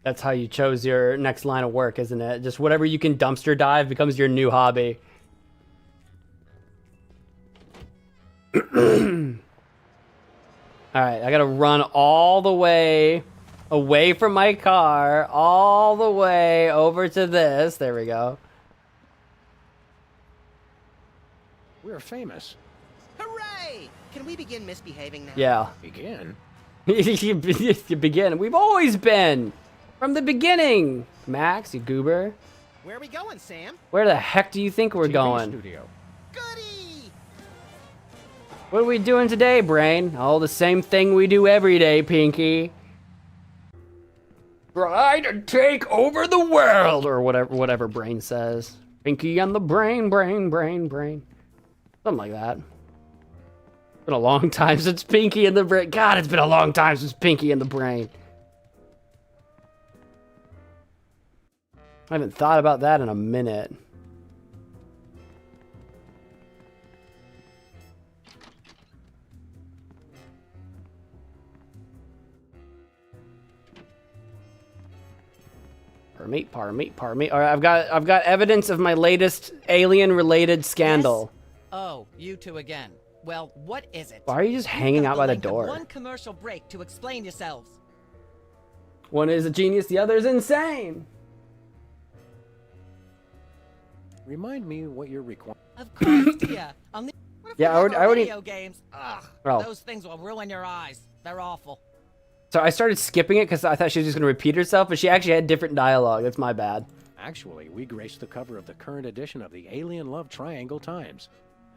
[SPEAKER 1] That's how you chose your next line of work, isn't it? Just whatever you can dumpster dive becomes your new hobby. Alright, I gotta run all the way away from my car, all the way over to this. There we go.
[SPEAKER 4] We're famous.
[SPEAKER 3] Hooray! Can we begin misbehaving now?
[SPEAKER 1] Yeah.
[SPEAKER 4] Begin?
[SPEAKER 1] You begin. We've always been. From the beginning. Max, you goober.
[SPEAKER 3] Where are we going, Sam?
[SPEAKER 1] Where the heck do you think we're
[SPEAKER 4] TV
[SPEAKER 1] going?
[SPEAKER 4] Studio.
[SPEAKER 3] Goody!
[SPEAKER 1] What are we doing today, Brain? Oh, the same thing we do every day, Pinky. Try to take over the world, or whatever Brain says. Pinky and the brain. Something like that. It's been a long time since Pinky and the Brain. God, it's been a long time since Pinky and the Brain. I haven't thought about that in a minute. Pardon me. All right, I've got evidence of my latest alien-related scandal.
[SPEAKER 17] Yes? Oh, you two again. Well, what is it?
[SPEAKER 1] Why are you just hanging out by the door?
[SPEAKER 17] One commercial break to explain yourselves.
[SPEAKER 1] One is a genius, the other is insane.
[SPEAKER 4] Remind me what you're requiring.
[SPEAKER 17] Of course, dear.
[SPEAKER 1] Yeah, I already.
[SPEAKER 17] Video games. Ugh,
[SPEAKER 1] Oh.
[SPEAKER 17] those things will ruin your eyes. They're awful.
[SPEAKER 1] So I started skipping it because I thought she was just going to repeat herself, but she actually had different dialogue. That's my bad.
[SPEAKER 4] Actually, we graced the cover of the current edition of the Alien Love Triangle Times.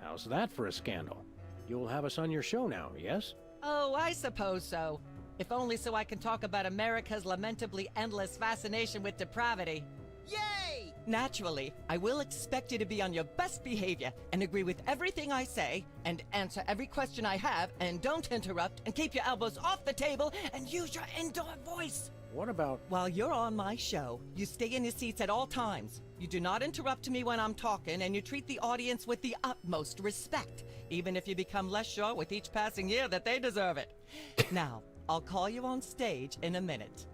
[SPEAKER 4] How's that for a scandal? You'll have us on your show now, yes?
[SPEAKER 17] Oh, I suppose so. If only so I can talk about America's lamentably endless fascination with depravity.
[SPEAKER 3] Yay!
[SPEAKER 17] Naturally, I will expect you to be on your best behavior and agree with everything I say and answer every question I have and don't interrupt and keep your elbows off the table and use your indoor voice.
[SPEAKER 4] What about...
[SPEAKER 17] While you're on my show, you stay in your seats at all times. You do not interrupt me when I'm talking, and you treat the audience with the utmost respect, even if you become less sure with each passing year that they deserve it. Now, I'll call you on stage in a minute.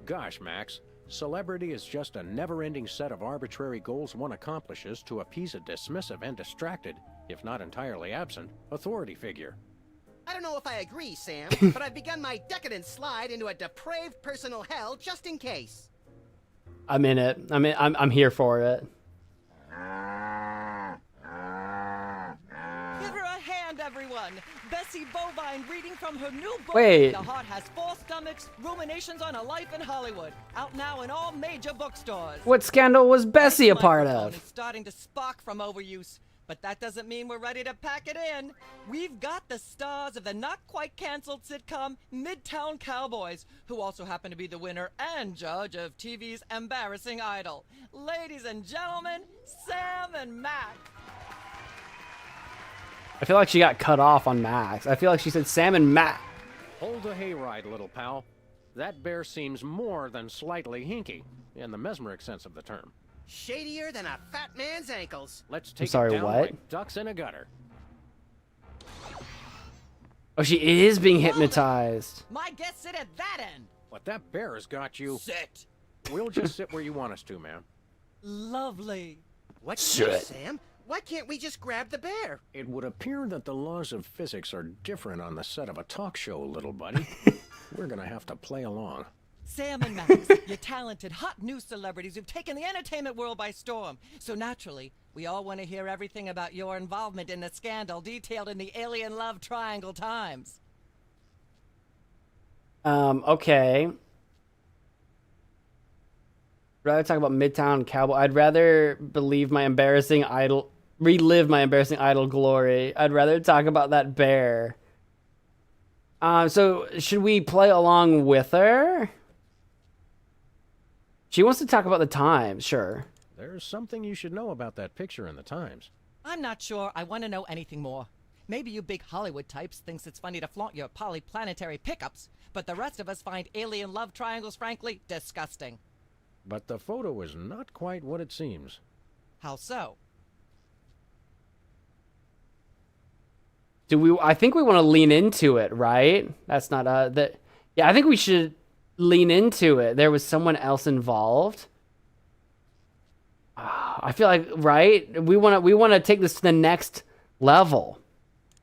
[SPEAKER 4] Gosh, Max. Celebrity is just a never-ending set of arbitrary goals one accomplishes to appease a dismissive and distracted, if not entirely absent, authority figure.
[SPEAKER 3] I don't know if I agree, Sam, but I've begun my decadent slide into a depraved personal hell just in case.
[SPEAKER 1] I'm in it. I'm here for it.
[SPEAKER 17] Give her a hand, everyone. Bessie Bovine reading from her new book.
[SPEAKER 1] Wait.
[SPEAKER 17] The Heart Has Four Stomachs, Ruminations on a Life in Hollywood. Out now in all major bookstores.
[SPEAKER 1] What scandal was Bessie a part of?
[SPEAKER 17] It's starting to spark from overuse. But that doesn't mean we're ready to pack it in. We've got the stars of the not-quite-canceled sitcom Midtown Cowboys, who also happen to be the winner and judge of TV's Embarrassing Idol. Ladies and gentlemen, Sam and Max.
[SPEAKER 1] I feel like she got cut off on Max. I feel like she said Sam and Max.
[SPEAKER 4] Hold the hayride, little pal. That bear seems more than slightly hinky, in the mesmeric sense of the term.
[SPEAKER 3] Shadier than a fat man's ankles.
[SPEAKER 4] Let's take
[SPEAKER 1] sorry,
[SPEAKER 4] it down
[SPEAKER 1] what?
[SPEAKER 4] like ducks in a gutter.
[SPEAKER 1] Oh, she is being hypnotized.
[SPEAKER 17] My guests sit at that end.
[SPEAKER 4] But that bear has got you.
[SPEAKER 17] Sit.
[SPEAKER 4] We'll just sit where you want us to, ma'am.
[SPEAKER 17] Lovely.
[SPEAKER 3] What's
[SPEAKER 1] Sit.
[SPEAKER 3] this, Sam? Why can't we just grab the bear?
[SPEAKER 4] It would appear that the laws of physics are different on the set of a talk show, little buddy. We're gonna have to play along.
[SPEAKER 17] Sam and Max, you're talented, hot news celebrities who've taken the entertainment world by storm. So naturally, we all want to hear everything about your involvement in the scandal detailed in the Alien Love Triangle Times.
[SPEAKER 1] Okay. Rather talk about Midtown Cowboy. I'd rather believe my embarrassing idol. relive my embarrassing idol glory. I'd rather talk about that bear. So should we play along with her? She wants to talk about the Times, sure.
[SPEAKER 4] There's something you should know about that picture in the Times.
[SPEAKER 17] I'm not sure I want to know anything more. Maybe you big Hollywood types thinks it's funny to flaunt your polyplanetary pickups, but the rest of us find alien love triangles, frankly, disgusting.
[SPEAKER 4] But the photo is not quite what it seems.
[SPEAKER 17] How so?
[SPEAKER 1] I think we want to lean into it, right? That's not yeah, I think we should lean into it. There was someone else involved. I feel like, right? We want to take this to the next level.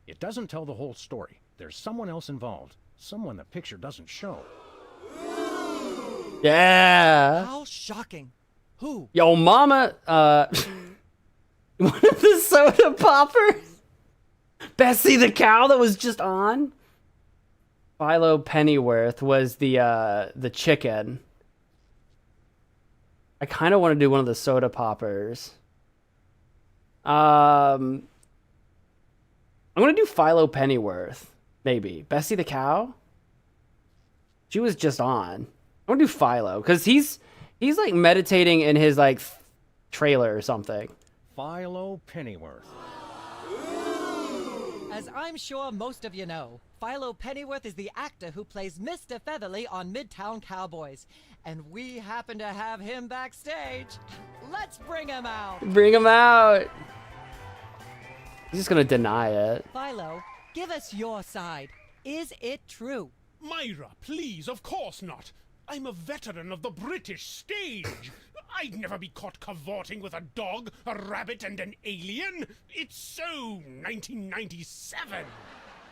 [SPEAKER 4] It doesn't tell the whole story. There's someone else involved. Someone the picture doesn't show.
[SPEAKER 1] Yeah.
[SPEAKER 17] How shocking. Who?
[SPEAKER 1] Yo, mama, one of the soda poppers? Bessie the cow that was just on? Philo Pennyworth was the chicken. I kind of want to do one of the soda poppers. I'm going to do Philo Pennyworth, maybe. Bessie the cow? She was just on. I'm going to do Philo, because he's like meditating in his like trailer or something.
[SPEAKER 4] Philo Pennyworth.
[SPEAKER 17] As I'm sure most of you know, Philo Pennyworth is the actor who plays Mr. Featherly on Midtown Cowboys. And we happen to have him backstage. Let's bring him out.
[SPEAKER 1] Bring him out. He's just going to deny it.
[SPEAKER 17] Philo, give us your side. Is it true?
[SPEAKER 8] Myra, please, of course not. I'm a veteran of the British stage. I'd never be caught cavorting with a dog, a rabbit, and an alien. It's so 1997.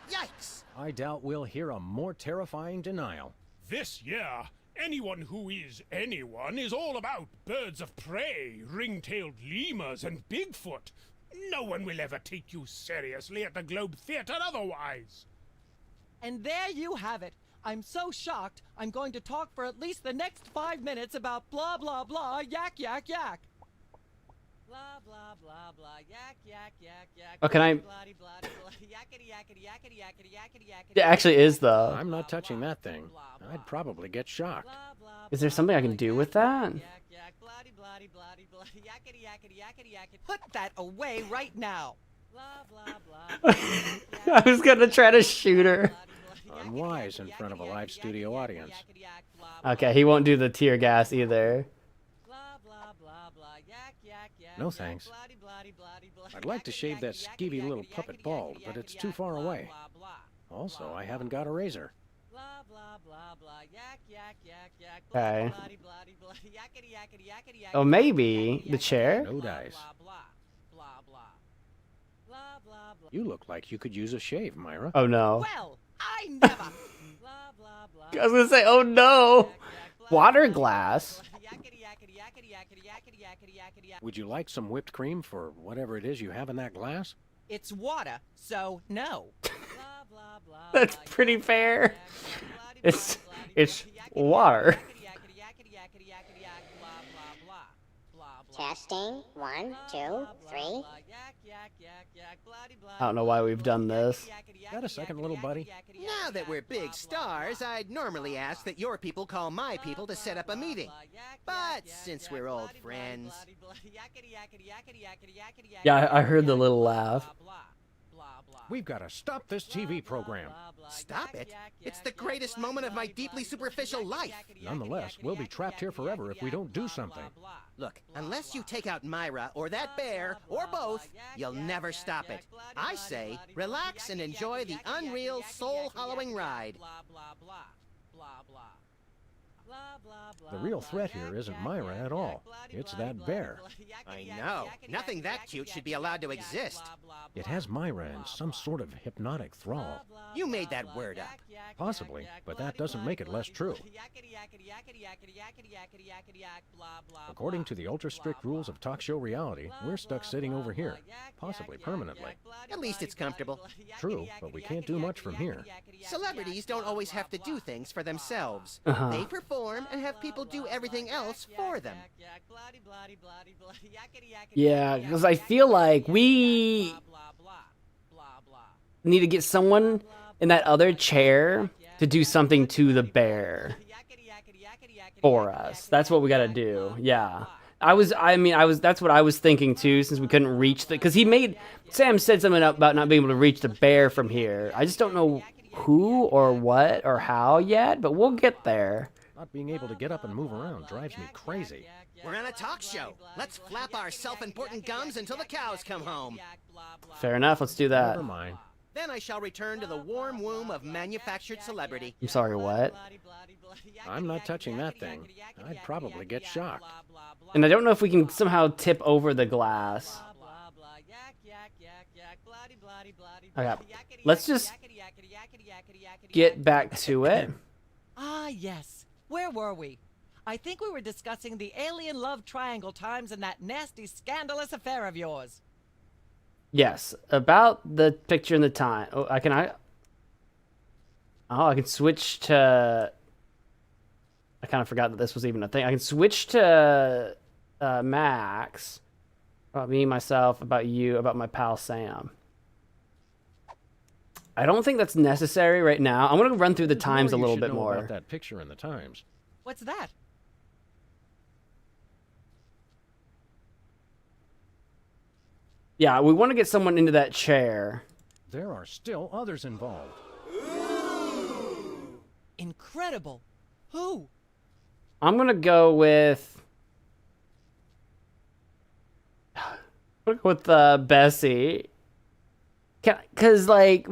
[SPEAKER 3] Yikes!
[SPEAKER 4] I doubt we'll hear a more terrifying denial.
[SPEAKER 8] This year, anyone who is anyone is all about birds of prey, ring-tailed lemurs, and Bigfoot. No one will ever take you seriously at the Globe Theatre otherwise.
[SPEAKER 17] And there you have it. I'm so shocked, I'm going to talk for at least the next 5 minutes about blah, blah, blah, yak, yak, yak. Blah, blah, blah, blah, yak, yak, yak, yak.
[SPEAKER 1] Oh, can I? It
[SPEAKER 17] It
[SPEAKER 1] actually is, though.
[SPEAKER 4] I'm not touching that thing. I'd probably get shocked.
[SPEAKER 1] Is there something I can do with that?
[SPEAKER 17] Put that away right now.
[SPEAKER 1] I was going to try to shoot her.
[SPEAKER 4] Unwise in front of a live studio audience.
[SPEAKER 1] Okay, he won't do the tear gas either.
[SPEAKER 4] No thanks. I'd like to shave that skeevy little puppet bald, but it's too far away. Also, I haven't got a razor.
[SPEAKER 1] Okay. Oh, maybe the chair?
[SPEAKER 4] No dice. You look like you could use a shave, Myra.
[SPEAKER 1] Oh, no.
[SPEAKER 17] Well, I never.
[SPEAKER 1] I was gonna say, oh no! Water glass?
[SPEAKER 4] Would you like some whipped cream for whatever it is you have in that glass?
[SPEAKER 17] It's water, so no.
[SPEAKER 1] That's pretty fair. It's water.
[SPEAKER 16] Testing. 1, 2, 3.
[SPEAKER 1] I don't know why we've done this.
[SPEAKER 4] Got a second, little buddy?
[SPEAKER 3] Now that we're big stars, I'd normally ask that your people call my people to set up a meeting. But since we're old friends...
[SPEAKER 1] Yeah, I heard the little laugh.
[SPEAKER 4] We've got to stop this TV program.
[SPEAKER 3] Stop it? It's the greatest moment of my deeply superficial life.
[SPEAKER 4] Nonetheless, we'll be trapped here forever if we don't do something.
[SPEAKER 3] Look, unless you take out Myra, or that bear, or both, you'll never stop it. I say, relax and enjoy the unreal, soul-hollowing ride.
[SPEAKER 4] The real threat here isn't Myra at all. It's that bear.
[SPEAKER 3] I know. Nothing that cute should be allowed to exist.
[SPEAKER 4] It has Myra in some sort of hypnotic thrall.
[SPEAKER 3] You made that word up.
[SPEAKER 4] Possibly, but that doesn't make it less true. According to the ultra-strict rules of talk show reality, we're stuck sitting over here, possibly permanently.
[SPEAKER 3] At least it's comfortable.
[SPEAKER 4] True, but we can't do much from here.
[SPEAKER 3] Celebrities don't always have to do things for themselves.
[SPEAKER 1] Uh-huh.
[SPEAKER 3] They perform and have people do everything else for them.
[SPEAKER 1] Yeah, because I feel like we need to get someone in that other chair to do something to the bear for us. That's what we gotta do. Yeah. That's what I was thinking too, since we couldn't reach because Sam said something about not being able to reach the bear from here. I just don't know who or what or how yet, but we'll get there.
[SPEAKER 4] Not being able to get up and move around drives me crazy.
[SPEAKER 3] We're on a talk show. Let's flap our self-important gums until the cows come home.
[SPEAKER 1] Fair enough, let's do that.
[SPEAKER 4] Never mind.
[SPEAKER 3] Then I shall return to the warm womb of manufactured celebrity.
[SPEAKER 1] I'm sorry, what?
[SPEAKER 4] I'm not touching that thing. I'd probably get shocked.
[SPEAKER 1] And I don't know if we can somehow tip over the glass. Okay, let's just get back to it.
[SPEAKER 17] Ah, yes. Where were we? I think we were discussing the alien love triangle times and that nasty, scandalous affair of yours.
[SPEAKER 1] Yes, about the picture and the time. Oh, I can switch to... I kind of forgot that this was even a thing. I can switch to Max. About me, myself, about you, about my pal Sam. I don't think that's necessary right now. I'm going to run through the times a little bit more.
[SPEAKER 4] About that picture in the Times.
[SPEAKER 17] What's that?
[SPEAKER 1] Yeah, we want to get someone into that chair.
[SPEAKER 4] There are still others involved.
[SPEAKER 17] Incredible. Who?
[SPEAKER 1] I'm going to go with... Bessie. Because, like,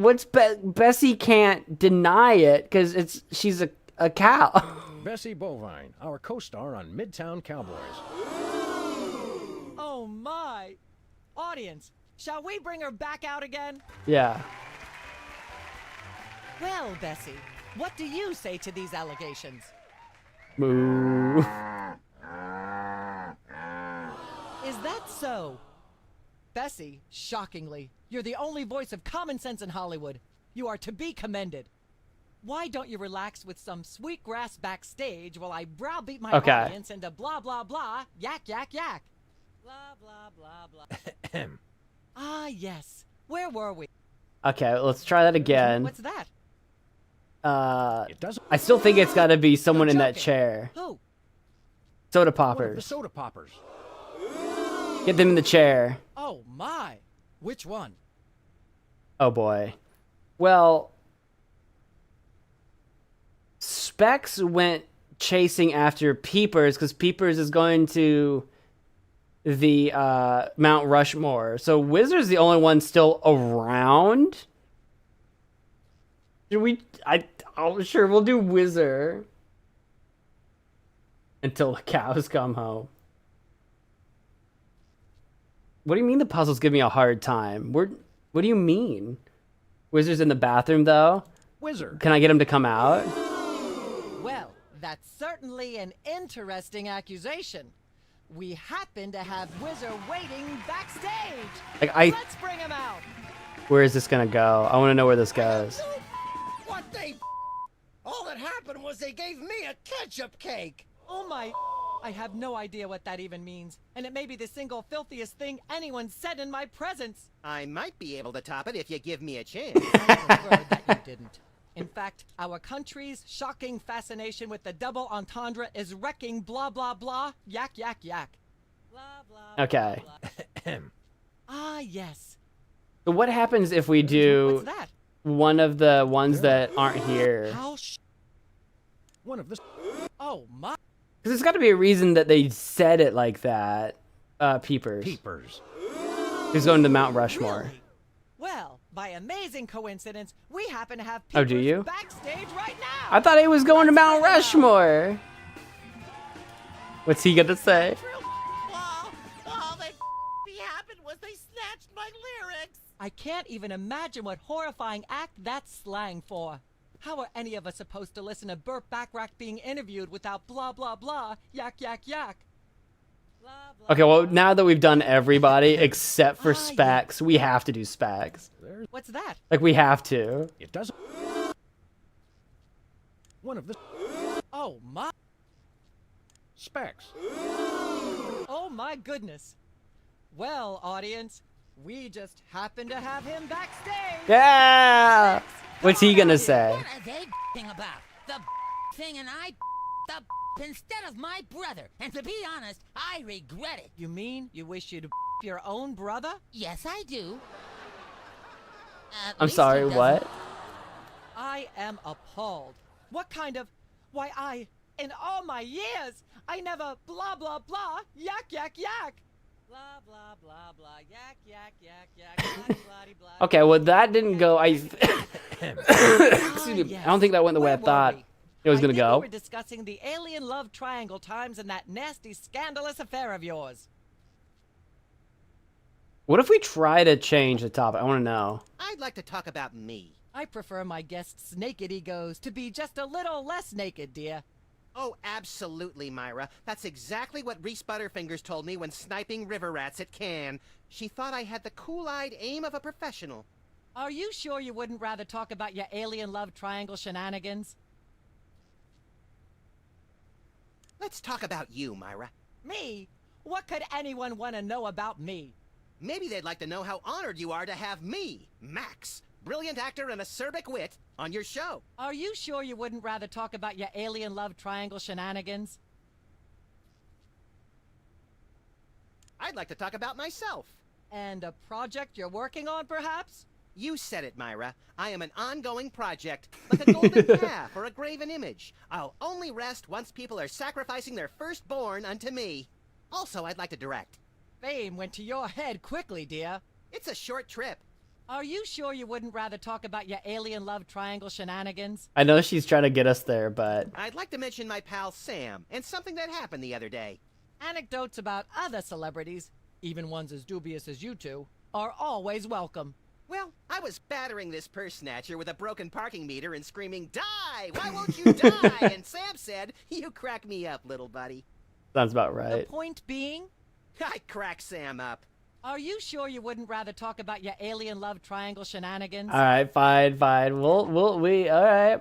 [SPEAKER 1] Bessie can't deny it because she's a cow.
[SPEAKER 4] Bessie Bovine, our co-star on Midtown Cowboys.
[SPEAKER 17] Oh, my. Audience, shall we bring her back out again?
[SPEAKER 1] Yeah.
[SPEAKER 17] Well, Bessie, what do you say to these allegations?
[SPEAKER 1] Moo.
[SPEAKER 17] Is that so? Bessie, shockingly, you're the only voice of common sense in Hollywood. You are to be commended. Why don't you relax with some sweet grass backstage while I browbeat my audience into blah, blah, blah, yak, yak, yak. Blah, blah, blah, blah. Ah, yes. Where were we?
[SPEAKER 1] Okay, let's try that again.
[SPEAKER 17] What's that?
[SPEAKER 1] I still think it's got to be someone in that chair.
[SPEAKER 17] Who?
[SPEAKER 1] Soda
[SPEAKER 4] One of the
[SPEAKER 1] poppers.
[SPEAKER 4] soda poppers.
[SPEAKER 1] Get them in the chair.
[SPEAKER 17] Oh, my. Which one?
[SPEAKER 1] Oh, boy. Well, Specs went chasing after Peepers because Peepers is going to the Mount Rushmore. So Wizard's the only one still around. Should we? Sure, we'll do Wizard until the cows come home. What do you mean the puzzles give me a hard time? What do you mean? Wizard's in the bathroom, though?
[SPEAKER 4] Wizard.
[SPEAKER 1] Can I get him to come out?
[SPEAKER 17] Well, that's certainly an interesting accusation. We happen to have Wizard waiting backstage. Let's bring him out.
[SPEAKER 1] Where is this gonna go? I want to know where this goes.
[SPEAKER 14] What they... All that happened was they gave me a ketchup cake.
[SPEAKER 17] Oh my... I have no idea what that even means, and it may be the single filthiest thing anyone said in my presence.
[SPEAKER 3] I might be able to top it if you give me a chance.
[SPEAKER 17] I prefer that you didn't. In fact, our country's shocking fascination with the double entendre is wrecking blah blah blah, yak yak yak. Blah blah.
[SPEAKER 1] Okay.
[SPEAKER 17] Ah, yes.
[SPEAKER 1] So what happens if we do
[SPEAKER 17] What's that?
[SPEAKER 1] one of the ones that aren't here?
[SPEAKER 17] How
[SPEAKER 4] One of the...
[SPEAKER 17] Oh my.
[SPEAKER 1] Because there's got to be a reason that they said it like that. Peepers.
[SPEAKER 4] Peepers.
[SPEAKER 1] Who's going to Mount Rushmore?
[SPEAKER 17] Really? Well, by amazing coincidence, we happen to have
[SPEAKER 1] Oh, do you?
[SPEAKER 17] backstage right now.
[SPEAKER 1] I thought he was going to Mount Rushmore. What's he gonna say?
[SPEAKER 14] All that happened was they snatched my lyrics.
[SPEAKER 17] I can't even imagine what horrifying act that's slang for. How are any of us supposed to listen to Burt Bacharach being interviewed without blah blah blah, yak yak yak?
[SPEAKER 1] Okay, well, now that we've done everybody except for Specs, we have to do Specs.
[SPEAKER 17] What's that?
[SPEAKER 1] Like, we have to.
[SPEAKER 4] It doesn't... One of the...
[SPEAKER 17] Oh my.
[SPEAKER 4] Specs.
[SPEAKER 17] Oh my goodness. Well, audience, we just happen to have him backstage.
[SPEAKER 1] Yeah! What's he gonna say?
[SPEAKER 13] What are they b***ing about? The thing and I the instead of my brother. And to be honest, I regret it.
[SPEAKER 17] You mean you wish you'd your own brother?
[SPEAKER 13] Yes, I do.
[SPEAKER 1] I'm sorry, what?
[SPEAKER 17] I am appalled. What kind of... Why, in all my years, I never blah, blah, blah, yak, yak, yak. Blah, blah, blah, blah, yak, yak, yak, yak, blah, blah, blah.
[SPEAKER 1] Okay, well, that didn't go... Excuse me. I don't think that went the way I thought it was gonna go.
[SPEAKER 17] We were discussing the alien love triangle times and that nasty, scandalous affair of yours.
[SPEAKER 1] What if we try to change the topic? I want to know.
[SPEAKER 3] I'd like to talk about me.
[SPEAKER 17] I prefer my guests' naked egos to be just a little less naked, dear.
[SPEAKER 3] Oh, absolutely, Myra. That's exactly what Reese Butterfingers told me when sniping river rats at Cannes. She thought I had the cool-eyed aim of a professional.
[SPEAKER 17] Are you sure you wouldn't rather talk about your alien love triangle shenanigans?
[SPEAKER 3] Let's talk about you, Myra.
[SPEAKER 17] Me? What could anyone want to know about me?
[SPEAKER 3] Maybe they'd like to know how honored you are to have me, Max, brilliant actor and acerbic wit, on your show.
[SPEAKER 17] Are you sure you wouldn't rather talk about your alien love triangle shenanigans?
[SPEAKER 3] I'd like to talk about myself.
[SPEAKER 17] And a project you're working on, perhaps?
[SPEAKER 3] You said it, Myra. I am an ongoing project, like a golden calf or a graven image. I'll only rest once people are sacrificing their firstborn unto me. Also, I'd like to direct.
[SPEAKER 17] Fame went to your head quickly, dear.
[SPEAKER 3] It's a short trip.
[SPEAKER 17] Are you sure you wouldn't rather talk about your alien love triangle shenanigans?
[SPEAKER 1] I know she's trying to get us there, but...
[SPEAKER 3] I'd like to mention my pal Sam, and something that happened the other day.
[SPEAKER 17] Anecdotes about other celebrities, even ones as dubious as you two, are always welcome.
[SPEAKER 3] Well, I was battering this purse snatcher with a broken parking meter and screaming, "Die! Why won't you die?" And Sam said, "You crack me up, little buddy."
[SPEAKER 1] Sounds about right.
[SPEAKER 17] The point being?
[SPEAKER 3] I crack Sam up.
[SPEAKER 17] Are you sure you wouldn't rather talk about your alien love triangle shenanigans?
[SPEAKER 1] All right, fine. All right.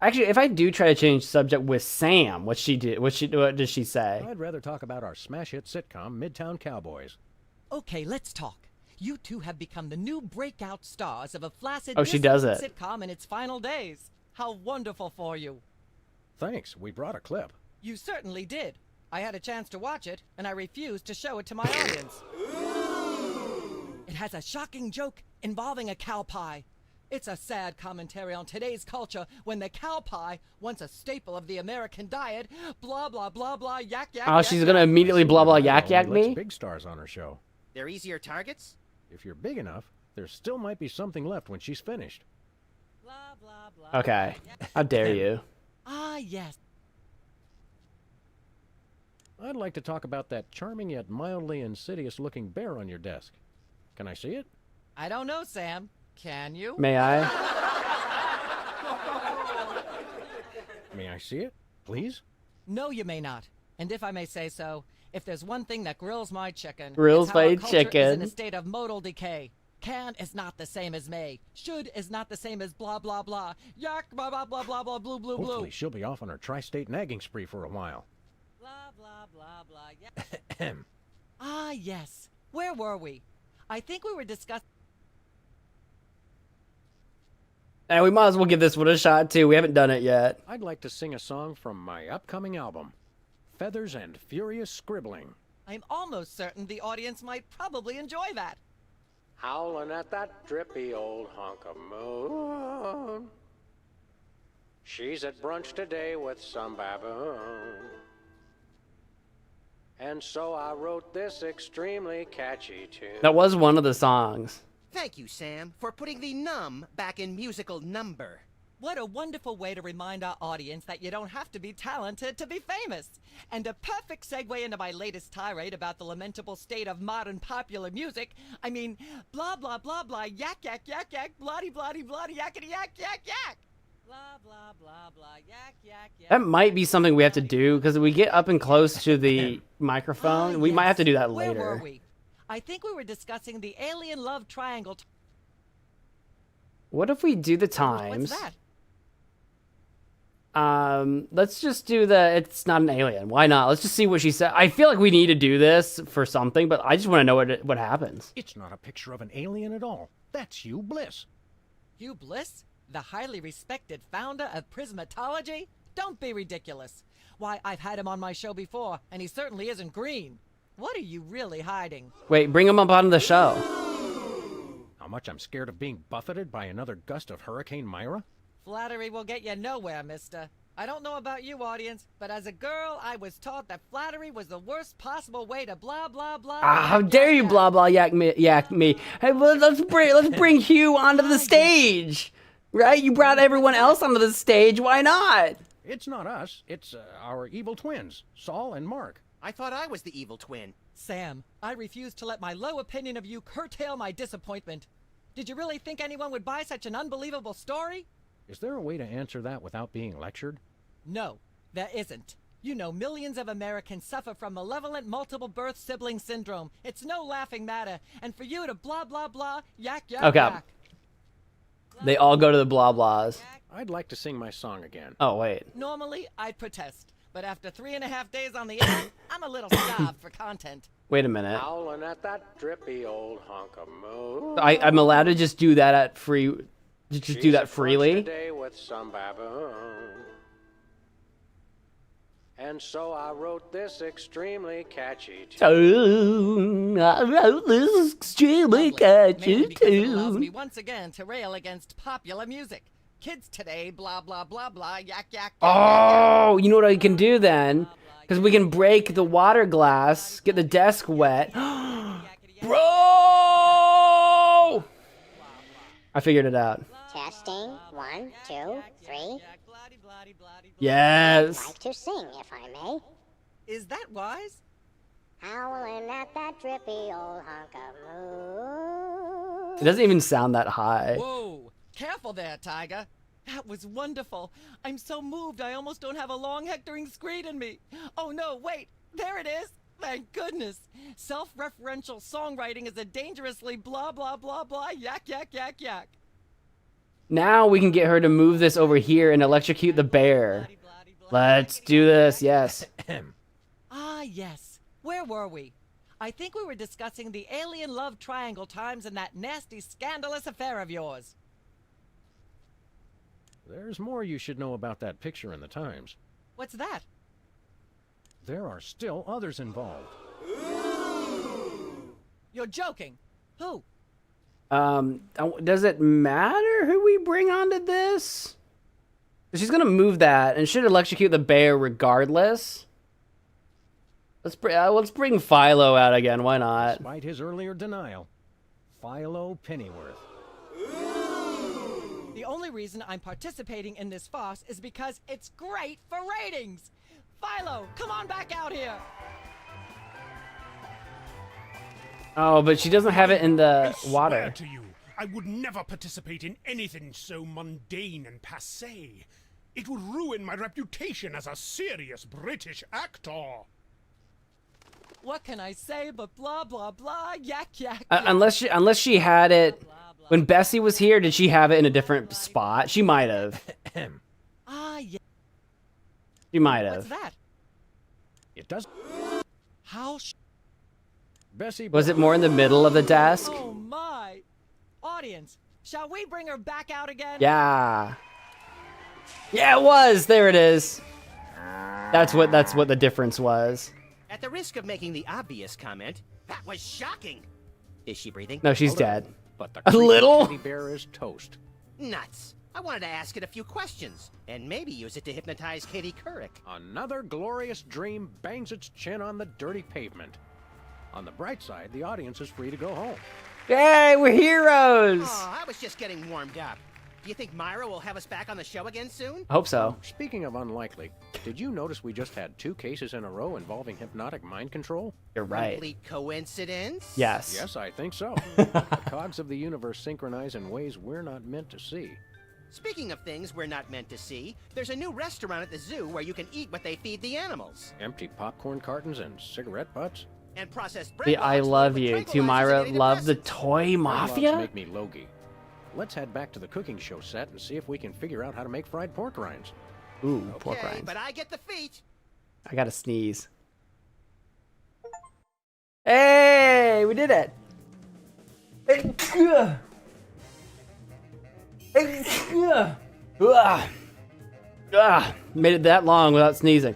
[SPEAKER 1] Actually, if I do try to change the subject with Sam, what did she say?
[SPEAKER 4] I'd rather talk about our smash hit sitcom, Midtown Cowboys.
[SPEAKER 17] Okay, let's talk. You two have become the new breakout stars of a flaccid
[SPEAKER 1] she does it.
[SPEAKER 17] sitcom in its final days. How wonderful for you.
[SPEAKER 4] Thanks, we brought a clip.
[SPEAKER 17] You certainly did. I had a chance to watch it, and I refused to show it to my audience. It has a shocking joke involving a cow pie. It's a sad commentary on today's culture when the cow pie, once a staple of the American diet, blah, blah, blah, blah, yak, yak,
[SPEAKER 1] Oh,
[SPEAKER 17] yak,
[SPEAKER 1] she's gonna immediately blah, blah, yak, yak
[SPEAKER 4] Only lets
[SPEAKER 1] me?
[SPEAKER 4] big stars on her show.
[SPEAKER 3] They're easier targets?
[SPEAKER 4] If you're big enough, there still might be something left when she's finished.
[SPEAKER 17] Blah, blah, blah,
[SPEAKER 1] Okay. How dare you?
[SPEAKER 17] Ah, yes.
[SPEAKER 4] I'd like to talk about that charming yet mildly insidious-looking bear on your desk. Can I see it?
[SPEAKER 17] I don't know, Sam. Can you?
[SPEAKER 1] May I?
[SPEAKER 4] May I see it, please?
[SPEAKER 17] No, you may not. And if I may say so, if there's one thing that grills my chicken,
[SPEAKER 1] Grills
[SPEAKER 17] it's how
[SPEAKER 1] my
[SPEAKER 17] our culture is in
[SPEAKER 1] chicken.
[SPEAKER 17] a state of modal decay. Can is not the same as may. Should is not the same as blah, blah, blah. Yak, blah, blah, blah, blah, blah, blue, blue, blue.
[SPEAKER 4] Hopefully she'll be off on her tri-state nagging spree for a while.
[SPEAKER 17] Blah, blah, blah, blah. Yeah. Ah, yes. Where were we? I think we were discussing...
[SPEAKER 1] And we might as well give this one a shot, too. We haven't done it yet.
[SPEAKER 4] I'd like to sing a song from my upcoming album, Feathers and Furious Scribbling.
[SPEAKER 17] I'm almost certain the audience might probably enjoy that.
[SPEAKER 4] Howling at that drippy old hunk of moon. She's at brunch today with some baboon. And so I wrote this extremely catchy tune.
[SPEAKER 1] That was one of the songs.
[SPEAKER 3] Thank you, Sam, for putting the num back in musical number.
[SPEAKER 17] What a wonderful way to remind our audience that you don't have to be talented to be famous. And a perfect segue into my latest tirade about the lamentable state of modern popular music. I mean, blah, blah, blah, blah, yak, yak, yak, yak, bloody, bloody, bloody, yakety, yak, yak, yak. Blah, blah, blah, blah, yak, yak, yak.
[SPEAKER 1] That might be something we have to do, because we get up and close to the microphone. We might have to do that later.
[SPEAKER 17] Where were we? I think we were discussing the alien love triangle.
[SPEAKER 1] What if we do the times?
[SPEAKER 17] What's that?
[SPEAKER 1] Let's just do it's not an alien. Why not? Let's just see what she said. I feel like we need to do this for something, but I just want to know what happens.
[SPEAKER 4] It's not a picture of an alien at all. That's Hugh Bliss.
[SPEAKER 17] Hugh Bliss? The highly respected founder of Prismatology? Don't be ridiculous. Why, I've had him on my show before, and he certainly isn't green. What are you really hiding?
[SPEAKER 1] Wait, bring him up on the show.
[SPEAKER 4] How much I'm scared of being buffeted by another gust of Hurricane Myra?
[SPEAKER 17] Flattery will get you nowhere, mister. I don't know about you, audience, but as a girl, I was taught that flattery was the worst possible way to blah, blah, blah.
[SPEAKER 1] How dare you blah, blah, yak me. Hey, well, let's bring Hugh onto the stage. Right? You brought everyone else onto the stage. Why not?
[SPEAKER 4] It's not us. It's our evil twins, Saul and Mark.
[SPEAKER 3] I thought I was the evil twin.
[SPEAKER 17] Sam, I refuse to let my low opinion of you curtail my disappointment. Did you really think anyone would buy such an unbelievable story?
[SPEAKER 4] Is there a way to answer that without being lectured?
[SPEAKER 17] No, there isn't. You know, millions of Americans suffer from malevolent multiple birth sibling syndrome. It's no laughing matter. And for you to blah, blah, blah, yak, yak,
[SPEAKER 1] Okay.
[SPEAKER 17] yak.
[SPEAKER 1] They all go to the blah blahs.
[SPEAKER 4] I'd like to sing my song again.
[SPEAKER 1] Oh, wait.
[SPEAKER 17] Normally, I'd protest. But after 3.5 days on the air, I'm a little starved for content.
[SPEAKER 1] Wait a minute.
[SPEAKER 4] Howling at that drippy old hunk of moon.
[SPEAKER 1] I'm allowed to just do that at free... Just do that freely?
[SPEAKER 4] Today with some baboon. And so I wrote this extremely catchy tune.
[SPEAKER 1] I wrote this extremely catchy
[SPEAKER 17] Mainly because it allows
[SPEAKER 1] tune.
[SPEAKER 17] me once again to rail against popular music. Kids today, blah, blah, blah, blah, yak, yak, yak.
[SPEAKER 1] Oh, you know what I can do then? Because we can break the water glass, get the desk wet. Bro! I figured it out.
[SPEAKER 16] Testing. 1, 2, 3.
[SPEAKER 1] Yes.
[SPEAKER 16] Like to sing, if I may.
[SPEAKER 17] Is that wise?
[SPEAKER 16] Howling at that drippy old hunk of moon.
[SPEAKER 1] It doesn't even sound that high.
[SPEAKER 17] Whoa! Careful there, Tiger. That was wonderful. I'm so moved I almost don't have a long hectoring screed in me. Oh no, wait. There it is. Thank goodness. Self-referential songwriting is a dangerously blah, blah, blah, blah, yak, yak, yak, yak.
[SPEAKER 1] Now we can get her to move this over here and electrocute the bear. Let's do this, yes.
[SPEAKER 17] Ah, yes. Where were we? I think we were discussing the alien love triangle times and that nasty, scandalous affair of yours.
[SPEAKER 4] There's more you should know about that picture in the Times.
[SPEAKER 17] What's that?
[SPEAKER 4] There are still others involved.
[SPEAKER 17] You're joking. Who?
[SPEAKER 1] Does it matter who we bring onto this? She's gonna move that and should electrocute the bear regardless. Let's bring Philo out again. Why not?
[SPEAKER 4] Despite his earlier denial, Philo Pennyworth.
[SPEAKER 17] The only reason I'm participating in this farce is because it's great for ratings. Philo, come on back out here.
[SPEAKER 1] Oh, but she doesn't have it in the water.
[SPEAKER 8] I swear to you, I would never participate in anything so mundane and passé. It would ruin my reputation as a serious British actor.
[SPEAKER 17] What can I say but blah, blah, blah, yak, yak, yak.
[SPEAKER 1] Unless she had it when Bessie was here. Did she have it in a different spot? She might have.
[SPEAKER 17] Ah, yeah.
[SPEAKER 1] She might have.
[SPEAKER 17] What's that?
[SPEAKER 4] It does.
[SPEAKER 17] How
[SPEAKER 4] Bessie.
[SPEAKER 1] Was it more in the middle of the desk?
[SPEAKER 17] Oh my! Audience, shall we bring her back out again?
[SPEAKER 1] Yeah. Yeah, it was. There it is. That's what the difference was.
[SPEAKER 3] At the risk of making the obvious comment, that was shocking. Is she breathing?
[SPEAKER 1] No, she's dead.
[SPEAKER 4] But the
[SPEAKER 1] A little?
[SPEAKER 4] teddy bear is toast.
[SPEAKER 3] Nuts. I wanted to ask it a few questions, and maybe use it to hypnotize Katie Couric.
[SPEAKER 4] Another glorious dream bangs its chin on the dirty pavement. On the bright side, the audience is free to go home.
[SPEAKER 1] Yay, we're heroes!
[SPEAKER 3] Oh, I was just getting warmed up. Do you think Myra will have us back on the show again soon?
[SPEAKER 1] I hope so.
[SPEAKER 4] Speaking of unlikely, did you notice we just had 2 cases in a row involving hypnotic mind control?
[SPEAKER 1] You're right.
[SPEAKER 3] Complete coincidence?
[SPEAKER 1] Yes.
[SPEAKER 4] Yes, I think so. The cogs of the universe synchronize in ways we're not meant to see.
[SPEAKER 3] Speaking of things we're not meant to see, there's a new restaurant at the zoo where you can eat what they feed the animals.
[SPEAKER 4] Empty popcorn cartons and cigarette butts?
[SPEAKER 3] And processed bread.
[SPEAKER 1] The I love you to Myra love the toy mafia?
[SPEAKER 4] Make me logy. Let's head back to the cooking show set and see if we can figure out how to make fried pork rinds.
[SPEAKER 1] Ooh, pork
[SPEAKER 3] Okay,
[SPEAKER 1] rinds.
[SPEAKER 3] but I get the feet.
[SPEAKER 1] I gotta sneeze. Hey, we did it. Made it that long without sneezing.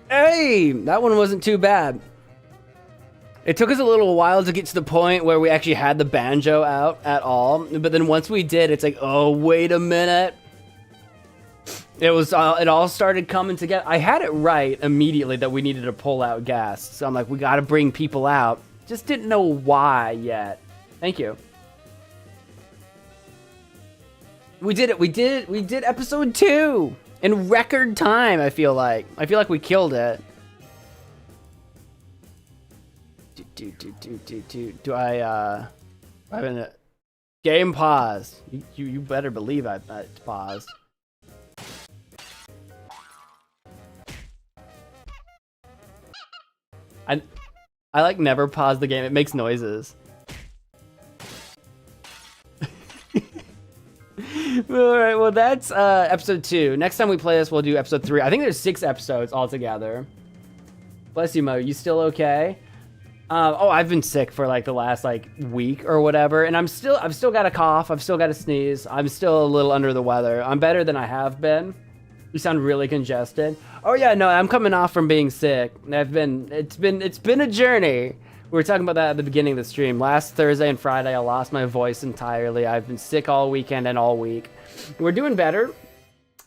[SPEAKER 1] Hey, that one wasn't too bad. It took us a little while to get to the point where we actually had the banjo out at all, but then once we did, it's like, oh, wait a minute. It all started coming together. I had it right immediately that we needed to pull out guests. So I'm like, we got to bring people out. Just didn't know why yet. Thank you. We did it. We did episode 2 in record time. I feel like we killed it. Do I I'm in a game pause. You better believe I paused. I like never pause the game. It makes noises. Alright, well that's episode 2. Next time we play this, we'll do episode 3. I think there's 6 episodes altogether. Bless you, Mo. You still okay? Oh, I've been sick for like the last like week or whatever, and I've still got a cough. I've still got a sneeze. I'm still a little under the weather. I'm better than I have been. You sound really congested. Oh yeah, no, I'm coming off from being sick. It's been a journey. We were talking about that at the beginning of the stream. Last Thursday and Friday, I lost my voice entirely. I've been sick all weekend and all week. We're doing better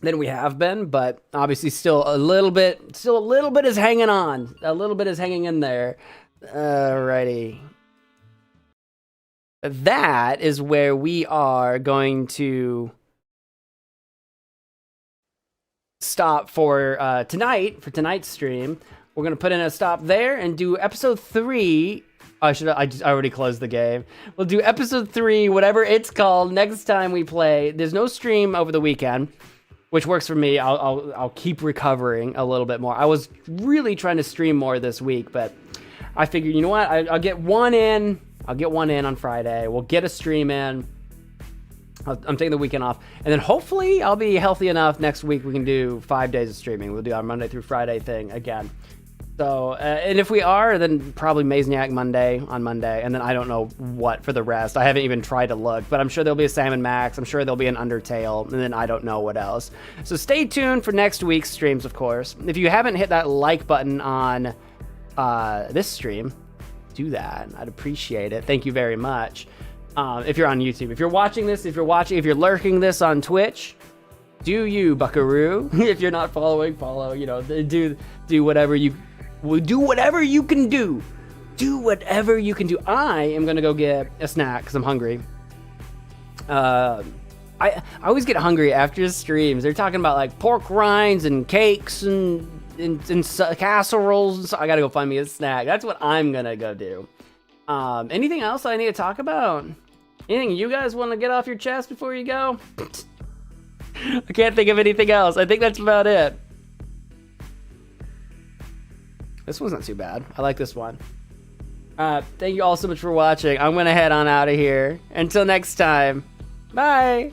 [SPEAKER 1] than we have been, but obviously still a little bit is hanging on. A little bit is hanging in there. Alrighty. That is where we are going to stop for tonight's stream. We're gonna put in a stop there and do episode 3. I already closed the game. We'll do episode 3, whatever it's called, next time we play. There's no stream over the weekend, which works for me. I'll keep recovering a little bit more. I was really trying to stream more this week, but I figured, you know what? I'll get one in. I'll get one in on Friday. We'll get a stream in. I'm taking the weekend off, and then hopefully I'll be healthy enough next week we can do 5 days of streaming. We'll do our Monday through Friday thing again. So, and if we are, then probably Mazniak on Monday, and then I don't know what for the rest. I haven't even tried to look, but I'm sure there'll be a Sam & Max. I'm sure there'll be an Undertale, and then I don't know what else. So stay tuned for next week's streams, of course. If you haven't hit that like button on this stream, do that. I'd appreciate it. Thank you very much. If you're on YouTube, if you're watching this, if you're lurking this on Twitch, do you, buckaroo? If you're not following, follow. You know, do whatever you can do. Do whatever you can do. I am gonna go get a snack because I'm hungry. I always get hungry after streams. They're talking about like pork rinds and cakes and casseroles. So I gotta go find me a snack. That's what I'm gonna go do. Anything else I need to talk about? Anything you guys want to get off your chest before you go? I can't think of anything else. I think that's about it. This one's not too bad. I like this one. Thank you all so much for watching. I'm gonna head on out of here. Until next time. Bye.